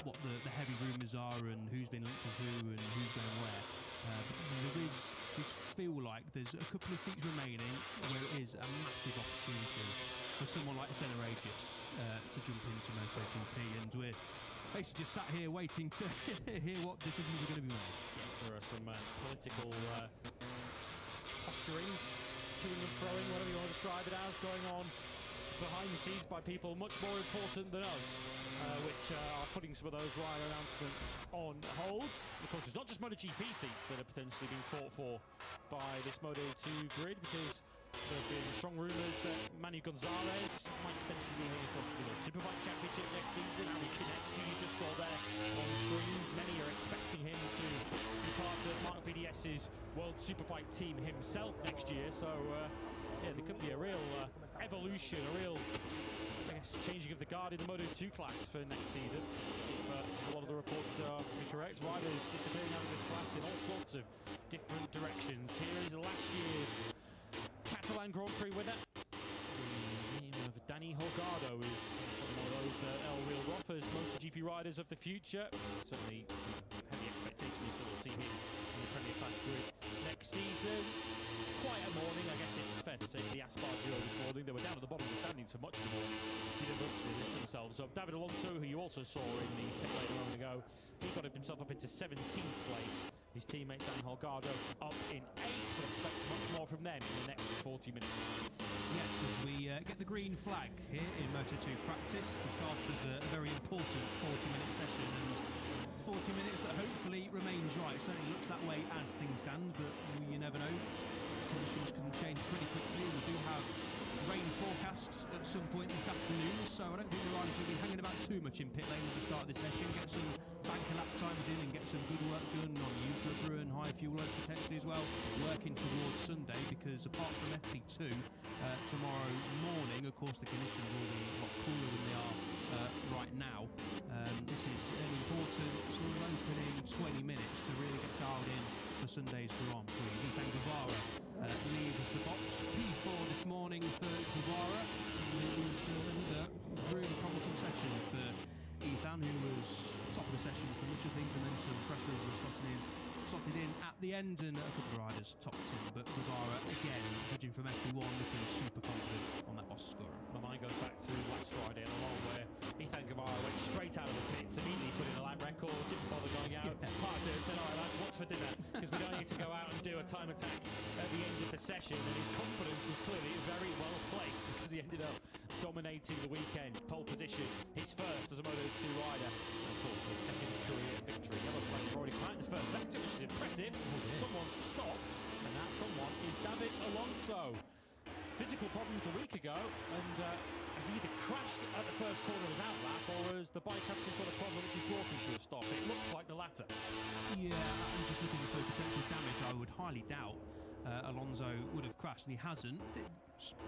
what the heavy rumours are and who's been linked with who and who's going where. There is just feel like there's a couple of seats remaining where it is a massive opportunity for someone like Senna Aegis to jump into MotoGP, and we're basically just sat here waiting to hear what decisions are going to be made. Yes, there are some political posturing, toing and throwing, whatever you want to describe it as, going on behind the scenes by people much more important than us, which are putting some of those rider announcements on hold. Of course, it's not just MotoGP seats that are potentially being fought for by this Moto2 grid, because there have been strong rumours that Manu Gonzalez might potentially be heading across to the Superbike Championship next season. Harry Connect, who you just saw there on the screens, many are expecting him to be part of DRS's World Superbike team himself next year. So, yeah, there could be a real evolution, a real, I guess, changing of the guard in the Moto2 class for next season. If a lot of the reports are to be correct, riders disappearing out of this class in all sorts of different directions. Here is last year's Catalan Grand Prix winner. The name of Hakeim Holgado is one of those that El Real offers MotoGP riders of the future. Certainly heavy expectations that we'll see him in the Premier Class grid next season. Quite a morning, I guess it's fair to say, for the Aspar duo this morning. They were down at the bottom of the standings for much of the morning. Didn't virtually lift themselves up. David Alonso, who you also saw in the pit lane a moment ago, he got himself up into 17th place. His teammate Dan Holgado up in 8th, but expect much more from them in the next 40 minutes. Yes, as we get the green flag here in Moto2 Practice, the start of a very important 40-minute session, and 40 minutes that hopefully remains right. It certainly looks that way as things stand, but you never know. Conditions can change pretty quickly. We do have rain forecasts at some point this afternoon, so I don't think the riders will be hanging about too much in pit lane at the start of this session. Get some banker lap times in and get some good work done on rubber and high fuel load potentially as well. Working towards Sunday, because apart from FP2 tomorrow morning, of course the conditions will be a lot cooler than they are right now. This is an important sort of opening 20 minutes to really get dialed in for Sunday's Grand Prix. Hakeim Guevara leaves the box. P4 this morning for Guevara. It was another really promising session for Ethan, who was top of the session for much, I think, and then some pressure was slotted in at the end, and a couple of riders topped him. But Guevara, again, judging from FP1, looking super confident on that boss scorer. My mind goes back to last Friday in a long where Ethan Guevara went straight out of the pits, immediately put in a lap record, didn't bother going out. Part of it said, all right, lads, what's for dinner? Because we don't need to go out and do a time attack at the end of the session. And his confidence was clearly very well placed, because he ended up dominating the weekend. Pole position, his first as a Moto2 rider. And of course, his second career victory. Yellow flags have already climbed the first sector, which is impressive. Someone's stopped, and that someone is David Alonso. Physical problems a week ago, and has he either crashed at the first corner of his out lap, or has the bike had some sort of problem which has brought him to a stop? It looks like the latter. Yeah, I'm just looking for potential damage. I would highly doubt Alonso would have crashed, and he hasn't.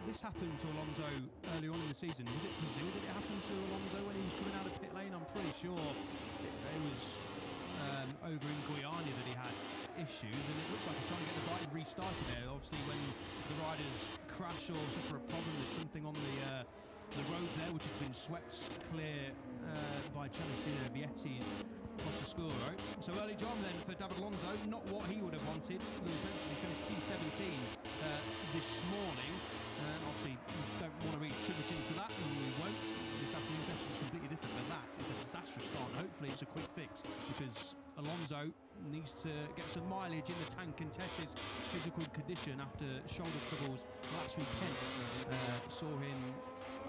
This happened to Alonso earlier on in the season. Was it Brazil that it happened to Alonso when he was coming out of pit lane? I'm pretty sure it was over in Guiana that he had issues, and it looks like he's trying to get the bike restarted there. Obviously, when the riders crash or suffer a problem, there's something on the road there which has been swept clear by Celestino Vietti's Possescuro. So early job then for David Alonso, not what he would have wanted. He was eventually finished P17 this morning. Obviously, we don't want to read too much into that, and we won't. This afternoon session is completely different, but that is a disastrous start, and hopefully it's a quick fix, because Alonso needs to get some mileage in the tank and test his physical condition after shoulder troubles last weekend. Saw him,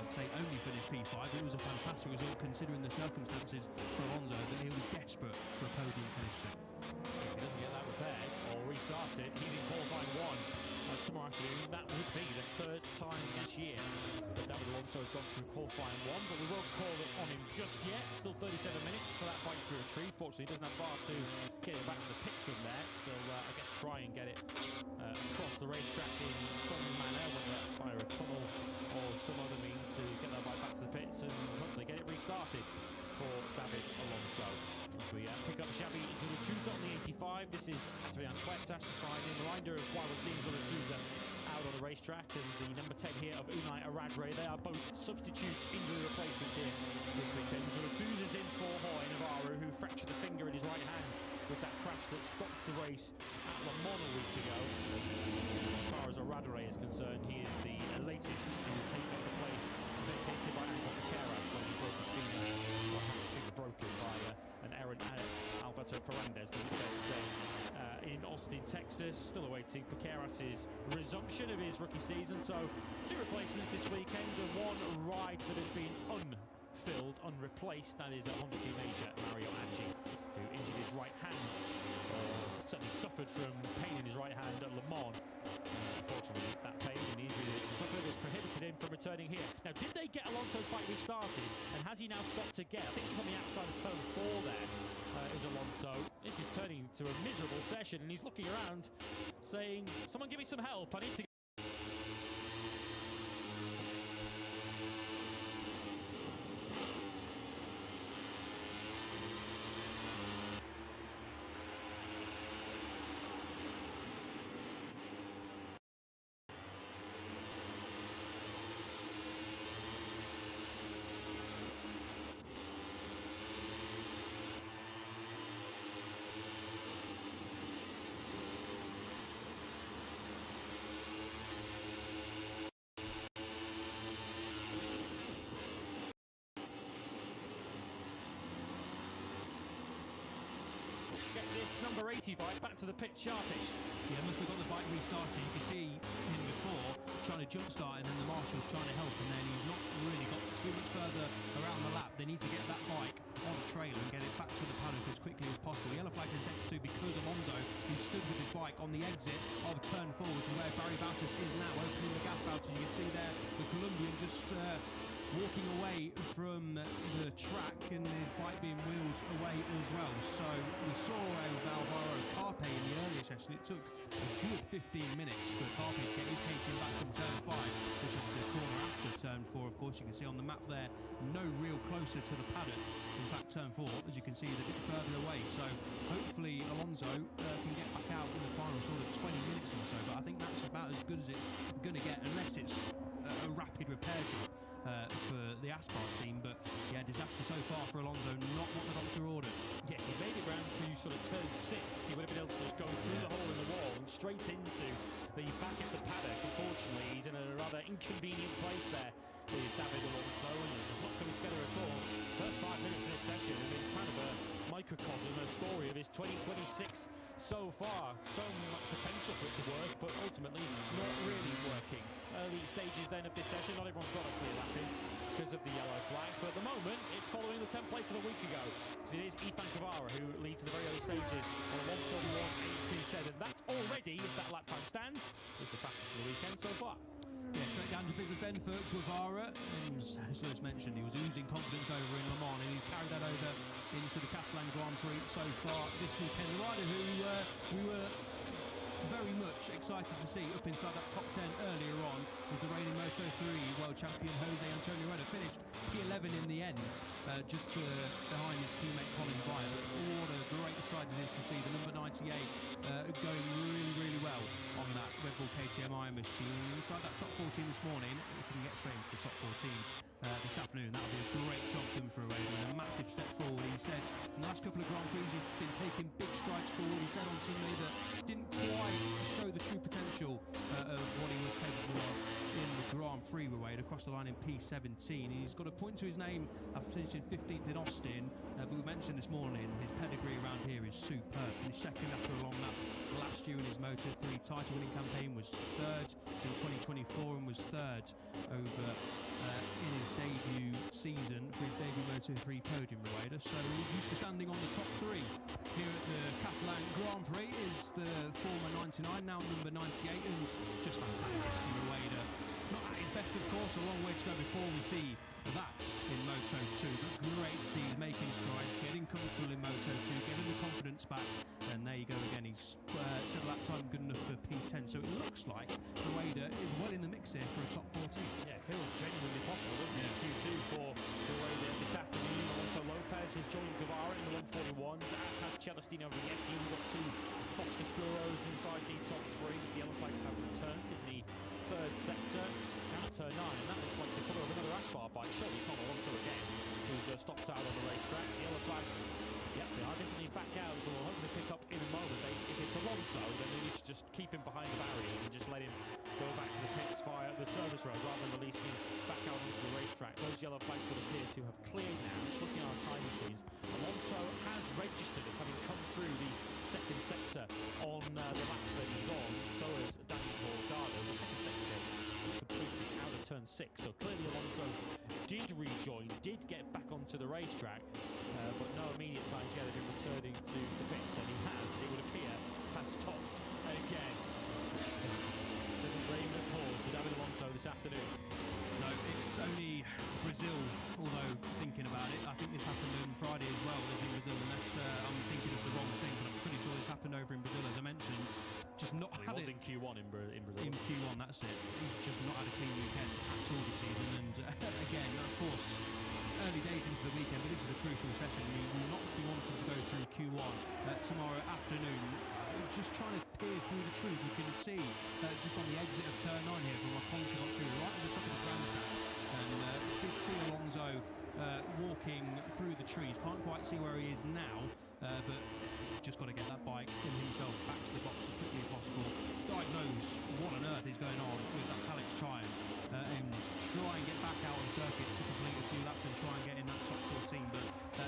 I'd say, only for his P5. It was a fantastic result considering the circumstances for Alonso, that he was desperate for a podium finish. If he doesn't get that repaired or restarted, he's in qualifying 1 tomorrow afternoon. That would be the 3rd time this year that David Alonso has gone through qualifying 1, but we won't call it on him just yet. Still 37 minutes for that bike to be retrieved. Fortunately, he doesn't have far to get it back to the pits from there, so I guess try and get it across the racetrack in some manner, whether that's via a tunnel or some other means, to get that bike back to the pits and hopefully get it restarted for David Alonso. As we pick up Xavi into the Tissot on the 85. This is Adrian Puertas trying in. Reminder of why we're seeing Moto2 out on the racetrack, and the number 10 here of Unai Aradre. They are both substitute injury replacements here this weekend. Moto2 is in for Jorge Navarro, who fractured a finger in his right hand with that crash that stopped the race at Lemans a week ago. As far as Aradre is concerned, he is the latest to take up the place vacated by Angel Piqueras when he broke his finger, or had his finger broken by an errant Alberto Fernandez, the in Austin, Texas. Still awaiting Piqueras' resumption of his rookie season. So 2 replacements this weekend, and 1 ride that has been unfilled, unreplaced. That is a Honda Team Asia, Mario Aggi, who injured his right hand, certainly suffered from pain in his right hand at Le Mans. Unfortunately, that pain and the injury that he suffered has prohibited him from returning here. Now, did they get Alonso's bike restarted? And has he now stopped again? I think he's on the outside of turn 4 there, is Alonso. This is turning to a miserable session, and he's looking around saying, someone give me some help, I need to... This number 80 bike back to the pit sharpish. Yeah, must have got the bike restarted. You can see him before trying to jump start, and then the marshal's trying to help, and then he's not really got too much further around the lap. They need to get that bike on a trailer and get it back to the paddock as quickly as possible. Yellow flag is X2 because Alonso, who stood with his bike on the exit of turn 4, which is where Barry Bautas is now, opening the gas valve. As you can see there, the Colombian just walking away from the track, and his bike being wheeled away as well. So we saw Guevara in the earlier session. It took a good 15 minutes for Carpe to get his KTM back from turn 5, which is the corner after turn 4. Of course, you can see on the map there, no real closer to the paddock. In fact, turn 4, as you can see, is a bit further away. So hopefully Alonso can get back out in the final sort of 20 minutes or so. But I think that's about as good as it's going to get, unless it's a rapid repair job for the Aspart team. But yeah, disaster so far for Alonso, not what the doctor ordered. Yeah, he made it round to sort of turn 6. He would have been able to just go through the hole in the wall and straight into the back of the paddock. Unfortunately, he's in a rather inconvenient place there with David Alonso, and it's just not coming together at all. First 5 minutes of this session have been kind of a microcosm, a story of his 2026 so far. So much potential for it to work, but ultimately not really working. Early stages then of this session, not everyone's got a clear lap in because of the yellow flags, but at the moment it's following the templates of a week ago, because it is Ethan Guevara who leads in the very early stages on 1:41.827. That already, if that lap time stands, is the fastest of the weekend so far. Yeah, straight down to business then for Guevara. And as Lewis mentioned, he was oozing confidence over in Le Mans, and he's carried that over into the Catalan Grand Prix so far this weekend. The rider who we were very much excited to see up inside that top 10 earlier on was the reigning Moto3 world champion Jose Antonio Reda. Finished P11 in the end, just behind his teammate Colin Byer. But what a great sight it is to see the number 98 going really, really well on that Red Bull KTM Iron machine. Inside that top 14 this morning, if we can get straight into the top 14 this afternoon, that'll be a great job done for Reda, and a massive step forward. He said in the last couple of Grand Prix he's been taking big strides forward. He said on Sunday that didn't quite show the true potential of what he was capable of in the Grand Prix Reda, across the line in P17. He's got a point to his name after finishing 15th in Austin, but we mentioned this morning his pedigree around here is superb. Finished second after a long lap last year in his Moto3 title winning campaign, was third in 2024 and was third over in his debut season for his debut Moto3 podium Reda. So he's used to standing on the top 3 here at the Catalan Grand Prix. Is the former 99, now number 98, and just fantastic to see Reda. Not at his best, of course, a long way to go before we see that in Moto2, but great to see he's making strides, getting comfortable in Moto2, getting the confidence back, and there you go again, he's said lap time good enough for P10, so it looks like Reda is well in the mix here for a top 14. Yeah, it feels genuinely possible, doesn't it? Q2 for Reda this afternoon. Also Lopez has joined Guevara in the 141s, as has Celestino Vietti. We've got 2 Bosca Scuros inside the top 3. The yellow flags have returned in the third sector. Down at turn 9, and that looks like the colour of another Aspart bike. Surely it's not Alonso again, who's stopped out on the racetrack. The yellow flags, yep, they are definitely back out, so we'll hopefully pick up in a moment. If it's Alonso, then they need to just keep him behind the barriers and just let him go back to the pits via the service road rather than releasing him back out onto the racetrack. Those yellow flags would appear to have cleared now. Just looking at our timing screens, Alonso has registered as having come through the second sector on the lap that he's on. So has Salac and Holgado. The second sector was completed out of turn 6. So clearly Alonso did rejoin, did get back onto the racetrack, but no immediate signs yet of him returning to the pits, and he has, it would appear, has stopped again. Doesn't blame the pause for David Alonso this afternoon. just not Well, he had was it in Q1 in Brazil. in Q1. That's it. He's just not had a clean weekend at all this season. And again, of course, early days into the weekend, but this is a crucial session. We will not be wanting to go through Q1 tomorrow afternoon. Just trying to peer through the trees, we can see just on the exit of turn 9 here from Alonso right at the top of the grandstand, and did see Alonso walking through the trees. Can't quite see where he is now, but just got to get that bike and himself back to the box as quickly as possible. Diagnose what on earth is going on with that Alex trying and try and get back out on circuit to complete a few laps and try and get in that top 14. But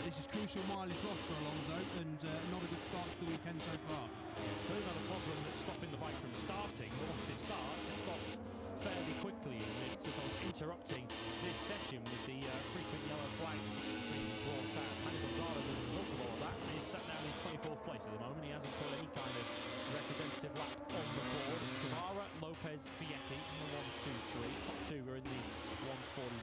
this is crucial mileage loss for Alonso, and not a good start to the weekend so far. Yeah, it's really not a problem that's stopping the bike from starting, but once it starts, it stops fairly quickly, and it's sort of interrupting this session with the frequent yellow flags being brought out. Manny Gonzalez, as a result of all of that, is sat down in 24th place at the moment. He hasn't put any kind of representative lap on the board. It's Guevara, Lopez, Vietti in the 1-2-3. Top two are in the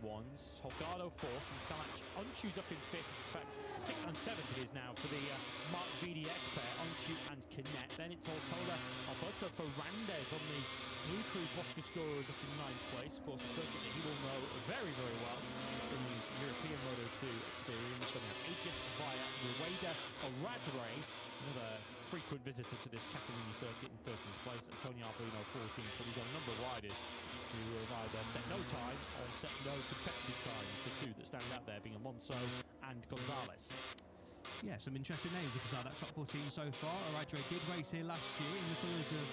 141s. Holgado 4th, and Salac Unchu's up in 5th. In fact, 6th and 7th it is now for the Mark VDS pair, Unchu and Kinet. Then it's Ortola, Alberto Fernandez on the Blue Crew Boscoscoros up in 9th place. Of course, a circuit that he will know very, very well from his European Moto2 experience. Then Aegis via Rueda Oradre, another frequent visitor to this Catalunya circuit in 13th place. Antonio Albino 14th, but he's got a number of riders who have either set no time or set no competitive times. The two that stand out there being Alonso and Gonzalez. Yeah, some interesting names inside that top 14 so far. Oradre did race here last year in the colours of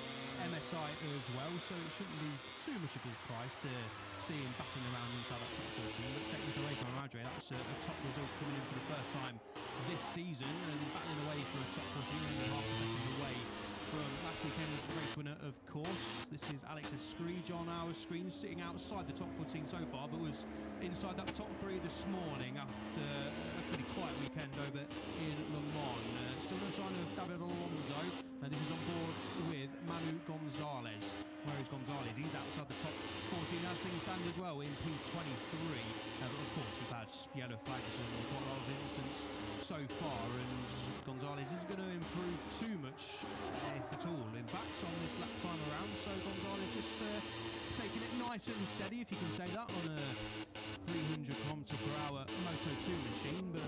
MSI as well, so it shouldn't be too much of a surprise to see him battling around inside that top 14. But technically away from Oradre, that's a top result coming in for the first time this season, and battling away for a top 14 and half a second away from last weekend's race winner, of course. This is Alex Escreege on our screen, sitting outside the top 14 so far, but was inside that top 3 this morning after a pretty quiet weekend over in Le Mans. Still no sign of David Alonso, and this is on board with Manu Gonzalez. Where is Gonzalez? He's outside the top 14 as things stand as well in P23. But of course, we've had yellow flags in quite a lot of instances so far, and Gonzalez isn't going to improve too much, if at all, in fact, on this lap time around. So Gonzalez just taking it nice and steady, if you can say that, on a 300 km/h Moto2 machine, but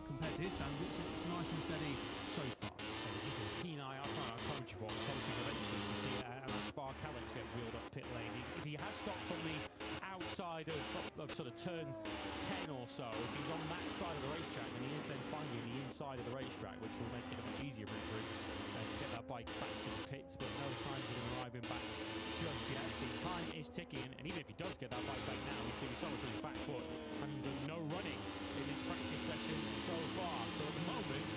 compared to his standards, it's nice and steady so far. Keen eye outside our commentary box, hoping eventually to see Spark Alex get wheeled up pit lane. If he has stopped on the outside of sort of turn 10 or so, if he's on that side of the racetrack, then he is then finally the inside of the racetrack, which will make it a much easier route for him to get that bike back to the pits. But no signs of him arriving back just yet. The time is ticking, and even if he does get that bike back now, he's going to be so much on his back foot, having done no running in his practice session so far. So at the moment,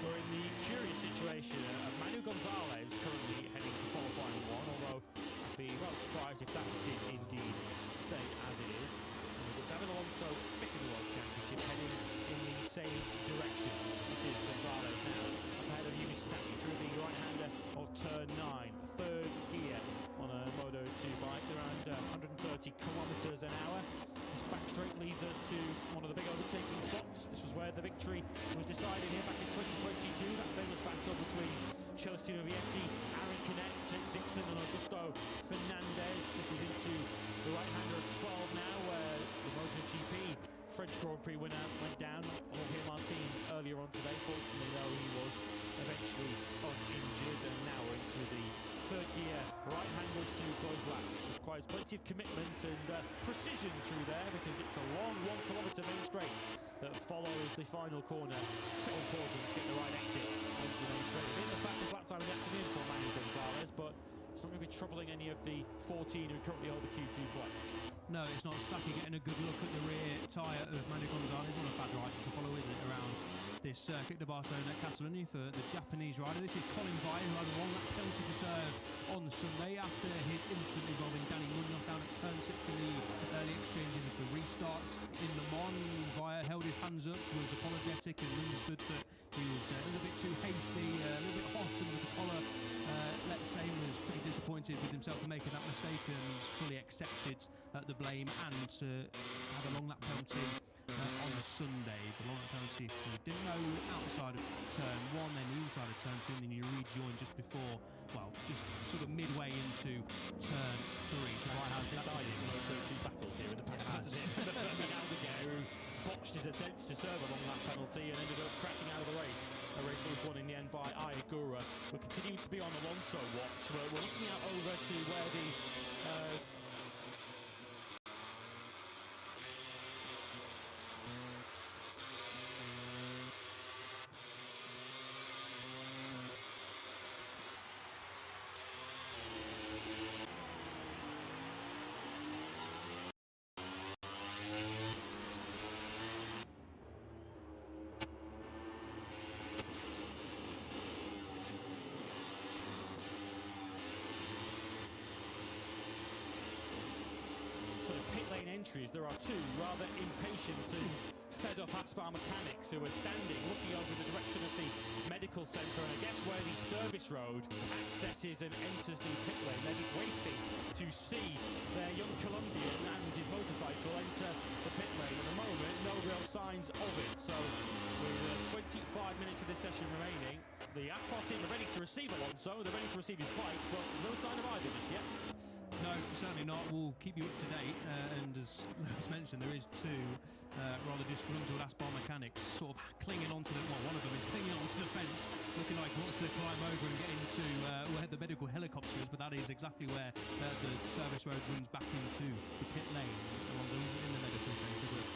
we're in the curious situation of Manu Gonzalez currently heading to qualifying 1, although I'd be well surprised if that did indeed stay as it is. And we've got David Alonso, 5th in the World Championship, heading in the same direction. This is Gonzalez now, up ahead of Yuki Sasaki through the right-hander of turn 9, 3rd gear on a Moto2 bike, around 130 kilometers an hour. This back straight leads us to one of the big overtaking spots. This was where the victory was decided here back in 2022. That famous battle between Celestino Vietti, Aaron Canet, Jake Dixon and Augusto Fernandez. This is into the right-hander of 12 now, where the MotoGP French Grand Prix winner went down. Jorge Martin earlier on today. Fortunately, though, he was eventually uninjured, and now we're into the 3rd gear right-handers to close lap. It requires plenty of commitment and precision through there, because it's a long 1 kilometre main straight that follows the final corner. So important to get the right exit onto the main straight. It is the fastest lap time in the afternoon for Manu Gonzalez, but it's not going to be troubling any of the 14 who currently hold the Q2 place. No, it's not. Saki getting a good look at the rear tyre of Manu Gonzalez. Not a bad rider to follow, is it, around this circuit de Barcelona-Catalunya for the Japanese rider. This is Colin Vire, who had a 1 lap penalty to serve on Sunday after his incident involving Danny Munoz down at turn 6 in the early exchanges of the restart in Le Mans. Vire held his hands up, was apologetic, and understood that he was a little bit too hasty, a little bit hot under the collar. Let's say was pretty disappointed with himself for making that mistake, and fully accepted the blame, and had a long lap penalty on Sunday. The long lap penalty, if you didn't know, outside of turn 1, then the inside of turn 2, and then you rejoin just before, well, just sort of midway into turn 3. So I have decided Moto2 battles here in the past, hasn't it? Fernandez, who botched his attempts to serve a long lap penalty and ended up crashing out of the race. A race that was won in the end by Guevara. We're continuing to be on Alonso watch. We're looking out over to where the pit lane entries. There are two rather impatient and fed up Aspar mechanics who are standing looking over the direction of the medical centre, and I guess where the service road accesses and enters the pit lane. They're just waiting to see their young Colombian and his motorcycle enter the pit lane. At the moment, no real signs of it. So with 25 minutes of this session remaining, the Aspar team are ready to receive Alonso. They're ready to receive his bike, but there's no sign of either just yet. No, certainly not. We'll keep you up to date. And as mentioned, there is two rather disgruntled Aspar mechanics sort of clinging onto the... Well, one of them is clinging onto the fence, looking like he wants to climb over and get into where the medical helicopter is, but that is exactly where the service road runs back into the pit lane along in the medical centre. But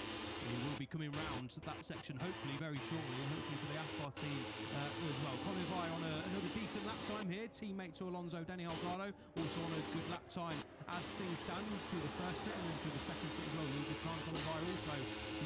we will be coming round that section hopefully very shortly, and hopefully for the Aspar team as well. Colin Vai on another decent lap time here, teammate to Alonso, Dani Holgado, also on a good lap time as things stand through the first bit, and then through the second bit as well. Loses time. Colin Vai also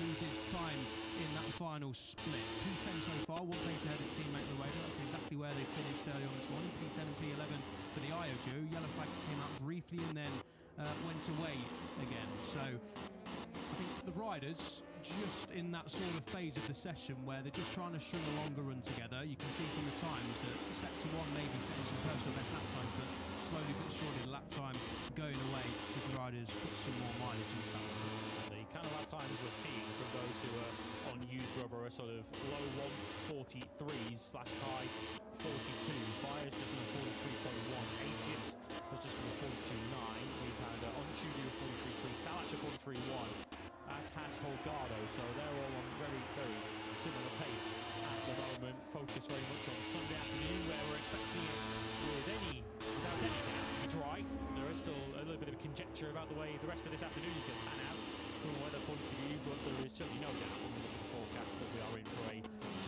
loses time in that final split. P10 so far, one place ahead of teammate Rueda. That's exactly where they finished early on this morning. P10 and P11 for the IO duo. Yellow flags came out briefly and then went away again. So I think the riders just in that sort of phase of the session where they're just trying to string a longer run together. You can see from the times that sector 1 may be setting some personal best lap times, but slowly but surely the lap time going away as the riders put some more mileage into that one. The kind of lap times we're seeing from those who are on used rubber are sort of low 143s / high 42s. Baez just on 43.1. Aegis was just on 42.9. We've had Onchudu 43.3. Salac at 43.1. As has Holgado, so they're all on very, very similar pace at the moment. Focus very much on Sunday afternoon, where we're expecting it without any doubt to be dry. There is still a little bit of conjecture about the way the rest of this afternoon is going to pan out from a weather point of view, but there is certainly no doubt when we look at the forecast that we are in for a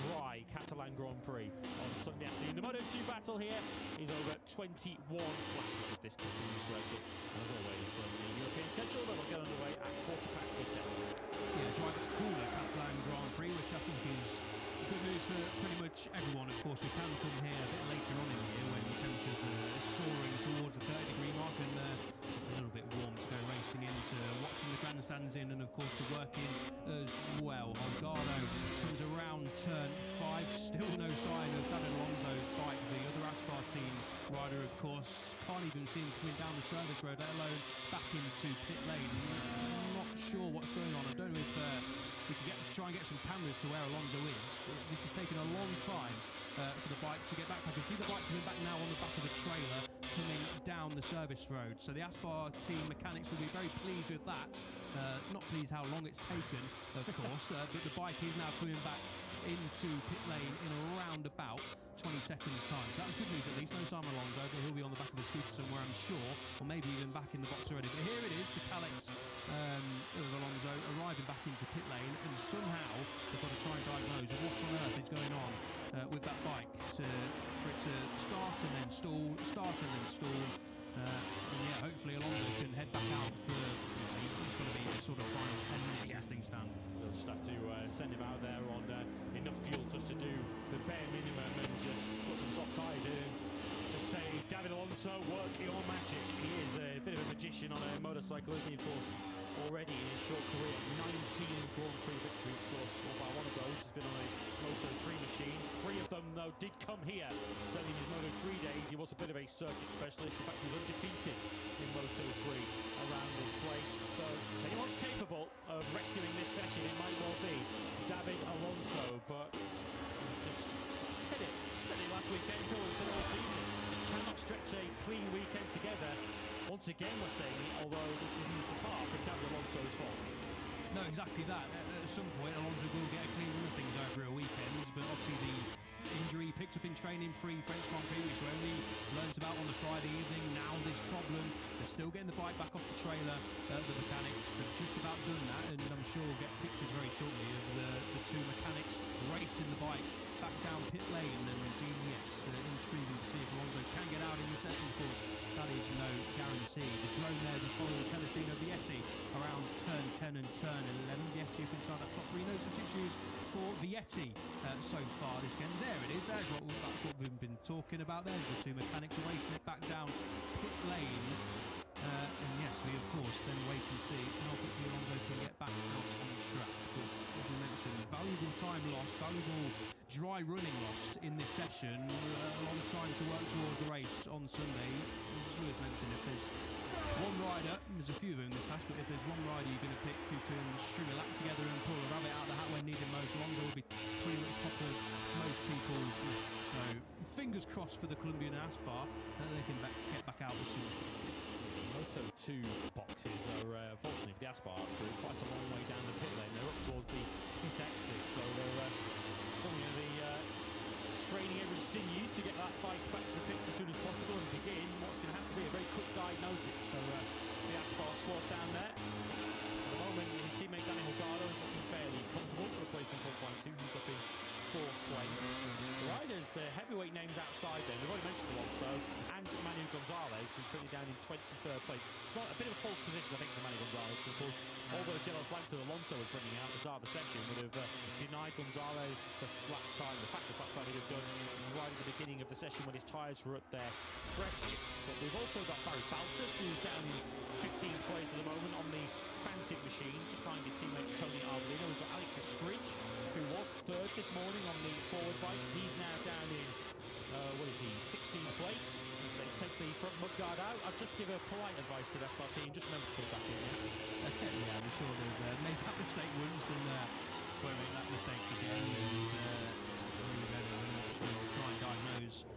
dry Catalan Grand Prix on Sunday afternoon. The Moto2 battle here is over 21 laps if this continues. And as always, the European schedule that will get underway at 7:15 midday. Yeah, dry but cooler Catalan Grand Prix, which I think is good news for pretty much everyone. Of course, we can come here a bit later on in the year when the temperatures are soaring towards the 30-degree mark, and it's a little bit warm to go racing into, watching the grandstands in, and of course to work in as well. Holgado comes around turn 5, still no sign of David Alonso's bike. The other Aspar team rider, of course, can't even see him coming down the service road, let alone back into pit lane. I'm not sure what's going on. I don't know if we can try and get some cameras to where Alonso is. This has taken a long time for the bike to get back. I can see the bike coming back now on the back of the trailer coming down the service road. So the Aspar team mechanics will be very pleased with that. Not pleased how long it's taken, of course, but the bike is now coming back into pit lane in around about 20 seconds time. So that's good news at least. No Simon Alonso, but he'll be on the back of the scooter somewhere, I'm sure, or maybe even back in the box already. But here it is, the Calyx of Alonso arriving back into pit lane, and somehow they've got to try and diagnose what on earth is going on with that bike for it to start and then stall, start and then stall. And yeah, hopefully Alonso can head back out for, it's going to be the sort of final 10 minutes as things stand. We'll just have to send him out there on enough fuel just to do the bare minimum and just put some soft tyres in. Just say, David Alonso, work your magic. He is a bit of a magician on a motorcycle, isn't he, of course? Already in his short career, 19 Grand Prix victories, of course. All by one of those has been on a Moto3 machine. 3 of them, though, did come here. Certainly in his Moto3 days, he was a bit of a circuit specialist. In fact, he was undefeated in Moto3 around this place. So, if anyone's capable of rescuing this session, it might well be David Alonso. But he's just said it last weekend, said all season. Just cannot stretch a clean weekend together. Once again, we're saying, although this isn't far from David Alonso's fault. No, exactly that. At some point, Alonso will get a clean run of things over a weekend, but obviously the injury he picked up in training pre-French Grand Prix, which we only learnt about on the Friday evening. Now this problem, they're still getting the bike back off the trailer. The mechanics have just about done that, and I'm sure we'll get pictures very shortly of the two mechanics racing the bike back down pit lane. And yes, intriguing to see if Alonso can get out in the session. Of course, that is no guarantee. The drone there just following Celestino Vietti around turn 10 and turn 11. Vietti up inside that top three. No substitutes for Vietti so far this weekend. There it is. That's what we've been talking about there. The two mechanics racing it back down pit lane. And yes, we of course then wait and see how quickly Alonso can get back out on track. But as we mentioned, valuable time lost, valuable dry running lost in this session. A lot of time to work toward the race on Sunday. As we've mentioned, if there's one rider, there's a few of them in this class, but if there's one rider you're going to pick who can string a lap together and pull a rabbit out of the hat when needed most, Alonso will be pretty much top of most people's list. So fingers crossed for the Colombian Aspar that they can get back out as soon as possible. Moto2 boxes are, fortunately for the Aspar crew, quite a long way down the pit lane. They're up towards the pit exit, so they're going to be straining every sinew to get that bike back to the pits as soon as possible and begin what's going to have to be a very quick diagnosis for the Aspar squad down there. At the moment, his teammate Daniel Holgado is looking fairly comfortable for replacement qualifying 2. He's up in 4th place. The riders, the heavyweight names outside there, we've already mentioned Alonso and Manu Gonzalez, who's currently down in 23rd place. It's not a bit of a false position, I think, for Manu Gonzalez, because of course all those yellow flags that Alonso was bringing out at the start of the session would have denied Gonzalez the fastest lap time he'd have done right at the beginning of the session when his tyres were at their freshest. But we've also got Barry Baltus, who's down in 15th place at the moment on the Fantic machine, just behind his teammate Tony Arbolino. We've got Alex Estridge, who was 3rd this morning on the forward bike. He's now down in, 16th place. They take the front mudguard out. I'd just give a polite advice to the Aspar team, just remember to put it back in. Yeah, I'm sure they've made that mistake once and won't make that mistake again. And we'll try and diagnose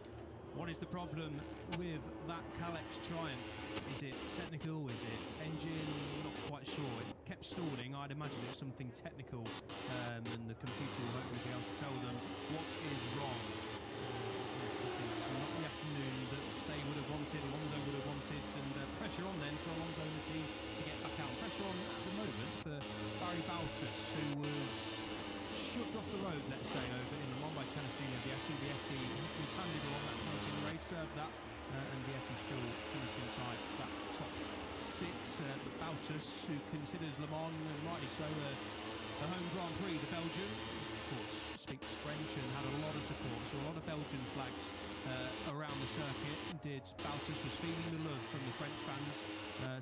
what is the problem with that Calex Triumph. Is it technical? Is it engine? Not quite sure. It kept stalling. I'd imagine it's something technical, and the computer will hopefully be able to tell them what is wrong. Yes, it is not the afternoon that they would have wanted, Alonso would have wanted, and pressure on then for Alonso and the team to get back out. Pressure on at the moment for Barry Baltus, who was shoved off the road, let's say, over in the one by Celestino Vietti. Vietti was handed along that point in the race, served that, and Vietti still finished inside that top 6. But Baltus, who considers Le Mans, and rightly so, the home Grand Prix, the Belgian, of course, speaks French and had a lot of support, so a lot of Belgian flags around the circuit. Baltus was feeling the love from the French fans,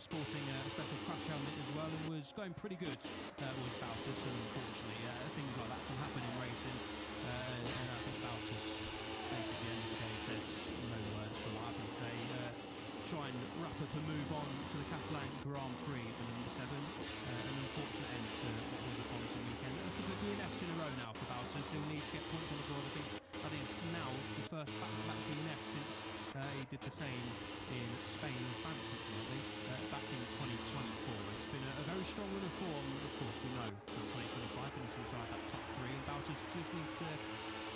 sporting a special crash helmet as well, and was going pretty good, was Baltus. And unfortunately, things like that can happen in racing, and I think Baltus basically ended the day, says no words for what happened today. Try and wrap up and move on to the Catalan Grand Prix, the number 7. An unfortunate end to what was a promising weekend. I think we're doing Fs in a row now for Baltus, who needs to get points on the board. I think that is now the first back-to-back DNF since he did the same in Spain and France, ultimately, back in 2024. It's been a very strong run of form, of course, we know, for 2025, finishing inside that top 3, and Baltus just needs to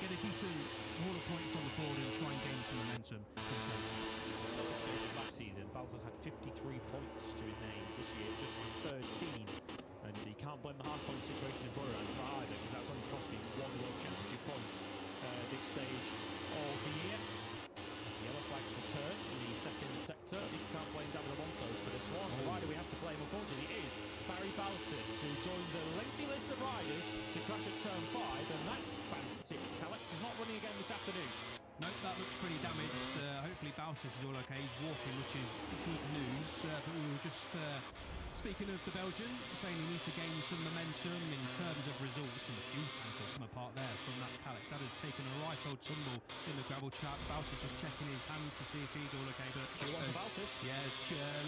get a decent haul of points on the board and try and gain some momentum for the last season, Baltus had 53 points to his name. This year, just 13. And you can't blame the half-point situation in Buchanan for that either, because that's only cost him 1 World Championship point this stage of the year. The yellow flags return in the second sector. You can't blame David Alonso for this one. The rider we have to blame, unfortunately, is Barry Baltus, who joined the lengthy list of riders to crash at turn 5, and that Fantic Calex is not running again this afternoon. No, that looks pretty damaged. Hopefully Baltus is all okay. He's walking, which is good news. But we were just speaking of the Belgian, saying he needs to gain some momentum in terms of results, and the fuel tank has come apart there from that Calex. That has taken a right old tumble in the gravel trap. Baltus is checking his hand to see if he's all okay. But Baltus? Yeah, as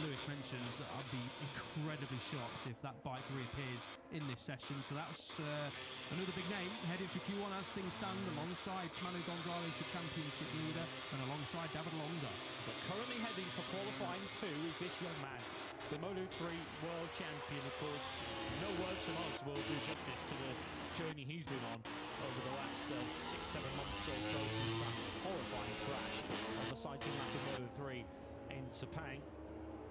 Lewis mentions, I'd be incredibly shocked if that bike reappears in this session. So that's another big name headed for Q1 as things stand, alongside Manu Gonzalez, the championship leader, and alongside David Alonso. But currently heading for qualifying 2 is this young man, the Moto3 world champion. Of course, no words from us will do justice to the journey he's been on over the last 6-7 months or so since that horrifying crash on the cycling lap of Moto3 in Sepang.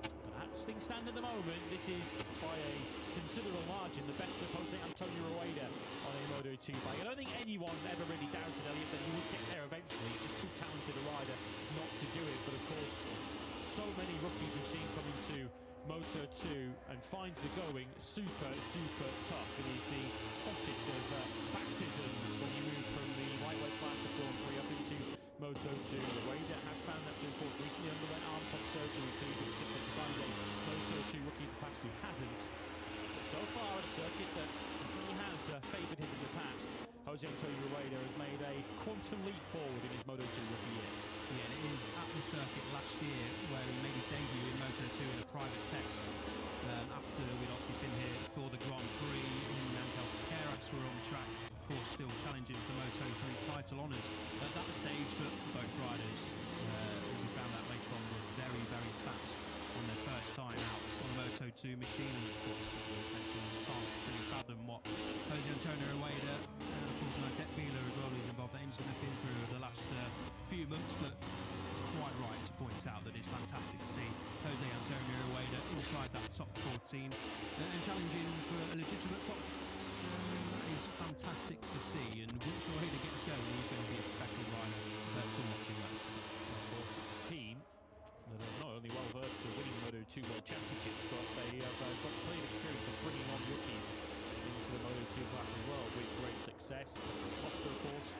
But as things stand at the moment, this is by a considerable margin the best of Jose Antonio Rueda on a Moto2 bike. I don't think anyone ever really doubted Elliot that he would get there eventually. He's just too talented a rider not to do it. But of course, so many rookies we've seen come into Moto2 and find the going super tough. It is the hottest of baptisms when you move from the lightweight class of Grand Prix up into Moto2. Rueda has found that to, of course, recently underwent arm pump surgery, so he's been difficult to find a Moto2 rookie in the past who hasn't. But so far at a circuit that he has favoured him in the past, Jose Antonio Rueda has made a quantum leap forward in his Moto2 rookie year. Yeah, and it is at the circuit last year where he made his debut in Moto2 in a private test. After we'd obviously been here for the Grand Prix, him and Angel Keras were on track, of course, still challenging for Moto3 title honours at that stage. But both riders, we found that later on, were very fast on their first time out on a Moto2 machine. And of course, as mentioned, you can't really fathom what Jose Antonio Rueda, and of course, Deck Vila as well, is involved. That engine have been through over the last few months, but quite right to point out that it's fantastic to see Jose Antonio Rueda inside that top 14 and challenging for a legitimate top. That is fantastic to see, and once Rueda gets going, he's going to be a special rider to watch in that. Of course, it's a team that are not only well versed to winning Moto2 World Championships, but they have got plenty of experience of bringing on rookies into the Moto2 class as well with great success. Costa, of course,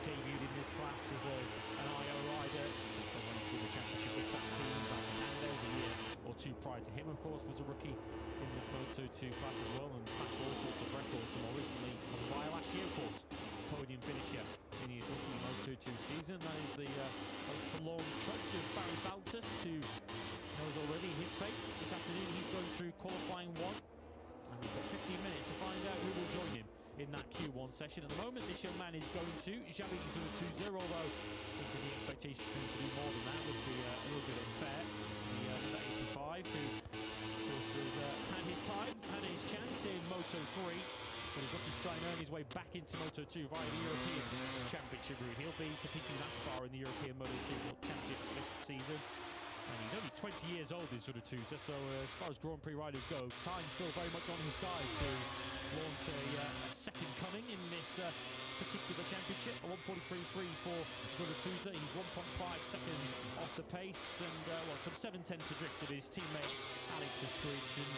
debuted in this class as an IO rider. They went to the championship with that team. Fernandez, a year or two prior to him, of course, was a rookie in this Moto2 class as well and smashed all sorts of records. And more recently, via last year, of course, podium finisher in his rookie Moto2 season. That is the long trudge of Barry Baltus, who knows already his fate. This afternoon, he's going through qualifying 1. And we've got 15 minutes to find out who will join him in that Q1 session. At the moment, this young man is going to Xavi 2-0, although I think the expectation for him to do more than that would be a little bit unfair. The 85, who, of course, has had his time, had his chance in Moto3, but he's looking to try and earn his way back into Moto2 via the European Championship route. He'll be competing in that spar in the European Moto2 World Championship this season. And he's only 20 years old, is sort of Tusa, so as far as Grand Prix riders go, time's still very much on his side to launch a second coming in this particular championship. A 1:43.3 for Tusa. He's 1.5 seconds off the pace, and well, some 7 tenths adrift of his teammate Alex Escridge, and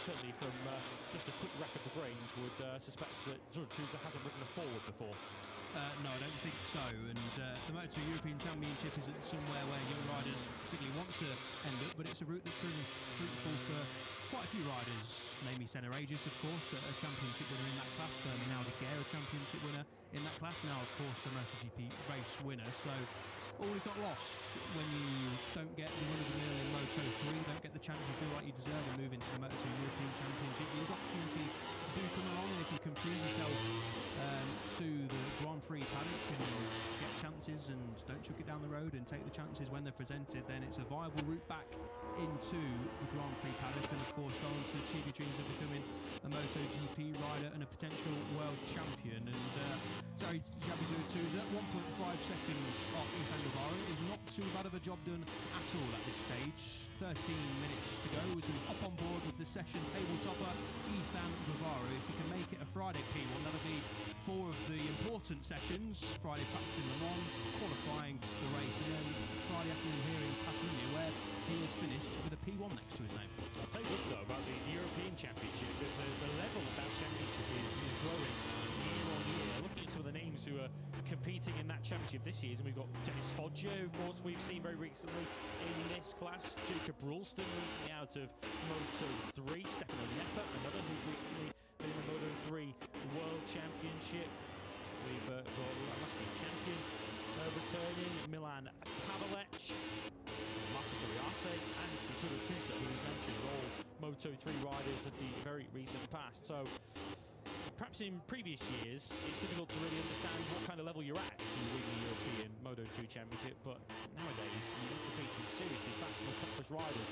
certainly from just a quick rack of the brains would suspect that Tusa hasn't ridden a forward before. No, I don't think so. And the Moto2 European Championship is somewhere where young riders particularly want to end up, but it's a route that's proven fruitful for quite a few riders, namely Senna Regis, of course, a championship winner in that class, Now De Gea, a championship winner in that class, now, of course, a MotoGP race winner. So all is not lost when you don't get the run of the mill in Moto3, don't get the chance you feel like you deserve and move into the Moto2 European Championship. These opportunities do come along, and if you can prove yourself to the Grand Prix paddock and get chances and don't chuck it down the road and take the chances when they're presented, then it's a viable route back into the Grand Prix paddock and, of course, go on to achieve your dreams of becoming a MotoGP rider and a potential world champion. And sorry, Xavi 2-2 at 1.5 seconds off Ethan Guevara is not too bad of a job done at all at this stage. 13 minutes to go as we hop on board with the session table topper Ethan Guevara. If he can make it a Friday P1, that'll be 4 of the important sessions. Friday practice in Lemans, qualifying the race, and then Friday afternoon here in Catalunya, where he has finished with a P1 next to his name. I'll tell you this though about the European Championship, that the level of that championship is growing year on year. Looking at some of the names who are competing in that championship this season, we've got Dennis Foggia, of course, we've seen very recently in this class. Jacob Ralston, recently out of Moto3. Stefano Nepa, another who's recently been in the Moto3 World Championship. We've got last year's champion returning, Milan Pavelec, Marcus Ariarte, and Tusa, who we mentioned, all Moto3 riders of the very recent past. So perhaps in previous years, it's difficult to really understand what kind of level you're at if you win the European Moto2 Championship, but nowadays you need to beat some serious riders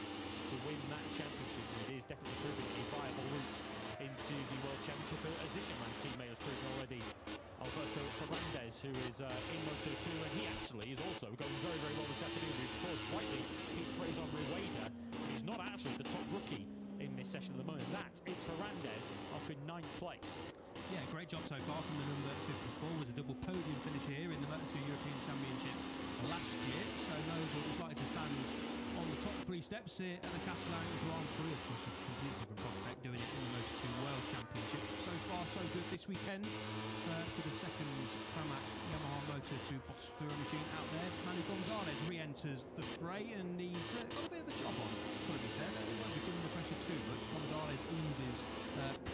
to win that championship. And it is definitely proving a viable route into the World Championship, as this young man's teammate has proven already. Alberto Fernandez, who is in Moto2, and he actually is also going very, very well this afternoon. Of course, rightly, he praise on Veda, but he's not actually the top rookie in this session at the moment. That is Fernandez up in 9th place. Yeah, great job so far from the number 54. Was a double podium finish here in the Moto2 European Championship last year, so knows what it's like to stand on the top 3 steps here at the Catalunya Grand Prix. Of course, a completely different prospect doing it in the Moto2 World Championship. So far, so good this weekend for the second Pramac Yamaha Moto2 Boss Tourer machine out there. Manu Gonzalez re-enters the fray, and he's got a bit of a job on, got to be said. He won't be feeling the pressure too much. Gonzalez oozes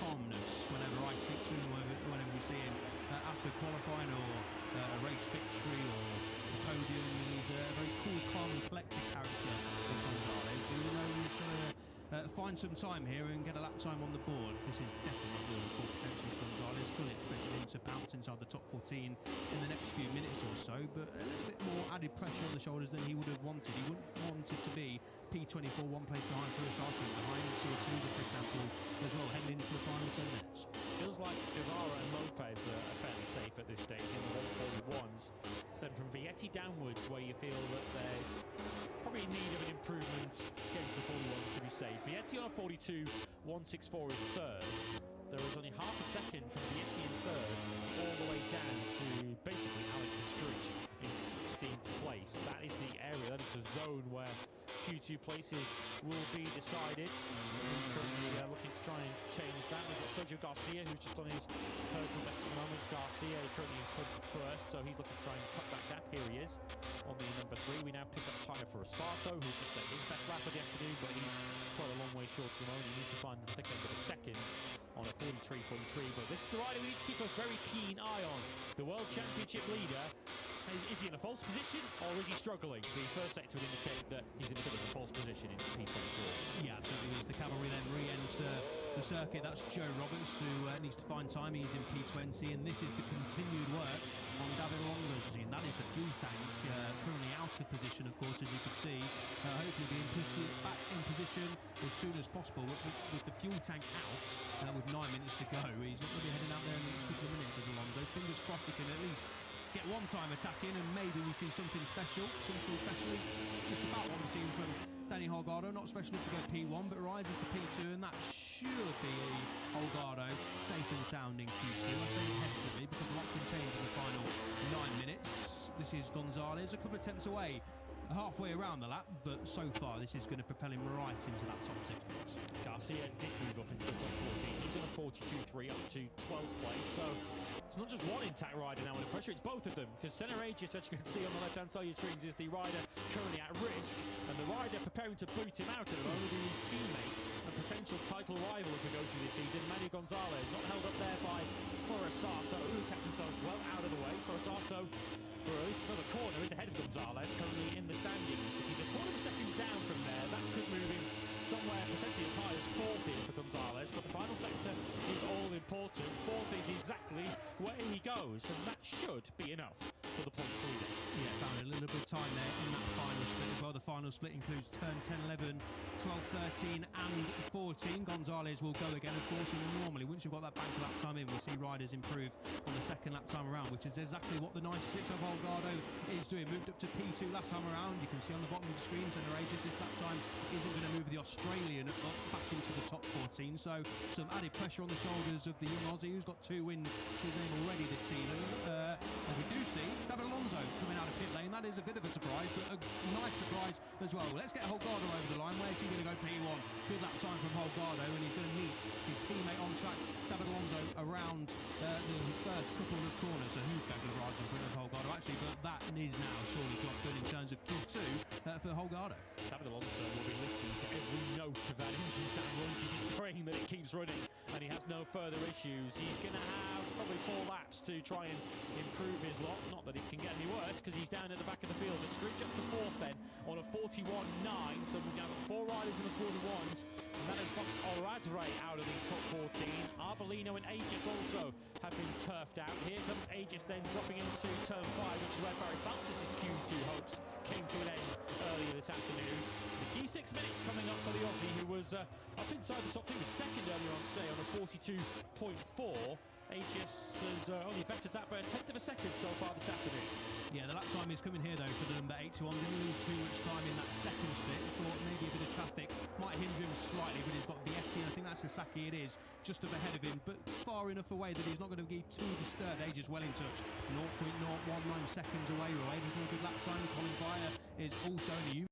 calmness whenever I speak to him, whenever we see him after qualifying or a race victory or the podium. He's a very cool, calm and collected character, this Gonzalez. But you know, he's going to find some time here and get a lap time on the board. This is definitely not the full potential for Gonzalez. Fully expected him to bounce inside the top 14 in the next few minutes or so, but a little bit more added pressure on the shoulders than he would have wanted. He wouldn't want it to be P24 one place behind for a starter, behind Tissot, for example, as well, heading into the final 10 minutes. Feels like Guevara and Lopez are fairly safe at this stage in the 141s. It's then from Vietti downwards where you feel that they're probably in need of an improvement to get into the 41s to be safe. Vietti on a 42, 164 is third. There is only half a second from Vietti in third all the way down to basically Alex Escrich in 16th place. That is the area, that is the zone where Q2 places will be decided. We're currently looking to try and change that. We've got Sergio Garcia, who's just on his personal best at the moment. Garcia is currently in 21st, so he's looking to try and cut that gap. Here he is on the number 3. We now pick up time for Rosato, who's just set his best lap of the afternoon, but he's quite a long way short at the moment. He needs to find the thick end of a second on a 43.3. But this is the rider we need to keep a very keen eye on. The World Championship leader. Is he in a false position or is he struggling? The first sector would indicate that he's in a bit of a false position in P24. Yeah, absolutely. As the cavalry then re-enter the circuit, that's Joe Roberts, who needs to find time. He's in P20, and this is the continued work on David Longo's machine. That is the fuel tank, currently out of position, of course, as you can see. Hopefully being put back in position as soon as possible. With the fuel tank out, with 9 minutes to go, he's not going to be heading out there in the next couple of minutes as Alonso. Fingers crossed he can at least get one time attacking, and maybe we see something special, something especially just about what we've seen from Danny Holgado. Not special enough to go P1, but rises to P2, and that should be Holgado safe and sound in Q2. I say hesitantly because a lot can change in the final 9 minutes. This is Gonzalez, a couple of tenths away, halfway around the lap, but so far this is going to propel him right into that top 6 minutes. Garcia did move up into the top 14. He's on a 42.3 up to 12th place, so it's not just one intact rider now under pressure, it's both of them, because Senna Aegis, as you can see on the left-hand side of your screens, is the rider currently at risk, and the rider preparing to boot him out at the moment is his teammate and potential title rival as we go through this season, Manu Gonzalez, not held up there by Foressato, who kept himself well out of the way. Foressato, for at least another corner, is ahead of Gonzalez, currently in the standings. If he's a quarter of a second down from there, that could move him somewhere potentially as high as 4th here for Gonzalez, but the final sector is all important. 4th is exactly where he goes, and that should be enough for the points leader. Yeah, found a little bit of time there in that final split as well. The final split includes turn 10, 11, 12, 13 and 14. Gonzalez will go again, of course, and normally once you've got that bank lap time in, we see riders improve on the second lap time around, which is exactly what the 96 of Holgado is doing. Moved up to P2 last time around. You can see on the bottom of the screen, Senna Aegis this lap time isn't going to move the Australian up back into the top 14, so some added pressure on the shoulders of the young Aussie, who's got 2 wins to his name already this season. And we do see David Alonso coming out of pit lane. That is a bit of a surprise, but a nice surprise as well. Let's get Holgado over the line. Where's he going to go? P1. Good lap time from Holgado, and he's going to meet his teammate on track, David Alonso, around the first couple of corners. So who's going to ride in front of Holgado, actually? But that is now surely job done in terms of Q2 for Holgado. David Alonso will be listening to every note of that engine sound, won't he? Just praying that it keeps running and he has no further issues. He's going to have probably 4 laps to try and improve his lot. Not that it can get any worse, because he's down at the back of the field. A screech up to 4th then on a 41.9. So we've now got 4 riders in the 41s. And that has bumped Oradre out of the top 14. Arbolino and Aegis also have been turfed out. Here comes Aegis then dropping into turn 5, which is where Barry Francis's Q2 hopes came to an end earlier this afternoon. The Q6 6 minutes coming up for the Aussie, who was up inside the top 2, was second earlier on today on a 42.4. Aegis has only bettered that by a tenth of a second so far this afternoon. Yeah, the lap time is coming here though for the number 81. Didn't lose too much time in that second split. Thought maybe a bit of traffic might hinder him slightly, but he's got Vietti, and I think that's Sasaki it is, just up ahead of him, but far enough away that he's not going to be too disturbed. Aegis well in touch, 0.019 seconds away. Rueda's on a good lap time. Colin Vire is also the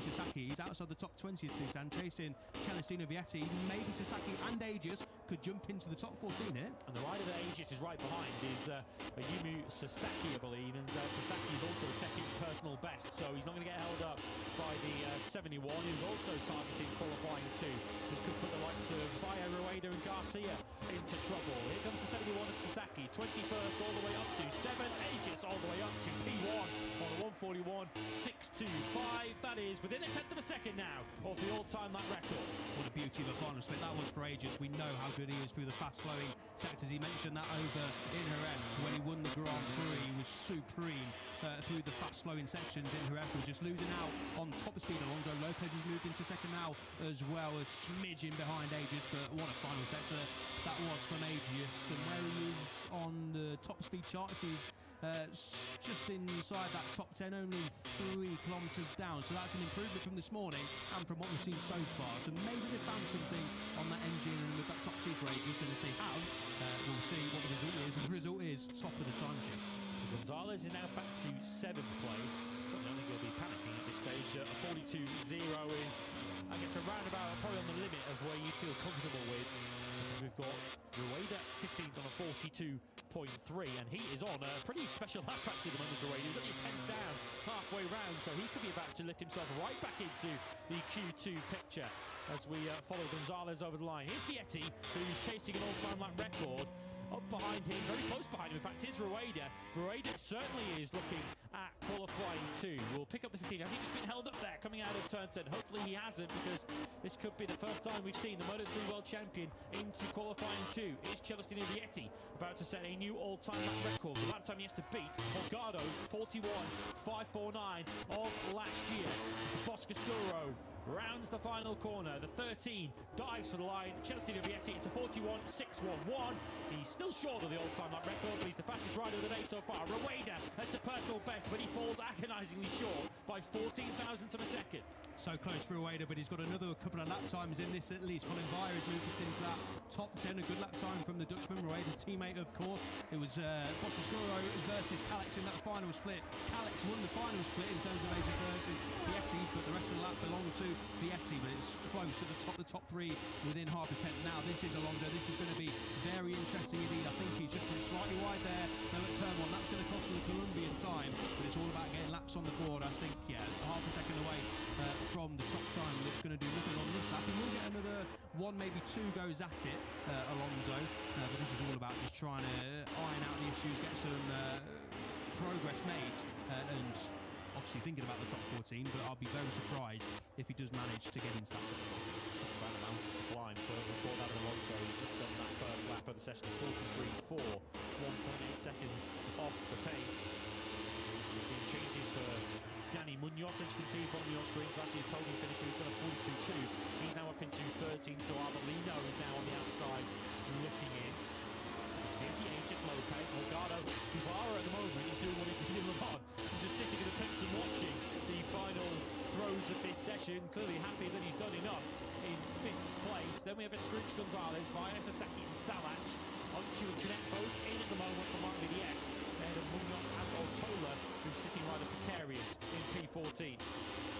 Sasaki, he's outside the top 20 as this, and chasing Celestino Vietti. Maybe Sasaki and Aegis could jump into the top 14 here. And the rider that Aegis is right behind is Ayumu Sasaki, I believe, and Sasaki is also setting personal best, so he's not going to get held up by the 71, who's also targeting qualifying 2. This could put the likes of Bayo, Rueda and Garcia into trouble. Here comes the 71 of Sasaki, 21st all the way up to 7, Aegis all the way up to P1 on a 141.625. That is within a tenth of a second now of the all-time lap record. What a beauty of a final split that was for Aegis. We know how good he is through the fast-flowing sectors. He mentioned that over in Jerez when he won the Grand Prix. He was supreme through the fast-flowing sections in Jerez. He was just losing out on top speed. Alonso Lopez has moved into second now as well, as smidging behind Aegis, but what a final sector that was from Aegis. And where he is on the top speed charts, he's just inside that top 10, only 3 kilometres down, so that's an improvement from this morning and from what we've seen so far. So maybe they found something on that engine and with that top speed for Aegis, and if they have, we'll see what the result is, and the result is top of the time sheet. So Gonzalez is now back to 7th place. So I don't think he'll be panicking at this stage. A 42.0 is, I guess, around about probably on the limit of where you feel comfortable with. We've got Rueda 15th on a 42.3, and he is on a pretty special lap practice at the moment. Rueda, he's only 10th down halfway round, so he could be about to lift himself right back into the Q2 picture as we follow Gonzalez over the line. Here's Vietti, who's chasing an all-time lap record. Up behind him, very close behind him, in fact, is Rueda. Rueda certainly is looking at qualifying 2. We'll pick up the 15. Has he just been held up there coming out of turn 10? Hopefully he hasn't, because this could be the first time we've seen the Moto3 World Champion into qualifying 2. It's Celestino Vietti about to set a new all-time lap record. The lap time he has to beat Holgado's 41.549 of last year. Boscascuro rounds the final corner. The 13 dives for the line. Celestino Vietti, it's a 41.611. He's still short of the all-time lap record, but he's the fastest rider of the day so far. Rueda, that's a personal best, but he falls agonisingly short by 14 thousandths of a second. So close for Rueda, but he's got another couple of lap times in this at least. Colin Vire has moved into that top 10. A good lap time from the Dutchman, Rueda's teammate, of course. It was Boscascuro versus Calix in that final split. Calix won the final split in terms of Aegis versus Vietti, but the rest of the lap belonged to Vietti, but it's close at the top 3 within half a tenth. Now this is Alonso. This is going to be very interesting indeed. I think he's just been slightly wide there. Now at turn 1, that's going to cost the Colombian time, but it's all about getting laps on the board. I think, yeah, half a second away from the top time. It's going to do nothing on this lap. He will get another 1, maybe 2 goes at it, Alonso, but this is all about just trying to iron out the issues, get some progress made, and obviously thinking about the top 14, but I'll be very surprised if he does manage to get into that top 14. About a mountain to climb for that Alonso. He's just done that first lap of the session, 43.4, 1.8 seconds off the pace. We've seen changes for Dani Munoz, as you can see from your screens. Last year's podium finisher, he's done a 42.2. He's now up into 13, so Arbolino is now on the outside looking in. Vietti, Aegis, Lopez, Holgado, Guevara at the moment is doing what he's doing in Le Mans. I'm just sitting in the pits and watching the final throws of this session. Clearly happy that he's done enough in 5th place. Then we have Escrinch Gonzalez, Vaya, Sasaki and Salac. Onchu and Connect both in at the moment for Mark Vidies. Then Munoz and Ortola, who's sitting rather precarious in P14.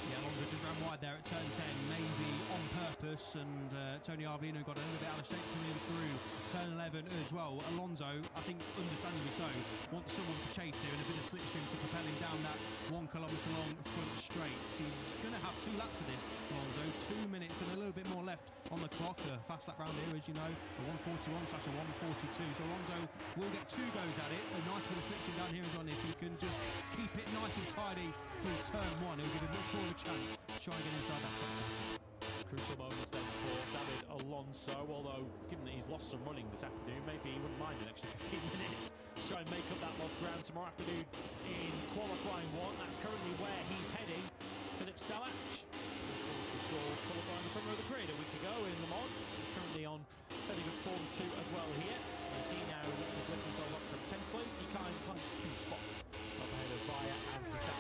Yeah, Alonso just ran wide there at turn 10, maybe on purpose, and Tony Arbolino got a little bit out of shape coming through turn 11 as well. Alonso, I think understandably so, wants someone to chase here and a bit of slipstream to propel him down that 1 kilometre long front straight. He's going to have 2 laps of this, Alonso, 2 minutes and a little bit more left on the clock. A fast lap round here, as you know, a 141/142, so Alonso will get 2 goes at it. A nice bit of slipstream down here as well. If he can just keep it nice and tidy through turn 1, it'll give him much more of a chance to try and get inside that top 40. Crucial moments then for David Alonso, although given that he's lost some running this afternoon, maybe he wouldn't mind an extra 15 minutes to try and make round tomorrow afternoon in qualifying 1. That's currently where he's heading. Philip Salac, we saw qualifying the front row of the grid a week ago in Lemans. He's currently on fairly good form too as well here. As he now looks to lift himself up from 10th place. He climbs 2 spots up ahead of Veda and Tissot,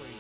32.073.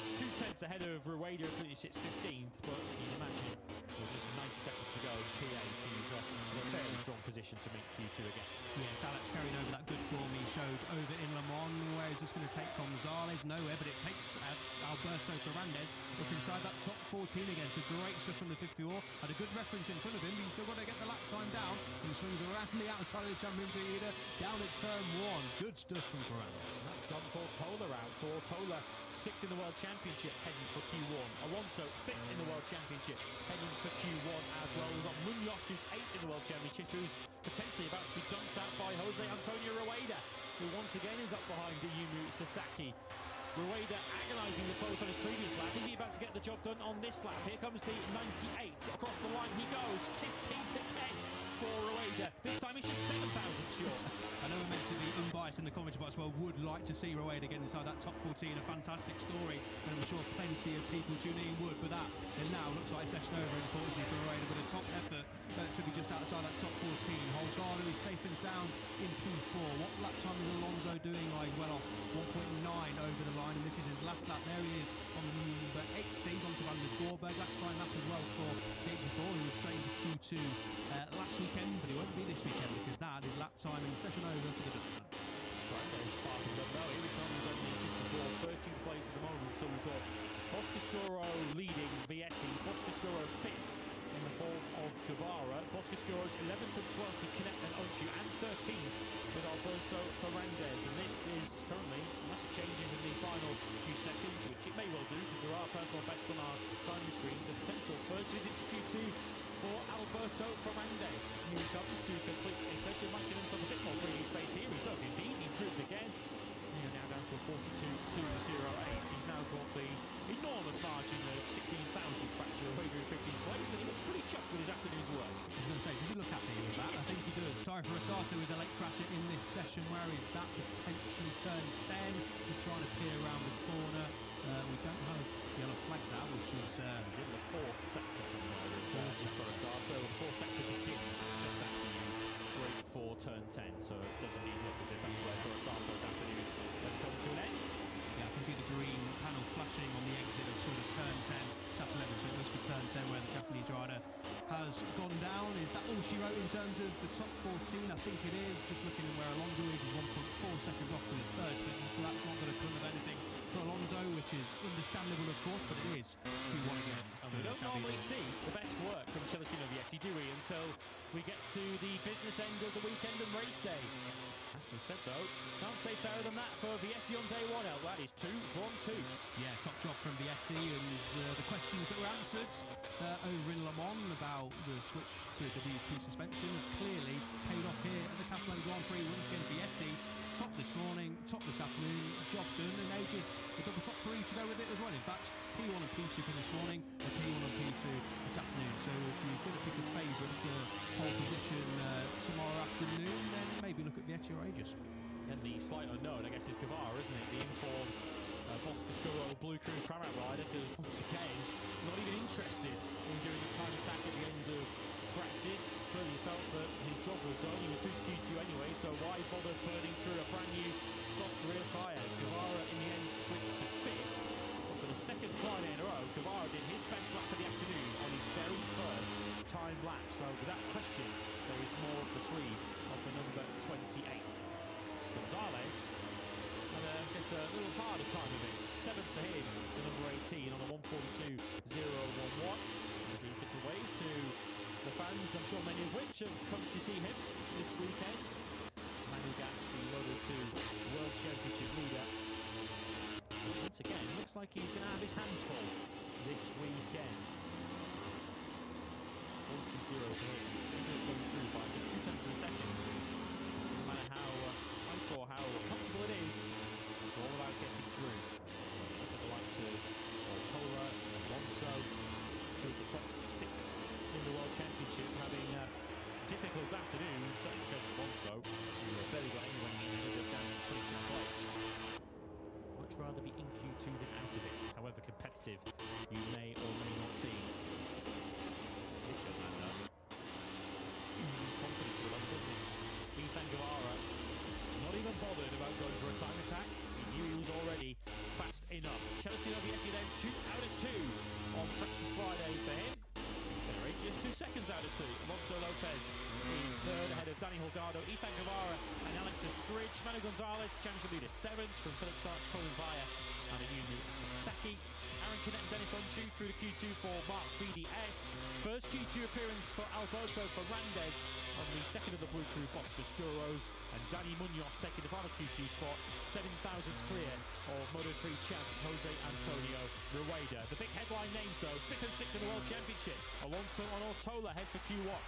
It's 2 tenths ahead of Rueda, who sits 15th, but you can imagine with just 90 seconds to go, P8 is in a fairly strong position to make Q2 again. Yeah, Salac's carrying over that good form he showed over in Le Mans. Where is this going to take Gonzalez? Nowhere, but it takes Alberto Fernandez up inside that top 14 again. So great stuff from the 54. Had a good reference in front of him, but he's still got to get the lap time down. And swings around the outside of the championship leader down at turn 1. Good stuff from Fernandez. And that's done Tortola out. So Tortola 6th in the World Championship, heading for Q1. Alonso 5th in the World Championship, heading for Q1 as well. We've got Munoz, who's 8th in the World Championship, who's potentially about to be dumped out by Jose Antonio Rueda, who once again is up behind Yumu Sasaki. Rueda agonising the post on his previous lap. Is he about to get the job done on this lap? Here comes the 98. Across the line he goes. 15th again for Rueda. This time he's just 7,000 short. I know we're meant to be unbiased in the commentary box, but I would like to see Rueda get inside that top 14. A fantastic story, and I'm sure plenty of people tuning in would. But that it now looks like a session over, unfortunately, for Rueda. But a top effort to be just outside that top 14. Holgado is safe and sound in P4. What lap time is Alonso doing? Like well off 1.9 over the line, and this is his last lap. There he is on the number 8. He's onto Van der Gorberg. Last time lap as well for the 84. He was straight into Q2 last weekend, but he won't be this weekend because that is lap time and session over for the Dutchman. Fernandez sparking up now. Here he comes on the 54, 13th place at the moment. So we've got Boscascuro leading Vietti, Boscascuro 5th in the form of Guevara. Boscascuro's 11th and 12th with Connect and Onchu, and 13th with Alberto Fernandez. And this is currently, unless it changes in the final few seconds, which it may well do because there are personal bests on our timing screen, the potential first visit to Q2 for Alberto Fernandez. Here he comes to complete a session, might give himself a bit more breathing space here. He does indeed, he improves again. Now down to a 42.208. He's now got the enormous margin of 16 thousandths back to Rueda in 15th place, and he looks pretty chuffed with his afternoon's work. I was going to say, does he look happy with that? I think he does. Time for Rossato with a late crasher in this session. Where is that? Potentially turn 10. He's trying to peer around the corner. We don't have yellow flags out, which is... he's in the 4th sector somewhere. It's just for Rossato. The 4th sector begins just after you break for turn 10, so it does indeed look as if that's where Rossato's afternoon has come to an end. Yeah, I can see the green panel flashing on the exit of sort of turn 10, chapter 11, so it must be turn 10 where the Japanese rider has gone down. Is that all she wrote in terms of the top 14? I think it is. Just looking at where Alonso is 1.4 seconds off with his third fitting, so that's not going to come of anything for Alonso, which is understandable, of course, but it is Q1 again. And we don't normally see the best work from Celestino Vietti, do we, until we get to the business end of the weekend and race day. As we said, though, can't say fairer than that for Vietti on day 1, El. That is 2 from 2. Yeah, top job from Vietti, and the questions that were answered over in Le Mans about the switch to a WP suspension have clearly paid off here at the Catalan Grand Prix. Once again, Vietti top this morning, top this afternoon, job done, and Aegis have got the top 3 to go with it as well. In fact, P1 and P2 for this morning, and P1 and P2 this afternoon. So if you're going to pick a favourite for pole position tomorrow afternoon, then maybe look at Vietti or Aegis. And the slight unknown, I guess, is Guevara, isn't it? The inform Boscascuro Blue Crew Tram Out rider, because once again, not even interested in doing the time attack at the end of practice. Clearly felt that his job was done. He was 2 to Q2 anyway, so why bother burning through a brand new soft rear tyre? Guevara in the end switched to 5th. But for the 2nd Friday in a row, Guevara did his best lap of the afternoon on his very first time lap. So without question, there is more up the sleeve of the number 28. Gonzalez had a little harder time of it. 7th for him, the number 18 on a 1:42.011. As he gives a wave to the fans, I'm sure many of which have come to see him this weekend. Manu Gas, the Moto2 World Championship leader. Once again, looks like he's going to have his hands full this weekend. 40.0 for him. Going through by just 2 tenths of a second. No matter how tight or how comfortable it is, it's all about getting through. Look at the likes of Tortola, Alonso, 2 of the top 6 in the World Championship, having difficult afternoon, certainly because of Alonso, who barely got anywhere near Salac and Holgado, Ethan Guevara and Alex Escridge. Manu Gonzalez, championship leader 7th from Philip Sarch, Colin Vaya and Ayumi Sasaki. Aaron Canet and Dennis Onshu through the Q2 for Mark BDS. First Q2 appearance for Alberto Fernandez on the second of the Blue Crew Fox Scuros, and Danny Munoz taking the final Q2 spot, 7,000s clear of Moto3 champ Jose Antonio Rueda. The big headline names though, 5th and 6th in the World Championship. Alonso and Ortola head for Q1.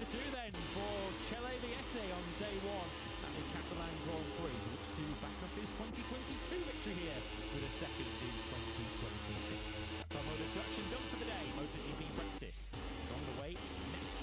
Two then for Chele Viete on day 1 at the Catalan Grand Prix, who looks to back up his 2022 victory here with a second in 2026. That's our Moto2 action done for the day. MotoGP Practice is on the way next.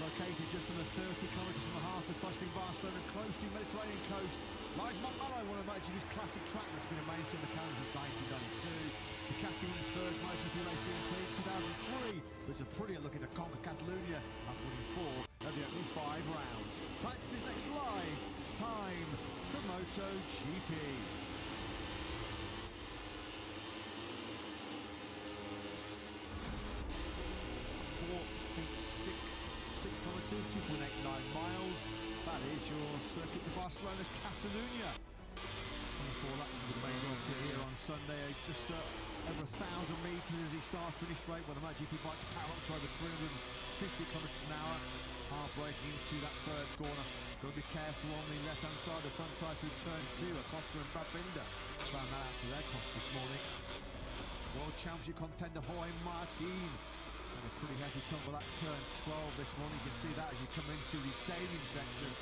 Located just on the 30 kilometres from the heart of bustling Barcelona, close to the Mediterranean coast, lies Montmello, one of MotoGP's classic track that's been a mainstay in the calendar since 1992. Ducati won his first MotoGP race in 2003, but it's a prettier looking to conquer Catalunya after winning 4 of the opening 5 rounds. Practice is next live. It's time for MotoGP. 6 kilometres, 2.89 miles. That is your circuit to Barcelona-Catalunya. 24 laps of the main Grand Prix here on Sunday. Just over 1,000 metres as the start-finish straight, where the MotoGP bikes power up to over 350 kilometres an hour. Hard braking into that third corner. Got to be careful on the left-hand side, the front side through turn 2. Acosta and Babinda found that out to their cost this morning. World Championship contender Hakeim Denish. And a pretty heavy tumble at turn 12 this morning. You can see that as you come into the stadium section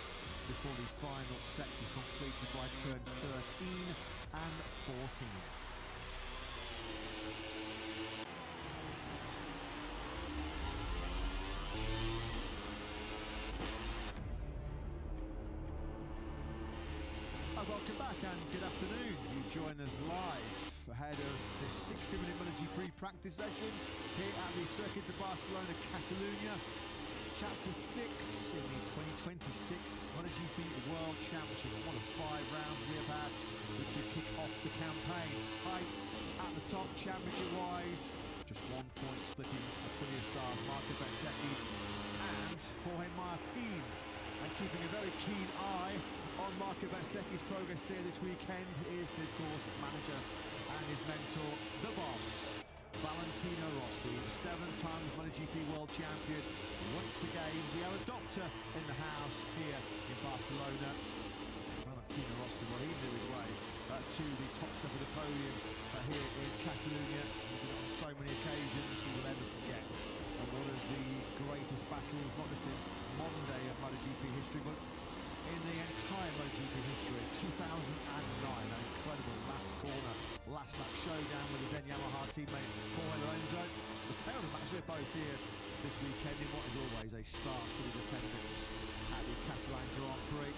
before the final sector completed by turns 13 and 14. Welcome back and good afternoon. You join us live ahead of the 60-minute MotoGP Practice session here at the Circuit de Barcelona-Catalunya. Chapter 6 in the 2026 MotoGP World Championship. One of 5 rounds we have had which will kick off the campaign. Tight at the top championship-wise. Just 1 point splitting Aprilia stars Marco Bezzecchi and Jorge Martin. And keeping a very keen eye on Marco Bezzecchi's progress here this weekend is, of course, manager and his mentor, the boss, Valentino Rossi, 7-time MotoGP World Champion. Once again, the other doctor in the house here in Barcelona. Valentino Rossi, well, he knew his way to the top step of the podium here in Catalunya. He did it on so many occasions, we will never forget. And one of the greatest battles, not just in modern day of MotoGP history, but in the entire MotoGP history. 2009, that incredible last corner, last lap showdown with his then Yamaha teammate Jorge Lorenzo. The pair of them actually both here this weekend in what is always a star-studded attendance at the Catalan Grand Prix.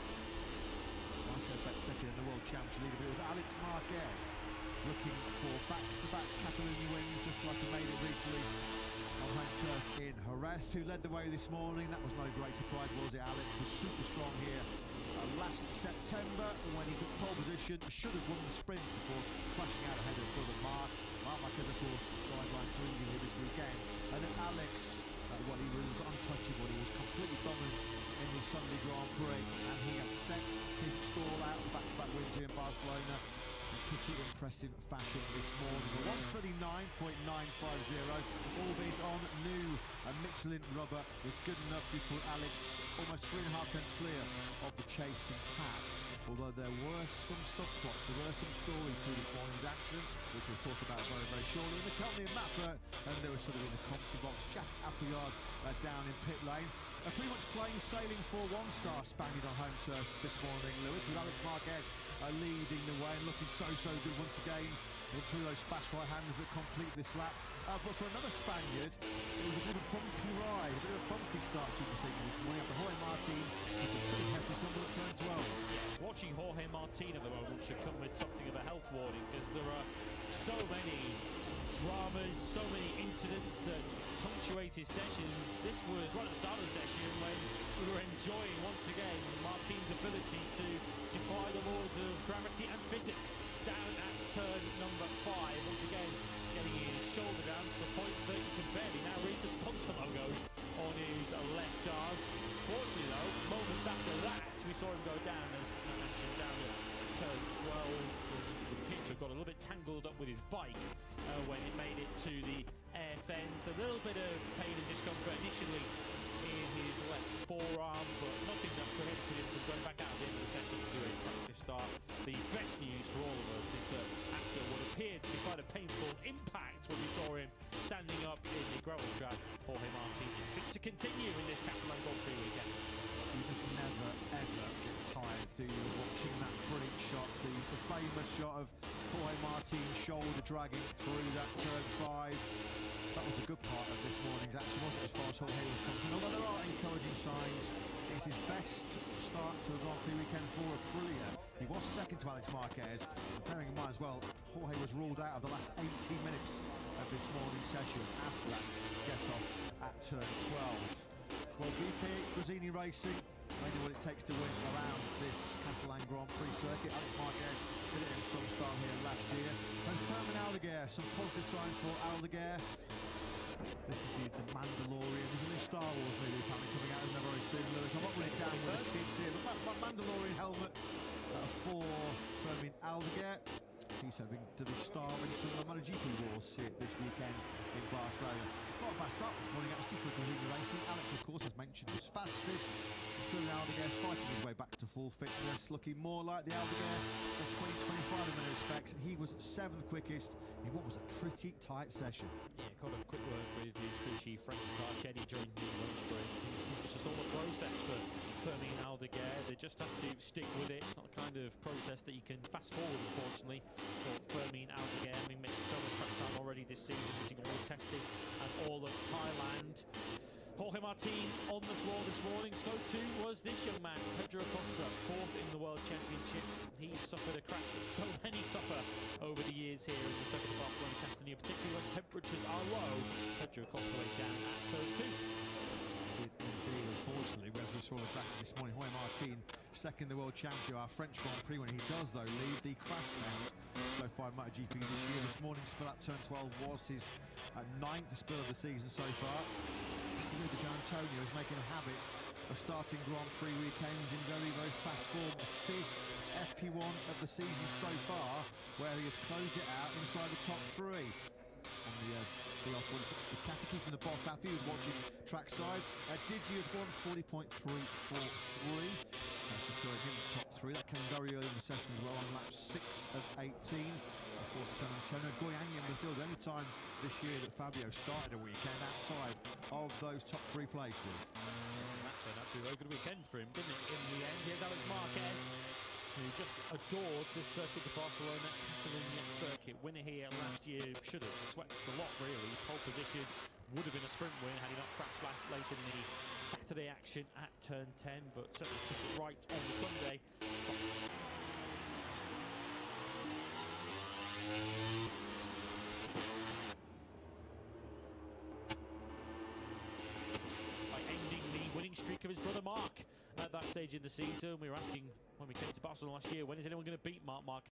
Marco Bezzecchi in the World Championship League, but it was Alex Marquez looking for back-to-back Catalunya wins, just like he made it recently on home turf in Jerez, who led the way this morning. That was no great surprise, was it? Alex was super strong here last September when he took pole position, should have won the sprint before crashing out ahead of brother Mark. Marquez, of course, sideline to India here this weekend. And then Alex, well, he was untouchable. He was completely dominant in the Sunday Grand Prix, and he has set his stall out back-to-back wins here in Barcelona in pretty impressive fashion this morning. 139.950, albeit on new Michelin rubber was good enough to put Alex almost 3.5 tenths clear of the chasing pack. Although there were some subplots, there were some stories through this morning's action, which we'll talk about very, very shortly. In the company of Matt Burt, and they were sort of in the commentary box. Jack Appleyard down in pit lane. Pretty much plain sailing for one-star Spaniard on home turf this morning, Lewis, with Alex Marquez leading the way and looking so good once again through those fast right-handers that complete this lap. But for another Spaniard, it was a bit of a bumpy ride, a bit of a bumpy start to the season this morning after Jorge Martin took a pretty hefty tumble at turn 12. Yes, watching Jorge Martin at the moment should come with something of a health warning, because there are so many dramas, so many incidents that punctuate his sessions. This was right at the start of the session when we were enjoying once again Martin's ability to defy the laws of gravity and physics down at turn number 5. Once again, getting his shoulder down to the point that you can barely now read the sponsor logos on his left arm. Fortunately though, moments after that, we saw him go down, as I mentioned, down at turn 12. He seemed to have got a little bit tangled up with his bike when it made it to the air fence. A little bit of pain and discomfort initially in his left forearm, but nothing that prevented him from going back out at the end of the session to do a practice start. The best news for all of us is that after what appeared to be quite a painful impact when we saw him standing up in the gravel trap, Jorge Martin is fit to continue in this Catalan Grand Prix weekend. You just never, ever get tired, do you, watching that brilliant shot, the famous shot of Jorge Martin shoulder dragging through that turn 5. That was a good part of this morning's action, wasn't it, as far as Jorge was concerned? Although there are encouraging signs, it's his best start to a Grand Prix weekend for Aprilia. He was second to Alex Marquez. Bearing in mind as well, Jorge was ruled out of the last 18 minutes of this morning's session after that get-off at turn 12. Well, VP Gresini Racing, they know what it takes to win around this Catalan Grand Prix circuit. Alex Marquez did it in some style here last year. And Fermin Aldeguer, some positive signs for Aldeguer. This is the Mandalorian. There's a new Star Wars movie apparently coming out very soon, Lewis. I'm not really down with the kids here, but Mandalorian helmet for Fermin Aldeguer. He's hoping to be starring some MotoGP wars here this weekend in Barcelona. Not a bad start this morning actually for Gresini Racing. Alex, of course, as mentioned, was fastest. Fermin Aldeguer fighting his way back to full fitness, looking more like the Aldeguer of 2025 in many respects. He was 7th quickest in what was a pretty tight session. Yeah, caught a quick word with his crew chief, Frank Carcetti, during the lunch break. It's just all a process for Fermin Aldeguer. They just have to stick with it. It's not the kind of process that you can fast forward, unfortunately, for Fermin Aldeguer. I mean, missed so much track time already this season, missing all the testing and all of Thailand. Jorge Martin on the floor this morning, so too was this young man, Pedro Acosta, 4th in the World Championship. He suffered a crash that so many suffer over the years here in the circuit of Barcelona-Catalunya, particularly when temperatures are low. Pedro Acosta went down at turn 2. Indeed, unfortunately, as we saw the back this morning, Jorge Martin, 2nd in the World Champion, our French Grand Prix winner. He does, though, lead the crash count so far in MotoGP this year. This morning's spill at turn 12 was his 9th spill of the season so far. Federico Antonio is making a habit of starting Grand Prix weekends in very, very fast form. 5th FP1 of the season so far, where he has closed it out inside the top 3. On the off-one, Ducati keeping the boss happy. He was watching trackside. Digi has won 40.343. That's secured him the top 3. That came very early in the session as well on lap 6 of 18. Goyang in Brazil, the only time this year that Fabio started a weekend outside of those top 3 places. That turned out to be a very good weekend for him, didn't it, in the end? Here's Alex Marquez, who just adores this circuit, the Barcelona-Catalunya circuit. Winner here last year, should have swept the lot, really. Pole position would have been a sprint win had he not crashed late in the Saturday action at turn 10, but certainly put it right on the Sunday. By ending the winning streak of his brother Mark at that stage in the season. We were asking when we came to Barcelona last year, when is anyone going to beat Mark Marquez?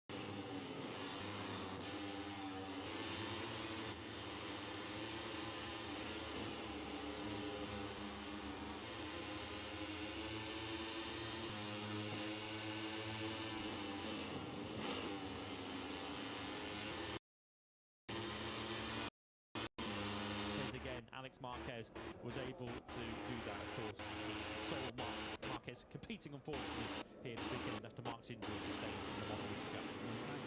Alex Alex Marquez was able to do that, of course. Sole Marquez competing, unfortunately, here this weekend after Mark's injury sustained in the MotoGP.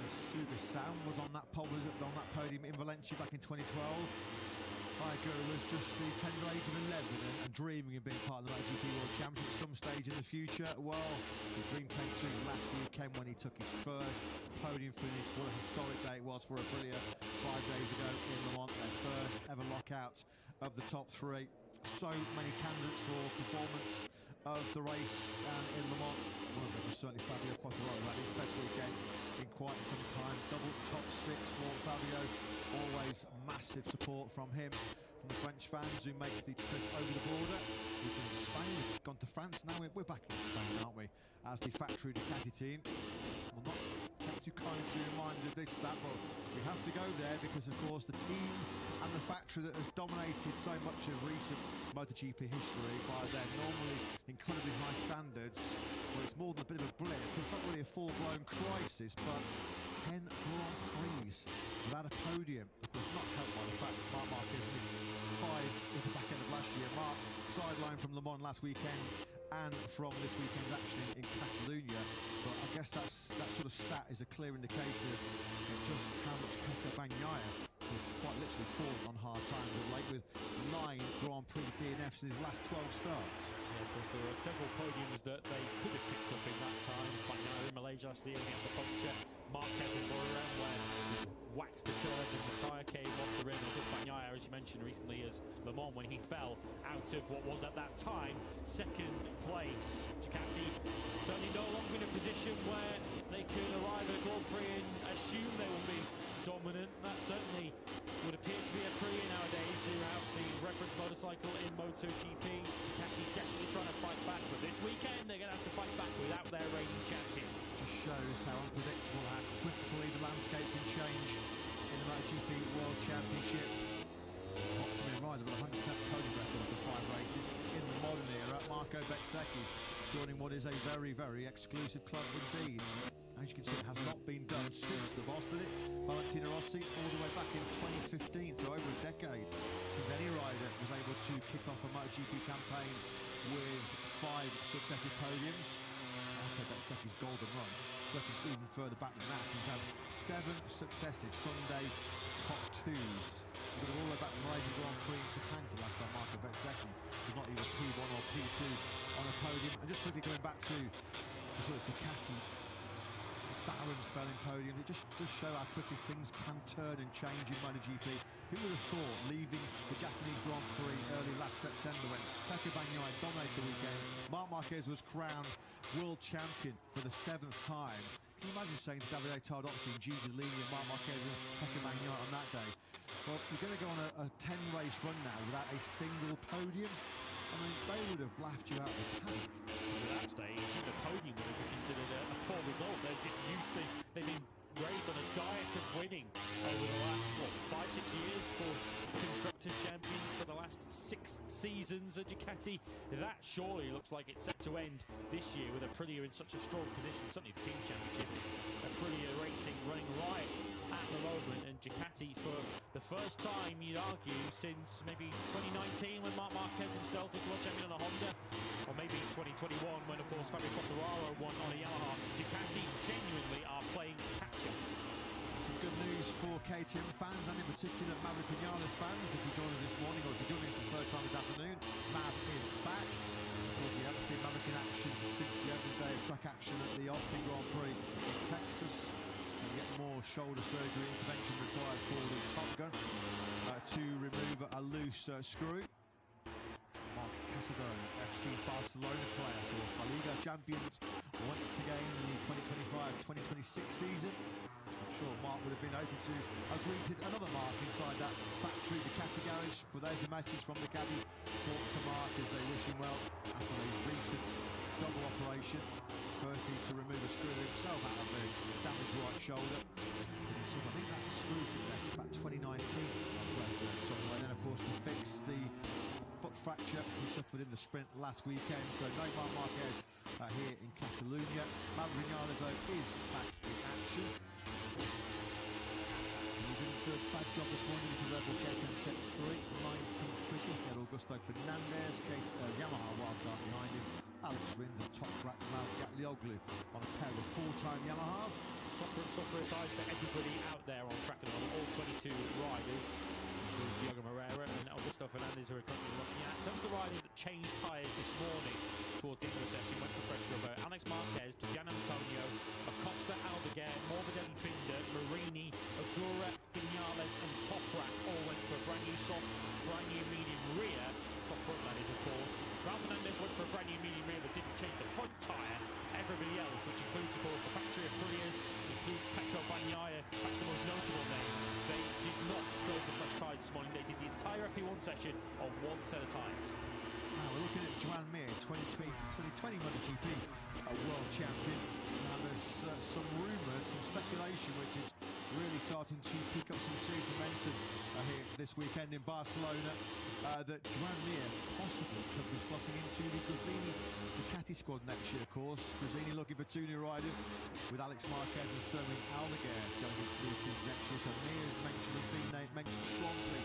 Suga Sam was on that podium in Valencia back in 2012. Rico was just the tender age of 11 and dreaming of being part of the MotoGP World Championship at some stage in the future. Well, the dream came true last weekend when he took his first podium finish. What a historic day it was for Aprilia 5 days ago in Le Mans, their first ever lockout of the top three. So many candidates for performance of the race in Le Mans. One of them was certainly Fabio Quartararo. That is his best weekend in quite some time. Double top six for Fabio. Always massive support from him, from the French fans who make the trip over the border. We've been in Spain, we've gone to France, now we're back in Spain, aren't we? As the factory Ducati team. We'll not take too kindly to be reminded of this, that, but we have to go there because, of course, the team and the factory that has dominated so much of recent MotoGP history by their normally incredibly high standards. Well, it's more than a bit of a blip. It's not really a full-blown crisis, but 10 Grand Prix without a podium. Of course, not helped by the fact that Marc Marquez missed 5 at the back end of last year. Marc sidelined from Le Mans last weekend and from this weekend's action in Catalunya. But I guess that sort of stat is a clear indication of just how much Pecco Bagnaia has quite literally fallen on hard times of late, with 9 Grand Prix DNFs in his last 12 starts. Yeah, of course, there were several podiums that they could have picked up in that time. Bagnaia in Malaysia last year, looking at the puncture. Marquez in Buchanan, where waxed the curve and the tyre came off the rim. And of course, Bagnaia, as you mentioned recently, as Le Mans, when he fell out of what was at that time second place. Ducati certainly no longer in a position where they can arrive at a Grand Prix and assume they will be dominant. That certainly would appear to be a Prix nowadays, who have the reference motorcycle in MotoGP. Ducati desperately trying to fight back, but this weekend they're going to have to fight back without their reigning champion. Just shows how unpredictable, how quickly the landscape can change in the MotoGP World Championship. Optimum rider with a 100% podium record after 5 races in the modern era. Marco Bezzecchi joining what is a very, very exclusive club indeed. As you can see, it has not been done since the boss did it, Valentino Rossi, all the way back in 2015, so over a decade since any rider was able to kick off a MotoGP campaign with 5 successive podiums. Marco Bezzecchi's golden run stretches even further back than that. He's had 7 successive Sunday top 2s. We're going to go all the way back to Malaysian Grand Prix in September last time Marco Bezzecchi was not either P1 or P2 on a podium. And just quickly going back to the sort of Ducati barren spell in podium, it just does show how quickly things can turn and change in MotoGP. Who would have thought, leaving the Japanese Grand Prix early last September when Pecco Bagnaia dominated the weekend, Marc Marquez was crowned world champion for the 7th time. Can you imagine saying to Davide Tardozzi and Gigi Dall'Igna and Marc Marquez and Pecco Bagnaia on that day, well, you're going to go on a 10-race run now without a single podium? I mean, they would have laughed you out of the paddock. At that stage, the podium would have been considered a poor result. They've been raised on a diet of winning over the last, 5-6 years for Constructors' Champions for the last 6 seasons at Ducati. That surely looks like it's set to end this year with Aprilia in such a strong position. Certainly the Team Championship, it's Aprilia Racing running riot at the moment, and Ducati for the first time, you'd argue, since maybe 2019 when Marc Marquez himself was world champion on a Honda, or maybe 2021 when, of course, Fabio Quartararo won on a Yamaha. Ducati genuinely are playing catch-up. Some good news for KTM fans, and in particular Maverick Vinales fans. If you join us this morning, or if you're joining us for the first time this afternoon, Mav is back. Of course, we haven't seen Maverick in action since the opening day of track action at the Austin Grand Prix in Texas. And yet more shoulder surgery intervention required for the Top Gun to remove a loose screw. Mark Casadone, FC Barcelona player, of course, La Liga champions once again in the 2025-2026 season. I'm sure Mark would have been open to have greeted another Mark inside that factory Ducati garage, but there's the message from the caddy to Mark as they wish him well after a recent double operation. Firstly, to remove a screw himself out of the damaged right shoulder. I think that screw's been there since about 2019. And then, of course, to fix the foot fracture he suffered in the sprint last weekend. So no Marc Marquez here in Catalunya. Maverick Vinales is back in action. Even a bad job this morning with the Red Bull K10 Tech 3, 19th quickest. He had Augusto Fernandez, Yamaha wildcard behind him. Alex Rins and top track Gatlioglu on a pair of full-time Yamahas. Suffer size for everybody out there on track at the moment, all 22 riders. There's Diogo Moreira and Augusto Fernandez who are currently looking at. In terms of the riders that changed tyres this morning towards the end of the session, went for pressure over Alex Marquez, Gian Antonio, Acosta, Aldeguer, Morbidelli, Binder, Marini, Agura, Vinales and Toprak all went for a brand new soft, brand new medium rear. Soft front, that is, of course. Raul Fernandez went for a brand new medium rear but didn't change the front tyre. Everybody else, which includes, of course, the factory of Prix, includes Pecco Bagnaia, perhaps the most notable names, they did not go for fresh tyres this morning. They did the entire FP1 session on one set of tyres. Now we're looking at Joan Mir, 2020 MotoGP world champion. Now there's some rumours, some speculation, which is really starting to pick up some serious momentum here this weekend in Barcelona, that Joan Mir possibly could be slotting into the Gravini Ducati squad next year, of course. Gravini looking for two new riders, with Alex Marquez and Fermin Aldeguer going into the team next year. So Mir has been mentioned strongly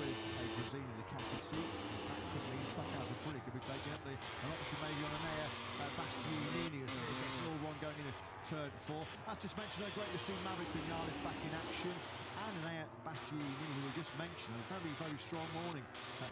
with a Gravini Ducati seat. That could mean Trackhouse and Prix could be taking up an option maybe on Enea Bastianini as it gets all one going into turn 4. As just mentioned, great to see Maverick Vinales back in action. And Enea Bastianini, who we just mentioned, a very, very strong morning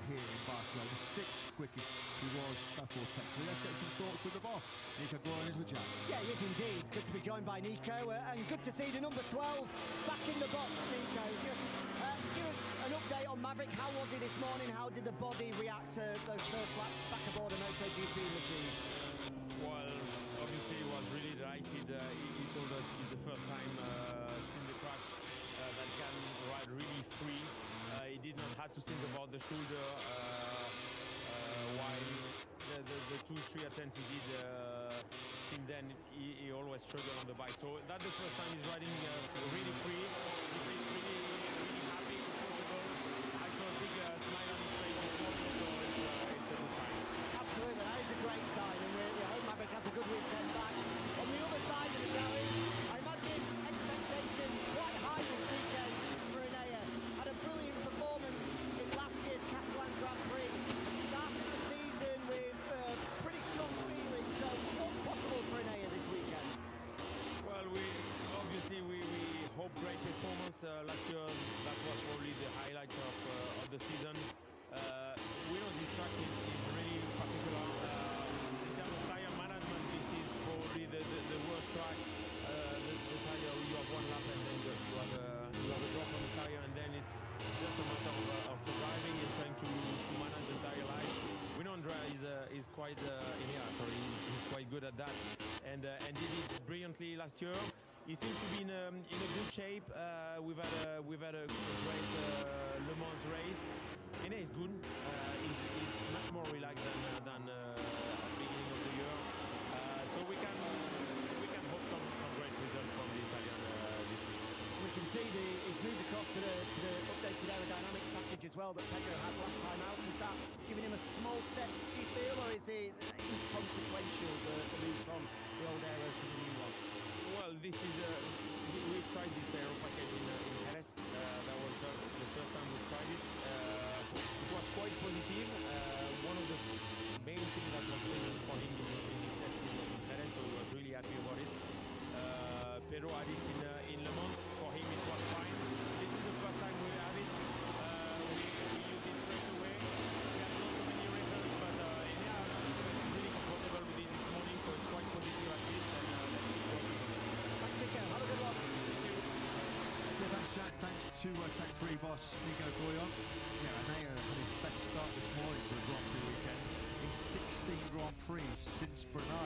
here in Barcelona. 6th quickest he was for Tech 3. Let's get some thoughts of the boss. Nico Gorin is with Jack. Yeah, he is indeed. It's good to be joined by Nico, and good to see the number 12 back in the box, Nico. Give us an update on Maverick. How was he this morning? How did the body react to those first laps back aboard a MotoGP machine? Well, obviously he was really delighted. He told us it's the first time since the crash that he can ride really free. He did not have to think about the shoulder while the 2-3 attempts he did since then, he always struggled on the bike. So that's the first time he's riding really free. He feels really happy, comfortable. I saw a big smile on his face this morning, so it's a good time. Absolutely, that is a great sign, and we hope Maverick has a good weekend back. On the other side of the gallery, I imagine expectations quite high this weekend for Enea. Had a brilliant performance in last year's Catalan Grand Prix. Started the season with pretty strong feelings, so what's possible for Enea this weekend? Well, we hope great performance. Last year, that was probably the highlight of the season. We know this track is really particular. In terms of tire management, this is probably the worst track. The tire, you have one lap and then you have a drop on the tire, and then it's just a matter of surviving and trying to manage the tire life. We know Andrea is quite he's quite good at that, and did it brilliantly last year. He seems to be in a good shape. We've had a great Lemans race. Enea is good. He's much more relaxed than at the beginning of the year. So we can hope some great results from the Italian this week. We can see he's moved across to the updated aerodynamics package as well that Pecco had last time out. Is that giving him a small step, do you feel, or is it inconsequential, the move from the old aero to the new one? Well, this is we've tried this aero package in Jerez. That was the first time we tried it. It was quite positive. One of the main things that was brilliant for him in his test in Jerez, so he was really happy about it. Pedro had it in Le Mans. For him, it was fine. This is the first time we had it. We used it straight away. We had not so many results, but Enea is really comfortable with it this morning, so it's quite positive at least. And let's keep working on it. Thanks, Nico. Have a good one. Yeah, thanks, Jack. Thanks to Tech 3 boss Nico Goyon. Yeah, Enea had his best start this morning to a Grand Prix weekend in 16 Grand Prix since Brno.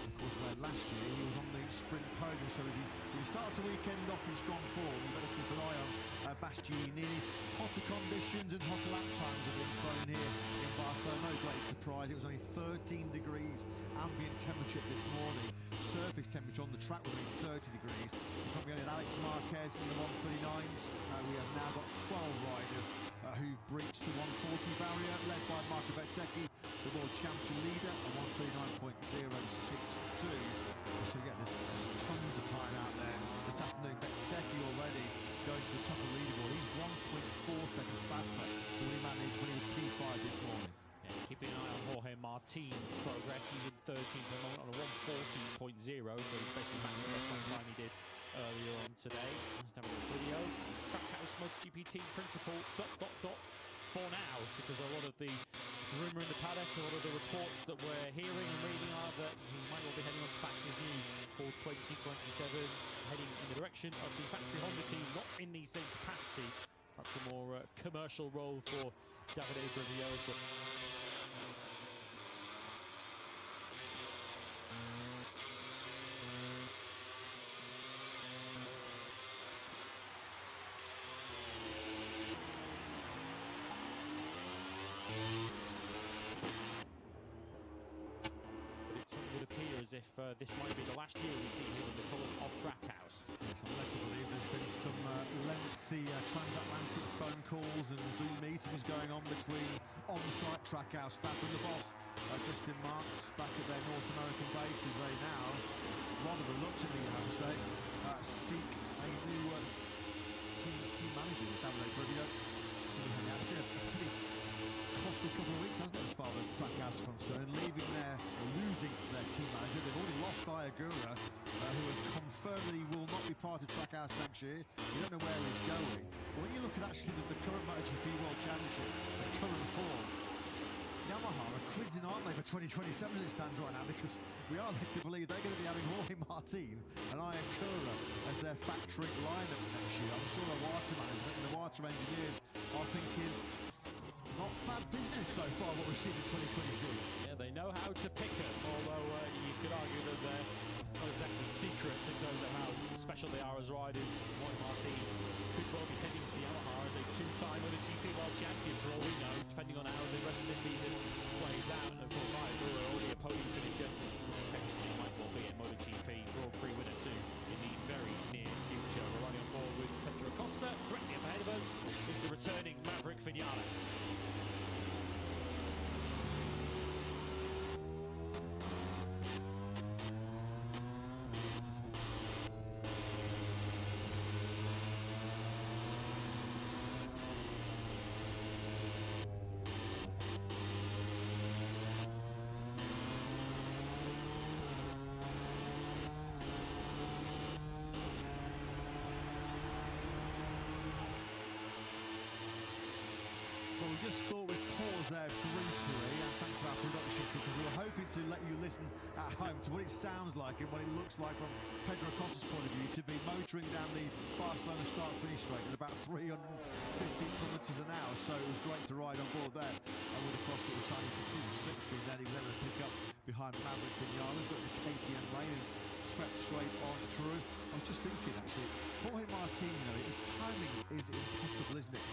Of course, where last year he was on the sprint podium, so if he starts the weekend off in strong form, you've got to keep an eye on Bastianini. Hotter conditions and hotter lap times have been thrown here in Barcelona. No great surprise, it was only 13 degrees ambient temperature this morning. Surface temperature on the track was only 30 degrees. We had Alex Marquez in the 139s. We have now got 12 riders who've breached the 140 barrier, led by Marco Bezzecchi, the world champion leader, at 139.062. So yeah, there's just tons of time out there this afternoon. Bezzecchi already going to the top of the leaderboard. He's 1.4 seconds faster than he managed when he was P5 this morning. Yeah, keeping an eye on Jorge Martin's progress. He's in 13th at the moment on a 1:14.0, but he's basically matching the best time he did earlier on today. Just having a video. Trackhouse MotoGP team principal ... for now, because a lot of the rumour in the paddock, a lot of the reports that we're hearing and reading are that he might well be heading on factory's new for 2027, heading in the direction of the factory Honda team, not in the same capacity, perhaps a more commercial role for Vedapratama. As if this might be the last year we see him in the colours of Trackhouse. Yes, I'm led to believe there's been some lengthy transatlantic phone calls and Zoom meetings going on between on-site Trackhouse staff and the boss, Justin Marks, back at their North American base, as they now, rather reluctantly, you have to say, seek a new team manager in Vedapratama. So it's been a pretty costly couple of weeks, hasn't it, as far as Trackhouse is concerned, losing their team manager. They've already lost Guevara, who has confirmed that he will not be part of Trackhouse next year. You don't know where he's going. But when you look at actually the current MotoGP World Championship, the current form, Yamaha are quizzing, aren't they, for 2027 as it stands right now, because we are led to believe they're going to be having Jorge Martin and Guevara as their factory lineup next year. I'm sure the water management and the water engineers are thinking, not bad business so far, what we've seen in 2026. Yeah, they know how to pick them, although you could argue that they're not exactly secrets in terms of how special they are as riders. Jorge Martin could well be heading to Yamaha as a two-time MotoGP World Champion, for all we know, depending on how the rest of the season plays out. And of course, Guevara already a podium finisher. Potentially might well be a MotoGP Grand Prix winner too in the very near future. We're running on board with Pedro Acosta. Directly up ahead of us is the returning Maverick Vinales. Well, we just thought we'd pause there briefly, and thanks to our production, because we were hoping to let you listen at home to what it sounds like and what it looks like from Pedro Acosta's point of view to be motoring down the Barcelona start-finish straight at about 350 kilometres an hour. So it was great to ride on board there. And with the cross at the time, you could see the slipstream there. He was able to pick up behind Maverick Vinales, got the KTM rain and swept straight on through. I was just thinking, actually, Jorge Martin, his timing is impeccable, isn't it?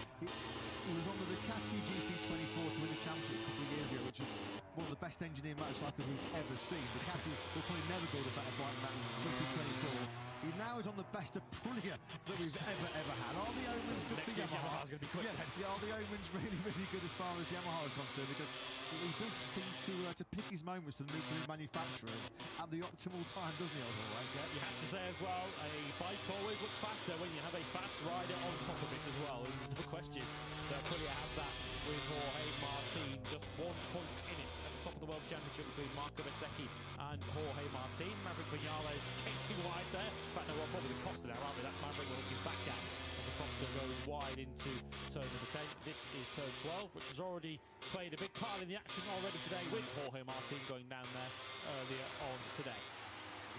He was on the Ducati GP24 to win the championship a couple of years ago, which is one of the best engineered motorcycles we've ever seen. Ducati will probably never build a better bike than GP24. He now is on the best Aprilia that we've ever had. Are the omens good for Yamaha? Yamaha's going to be quick. Yeah, are the omens really good as far as Yamaha is concerned? Because he does seem to pick his moments to move to the manufacturers at the optimal time, doesn't he, Jorge? You have to say as well, a bike always looks faster when you have a fast rider on top of it as well. There's no question that Aprilia have that with Jorge Martin. Just 1 point in it at the top of the World Championship between Marco Bezzecchi and Jorge Martin. Maverick Vinales skating wide there. In fact, no, we're probably Costa now, aren't we? That's Maverick we're looking back at as Acosta goes wide into turn number 10. This is turn 12, which has already played a big part in the action already today with Jorge Martin going down there earlier on today.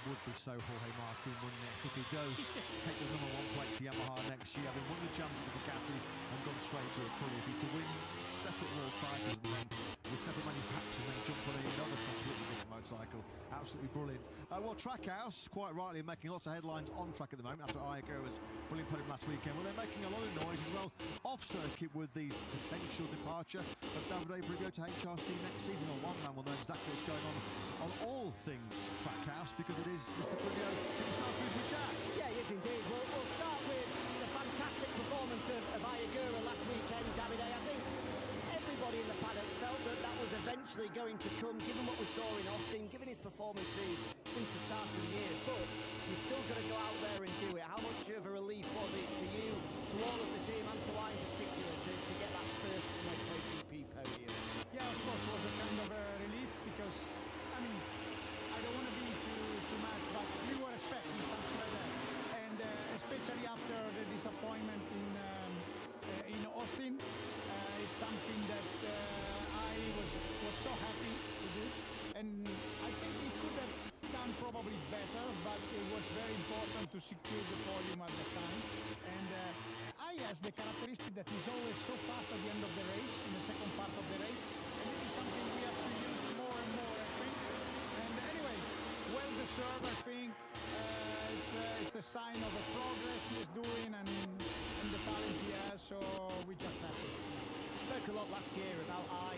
Would be so Jorge Martin, wouldn't it, if he does take the #1 plate to Yamaha next year, having won the championship with Ducati and gone straight to Aprilia. If he could win separate world titles and then with separate manufacturers and then jump on another completely different motorcycle, absolutely brilliant. Well, Trackhouse, quite rightly, making lots of headlines on track at the moment after Guevara's brilliant podium last weekend. Well, they're making a lot of noise as well off circuit with the potential departure of Vedapratama to HRC next season. Well, one man will know exactly what's going on all things Trackhouse, because it is Mr. Rico himself who's with Jack. Yeah, he is indeed. We'll start with the fantastic performance of Guevara last weekend, Davide. I think everybody in the paddock felt that was eventually going to come, given what we saw in Austin, given his performance the since the start of the year, but you've still got to go out there and do it. How much of a relief was it to you, to all of the team, and to I in particular, to get that first MotoGP podium? Yeah, of course, it was a kind of a relief because, I mean, I don't want to be too much, but we were expecting something like that. And especially after the disappointment in Austin, is something that I was so happy to do. And I think he could have done probably better, but it was very important to secure the podium at the time. And I has the characteristic that he's always so fast at the end of the race, in the second part of the race. And this is something we have to use more and more, I think. And anyway, well deserved, I think. It's a sign of the progress he is doing and the talent he has, so we just have to. Spoke a lot last year about I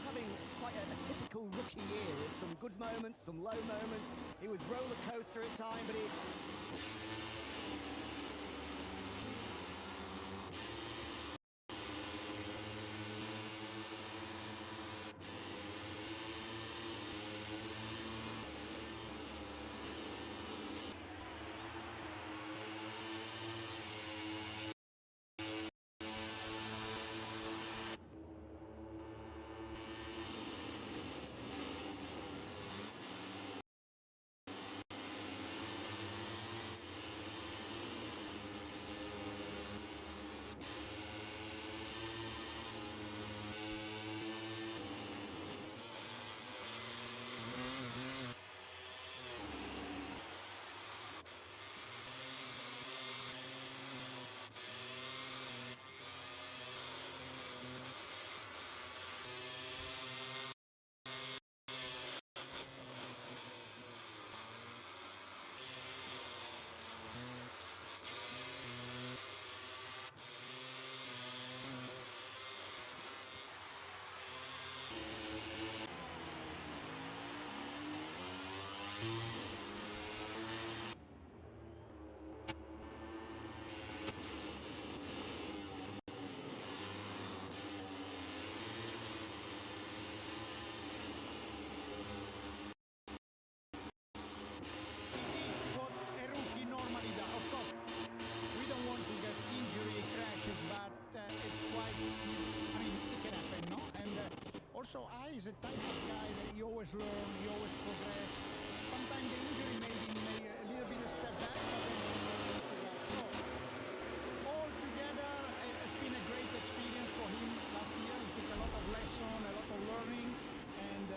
having quite a typical rookie year with some good moments, some low moments. It was roller coaster at times, but it... Also, I is a type of guy that you always learn, you always progress. Sometimes the injury may a little bit of step back, but then so altogether, it's been a great experience for him last year. He took a lot of lessons, a lot of learning, and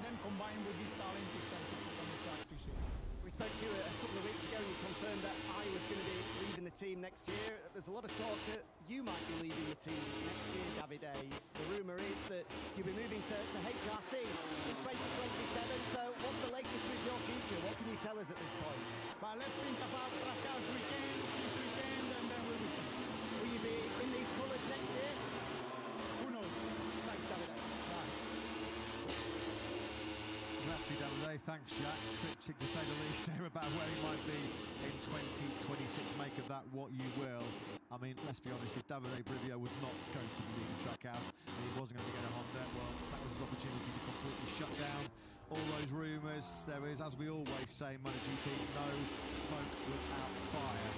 then combined with his talent, he started to put on the track this year. We spoke to you a couple of weeks ago and you confirmed that I was going to be leaving the team next year. There's a lot of talk that you might be leaving the team next year, Davide. The rumour is that you'll be moving to HRC in 2027. So what's the latest with your future? What can you tell us at this point? But let's think about Practice weekend, this weekend, and then we will see. Will you be in these colours next year? Who knows? Thanks, Davide. Bye. Grazie, Davide. Thanks, Jack. Cryptic to say the least there about where he might be in 2026. Make of that what you will. I mean, let's be honest, if Davide Brivio was not going to be the track out and he wasn't going to be going to Honda, well, that was his opportunity to completely shut down all those rumours. There is, as we always say in MotoGP, no smoke without fire.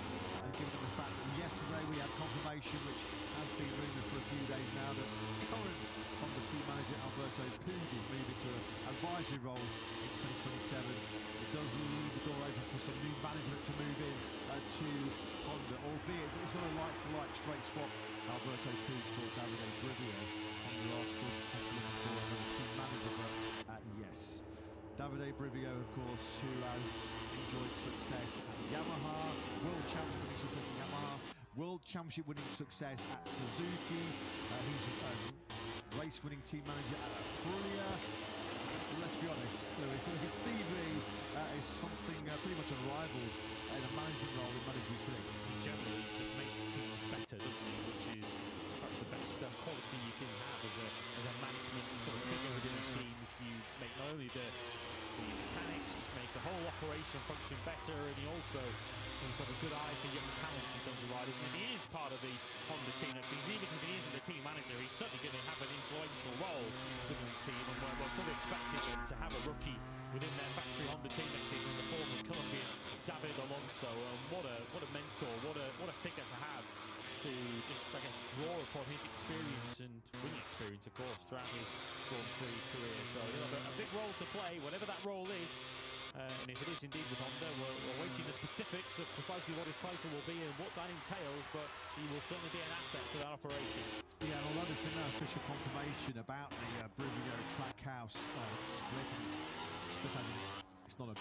And given the fact that yesterday we had confirmation, which has been rumoured for a few days now, that current Honda team manager Alberto Puig is moving to an advisory role in 2027. It does leave the door open for some new management to move in to Honda, albeit it's not a like-for-like straight swap. Alberto Puig for Davide Brivio. Honda are still potentially looking for another team manager, but yes. Davide Brivio, of course, who has enjoyed success at Yamaha, World Championship winning success at Yamaha, World Championship winning success at Suzuki. He's a race-winning team manager at Aprilia. Let's be honest, Lewis, his CV is something pretty much unrivaled in a management role in MotoGP. He generally just makes teams better, doesn't he? Which is perhaps the best quality you can have as a management sort of figure within a team. If you make not only the mechanics, just make the whole operation function better, and he also seems to have a good eye for young talent in terms of riders. And he is part of the Honda team next season. Even if he isn't the team manager, he's certainly going to have an influential role within the team, and we're fully expecting them to have a rookie within their factory Honda team next season in the form of Colombian David Alonso. What a mentor, what a figure to have, to just, I guess, draw upon his experience and winning experience, of course, throughout his Grand Prix career. So he'll have a big role to play, whatever that role is. And if it is indeed with Honda, we're awaiting the specifics of precisely what his title will be and what that entails, but he will certainly be an asset to that operation. Yeah, and although there's been no official confirmation about the Brivio Trackhouse split, it's not a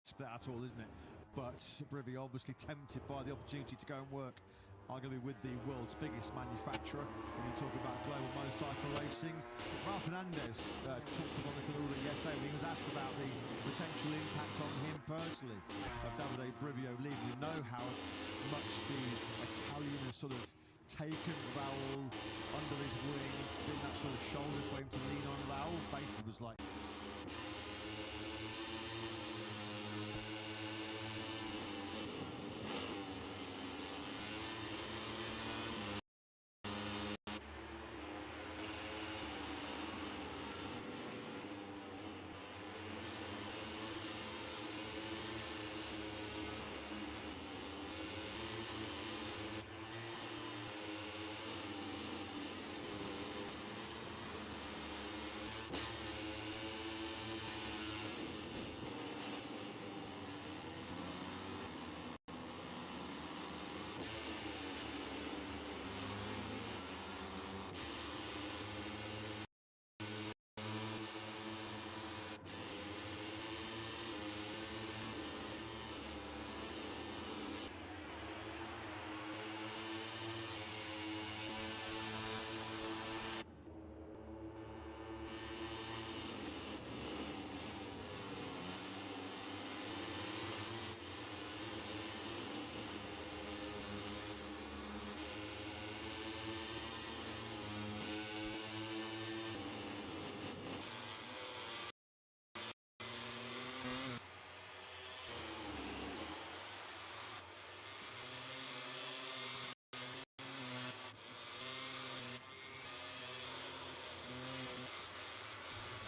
split at all, isn't it? But Brivio obviously tempted by the opportunity to go and work arguably with the world's biggest manufacturer when you talk about global motorcycle racing. Ralph Fernandez talked about this a little bit yesterday when he was asked about the potential impact on him personally of Davide Brivio leaving. You know how much the Italian has sort of taken Raul under his wing, being that sort of shoulder for him to lean on. Raul basically was like,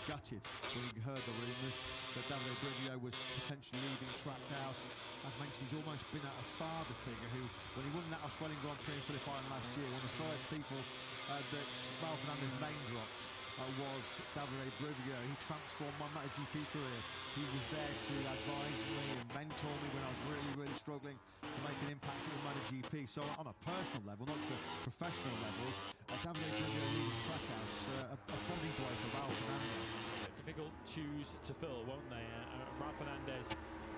gutted when he heard the rumours that Davide Brivio was potentially leaving Trackhouse. As mentioned, he's almost been a father figure who, when he won that Australian Grand Prix in Philippine last year, one of the first people that Ralph Fernandez name dropped was Davide Brivio. He transformed my MotoGP career. He was there to advise me and mentor me when I was really struggling to make an impact at the MotoGP. So on a personal level, not the professional level, Davide Brivio leaving Trackhouse, a body blow for Ralph Fernandez. Difficult shoes to fill, won't they? Ralph Fernandez,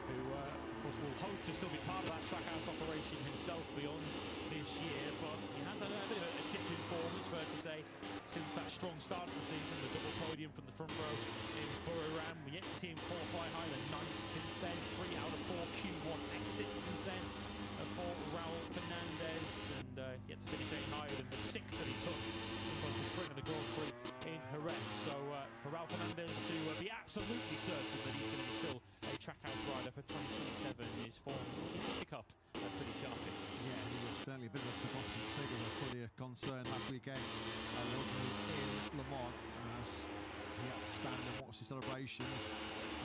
who of course will hope to still be part of that Trackhouse operation himself beyond this year, but he has had a bit of a dip in form, it's fair to say, since that strong start of the season, the double podium from the front row in Buriram. We yet to see him qualify higher than 9th since then, 3 out of 4 Q1 exits since then for Raul Fernandez, and yet to finish any higher than the 6th that he took in both the sprint and the Grand Prix in Jerez. So for Raul Fernandez to be absolutely certain that he's going to be still a Trackhouse rider for 2027, his form will need to pick up pretty sharply. Yeah, he was certainly a bit of a forgotten figure, a pretty concern last weekend, wasn't he, in Lemans, as he had to stand and watch the celebrations.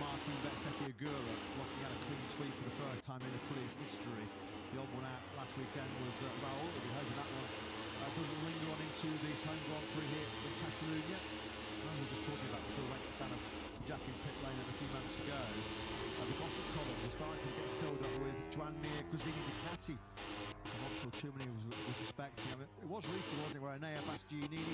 Martin Betsekio-Gura locking out a clean sweep for the first time in the Prix history. The odd one out last weekend was Raul. We'll be hoping that one doesn't linger on into this home Grand Prix here in Catalunya. As we were just talking about before we went down a Jack in pit lane a few months ago, the gossip columns are starting to get filled up with Joan-Mir Gresini Ducati. I'm not sure too many was expecting. I mean, it was recently, wasn't it, where Enea Bastianini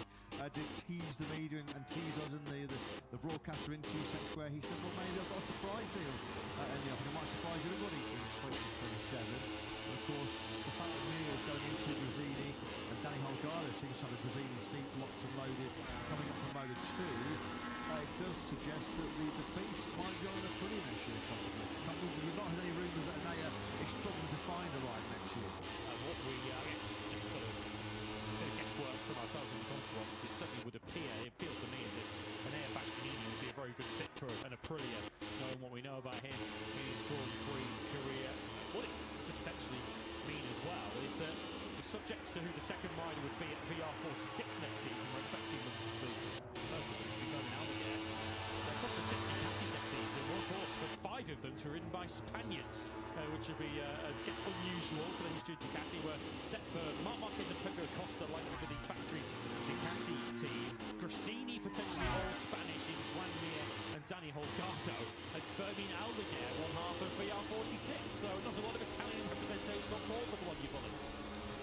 did tease the media and tease us and the broadcaster in Tissot Square. He said, well, maybe I've got a surprise deal. And I think it might surprise everybody in 2027. And of course, the fact that Mir is going into Gresini and Danny Holgado seems to have a Gresini seat locked and loaded coming up from Moto2, it does suggest that the beast might be on a Prix next year, possibly. We've not heard any rumours that Enea is struggling to find a ride next year. What we, I guess, just sort of guesswork from ourselves in the conference, it certainly would appear, it feels to me as if Enea Bastianini would be a very good fit for a Prix subject to who the second rider would be at VR46 next season. We're expecting the first of them to be going out again. Across the 60 Catis next season, one course for 5 of them to be ridden by Spaniards, which would be, I guess, unusual for the history of Ducati. We're set for Marc Marquez and Pedro Acosta, likely to be the factory Ducati team. Grassini potentially all Spanish in Juan Mir and Dani Holgado, and Fermin Aldeguer, one half of VR46. So not a lot of Italian representation on board for the one-year bullets.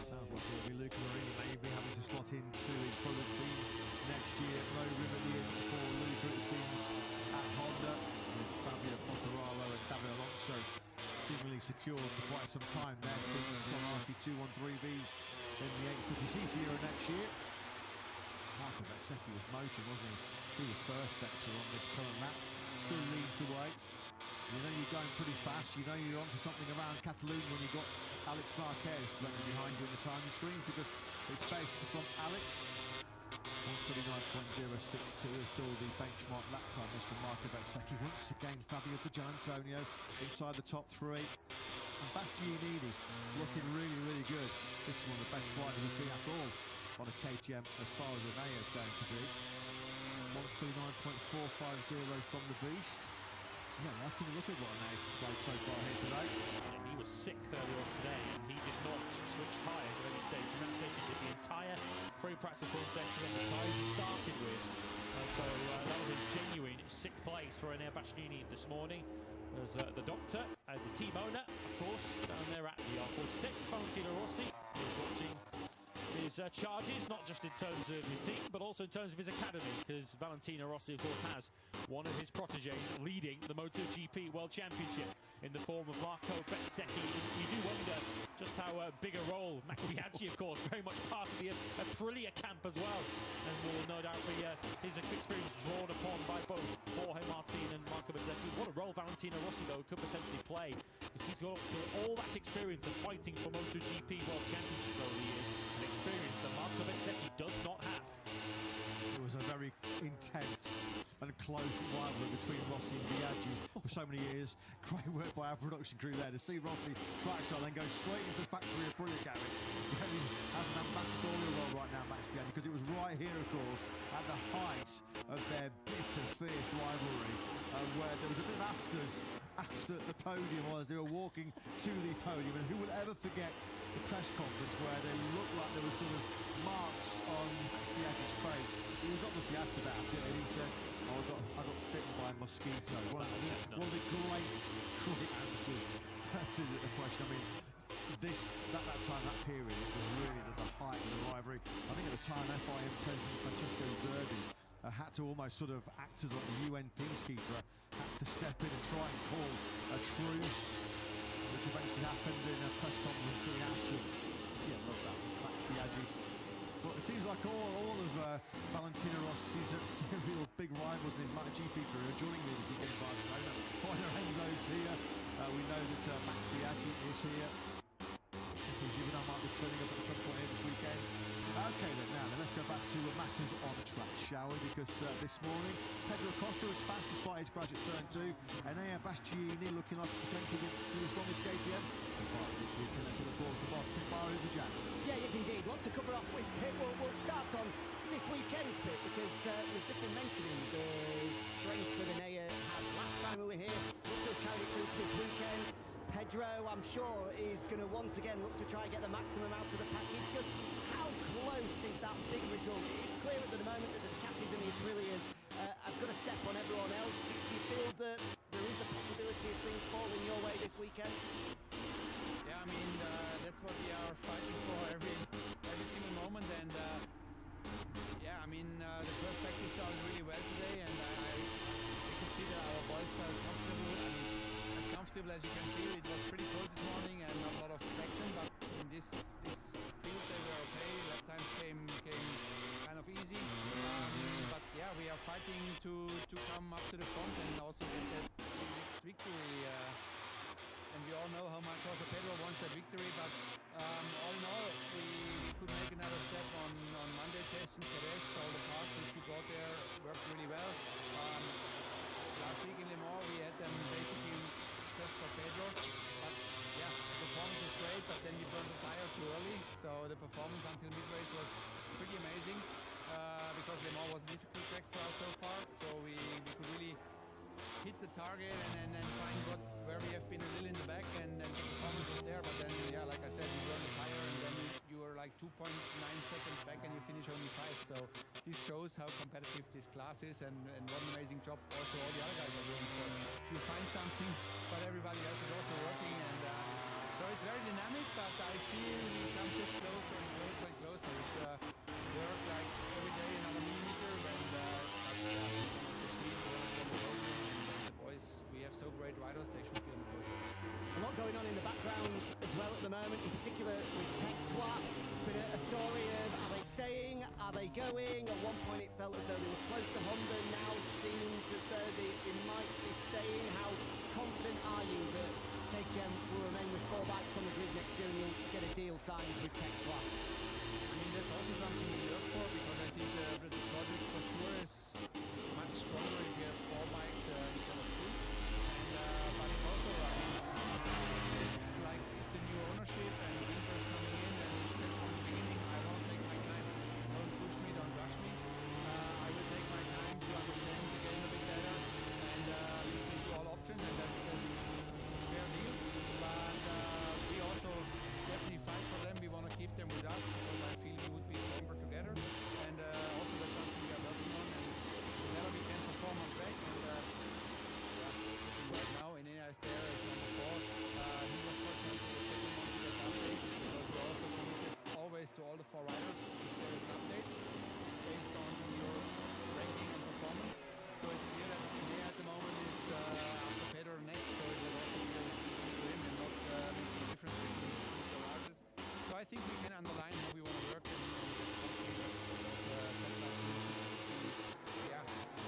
Sounds like it'll be Luca Marini maybe having to slot into his brother's team next year. No room at the end for Luca, it seems, at Honda, with Fabio Quartararo and David Alonso seemingly secured for quite some time there since Sonati 213Vs in the 850cc era next year. Marco Bezzecchi was motoring, wasn't he, through the first sector on this current lap. Still leads the way. You know you're going pretty fast. You know you're onto something around Catalunya when you've got Alex Marquez running behind you in the timing screen, because it's based from Alex. 139.062 is still the benchmark lap time is from Marco Bezzecchi. Once again, Fabio Di Giannantonio inside the top 3. And Bastianini looking really, really good. This is one of the best riders of Fiat all on a KTM as far as Enea is going to be. 139.450 from the beast. Yeah, liking the look at what Enea's displayed so far here today. Yeah, he was sick earlier on today, and he did not switch tyres at any stage in that session. Did the entire free practice one session and the tyres he started with. So that was a genuine 6th place for Enea Bastianini this morning. There's the doctor and the team owner, of course, down there at the R46. Valentino Rossi is watching his charges, not just in terms of his team, but also in terms of his academy, because Valentino Rossi, of course, has one of his protégés leading the MotoGP World Championship in the form of Marco Bezzecchi. You do wonder just how big a role Max Biaggi, of course, very much part of the Aprilia camp as well, and will no doubt be his experience drawn upon by both Jorge Martin and Marco Bezzecchi. What a role Valentino Rossi, though, could potentially play, because he's got all that experience of fighting for MotoGP World Championships over the years, an experience that Marco Bezzecchi does not have. It was a very intense and close rivalry between Rossi and Biaggi for so many years. Great work by our production crew there to see Rossi trackside and then go straight into the factory of Aprilia garage. He has an ambassadorial role right now, Max Biaggi, because it was right here, of course, at the height of their bitter, fierce rivalry, where there was a bit of afters after the podium as they were walking to the podium. And who will ever forget the press conference where they looked like there were sort of marks on Biaggi's face. He was obviously asked about it, and he said, "Oh, I got bitten by a mosquito." One of the great answers to the question. I mean, that time, that period, it was really the height of the rivalry. I think at the time, FIM President Francesco Zerbi had to almost sort of act as like the UN peacekeeper, had to step in and try and call a truce, which eventually happened in a press conference in Assen. Yeah, love that, Max Biaggi. But it seems like all of Valentino Rossi's serial big rivals in his MotoGP career are joining me this weekend in Barcelona. Juan Lorenzo's here. We know that Max Biaggi is here. I might be turning up at some point here this weekend. Okay then, let's go back to matters on track, shall we? Because this morning, Pedro Acosta was fast despite his crash at turn 2. Enea Bastianini looking like a potential to the strongest KTM. This weekend, let's look forward to boss Guevara in the Jack. Yeah, indeed. Lots to cover off with Pit. We'll start on this weekend's Pit, because we've just been mentioning the strength that Enea had last time we were here. Looks to have carried it through to this weekend. Pedro, I'm sure, is going to once again look to try and get the maximum out of the package. Just how close is that big result? It's clear at the moment that the Ducatis and the Aprilias have got a step on everyone else. Do you feel that there is the possibility of things falling your way this weekend? Yeah, I mean, that's what we are fighting for every single moment. And yeah, I mean, the first practice started really well today, and we can see that our boys felt comfortable. I mean, as comfortable as you can feel. It was pretty cold this morning and not a lot of traction, but in this field they were okay. Lap times came kind of easy. But yeah, we are fighting to come up to the front and also get that next victory. And we all know how much also Pedro wants that victory, but all in all, we could make another step on Monday test in Perez. All the parts which we got there worked really well. Last week in Lemans, we had them basically just for Pedro, but yeah, the performance is great, but then we burned the tire too early, so the performance was a difficult track for us so far, so we could really hit the target and then find where we have been a little in the back, and the performance was there. But then, yeah, like I said, you burn the tire and then you were like 2.9 seconds back and you finish only 5. So this shows how competitive this class is, and what an amazing job also all the other guys are doing. So you find something, but everybody else is also working, and so it's very dynamic. But I feel we come just closer and closer and closer. It's work like every day another millimeter, and we have so great riders, they should be on the podium. A lot going on in the background as well at the moment, in particular with Tissot. It's been a story of, are they staying, are they going? At one point it felt as though they were close to Honda, now seems as though they might be staying. How confident are you that KTM will remain with 4 bikes on the grid next year and you'll get a deal signed with Tissot? I mean, that's also something we work for, because I think the project for sure is much stronger if you have 4 bikes instead of 2. But it's also, it's like it's a new ownership, and winter is coming in, and you said from the beginning, I won't take my time. Don't push me, don't rush me. I will take my time to understand the game a bit better and listen to all options, and that's a fair deal. But we also definitely fight for them. We want to keep them with us, because I feel we would be stronger together. And also that's something we are working on, and whenever we can perform on track. And right now, Enea is there as number 4. He was fortunate to get him onto that update, because we're also committed always to all the 4 riders if there is an update based on your ranking and performance. So it's clear that Enea at the moment is after Pedro next, so it will also be a to him and not make a difference between the garages. So I think we can underline how we want to work, and yeah,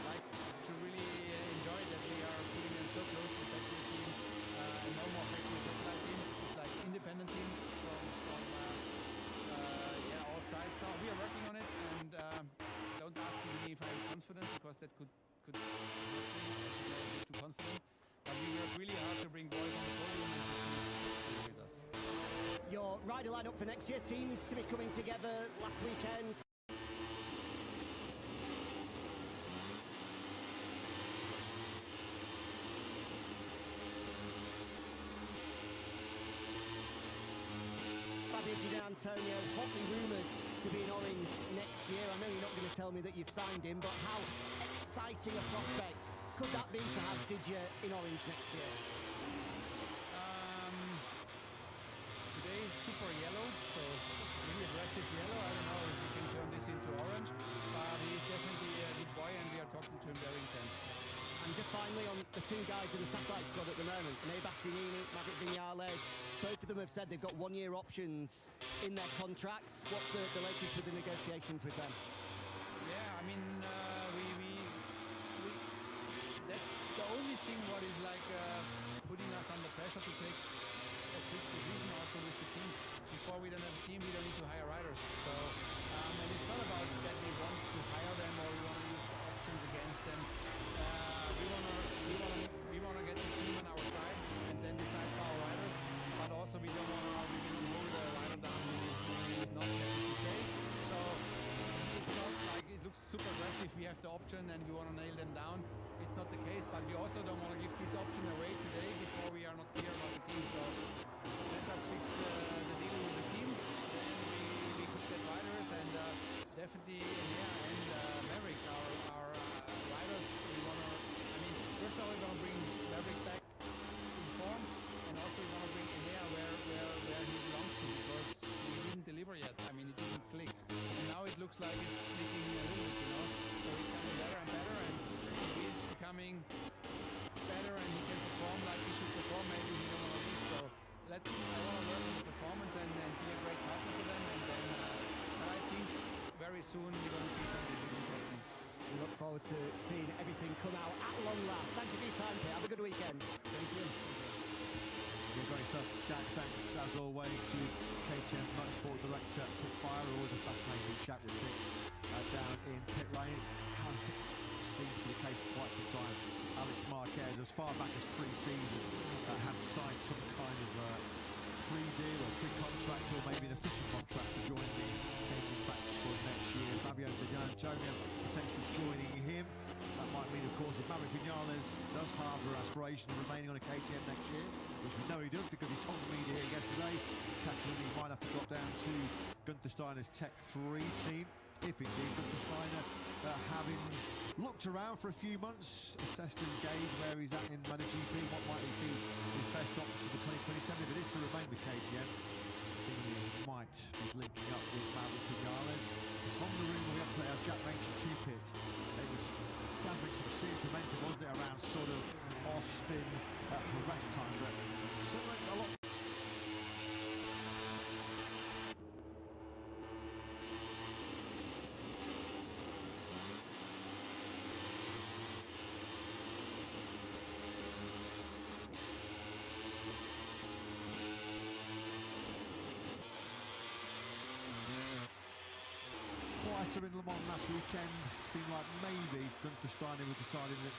like to really enjoy that we are putting them so close to the factory team, and no more factory satellite teams. It's like independent teams from all sides. Now we are working on it, and don't ask me if I'm confident, because that could hurt me if I'm too confident. But we work really hard to bring boys on the podium and to with us. Your rider lineup for next year seems to be coming together last weekend. Antonio, hotly rumoured to be in orange next year. I know you're not going to tell me that you've signed him, but how exciting a prospect could that be to have Didier in orange next year? Today is super yellow, so really aggressive yellow. I don't know if we can turn this into orange, but he's definitely a good boy, and we are talking to him very intense. And just finally, on the 2 guys in the satellite squad at the moment, Ney Bastianini, Maverick Viñales, both of them have said they've got 1-year options in their contracts. What's the latest with the negotiations with them? Yeah, I mean, that's the only thing what is like putting us under pressure to take a quick decision also with the team. Before we don't have a team, we don't need to hire riders. So, and it's not about that we want to hire them or we want to use options against them. We want to get the team on our side and then decide for our riders. But also we don't want to hold the rider down who is not happy to stay. So it's not like it looks super aggressive. We have the option and we want to nail them down. It's not the case, but we also don't want to give this option away today before we are not clear about the team. So let us fix the deal with the team. Then we could get riders, and definitely Enea and Maverick are riders. We want to. I mean, first of all, we want to bring Maverick back in form, and also we want to bring Enea where he belongs to, because he didn't deliver yet. I mean, it didn't click, and now it looks like it's clicking a little bit, you know. So he's coming better and better, and he is becoming better, and he can perform like he should perform. Maybe he don't want to leave. So I want to work on the performance and be a great partner to them, and then I think very soon we're going to see some decisions. We look forward to seeing everything come out at long last. Thank you for your time, Pete. Have a good weekend. Thank you. Great stuff, Jack. Thanks, as always, to KTM Motorsport Director Pit Fire. Always a fascinating chat with Pete down in pit lane. Has seemed to be the case for quite some time. Alex Marquez, as far back as pre-season, had signed some kind of pre-deal or pre-contract, or maybe an official contract to join the KTM Practice squad next year. Fabio Buchanan Catalunya potentially joining him. That might mean, of course, if Maverick Vinales does harbour aspiration of remaining on a KTM next year, which we know he does because he told the media here yesterday, Catalunya might have to drop down to Gunther Steiner's Tech 3 team, if indeed Gunther Steiner, having looked around for a few months, assessed and gauged where he's at in MotoGP, what might be his best option for 2027, if it is to remain with KTM. He might be linking up with Maverick Vinales. From the ring, we have player Jack mentioned two-pit. They was gathering some serious momentum, wasn't it, around sort of Austin rest time, but certainly a lot. In Le Mans last weekend, seemed like maybe Gunther Steiner was deciding that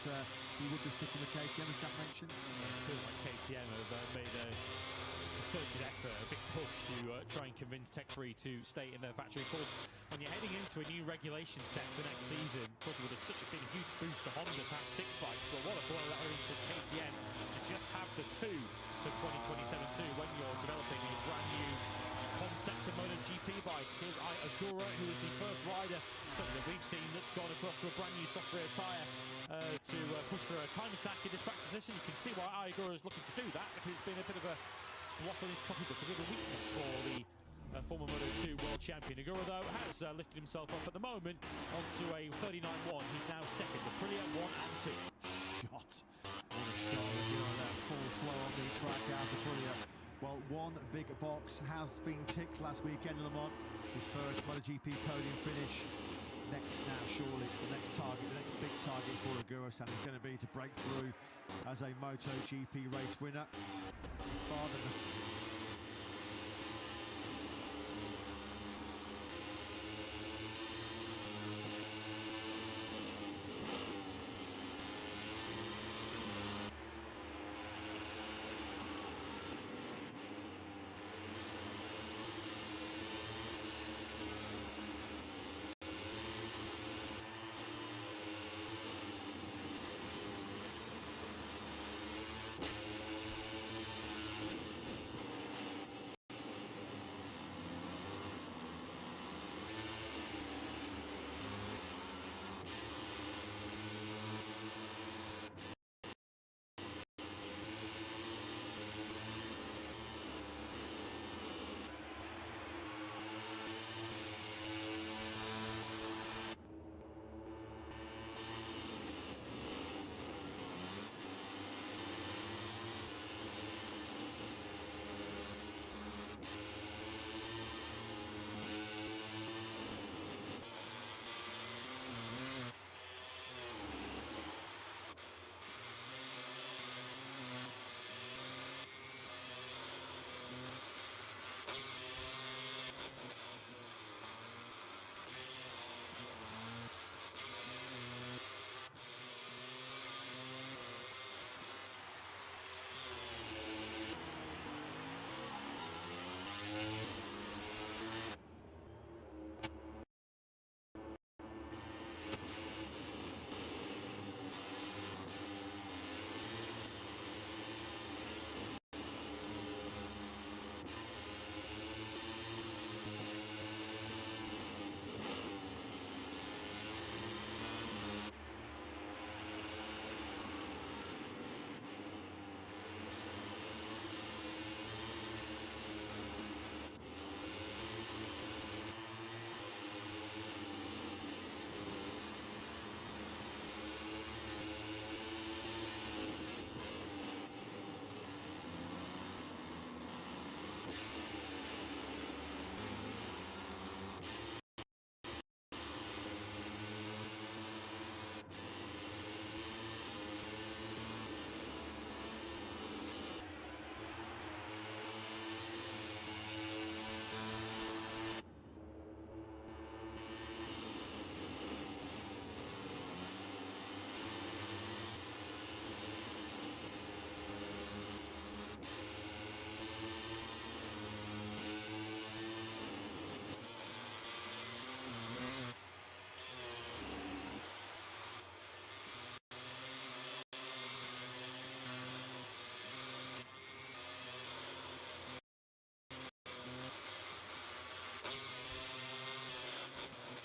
he would be sticking with KTM, as Jack mentioned. It feels like KTM have made a concerted effort, a big push to try and convince Tech 3 to stay in their factory. Of course, when you're heading into a new regulation set for next season, of course it would have been a huge boost to Honda Pack 6 bikes, but what a blow that is for KTM to just have the two for 2027 too, when you're developing a brand new concept of MotoGP bike. Here's Agura, who is the first rider that we've seen that's gone across to a brand new software tyre to push for a time attack in this practice session. You can see why Agura is looking to do that. He's been a bit of a blot on his copybook, a bit of a weakness for the former Moto2 world champion. Agura, though, has lifted himself up at the moment onto a 39.1. He's now second. Aprilia 1 and 2. Shot. What a shot. Agura there, full flow on the track out of Aprilia. Well, one big box has been ticked last weekend in Le Mans. His first MotoGP podium finish. Next now, surely, the next target, the next big target for Agura-san is going to be to break through as a MotoGP race winner. His father must...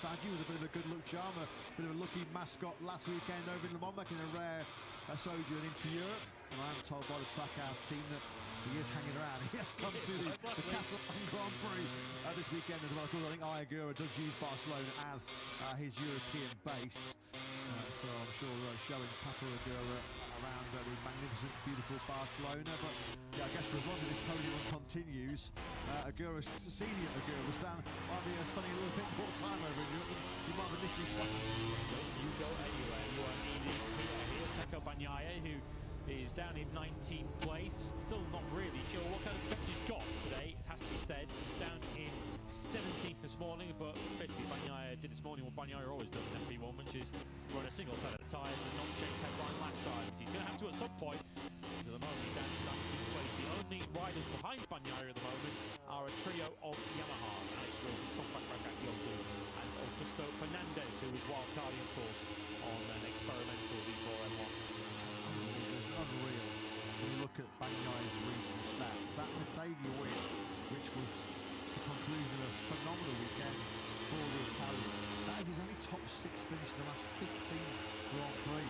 Sanji was a bit of a good luck charm, a bit of a lucky mascot last weekend over in Le Mans, making a rare sojourn into Europe. And I am told by the Trackhouse team that he is hanging around. He has come to the Catalan Grand Prix this weekend as well. Of course, I think Ayagura does use Barcelona as his European base. So I'm sure showing Papa Agura around the magnificent, beautiful Barcelona. But yeah, I guess for as long as this podium run continues, senior Agura might be spending a little bit more time over in Europe than you might have initially planned. You go anywhere, you are needed here. Here's Pecco Bagnaia, who is down in 19th place. Still not really sure what kind of protection he's got today, it has to be said. Down in 17th this morning, but basically Bagnaia did this morning what Bagnaia always does in FP1, which is run a single set of the tyres and not chase headline lap times. He's going to have to at some point. At the moment, he's down in 19th place. The only riders behind Bagnaia at the moment are a trio of Yamahas: Alex Williams, Tom Bakrakakioku, and Augusto Fernandez, who was wildcarding, of course, on an experimental V4M1. Unreal. When you look at Bagnaia's recent stats, that Montaigne win, which was the conclusion of a phenomenal weekend for the Italian, that is his only top 6 finish in the last 15 Grand Prix.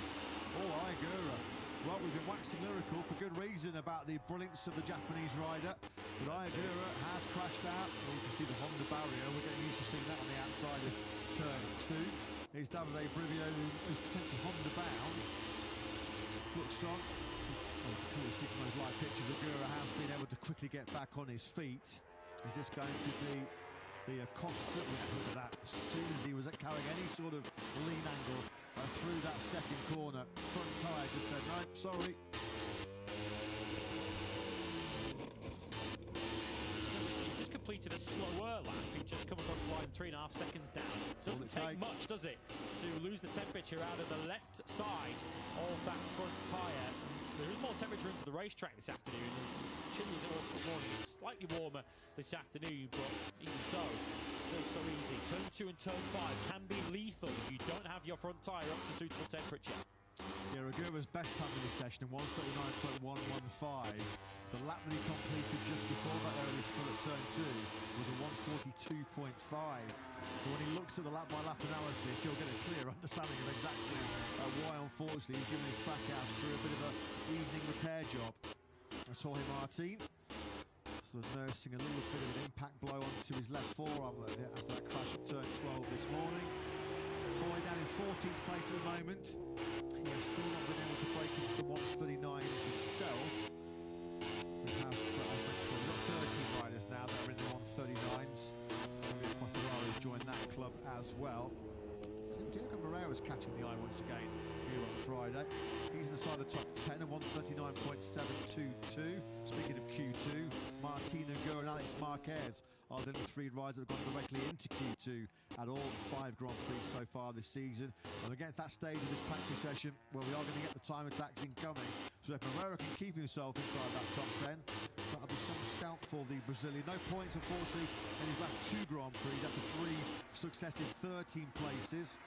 Oh, Ayagura. Well, we've been waxing lyrical for good reason about the brilliance of the Japanese rider, but Ayagura has crashed out. Well, you can see the Honda barrier. We're getting used to seeing that on the outside of turn 2. Here's Davide Brivio, who's potentially Honda bound. Looks on. You can clearly see from those live pictures, Agura has been able to quickly get back on his feet. Is this going to be the Acosta? Look at that. As soon as he was carrying any sort of lean angle through that second corner, front tyre just said, no, sorry. He just completed a slower lap. He just come across the line 3.5 seconds down. Doesn't take much, does it, to lose the temperature out of the left side of that front tyre. There is more temperature into the racetrack this afternoon. Chilly as it was this morning, it's slightly warmer this afternoon, but even so, still so easy. Turn 2 and turn 5 can be lethal if you don't have your front tyre up to suitable temperature. Yeah, Agura's best time in this session, 1:39.115. The lap that he completed just before that early split at turn 2 was a 1:42.5. So when he looks at the lap-by-lap analysis, he'll get a clear understanding of exactly why, unfortunately, he's given his Trackhouse crew a bit of an evening repair job. I saw him, Martin, sort of nursing a little bit of an impact blow onto his left forearm after that crash at turn 12 this morning. Boy down in 14th place at the moment. He has still not been able to break into the 139 himself. We have got 13 riders now that are in the 139s. Ferrari's joined that club as well. Diego Moreira's catching the eye once again here on Friday. He's inside the top 10 at 139.722. Speaking of Q2, Martin Agura and Alex Marquez are the 3 riders that have gone directly into Q2 at all 5 Grand Prix so far this season. And we're getting to that stage of this practice session where we are going to get the time attacks incoming. So if Moreira can keep himself inside that top 10, that'll be some scalp for the Brazilian. No points, unfortunately, in his last 2 Grand Prix after 3 successive 13 places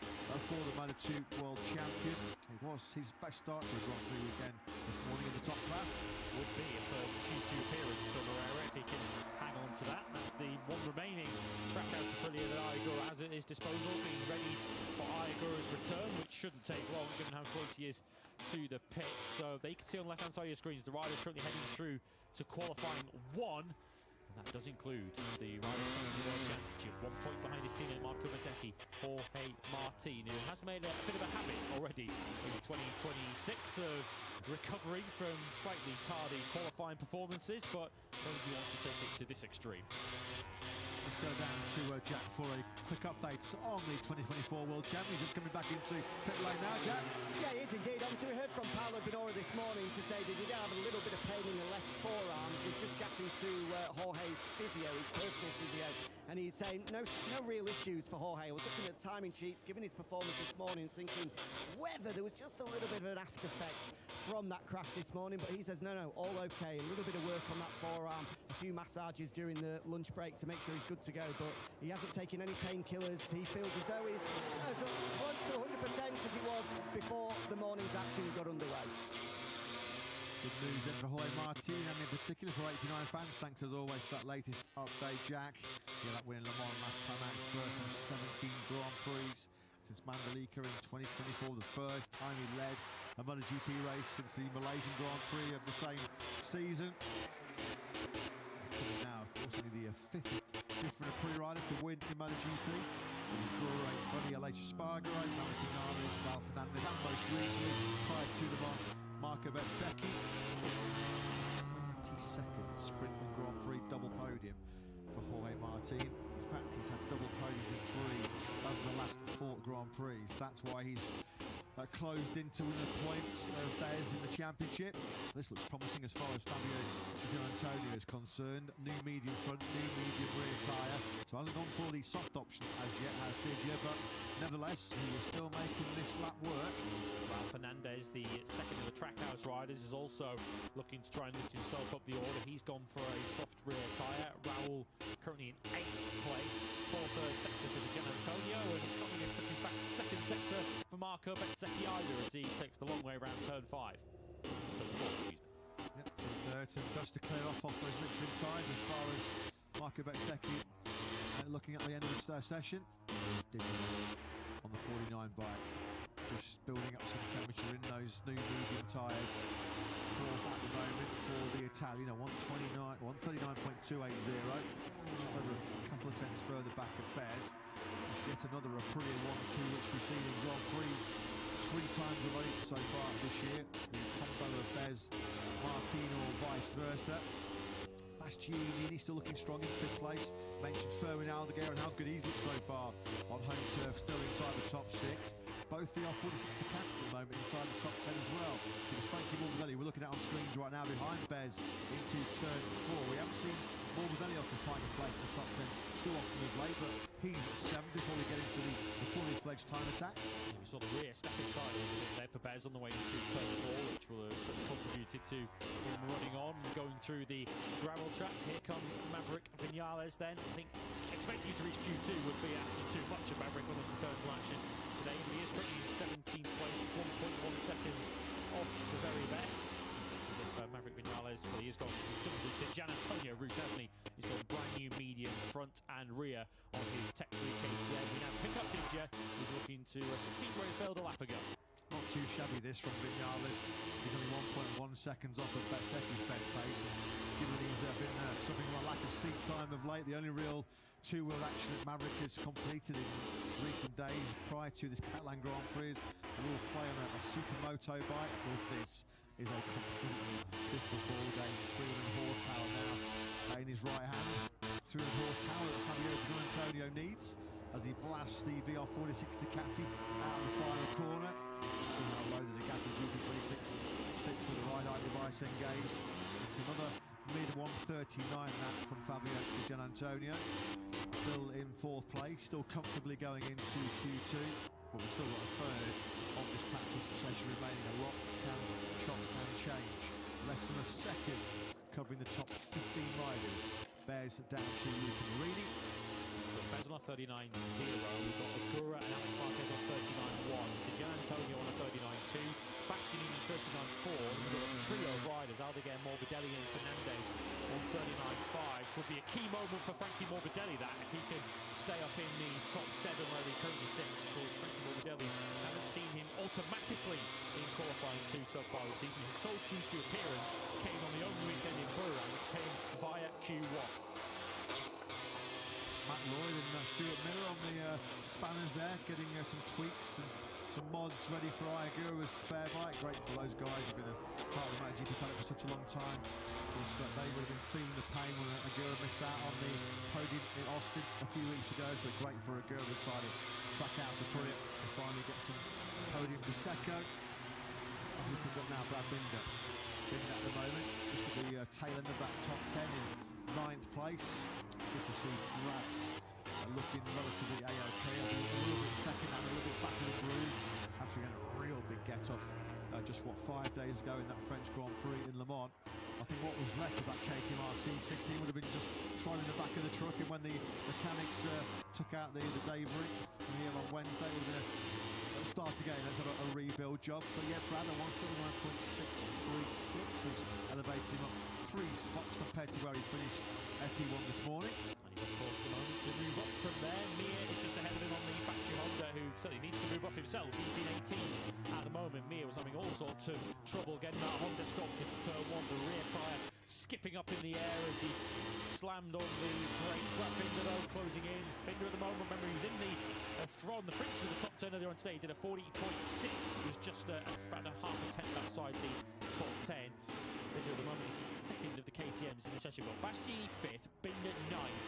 for the Moto2 World Champion. It was his best start to a Grand Prix weekend this morning in the top class. Would be a first Q2 appearance for Moreira if he can hang on to that. That's the one remaining Trackhouse Aprilia that Ayagura has at his disposal, being ready for Ayagura's return, which shouldn't take long given how close he is to the pit. So they can see on the left-hand side of your screens the riders currently heading through to qualifying 1. That does include the Riders' World Championship. 1 point behind his teammate Marco Bettecchi, Jorge Martin, who has made a bit of a habit already in 2026 of recovering from slightly tardy qualifying performances, but nobody wants to take it to this extreme. Let's go down to Jack for a quick update on the 2024 World Championship. Coming back into pit lane now, Jack. Yeah, he is indeed. Obviously, we heard from Paolo Binora this morning to say that he did have a little bit of pain in the left forearm. He's just chatting to Jorge's physio, his personal physio, and he's saying no real issues for Jorge. I was looking at timing sheets, given his performance this morning, thinking whether there was just a little bit of an after effect from that crash this morning, but he says no, all okay. A little bit of work on that forearm, a few massages during the lunch break to make sure he's good to go, but he hasn't taken any painkillers. He feels as though he's as close to 100% as he was before the morning's action got underway. Good news then for Hakeim Martin, and in particular for 89 fans. Thanks as always for that latest update, Jack. Yeah, that win in Le Mans last time out, his first in 17 Grand Prix since Mandalika in 2024, the first time he led a MotoGP race since the Malaysian Grand Prix of the same season. Now, of course, only the fifth different Prix rider to win in MotoGP. He's great buddy Aleix Espargaro, Fernandez, Fernandez, and most recently, prior to the Marco Bezzecchi. 22nd Sprint and Grand Prix double podium for Hakeim Martin. In fact, he's had double podium in 3 of the last 4 Grand Prix. That's why he's closed into the points of Bez in the championship. This looks promising as far as Fabio Di Giannantonio is concerned. New medium front, new medium rear tyre. So hasn't gone for the soft options as yet, has Didier, but nevertheless, he is still making this lap work. Well, Fernandez, the second of the Trackhouse riders, is also looking to try and lift himself up the order. He's gone for a soft rear tyre. Raul currently in 8th place, 4th sector for Di Giannantonio, and it's not going to be back to 2nd sector for Marco Bezzecchi either, as he takes the long way around turn 5. Turn 4, excuse me. Yep, and just to clear off those Michelin tyres as far as Marco Bezzecchi looking at the end of the session. On the 49 bike, just building up some temperature in those new medium tyres. 4th at the moment for the Italian, 139.280, just over a couple of tenths further back at Bez. Yet another Aprilia 1-2 which we've seen in Grand Prix 3 times already so far this year. The combo of Bez, Martin, or vice versa. Bastianini still looking strong in 5th place. Mentioned Fernandez and how good he's looked so far on home turf, still inside the top 6. Both the R46 Ducats at the moment inside the top 10 as well. Because Frankie Morelli, we're looking at on screens right now behind Bez into turn 4. We haven't seen Morelli occupying a place in the top 10 too often of late, but he's at 7 before we get into the fully fledged time attacks. Yeah, we saw the rear step inside a little bit there for Bez on the way into turn 4, which will have contributed to him running on and going through the gravel track. Here comes Maverick Vinales then. I think expecting him to reach Q2 would be asking too much of Maverick on his return to action today. He is currently in 17th place, 1.1 seconds off the very best. Maverick Vinales, well, he's done the Di Giannantonio route, hasn't he? He's got brand new medium front and rear on his Tech 3 KTM. We now pick up Didier, who's looking to succeed where he failed a lap ago. Not too shabby this from Vinales. He's only 1.1 seconds off of Bezzecchi's best pace. Given he's been suffering from a lack of seat time of late, the only real 2-wheel action that Maverick has completed in recent days prior to this Catalan Grand Prix is a little play on a supermoto bike. Of course, this is a completely different ball game. 300 horsepower now in his right hand. 300 horsepower that Fabio Di Giannantonio needs as he blasts the VR46 Ducati out of the final corner. See how low the Ducati GP26 sits with the ride-eye device engaged. It's another mid-139 lap from Fabio Di Giannantonio. Still in 4th place, still comfortably going into Q2. But we've still got a third of this practice session remaining. A lot can chop and change. Less than a second covering the top 15 riders. Bears down to Luca Marini. Bez on a 39.0. We've got Guevara and Alex Marquez on 39.1. Di Giannantonio on a 39.2. Bastianini 39.4. We've got a trio of riders, Aldeguer, Morbidelli and Fernandez on 39.5. Would be a key moment for Frankie Morbidelli, that, if he can stay up in the top 7 where he currently sits. For Frankie Morbidelli, haven't seen him automatically in qualifying 2 so far this season. His sole Q2 appearance came on the own weekend in Buchanan, which came via Q1. Matt Lloyd and Stuart Miller on the spanners there, getting some tweaks and some mods ready for Guevara's spare bike. Great for those guys who've been a part of the MotoGP paddock for such a long time. Of course, they would have been feeling the pain when Guevara missed out on the podium in Austin a few weeks ago. So great for Guevara's side of track out to Pratama to finally get some podium for Secco. As we pick up now, Brad Binder. Binder at the moment, just at the tail end of that top 10 in 9th place. Good to see Brad's looking relatively A-OK. A little bit second and a little bit back in the groove after getting a real big get-off just, 5 days ago in that French Grand Prix in Le Mans. I think what was left of that KTM RC16 would have been just thrown in the back of the truck, and when the mechanics took out the debris here on Wednesday, it would have been a start again. Let's have a rebuild job. But yeah, Brad at 149.636 has elevated him up 3 spots compared to where he finished FP1 this morning. And he, of course, the moment to move up from there. Mir is just ahead of him on the factory Honda, who certainly needs to move up himself. He's in 18 at the moment. Mir was having all sorts of trouble getting that Honda stopped into turn 1. The rear tyre skipping up in the air as he slammed on the brakes. Brad Binder, though, closing in. Binder at the moment, remember, he was in the from the fringe of the top 10 earlier on today. He did a 40.6, was just about a half a tenth outside the top 10. Binder at the moment is second of the KTMs in the session. But Bastianini 5th, Binder 9th.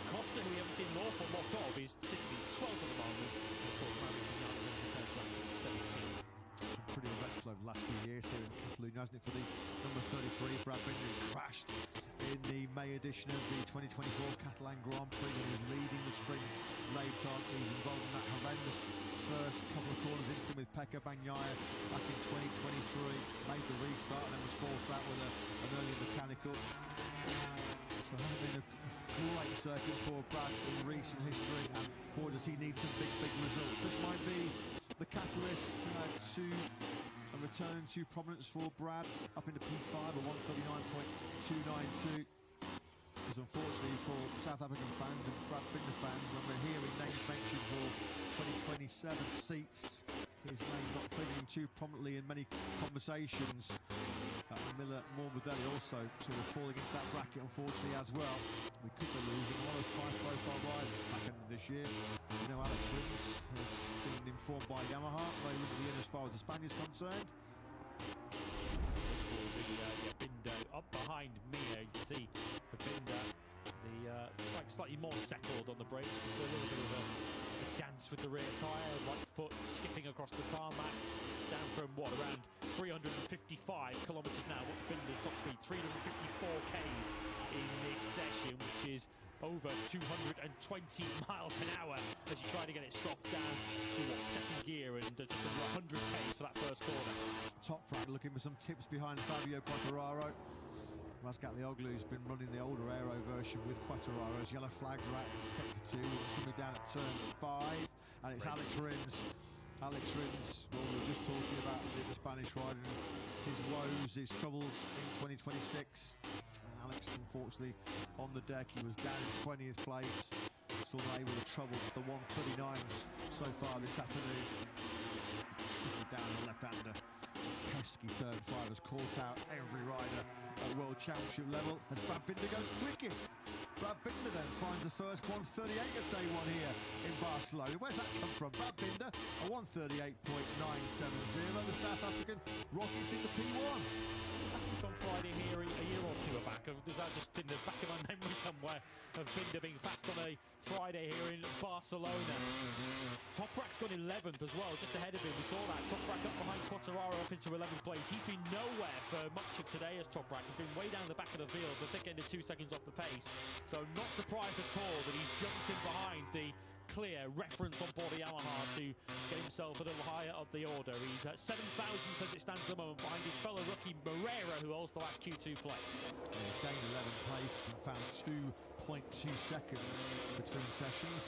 Acosta, who we haven't seen an awful lot of, is sitting in 12th at the moment. Of course, Maverick and 17th. Pretty eventful over the last few years here in Catalunya, hasn't it, for the number 33, Brad Binder, who crashed in the May edition of the 2024 Catalan Grand Prix, and was leading the sprint late on. He was involved in that horrendous first couple of corners incident with Pekka Bagnaia back in 2023, made the restart and then was forced out with an early mechanical. So it hasn't been a great circuit for Brad in recent history, and boy does he need some big results. This might be the catalyst to a return to prominence for Brad up into P5 at 139.292. Because unfortunately for South African fans and Brad Binder fans, when we're hearing names mentioned for 2027 seats, his name not figuring too prominently in many conversations. Miller, Morelli also sort of falling into that bracket, unfortunately, as well. We could be losing one of 5 profile riders back end of this year. You know, Alex Rins has been informed by Yamaha they wouldn't be in as far as the Spaniard's concerned. Binder up behind Mir. You can see for Binder, the slightly more settled on the brakes. Just a little bit of a dance with the rear tyre, right foot skipping across the tarmac, down from around 355 kilometres now. What's Binder's top speed? 354 k's in this session, which is over 220 miles an hour as you try to get it stopped down to second gear, and just over 100 k's for that first corner. Top front looking for some tips behind Fabio Quartararo. Razgatlioglu's been running the older aero version with Quartararo's. Yellow flags are out in sector 2, something down at turn 5, and it's Alex Rins. Alex Rins, well, we were just talking about the Spanish rider, his woes, his troubles in 2026. And Alex, unfortunately, on the deck, he was down in 20th place. Saw they were the trouble, the 139s so far this afternoon. Down the left-hander. Pesky turn 5 has caught out every rider at World Championship level as Brad Binder goes quickest. Brad Binder then finds the first 138 of day 1 here in Barcelona. Where's that come from? Brad Binder, a 138.970. The South African rockets into P1. That's just on Friday here a year or two back. Is that just in the back of my memory somewhere of Binder being fast on a Friday here in Barcelona? Toprak's gone 11th as well, just ahead of him. We saw that. Toprak up behind Quartararo up into 11th place. He's been nowhere for much of today as Toprak. He's been way down the back of the field, the thick end of 2 seconds off the pace. So not surprised at all that he's jumped in behind the clear reference on board the Yamaha to get himself a little higher up the order. He's at 7,000 as it stands at the moment behind his fellow rookie Moreira, who holds the last Q2 place. He's gained 11th place and found 2.2 seconds between sessions.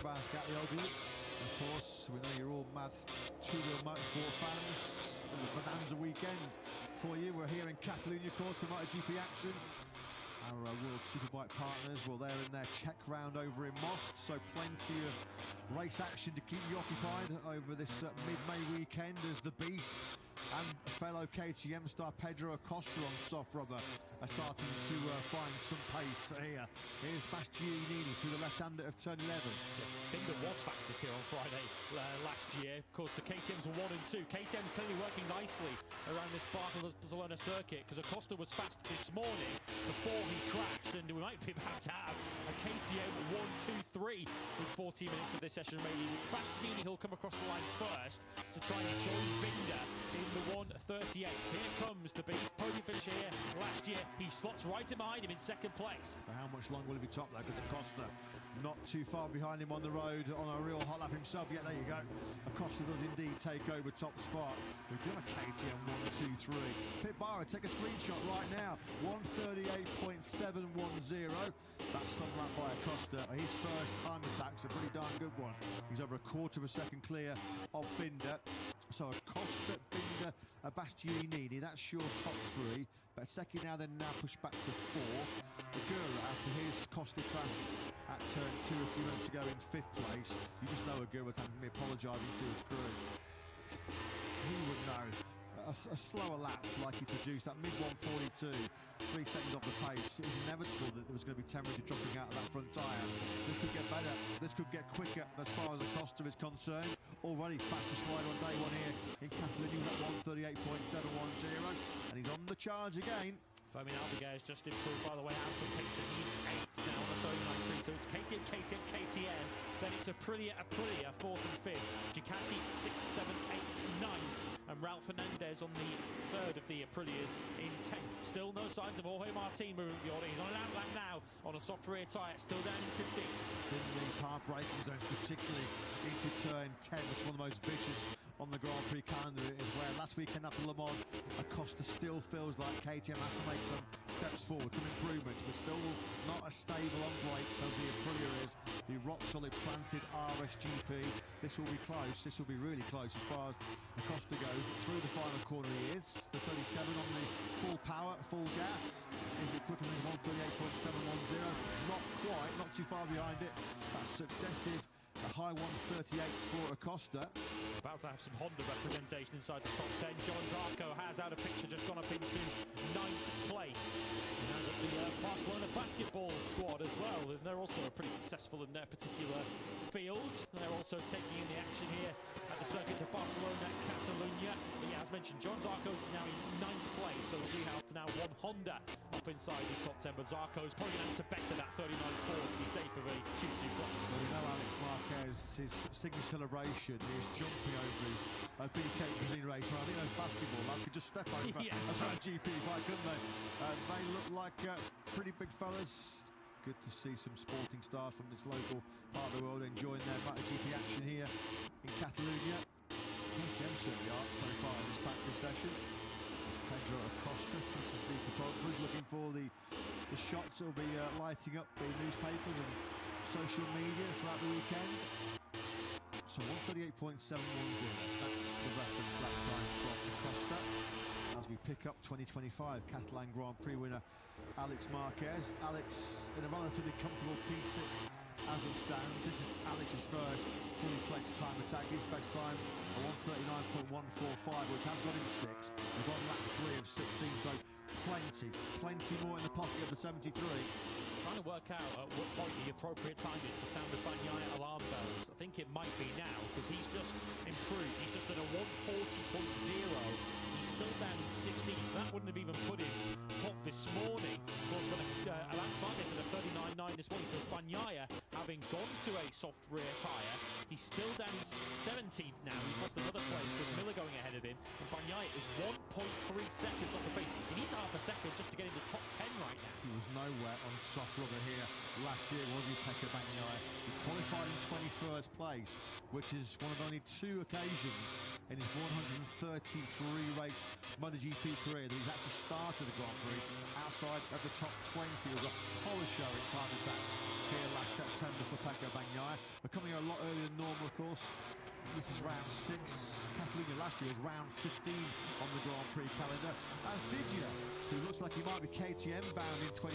Razgatlioglu, of course, we know you're all mad two-wheel motorsport fans. The Bonanza weekend for you. We're here in Catalunya, of course, for MotoGP action. Our World Superbike partners, well, they're in their check round over in Most, so plenty of race action to keep you occupied over this mid-May weekend as the Beast and fellow KTM star Pedro Acosta on soft rubber are starting to find some pace here. Here's Bastianini through the left-hander of turn 11. Yeah, Binder was fastest here on Friday last year. Of course, the KTMs were 1 and 2. KTM's clearly working nicely around this Barcelona circuit, because Acosta was fast this morning before he crashed, and we might be about to have a KTM 1-2-3 with 14 minutes of this session remaining. Bastianini, he'll come across the line first to try and join Binder in the 1:38. Here comes the beast. Podium finish here last year. He slots right in behind him in second place. For how much longer will he be top there? Because Acosta not too far behind him on the road on a real hot lap himself. Yeah, there you go. Acosta does indeed take over top spot. We've done a KTM 1-2-3. Pit Barra, take a screenshot right now. 1:38.710. That's some lap by Acosta. His first time attack's a pretty darn good one. He's over a quarter of a second clear of Binder. So Acosta, Binder, Bastianini, that's your top three. But second now pushed back to four. Guevara, after his costly crash at turn 2 a few minutes ago in 5th place, you just know Guevara's having to be apologising to his crew. He would know. A slower lap like he produced, that mid-142, 3 seconds off the pace. It was inevitable that there was going to be temperature dropping out of that front tyre. This could get better, this could get quicker as far as Acosta is concerned. Already fastest rider on day one here in Catalunya at 1:38.710, and he's on the charge again. Fermin Aldeguer's just improved, by the way, out from Picton. He's 8th now on the 39.3, so it's KTM, KTM, KTM. Then it's Aprilia, 4th and 5th. Ducati's 6th, 7th, 8th, 9th. And Ralph Fernandez on the 3rd of the Aprilias in 10th. Still no signs of Jorge Martin moving the order. He's on an outland now on a soft rear tyre, still down in 15th. It's in these hard braking zones, particularly into turn 10, which is one of the most vicious on the Grand Prix calendar, is where last weekend after Le Mans, Acosta still feels like KTM has to make some steps forward, some improvements, but still not as stable on brakes as the Aprilia is. The rock-solid planted RSGP. This will be close, this will be really close as far as Acosta goes. Through the final corner he is. The 37 on the full power, full gas. Is it quicker than 1:38.710? Not quite, not too far behind it. That's successive. The high 1:38s for Acosta. About to have some Honda representation inside the top 10. John Zarco has out of picture, just gone up into 9th place. And now got the Barcelona basketball squad as well. And they're also pretty successful in their particular field. And they're also taking in the action here at the circuit of Barcelona-Catalunya. But yeah, as mentioned, John Zarco's now in 9th place. So we do have now one Honda up inside the top 10. But Zarco's probably going to have to better that 39.4 to be safe of a Q2 class. Well, we know Alex Marquez, his signature celebration is jumping over his BK Brazilian race. Well, I think those basketball lads could just step over a GP fight, couldn't they? They look like pretty big fellas. Good to see some sporting stars from this local part of the world enjoying their MotoGP action here in Catalunya. KTM certainly are so far in this practice session. It's Pedro Acosta. This is the photographer who's looking for the shots that will be lighting up the newspapers and social media throughout the weekend. So 1:38.710, that's the reference lap time from Acosta. As we pick up 2025 Catalan Grand Prix winner Alex Marquez. Alex in a relatively comfortable P6 as it stands. This is Alex's first fully fledged time attack. His best time a 1:39.145, which has got him 6. We've got lap 3 of 16, so plenty more in the pocket of the 73. Trying to work out at what point the appropriate time is to sound the Bagnaia alarm bells. I think it might be now, because he's just improved. He's just at a 1:40.0. He's still down in 16th. That wouldn't have even put him top this morning. Of course, when Alex Marquez did a 39.9 this morning, so Bagnaia, having gone to a soft rear tyre, he's still down in 17th now. He's lost another place with Miller going ahead of him. And Bagnaia is 1.3 seconds off the pace. He needs half a second just to get in the top 10 right now. He was nowhere on soft rubber here last year, was he, Pekka Bagnaia? He qualified in 21st place, which is one of only 2 occasions in his 133 race MotoGP career that he's actually started the Grand Prix outside of the top 20. It was a horror show in time attacks here last September for Pekka Bagnaia. We're coming a lot earlier than normal, of course. This is round 6. Catalunya last year was round 15 on the Grand Prix calendar. As Didier, who looks like he might be KTM bound in 2027,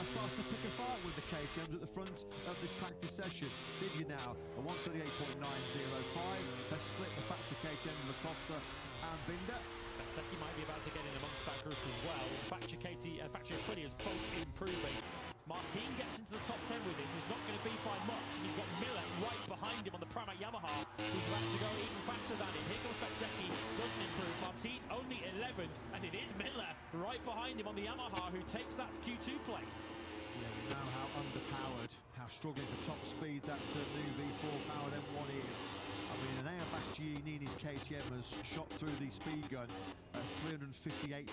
starts to pick a fight with the KTMs at the front of this practice session. Didier now a 1:38.905. Has split the factory KTM with Acosta and Binder. Benteke might be about to get in amongst that group as well. Factory Aprilia is both improving. Martin gets into the top 10 with this. It's not going to be by much. He's got Miller right behind him on the Pramac Yamaha, who's about to go even faster than him. Here comes Benteke, doesn't improve. Martin only 11th, and it is Miller right behind him on the Yamaha, who takes that Q2 place. Yeah, we know how underpowered, how struggling for top speed that new V4 powered M1 is. I mean, an Airbus Bastianini's KTM has shot through the speed gun at 358.8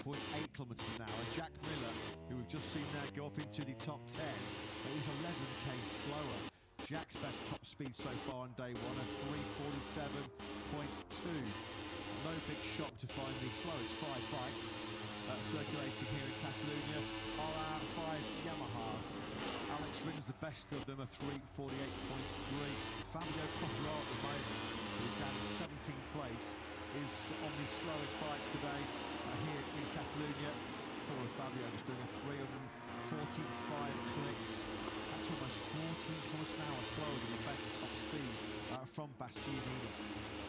kilometres an hour. Jack Miller, who we've just seen there go up into the top 10, is 11k slower. Jack's best top speed so far on day one at 347.2. No big shock to find the slowest 5 bikes circulating here in Catalunya are our 5 Yamahas. Alex Rins, the best of them, are 348.3. Fabio Quartararo at the moment, who's down in 17th place, is on the slowest bike today here in Catalunya. Poor Fabio is doing a 345 clicks. That's almost 14 kilometers an hour slower than the best top speed from Bastianini.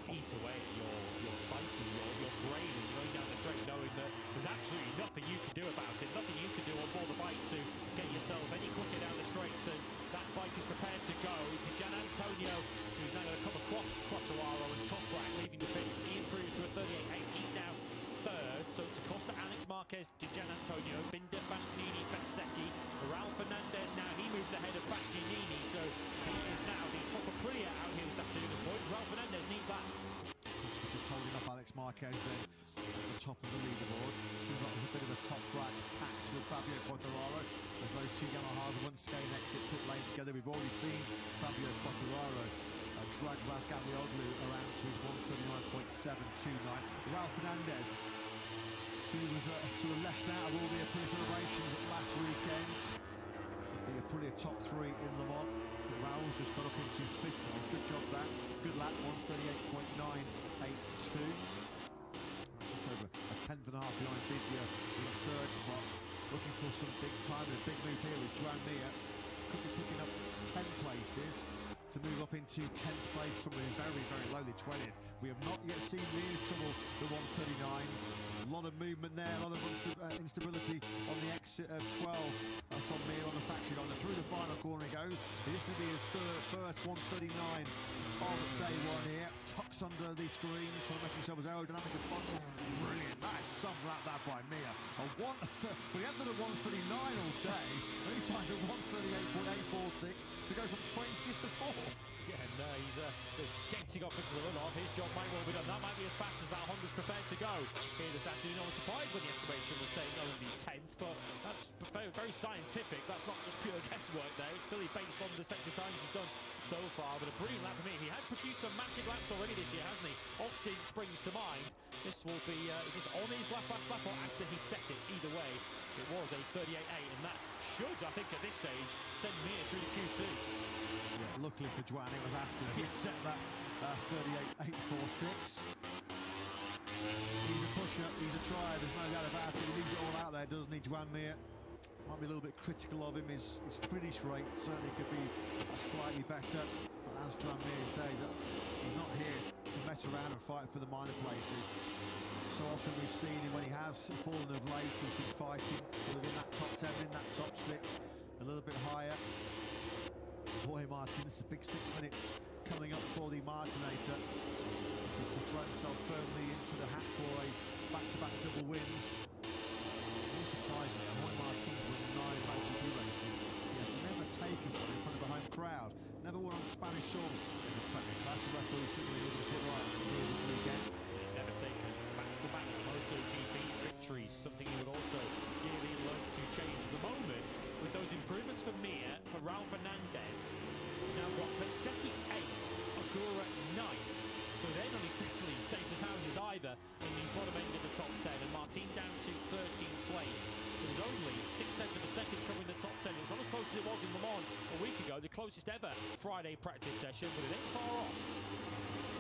Eat away at your psyche, your brain is going down the straight knowing that there's absolutely nothing you can do about it, nothing you can do on board the bike to get yourself any quicker down the straights than that bike is prepared to go. Gian Antonio, who's now going to come across Quartararo and Toprak, leaving the pits. He improves to a 38.8. He's now third, so it's Acosta, Alex Marquez, Gian Antonio, Binder, Bastianini, Bezzecchi, Raul Fernandez. Now he moves ahead of Bastianini, so he is now the top of Prix out here this afternoon at points. Raul Fernandez needs that. Just holding up Alex Marquez then at the top of the leaderboard. Seems like there's a bit of a top right pact with Fabio Quartararo as those two Yamahas once again exit pit lane together. We've already seen Fabio Quartararo drag Razgatlioglu around to his 139.729. Raul Fernandez, who was sort of left out of all the Aprilia celebrations last weekend. The Aprilia top 3 in Le Mans, but Raul's just got up into 5th place. Good job that. Good lap, 138.982. Just over a 10th and a half behind Vidya in 3rd spot. Looking for some big time and a big move here with Joan Mir. Could be picking up 10 places to move up into 10th place from a very, very lowly 20th. We have not yet seen Mir trouble the 139s. A lot of movement there, a lot of instability on the exit of 12 from Mir on the factory line. Through the final corner he goes. This will be his first 139 of day one here. Tucks under the screen, trying to make himself as aerodynamic as possible. Brilliant. That is some lap that by Mir. We ended at 139 all day, and he finds a 138.846 to go from 20th to 4th. Yeah, no, he's skating off into the runoff. His job might well be done. That might be as fast as that Honda's prepared to go here this afternoon. I was surprised when the estimation was saying only 10th, but that's very, very scientific. That's not just pure guesswork there. It's clearly based on the sector times he's done so far. But a brilliant lap for me. He has produced some magic laps already this year, hasn't he? Austin springs to mind. This will be, is this on his last lap or after he'd set it? Either way, it was a 38.8, and that should, I think, at this stage, send Mir through the Q2. Yeah, luckily for Joan, it was after he'd set that 38.846. He's a pusher, he's a trier, there's no doubt about it. He leaves it all out there, doesn't he, Joan Mir? Might be a little bit critical of him. His finish rate certainly could be slightly better. But as Joan Mir says, he's not here to mess around and fight for the minor places. So often we've seen him when he has fallen of late, he's been fighting within that top 10, in that top 6, a little bit higher. Jorge Martin, this is a big 6 minutes coming up for the Martinator. He's to throw himself firmly into the hat for a back-to-back double wins. Really surprisingly, Jorge Martin won 9 MotoGP races. He has never taken one in front of a home crowd. Never won on Spanish soil in the Premier Class. The referee simply able to put right here this weekend. He's never taken back-to-back MotoGP victories, something he would also dearly like to change. The moment with those improvements for Mir, for Raul Fernandez, now got Bezzecchi 8th, Agura 9th, so they're not exactly safe as houses either in the bottom end of the top 10, and Martin down to 13th place. It was only 0.6 of a second covering the top 10. It was not as close as it was in Le Mans a week ago, the closest ever Friday practice session, but it ain't far off.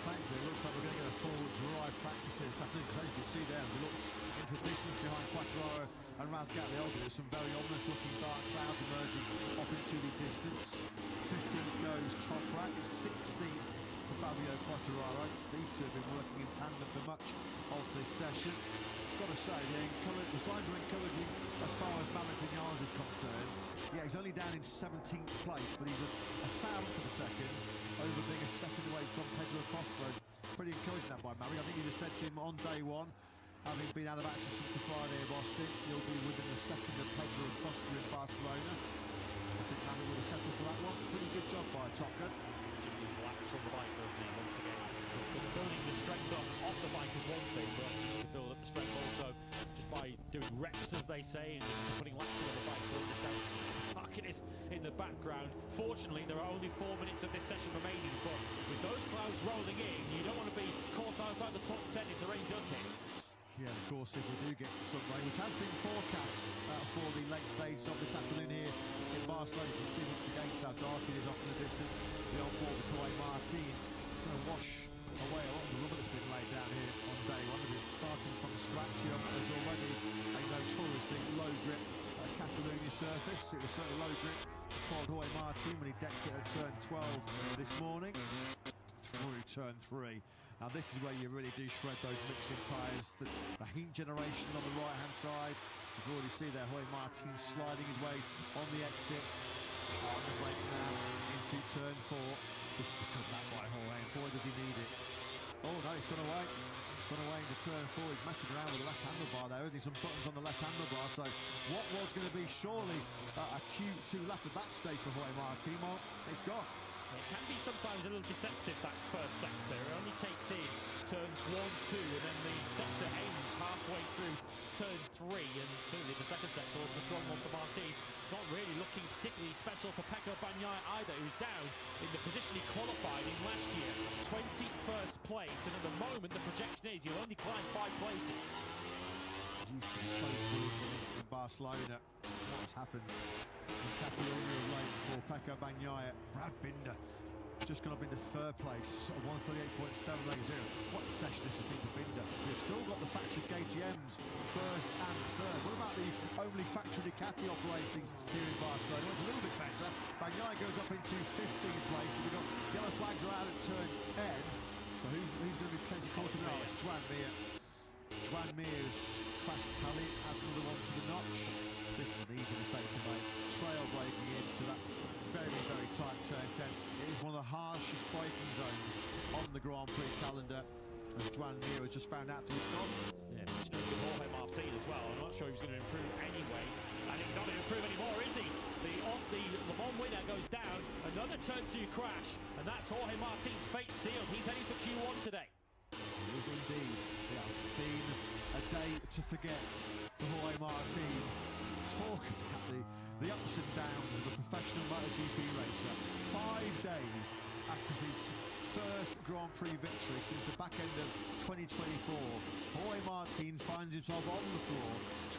Thankfully, it looks like we're going to get a full dry practice this afternoon, because as you can see there, we looked into the distance behind Quartararo and Razgatlioglu. There's some very ominous looking dark clouds emerging off into the distance. 15th goes Toprak, 16th for Fabio Quartararo. These two have been working in tandem for much of this session. Got to say, the signs are encouraging as far as Malik Vinales is concerned. Yeah, he's only down in 17th place, but he's a thousandth of a second over being a second away from Pedro Acosta. Pretty encouraging that by Malik. I think he just said to him on day one, having been out of action since the Friday of Austin, he'll be within a second of Pedro Acosta in Barcelona. I think Malik would have settled for that one. Pretty good job by Top Gun. Just his lap on the bike, doesn't he? Once again, because building the strength up off the bike is one thing, but just to build up the strength also just by doing reps, as they say, and just putting laps on the bike to understand the target is in the background. Fortunately, there are only 4 minutes of this session remaining, but with those clouds rolling in, you don't want to be caught outside the top 10 if the rain does hit. Yeah, of course, if we do get some rain, which has been forecast for the late stages of this afternoon here in Barcelona. You can see once again how dark it is off in the distance. The on-board Hakeim Denish is going to wash away a lot of the rubber that's been laid down here on day one. We're starting from scratch here. There's already a notoriously low grip Catalunya surface. It was certainly low grip for Hakeim Denish when he decked it at turn 12 this morning. Through turn 3. Now this is where you really do shred those Michelin tyres. The heat generation on the right-hand side. You can already see there Hakeim Denish sliding his way on the exit. On the brakes now into turn 4. This is good back by Hakeim. Boy, does he need it. Oh no, it's gone away. It's gone away into turn 4. He's messing around with the left handlebar there, isn't he? Some buttons on the left handlebar. So what was going to be surely a Q2 lap at that stage for Hakeim Denish, it's gone. It can be sometimes a little deceptive, that first sector. It only takes in turns 1, 2, and then the sector ends halfway through turn 3. And clearly the second sector was the strong one for Martin. It's not really looking particularly special for Hakeim Denish either, who's down in the position he qualified in last year, 21st place. And at the moment, the projection is he'll only climb 5 places. Used to be so good in Barcelona. What's happened in Catalunya of late for Hakeim Denish? Brad Binder just gone up into 3rd place at 138.780. What a session this has been for Binder. We've still got the factory KTMs 1st and 3rd. What about the only factory Ducati operating here in Barcelona? Well, it's a little bit better. Denish goes up into 15th place. We've got yellow flags are out at turn 10. So who's going to be potentially caught in there? It's Joan Mir. Joan Mir's crash tally adds another one to the notch. This is an easy mistake to make. Trail braking into that very, very tight turn 10. It is one of the harshest braking zones on the Grand Prix calendar. As Joan Mir has just found out to his cost. Yeah, it's going to be Jorge Martin as well. I'm not sure he's going to improve anyway. And he's not going to improve anymore, is he? The Le Mans winner goes down. Another turn 2 crash. And that's Jorge Martin's fate sealed. He's heading for Q1 today. It is indeed. It has been a day to forget for Hakeim Denish. Talk about the ups and downs of a professional MotoGP racer. 5 days after his first Grand Prix victory since the back end of 2024, Hakeim Denish finds himself on the floor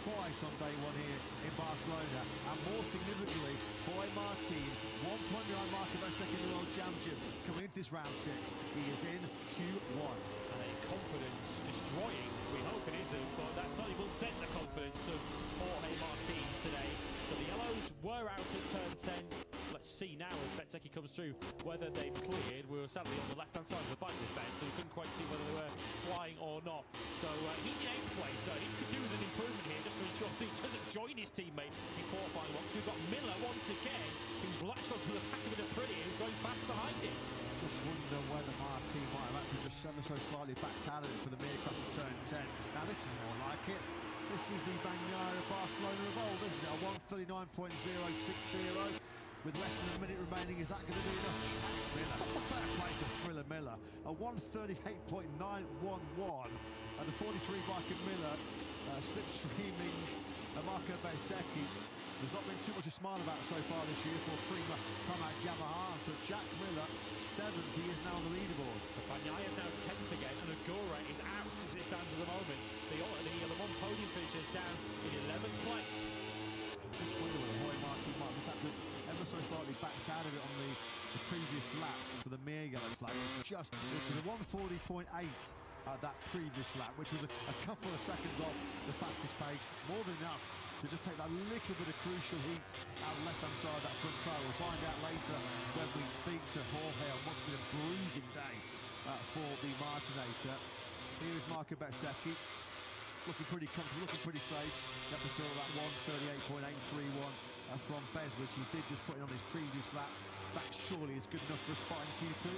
twice on day 1 here in Barcelona, and more significantly, Hakeim Denish, 1 point behind Marco Bezzecchi, the world champion, coming into this round 6. He is in Q1. And a confidence destroying, we hope it isn't, but that certainly will dent the confidence of Jorge Martin today. So the yellows were out at turn 10. Let's see now as Bezzecchi comes through whether they've cleared. We were sadly on the left-hand side of the bike with Ben, so we couldn't quite see whether they were flying or not. So he's in 8th place, so he could do with an improvement here just to ensure that he doesn't join his teammate in qualifying once. We've got Miller once again, who's latched onto the back of the Prix, who's going fast behind him. Just wonder whether Martin might have actually just ever so slightly backed out of it for the mere crash of turn 10. Now this is more like it. This is the Denish of Barcelona of old, isn't it? A 139.060 with less than a minute remaining. Is that going to be enough? Miller, fair play to Thriller Miller. A 138.911 and the 43 bike of Miller slipstreaming Marco Bezzecchi. There's not been too much to smile about so far this year for Pratama Yamaha, but Jack Miller, 7th, he is now on the leaderboard. So Denish is now 10th again, and Agura is out as it stands at the moment. The Le Mans podium finisher is down in 11th place. Just wonder whether Hakeim Denish might have had to ever so slightly backed out of it on the previous lap for the mere yellow flag. It was a 140.8 that previous lap, which was a couple of seconds off the fastest pace, more than enough to just take that little bit of crucial heat out of the left-hand side of that front tyre. We'll find out later when we speak to Jorge on what's been a bruising day for the Martinator. Here is Marco Bezzecchi, looking pretty comfortable, looking pretty safe. Let me feel that 138.831 from Bez, which he did just put in on his previous lap. That surely is good enough for a spot in Q2.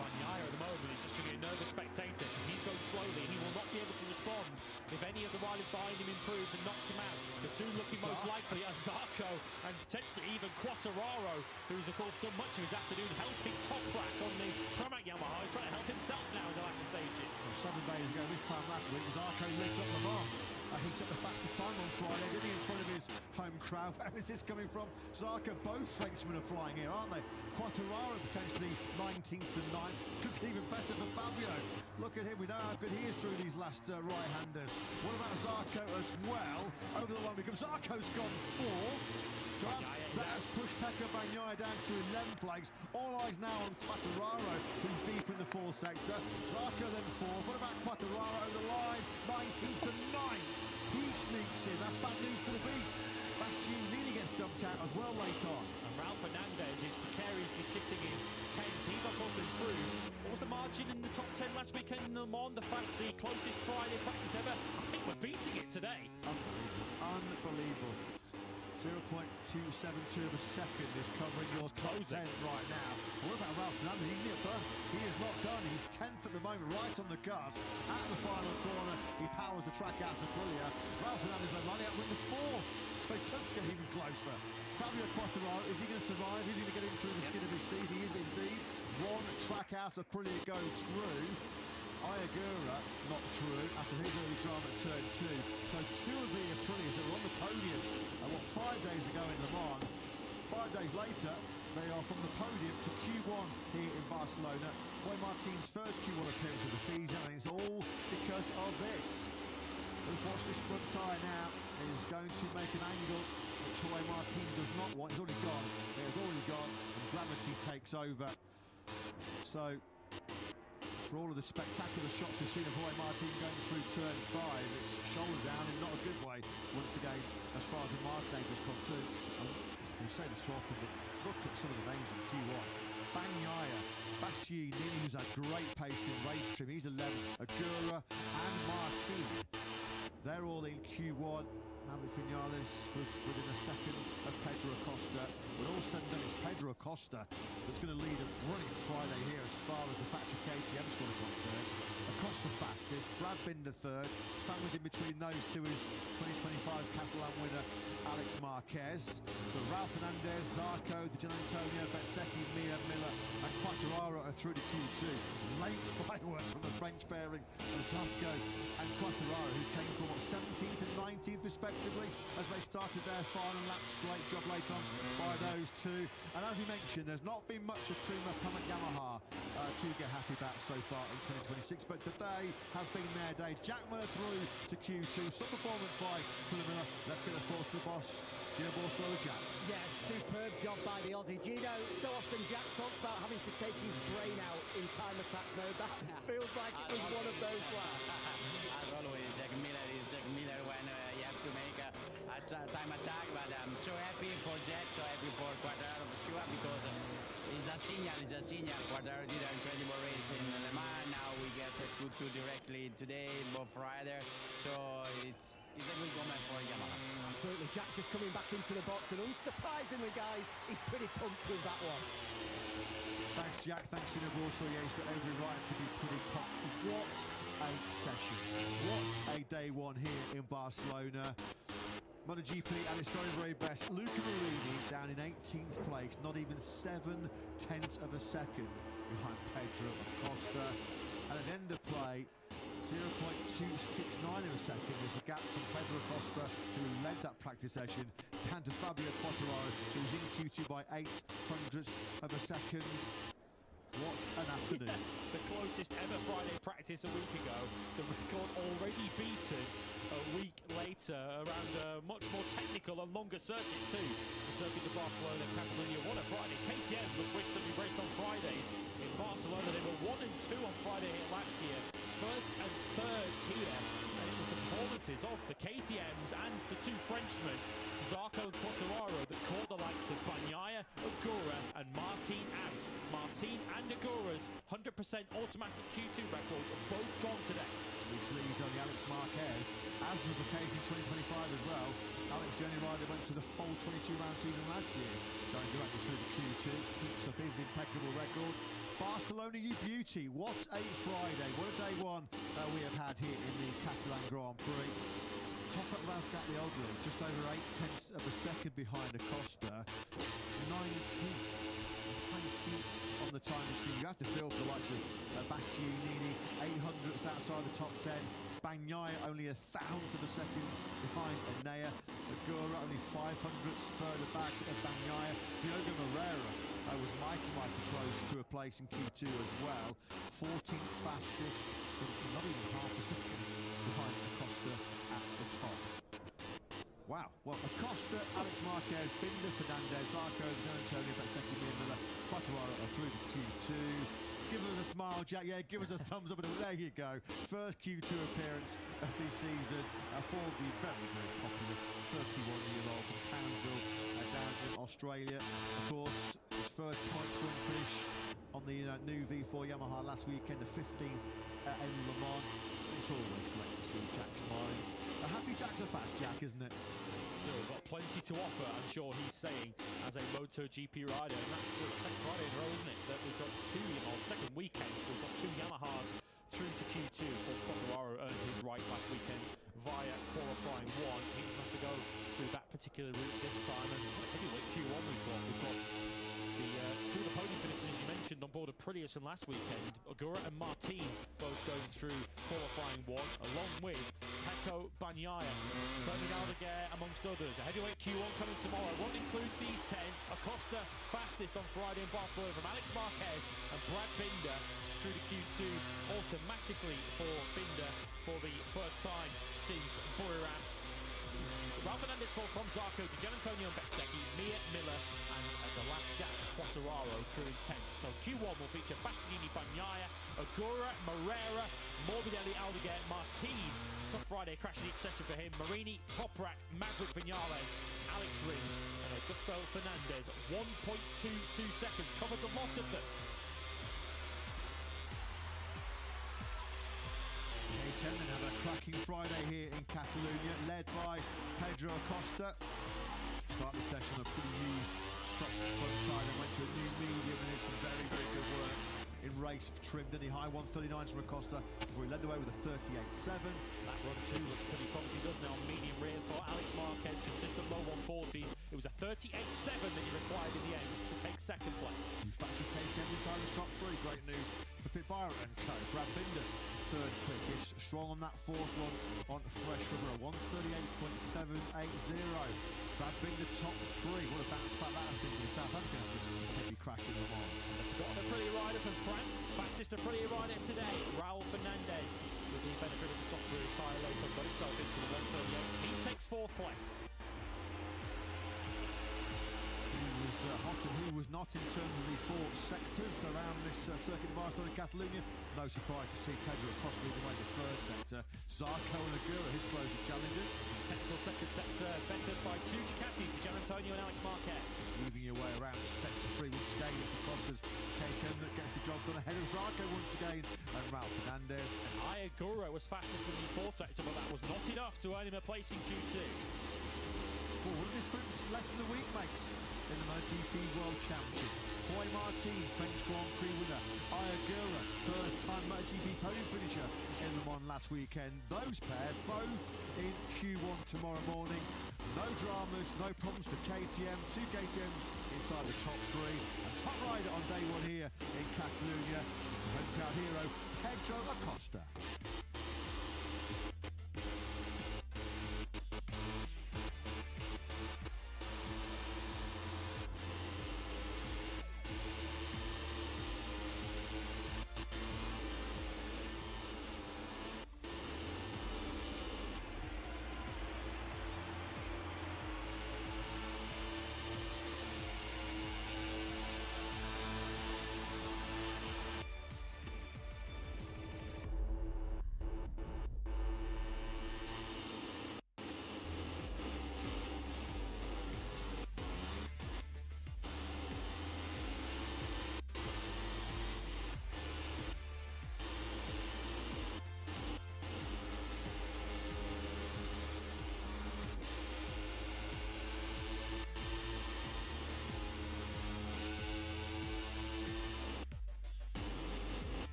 Denish at the moment is just going to be a nervous spectator because he's going slowly and he will not be able to respond if any of the riders behind him improves and knocks him out. The two looking most likely are Zarco and potentially even Quartararo, who's of course done much of his afternoon helping Toprak on the Pramac Yamaha. He's trying to help himself now in the latter stages. So 7 days ago, this time last week, Zarco lit up Le Mans. He set the fastest time on Friday, didn't he, in front of his home crowd. Where is this coming from? Zarco, both Frenchmen are flying here, aren't they? Quartararo potentially 19th and 9th. Could be even better for Fabio. Look at him, we know how good he is through these last right-handers. What about Zarco as well? Over the line becomes Zarco's gone 4. So that's pushed Pecco Bagnaia down to 11 places. All eyes now on Quartararo, who's deep in the 4 sector. Zarco then 4th. What about Quartararo over the line? 19th and 9th. He sneaks in. That's bad news for the beast. Bastianini gets dumped out as well later on. And Ralph Fernandez is precariously sitting in 10th. He's on course to improve. What was the margin in the top 10 last weekend in Le Mans? The closest Friday practice ever. I think we're beating it today. Unbelievable. 0.272 of a second is covering your top 10 right now. What about Ralph Fernandez? He's near first. He is locked on. He's 10th at the moment, right on the cusp. At the final corner, he powers the track out to Aprilia. Ralph Fernandez is lining up with the 4th, so he does get even closer. Fabio Quartararo, is he going to survive? Is he going to get in through the skin of his teeth? He is indeed. 1 track out of Aprilia goes through. Ayagura not through after his early drama at turn 2. So 2 of the Aprilias that were on the podium, 5 days ago in Le Mans, 5 days later, they are from the podium to Q1 here in Barcelona. Roy Martin's first Q1 appearance of the season, and it's all because of this. We've watched this front tyre now. It is going to make an angle which Roy Martin does not want. It's already gone. It has already gone, and gravity takes over. So, for all of the spectacular shots we've seen of Roy Martin going through turn 5, it's shoulder down in not a good way, once again, as far as the mark data's come too. We say this so often, but look at some of the names in Q1. Bagnaia, Bastianini, who's had great pace in race trim, he's 11th. Agura and Martin, they're all in Q1. Maverick Vinales was within a second of Pedro Acosta. But all said and done, it's Pedro Acosta that's going to lead a brilliant Friday here as far as the factory KTM is concerned. Acosta fastest, Brad Binder 3rd. Sandwiched in between those two is 2025 Catalan winner Alex Marquez. So Ralph Fernandez, Zarco, Di Gianantonio, Bezzecchi, Mia, Miller and Quartararo are through to Q2. Late fireworks from the French pairing of Zarco and Quartararo, who came from 17th and 19th respectively as they started their final laps. Great job late on by those two. And as we mentioned, there's not been much of Prima Pramac Yamaha to get happy about so far in 2026, but today has been their day. Jack Miller through to Q2. Some performance by Miller. Let's get a thoughts to the boss. Gino Borslow, Jack. Yeah, superb job by the Aussie. Gino, so often Jack talks about having to take his brain out in time attack mode. That feels like it was one of those laps. As always, Jack Miller is Jack Miller when you have to make a time attack, but I'm so happy for Jack, so happy for Quartararo for sure, because it's a signal. Quartararo did an incredible race in Le Mans. Now we get a Q2 directly today, both riders, so it's a good moment for Yamaha. Absolutely, Jack just coming back into the box, and unsurprisingly, guys, he's pretty pumped with that one. Thanks, Jack. Thanks, Gino Borslow. Yeah, he's got every right to be pretty pumped. What a session. What a day one here in Barcelona. MotoGP at its very, very best. Luca Marini down in 18th place, not even 7/10 of a second behind Pedro Acosta. And at the end of play, 0.269 of a second is the gap from Pedro Acosta, who led that practice session, down to Fabio Quartararo, who was in Q2 by 0.08 of a second. What an afternoon. The closest ever Friday practice a week ago. The record already beaten a week later around a much more technical and longer circuit too. The circuit of Barcelona-Catalunya. What a Friday. KTM was switched to be raced on Fridays. In Barcelona they were 1 and 2 on Friday here last year. 1st and 3rd here. And it was the performances of the KTMs and the 2 Frenchmen, Zarco and Quartararo, that caught the likes of Bagnaia, Agura and Martin out. Martin and Agura's 100% automatic Q2 records are both gone today. Which leaves only Alex Marquez, as was the case in 2025 as well. Alex, the only rider, went to the full 22-round season last year, going directly through the Q2, keeps up his impeccable record. Barcelona, you beauty. What a Friday. What a day one we have had here in the Catalan Catalan Grand Prix. Top at Salac just over 0.8 of a second behind Acosta. 19th on the time machine. You have to feel for the likes of Bastianini, 800ths outside the top 10. Bagnaia only 1,000th of a second behind Nr. Guevara only 500ths further back of Bagnaia. Diogo Moreira was mighty close to a place in Q2 as well. 14th fastest, not even half a second behind Acosta at the top. Wow, well, Acosta, Alex Marquez, Binder, Fernandez, Zarco, San Antonio, Bettesecchi, Miller, Quartararo are through to Q2. Give us a smile, Jack. Yeah, give us a thumbs up. There you go. First Q2 appearance of the season for the very popular 31-year-old from Townsville down in Australia. Of course, his first points win finish on the new V4 Yamaha last weekend, the 15th in Le Mans. It's always great to see Jack smiling. A happy Jack's a fast Jack, isn't it? Still got plenty to offer, I'm sure he's saying, as a MotoGP rider. And that's the second Friday in a row, isn't it? That we've got second weekend, we've got 2 Yamahas through to Q2. Of course, Quartararo earned his right last weekend via qualifying 1. He doesn't have to go through that particular route this time. And heavyweight Q1 we've got the 2 of the podium finishes, as you mentioned, on board of Prix from last weekend. Guevara and Martin both going through qualifying 1, along with Pecco Bagnaia, Fernandez amongst others. A heavyweight Q1 coming tomorrow. Won't include these 10. Acosta fastest on Friday in Barcelona from Alex Marquez and Brad Binder through to Q2 automatically for Binder for the first time since Buchanan. Ralph Fernandez from Zarco, Gian Antonio and Bettesecchi, Miller and at the last gap, Quartararo through in 10th. So Q1 will feature Bastianini, Bagnaia, Guevara, Moreira, Morelli, Aldeguer, Martin. Top Friday, crashing the extension for him. Marini, Toprak, Maverick Vinales, Alex Rins and Augusto Fernandez. 1.22 seconds, covered the lot of them. K10 then have a cracking Friday here in Catalunya, led by Pedro Acosta. Start the session on a pretty used soft front tire and went to a new medium and did some very good work in race trim, didn't he? High 139s from Acosta before he led the way with a 38.7. That run 2 looks pretty promising, doesn't it? On medium rear for Alex Marquez, consistent low 140s. It was a 38.7 that he required in the end to take second place. Two factor K10 inside the top 3. Great news for Guevara and co. Brad Binder, third quickest, strong on that fourth one on fresh rubber, 138.780. Brad Binder top 3. What a bounce back that has been for the South African. Heavy cracking them on. Got a pretty rider from France, fastest pretty rider today, Raul Fernandez, with the benefit of the soft rear tyre later, got himself into the 138. He takes 4th place. He was hot and he was not in terms of the 4 sectors around this circuit of Barcelona-Catalunya. No surprise to see Pedro Acosta leading away the first sector. Zarco and Aguirre, his closest challengers. Technical second sector bettered by 2 Ducatis, Gian Antonio and Alex Marquez. Moving your way around sector 3 with Scales Acosta's K10 that gets the job done ahead of Zarco once again and Ralph Fernandez. And Aguirre was fastest in the 4th sector, but that was not enough to earn him a place in Q2. Well, what a difference less than a week makes in the MotoGP World Championship. Hoy Martin, French Grand Prix winner. Aguirre, first-time MotoGP podium finisher in Le Mans last weekend. Those pair both in Q1 tomorrow morning. No dramas, no problems for KTM. 2 KTMs inside the top 3. And top rider on day 1 here in Catalunya, home crowd hero Pedro Acosta.